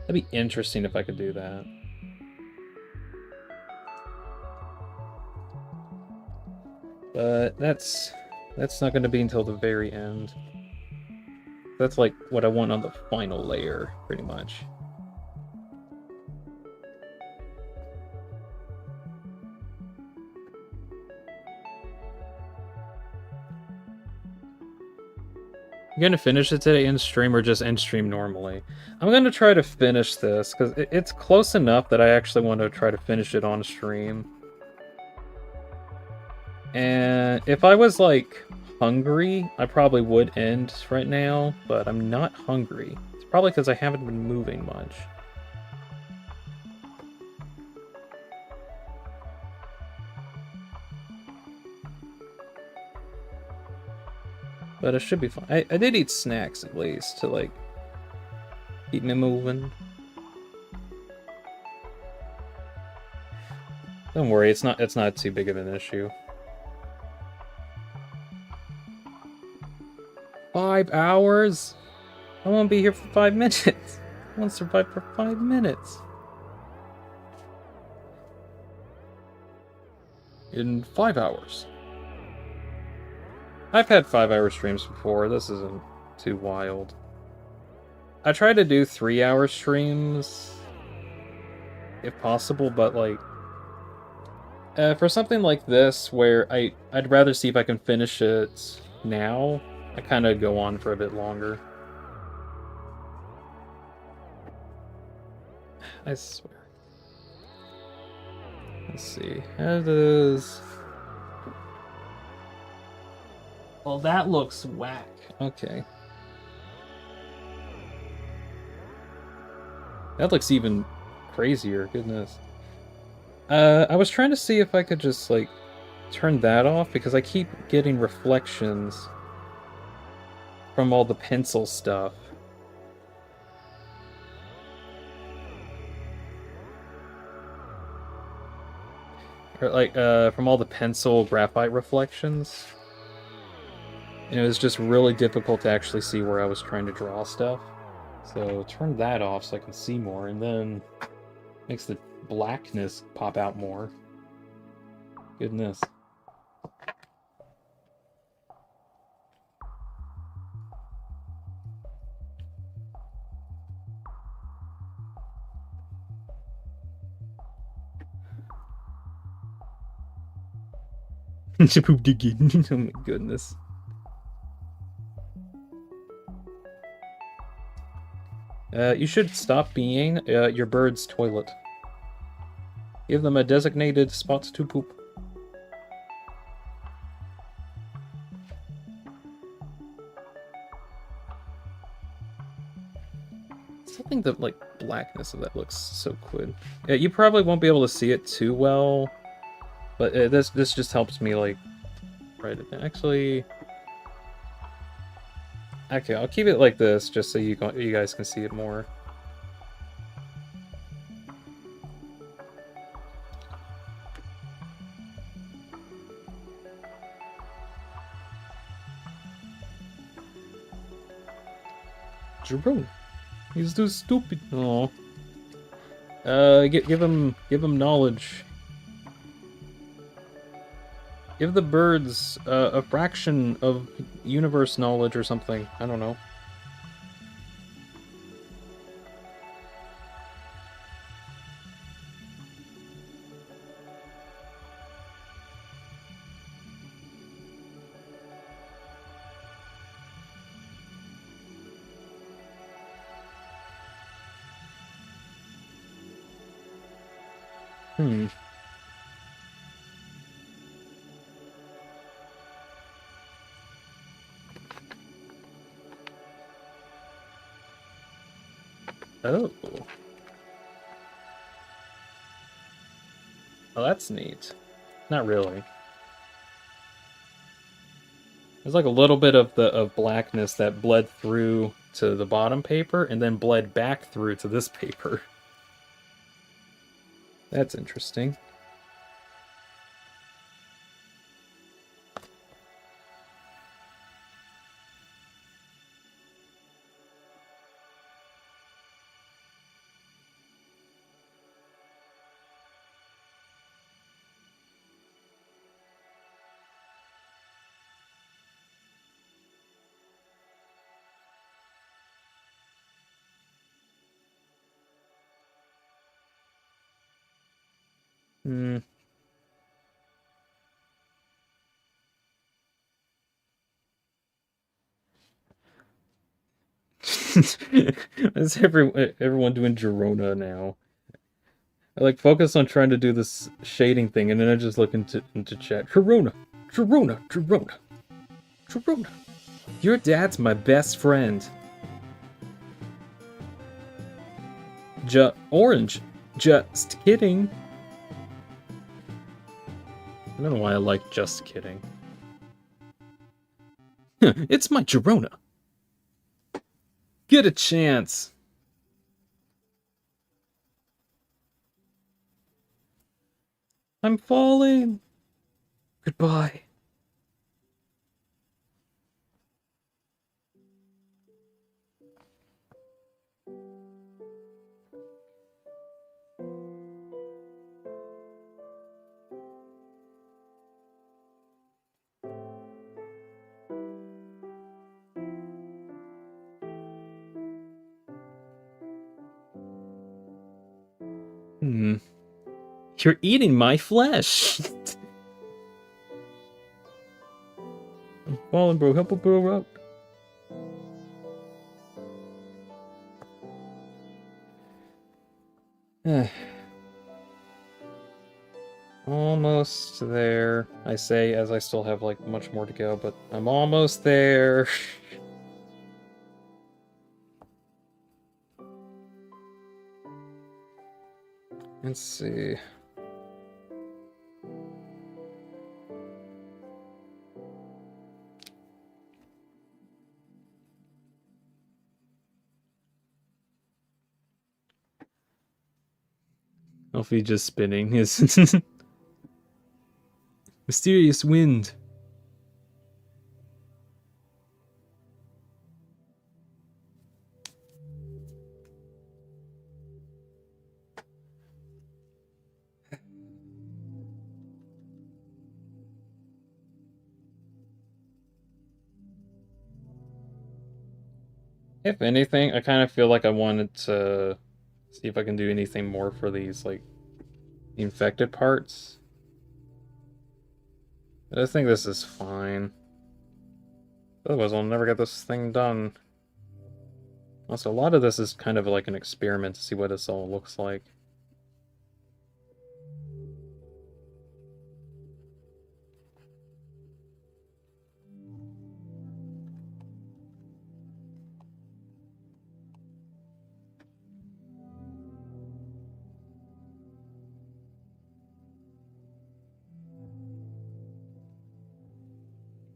That'd be interesting if I could do that. But that's not going to be until the very end. That's like what I want on the final layer, pretty much. You gonna finish it today in stream, or just end stream normally? I'm gonna try to finish this because it's close enough that I actually want to try to finish it on stream. And if I was, like, hungry, I probably would end right now, but I'm not hungry. It's probably because I haven't been moving much. But it should be fine. I did eat snacks, at least, to, like, keep me moving. Don't worry, it's not too big of an issue. 5 hours? I won't be here for 5 minutes. I won't survive for 5 minutes. In 5 hours. I've had 5-hour streams before. This isn't too wild. I try to do 3-hour streams if possible, but like for something like this where I'd rather see if I can finish it now, I kind of go on for a bit longer. I swear. Let's see. How does... Well, that looks whack. Okay. That looks even crazier, goodness. I was trying to see if I could just, like, turn that off, because I keep getting reflections from all the pencil stuff. Or, like, from all the pencil graphite reflections. And it was just really difficult to actually see where I was trying to draw stuff. So turn that off so I can see more, and then makes the blackness pop out more. Goodness. Pooped again. Oh my goodness. You should stop being your bird's toilet. Give them a designated spot to poop. Something that, like, blackness of that looks so cool. Yeah, you probably won't be able to see it too well, but this just helps me, like, write it down. Actually, I'll keep it like this just so you guys can see it more. Jerome, he's too stupid. Oh, give him knowledge. Give the birds a fraction of universe knowledge or something. I don't know. Oh. Oh, that's neat. Not really. There's like a little bit of blackness that bled through to the bottom paper and then bled back through to this paper. That's interesting. Hmm. Is everyone doing Girona now? I like focus on trying to do this shading thing, and then I just look into chat. Girona, Girona, Girona, Girona. Your dad's my best friend. Orange. Just kidding. I don't know why I like just kidding. It's my Girona. Get a chance. I'm falling. Goodbye. You're eating my flesh. I'm falling, bro. Help a bro out. Almost there. I say as I still have like much more to go, but I'm almost there. Let's see. Alfie just spinning his mysterious wind. If anything, I kind of feel like I wanted to see if I can do anything more for these, like, infected parts. But I think this is fine. Otherwise, I'll never get this thing done. Also, a lot of this is kind of like an experiment to see what this all looks like.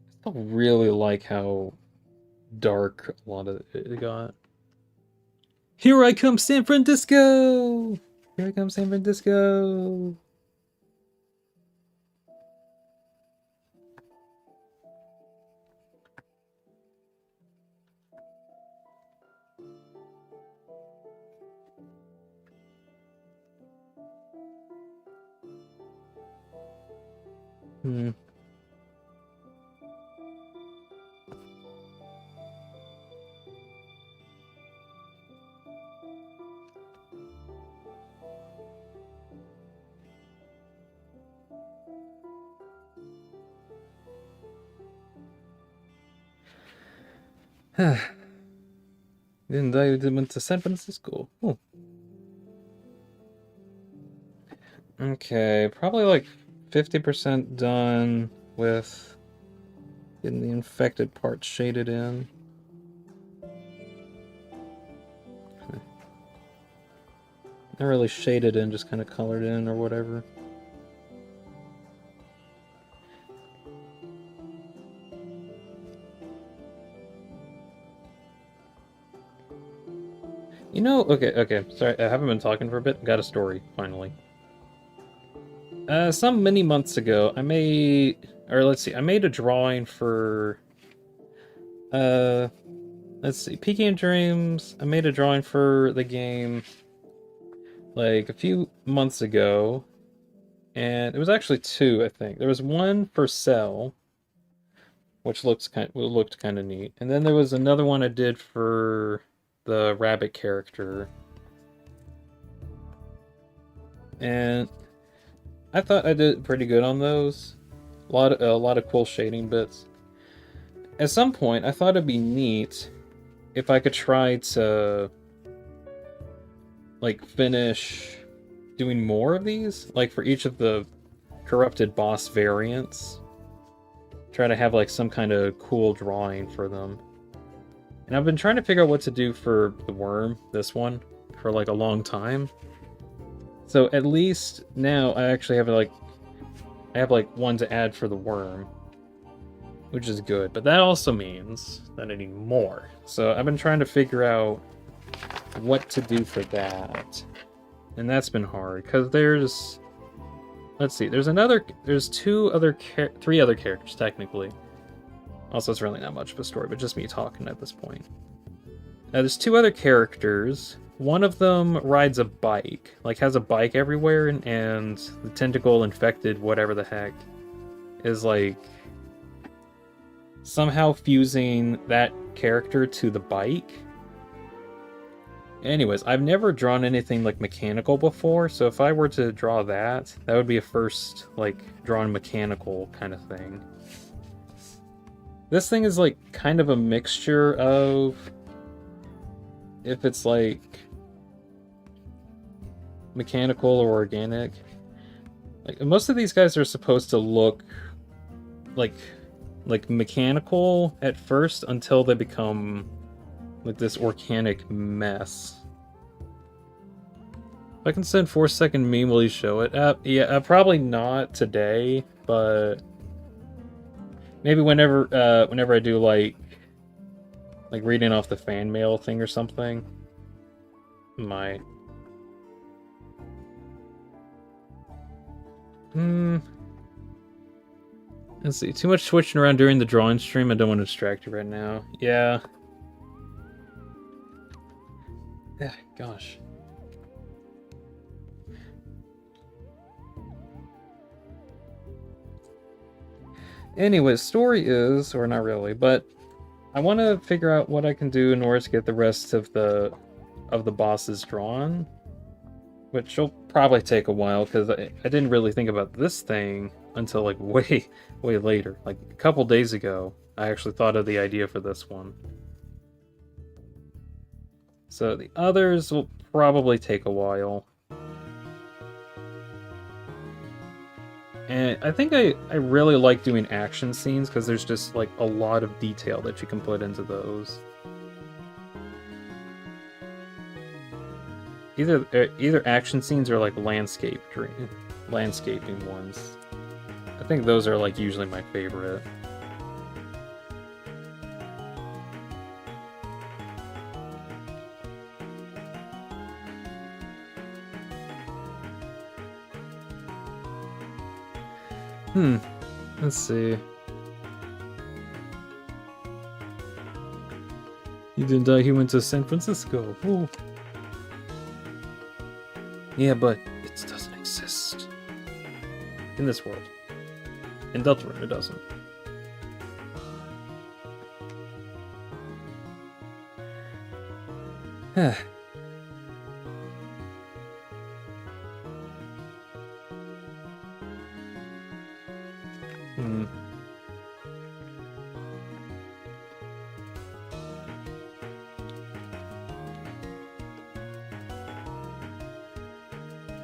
I still really like how dark a lot of it got. Here I come, San Francisco! Here I come, San Francisco! Hmm. Then I went to San Francisco. Oh. Okay, probably like 50% done with getting the infected parts shaded in. Not really shaded in, just kind of colored in or whatever. You know, okay, sorry, I haven't been talking for a bit. Got a story, finally. Some many months ago, I made a drawing for, let's see, Picayune Dreams. I made a drawing for the game, like, a few months ago, and it was actually two, I think. There was one for Cell, which looked kind of neat, and then there was another one I did for the rabbit character, and I thought I did pretty good on those. A lot of cool shading bits. At some point, I thought it'd be neat if I could try to like finish doing more of these, like for each of the corrupted boss variants. Try to have like some kind of cool drawing for them. And I've been trying to figure out what to do for the worm, this one, for like a long time. So at least now I actually have like one to add for the worm, which is good. But that also means that I need more. So I've been trying to figure out what to do for that, and that's been hard because there's, let's see, there's three other characters technically. Also, it's really not much of a story, but just me talking at this point. There's two other characters. One of them rides a bike, like has a bike everywhere, and the tentacle infected whatever the heck is like somehow fusing that character to the bike. Anyways, I've never drawn anything like mechanical before, so if I were to draw that, that would be a first, like, drawn mechanical kind of thing. This thing is like kind of a mixture of if it's like mechanical or organic. Like most of these guys are supposed to look like mechanical at first until they become like this organic mess. If I can send 4-second meme, will you show it? Yeah, probably not today, but maybe whenever I do like reading off the fan mail thing or something. Might. Let's see. Too much switching around during the drawing stream. I don't want to distract you right now. Yeah. Yeah, gosh. Anyways, story is, or not really, but I want to figure out what I can do in order to get the rest of the bosses drawn, which will probably take a while because I didn't really think about this thing until like way later. Like a couple days ago, I actually thought of the idea for this one. So the others will probably take a while. And I think I really like doing action scenes because there's just like a lot of detail that you can put into those. Either action scenes or like landscaping ones. I think those are like usually my favorite. Let's see. He didn't die, he went to San Francisco. Ooh. Yeah, but it doesn't exist. In this world. In Deltarune, it doesn't.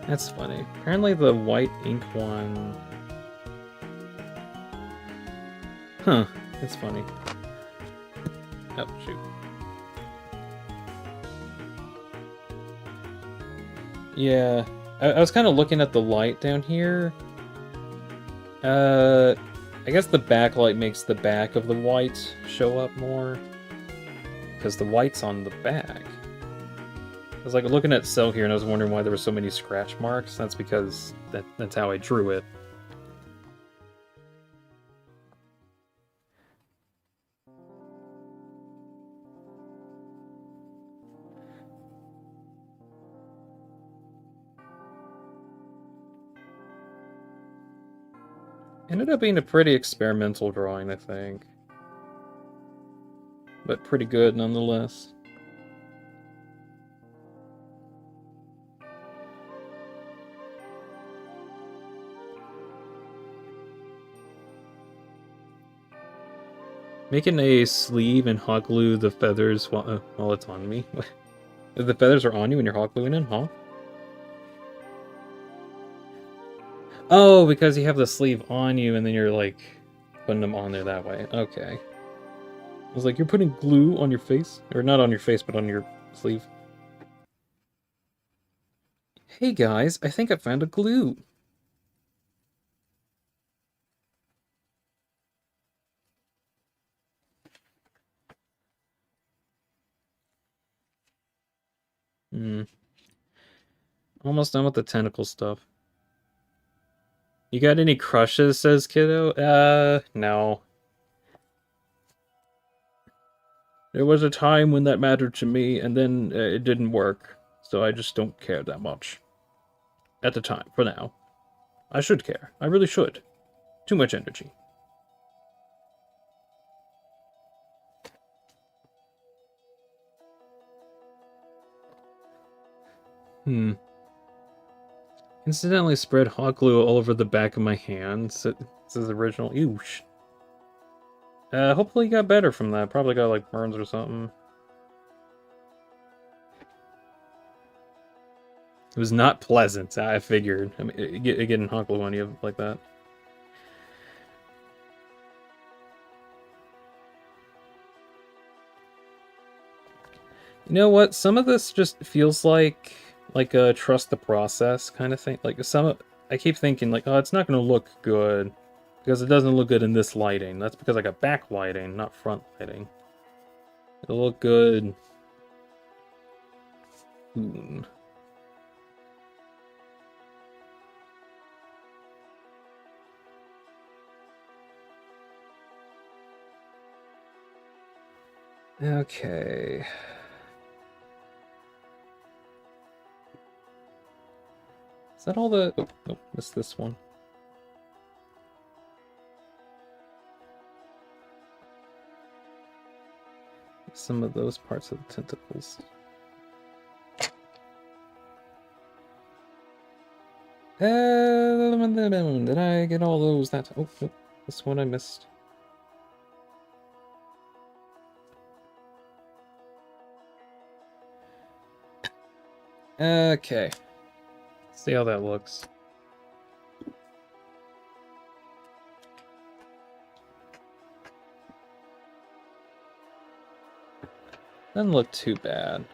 That's funny. Apparently the white ink one... Huh, that's funny. Oh, shoot. Yeah, I was kind of looking at the light down here. I guess the backlight makes the back of the white show up more. Because the white's on the back. I was like looking at Cell here and I was wondering why there were so many scratch marks. That's because that's how I drew it. Ended up being a pretty experimental drawing, I think. But pretty good nonetheless. Making a sleeve and hot glue the feathers while it's on me. The feathers are on you when you're hot gluing in, huh? Oh, because you have the sleeve on you and then you're like putting them on there that way. Okay. I was like, you're putting glue on your face? Or not on your face, but on your sleeve. Hey guys, I think I found a glue. Almost done with the tentacle stuff. You got any crushes, says Kiddo? No. There was a time when that mattered to me, and then it didn't work. So I just don't care that much. At the time, for now. I should care. I really should. Too much energy. Incidentally spread hot glue all over the back of my hands. It says original. Oosh. Hopefully you got better from that. Probably got like burns or something. It was not pleasant, I figured. I mean, getting hot glue on you like that. You know what? Some of this just feels like a trust the process kind of thing. Like I keep thinking like, oh, it's not going to look good because it doesn't look good in this lighting. That's because I got back lighting, not front lighting. It'll look good. Okay. Is that all the... Oh, missed this one. Some of those parts of the tentacles. Did I get all those? Oh, this one I missed. Okay. See how that looks. Doesn't look too bad.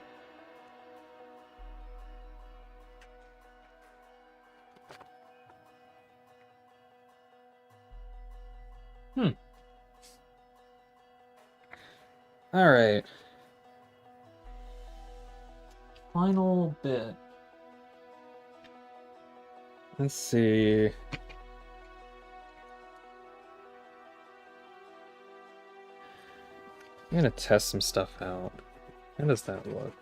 Alright. Final bit. Let's see. I'm gonna test some stuff out. How does that look?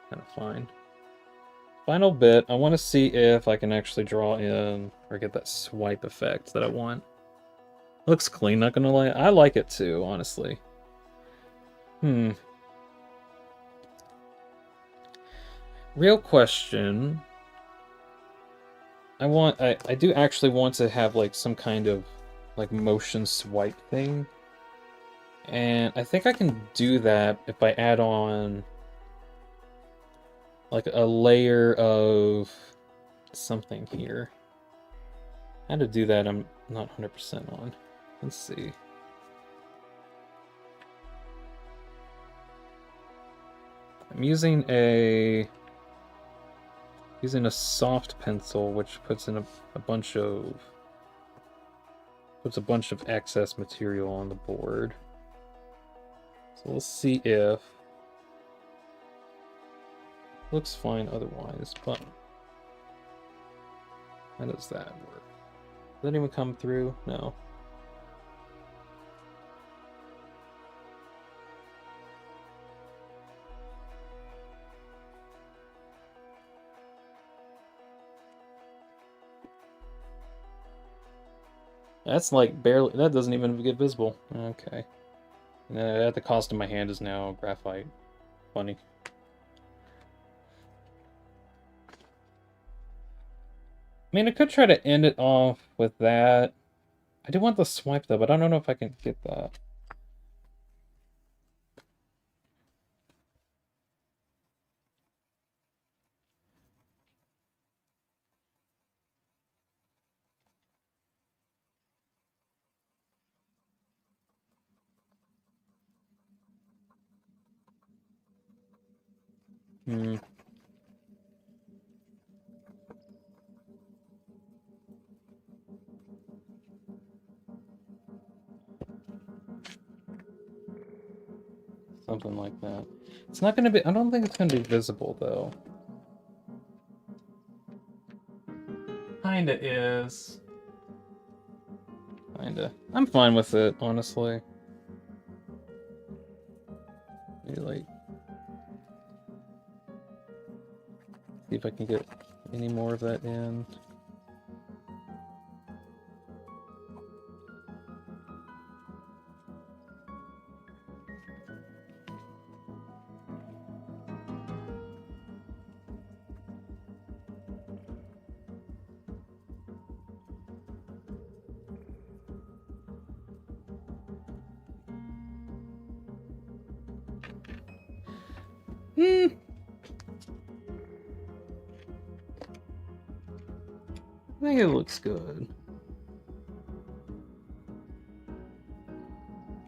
Kind of fine. Final bit, I want to see if I can actually draw in or get that swipe effect that I want. Looks clean, not gonna lie. I like it too, honestly. Real question. I do actually want to have like some kind of like motion swipe thing. And I think I can do that if I add on like a layer of something here. How to do that I'm not 100% on. Let's see. I'm using a soft pencil, which puts in a bunch of excess material on the board. So we'll see if looks fine otherwise, but how does that work? Does that even come through? No. That's like barely, that doesn't even get visible. Okay. And at the cost of my hand is now graphite. Funny. I mean, I could try to end it off with that. I do want the swipe though, but I don't know if I can get that. Something like that. It's not going to be, I don't think it's going to be visible though. Kinda is. Kinda. I'm fine with it, honestly. Maybe like, see if I can get any more of that in. I think it looks good.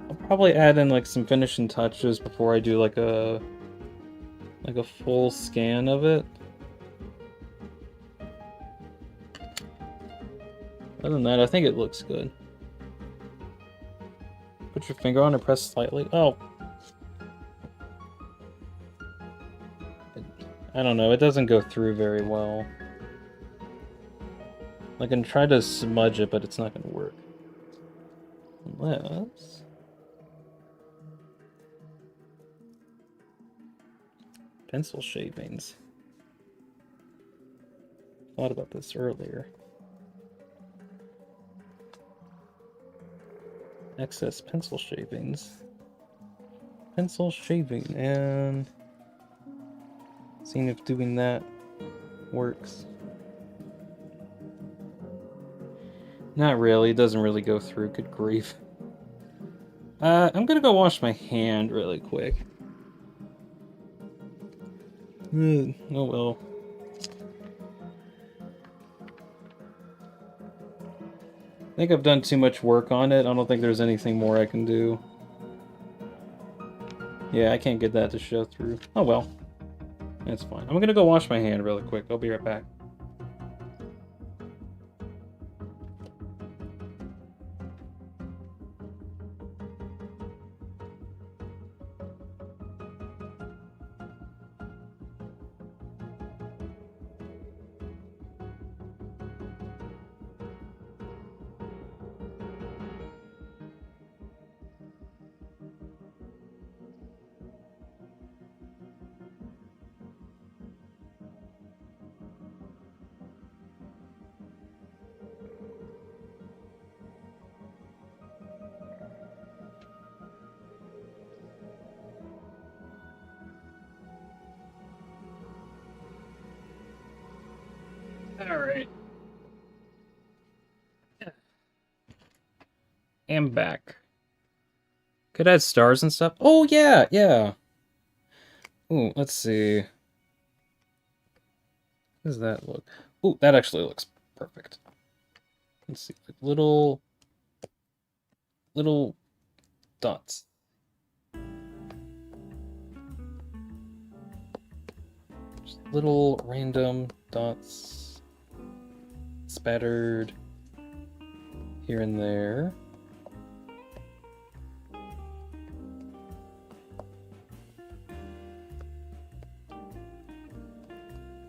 I'll probably add in like some finishing touches before I do like a full scan of it. Other than that, I think it looks good. Put your finger on it, press slightly. Oh. I don't know, it doesn't go through very well. I can try to smudge it, but it's not going to work. Unless... pencil shavings. Thought about this earlier. Excess pencil shavings. Pencil shaving, and... seeing if doing that works. Not really, it doesn't really go through, good grief. I'm gonna go wash my hand really quick. Oh well. I think I've done too much work on it. I don't think there's anything more I can do. Yeah, I can't get that to show through. Oh well. That's fine. I'm gonna go wash my hand really quick. I'll be right back. Alright. Am back. Could add stars and stuff. Oh, yeah, yeah. Ooh, let's see. How does that look? Ooh, that actually looks perfect. Let's see, like little dots. Just little random dots spattered here and there.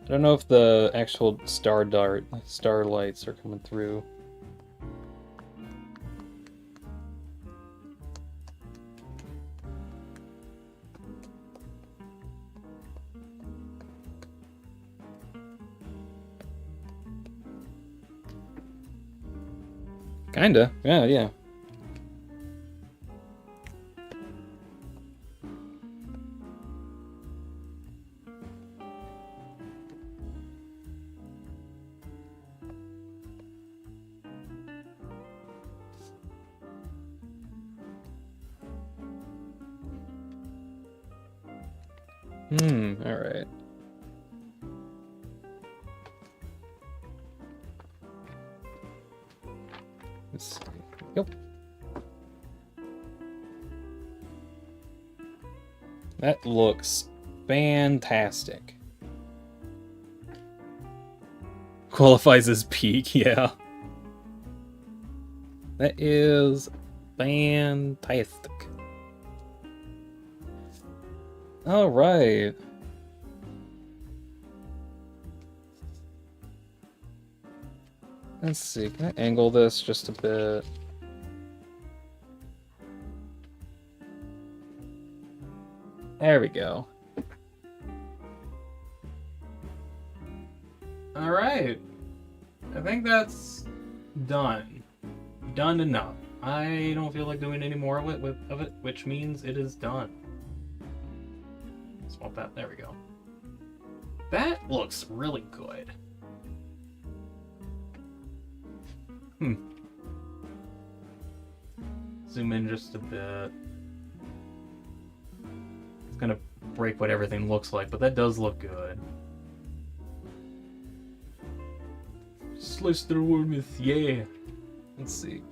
I don't know if the actual starlights are coming through. Kinda, yeah. Alright. Let's see. Yep. That looks fantastic. Qualifies as peak, yeah. That is fantastic. All right. Let's see, can I angle this just a bit? There we go. All right. I think that's done. Done enough. I don't feel like doing any more of it, which means it is done. Swap that. There we go. That looks really good. Zoom in just a bit. It's gonna break what everything looks like, but that does look good. Slice the wormith, yeah. Let's see.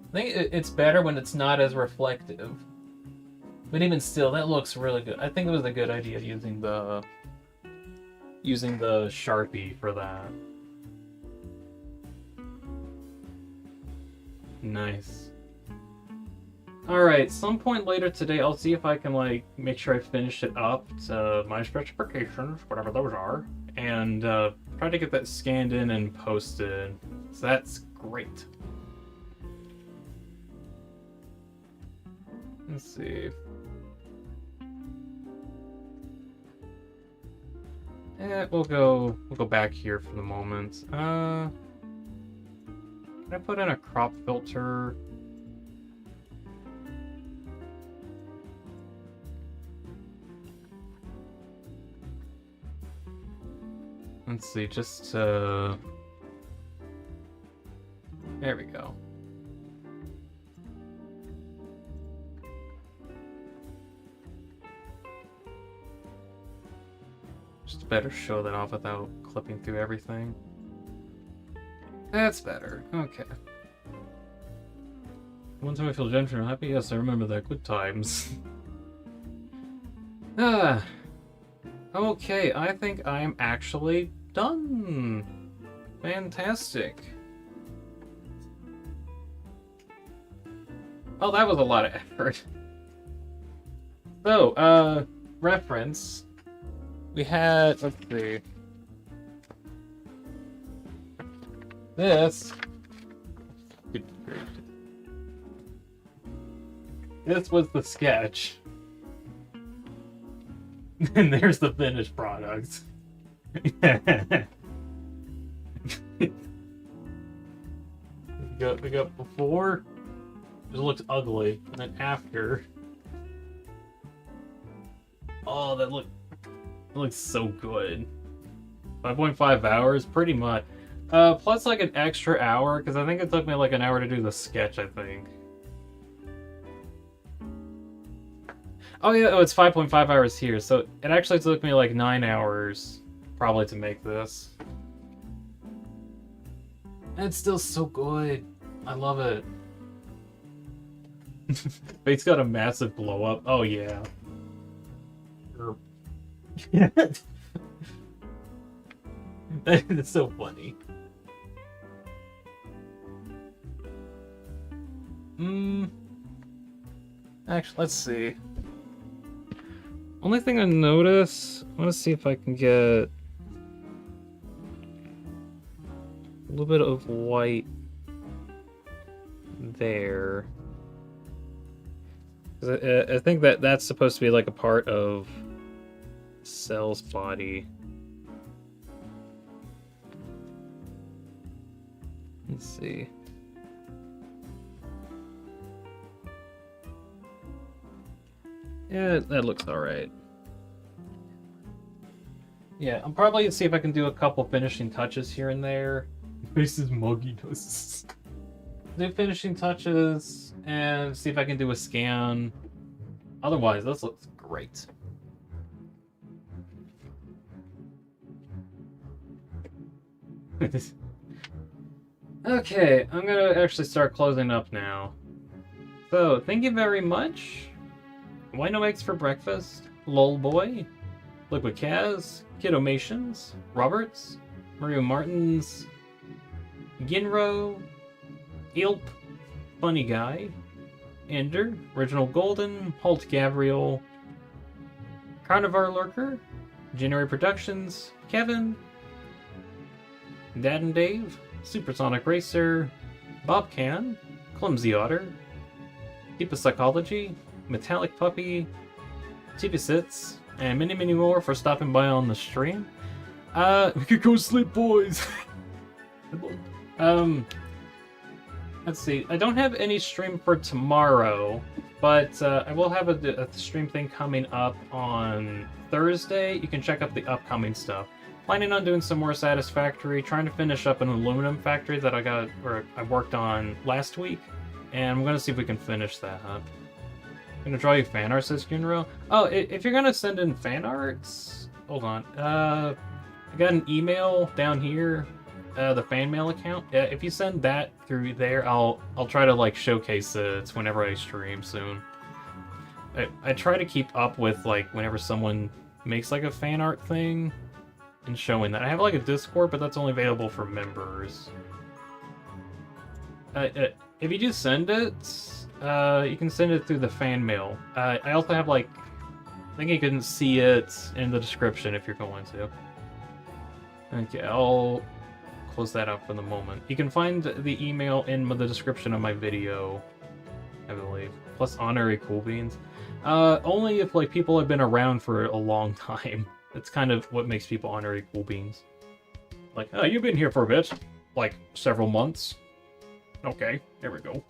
I think it's better when it's not as reflective. But even still, that looks really good. I think it was a good idea using the Sharpie for that. Nice. Alright, some point later today, I'll see if I can, like, make sure I finish it up to my specifications, whatever those are, and try to get that scanned in and posted. So that's great. Let's see. We'll go back here for the moment. Can I put in a crop filter? Let's see, just there we go. Just better show that off without clipping through everything. That's better. Okay. One time I feel genuinely happy? Yes, I remember that. Good times. Okay, I think I'm actually done. Fantastic. Oh, that was a lot of effort. So, reference. We had, let's see. This. This was the sketch. And there's the finished product. we got before. It looks ugly. And then after. Oh, that looks so good. 5.5 hours, pretty much. Plus like an extra hour, because I think it took me like an hour to do the sketch, I think. Oh yeah, oh, it's 5.5 hours here, so it actually took me like 9 hours, probably, to make this. And it's still so good. I love it. Fate's got a massive blow up. Oh yeah. It's so funny. Actually, let's see. Only thing I notice, I want to see if I can get a little bit of white there. 'Cause I think that's supposed to be like a part of Cell's body. Let's see. Yeah, that looks alright. Yeah, I'll probably see if I can do a couple finishing touches here and there. Face is muggy. Do finishing touches and see if I can do a scan. Otherwise, this looks great. Okay, I'm gonna actually start closing up now. So, thank you very much. Why no eggs for breakfast? Lol Boy, Liquid Kaz, Kidomations, Roberts, Mario Martins, Ginro, Ilp, Funny Guy, Ender, Original Golden, Holt Gabriel, Carnivar Lurker, January Productions, Kevin, Dad and Dave, Supersonic Racer, Bob Can, Clumsy Otter, Deepa Psychology, Metallic Puppy, TP Sits, and many more for stopping by on the stream. We could go sleep, boys. Let's see. I don't have any stream for tomorrow, but I will have a stream thing coming up on Thursday. You can check out the upcoming stuff. Planning on doing some more Satisfactory, trying to finish up an aluminum factory that I worked on last week, and I'm gonna see if we can finish that up. I'm gonna draw you fan art, says Gunro. Oh, if you're gonna send in fan arts, hold on. I got an email down here, the fan mail account. If you send that through there, I'll try to like showcase it whenever I stream soon. I try to keep up with like whenever someone makes like a fan art thing and showing that. I have like a Discord, but that's only available for members. If you do send it, you can send it through the fan mail. I also have like, I think you can see it in the description if you're going to. Okay, I'll close that up for the moment. You can find the email in the description of my video, I believe. Plus honorary cool beans. Only if like people have been around for a long time. That's kind of what makes people honorary cool beans. Like, oh, you've been here for a bit. Like, several months. Okay, there we go.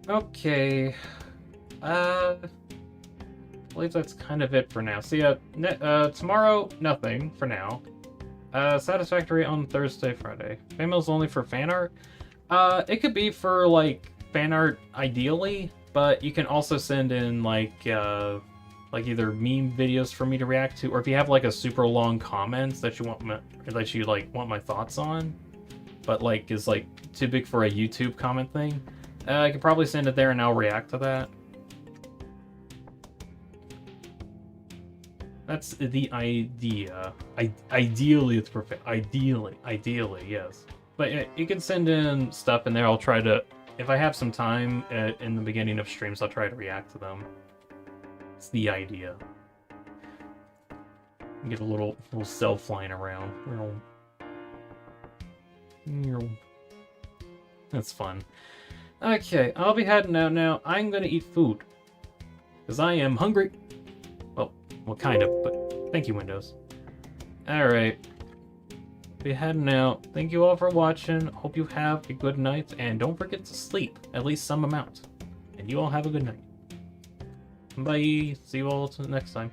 Okay. I believe that's kind of it for now. So yeah, tomorrow, nothing for now. Satisfactory on Thursday, Friday. Fan mail's only for fan art. It could be for, like, fan art ideally, but you can also send in, like, like either meme videos for me to react to, or if you have like a super long comment that you want want my thoughts on, but like is like too big for a YouTube comment thing, I could probably send it there and I'll react to that. That's the idea. Ideally, it's perfect. Ideally, yes. But you can send in stuff in there. I'll try to, if I have some time in the beginning of streams, I'll try to react to them. It's the idea. Get a little cell flying around. That's fun. Okay, I'll be heading out now. I'm gonna eat food. Because I am hungry. Well, kind of, but thank you, Windows. Alright. Be heading out. Thank you all for watching. Hope you have a good night, and don't forget to sleep, at least some amount. And you all have a good night. Bye. See you all next time.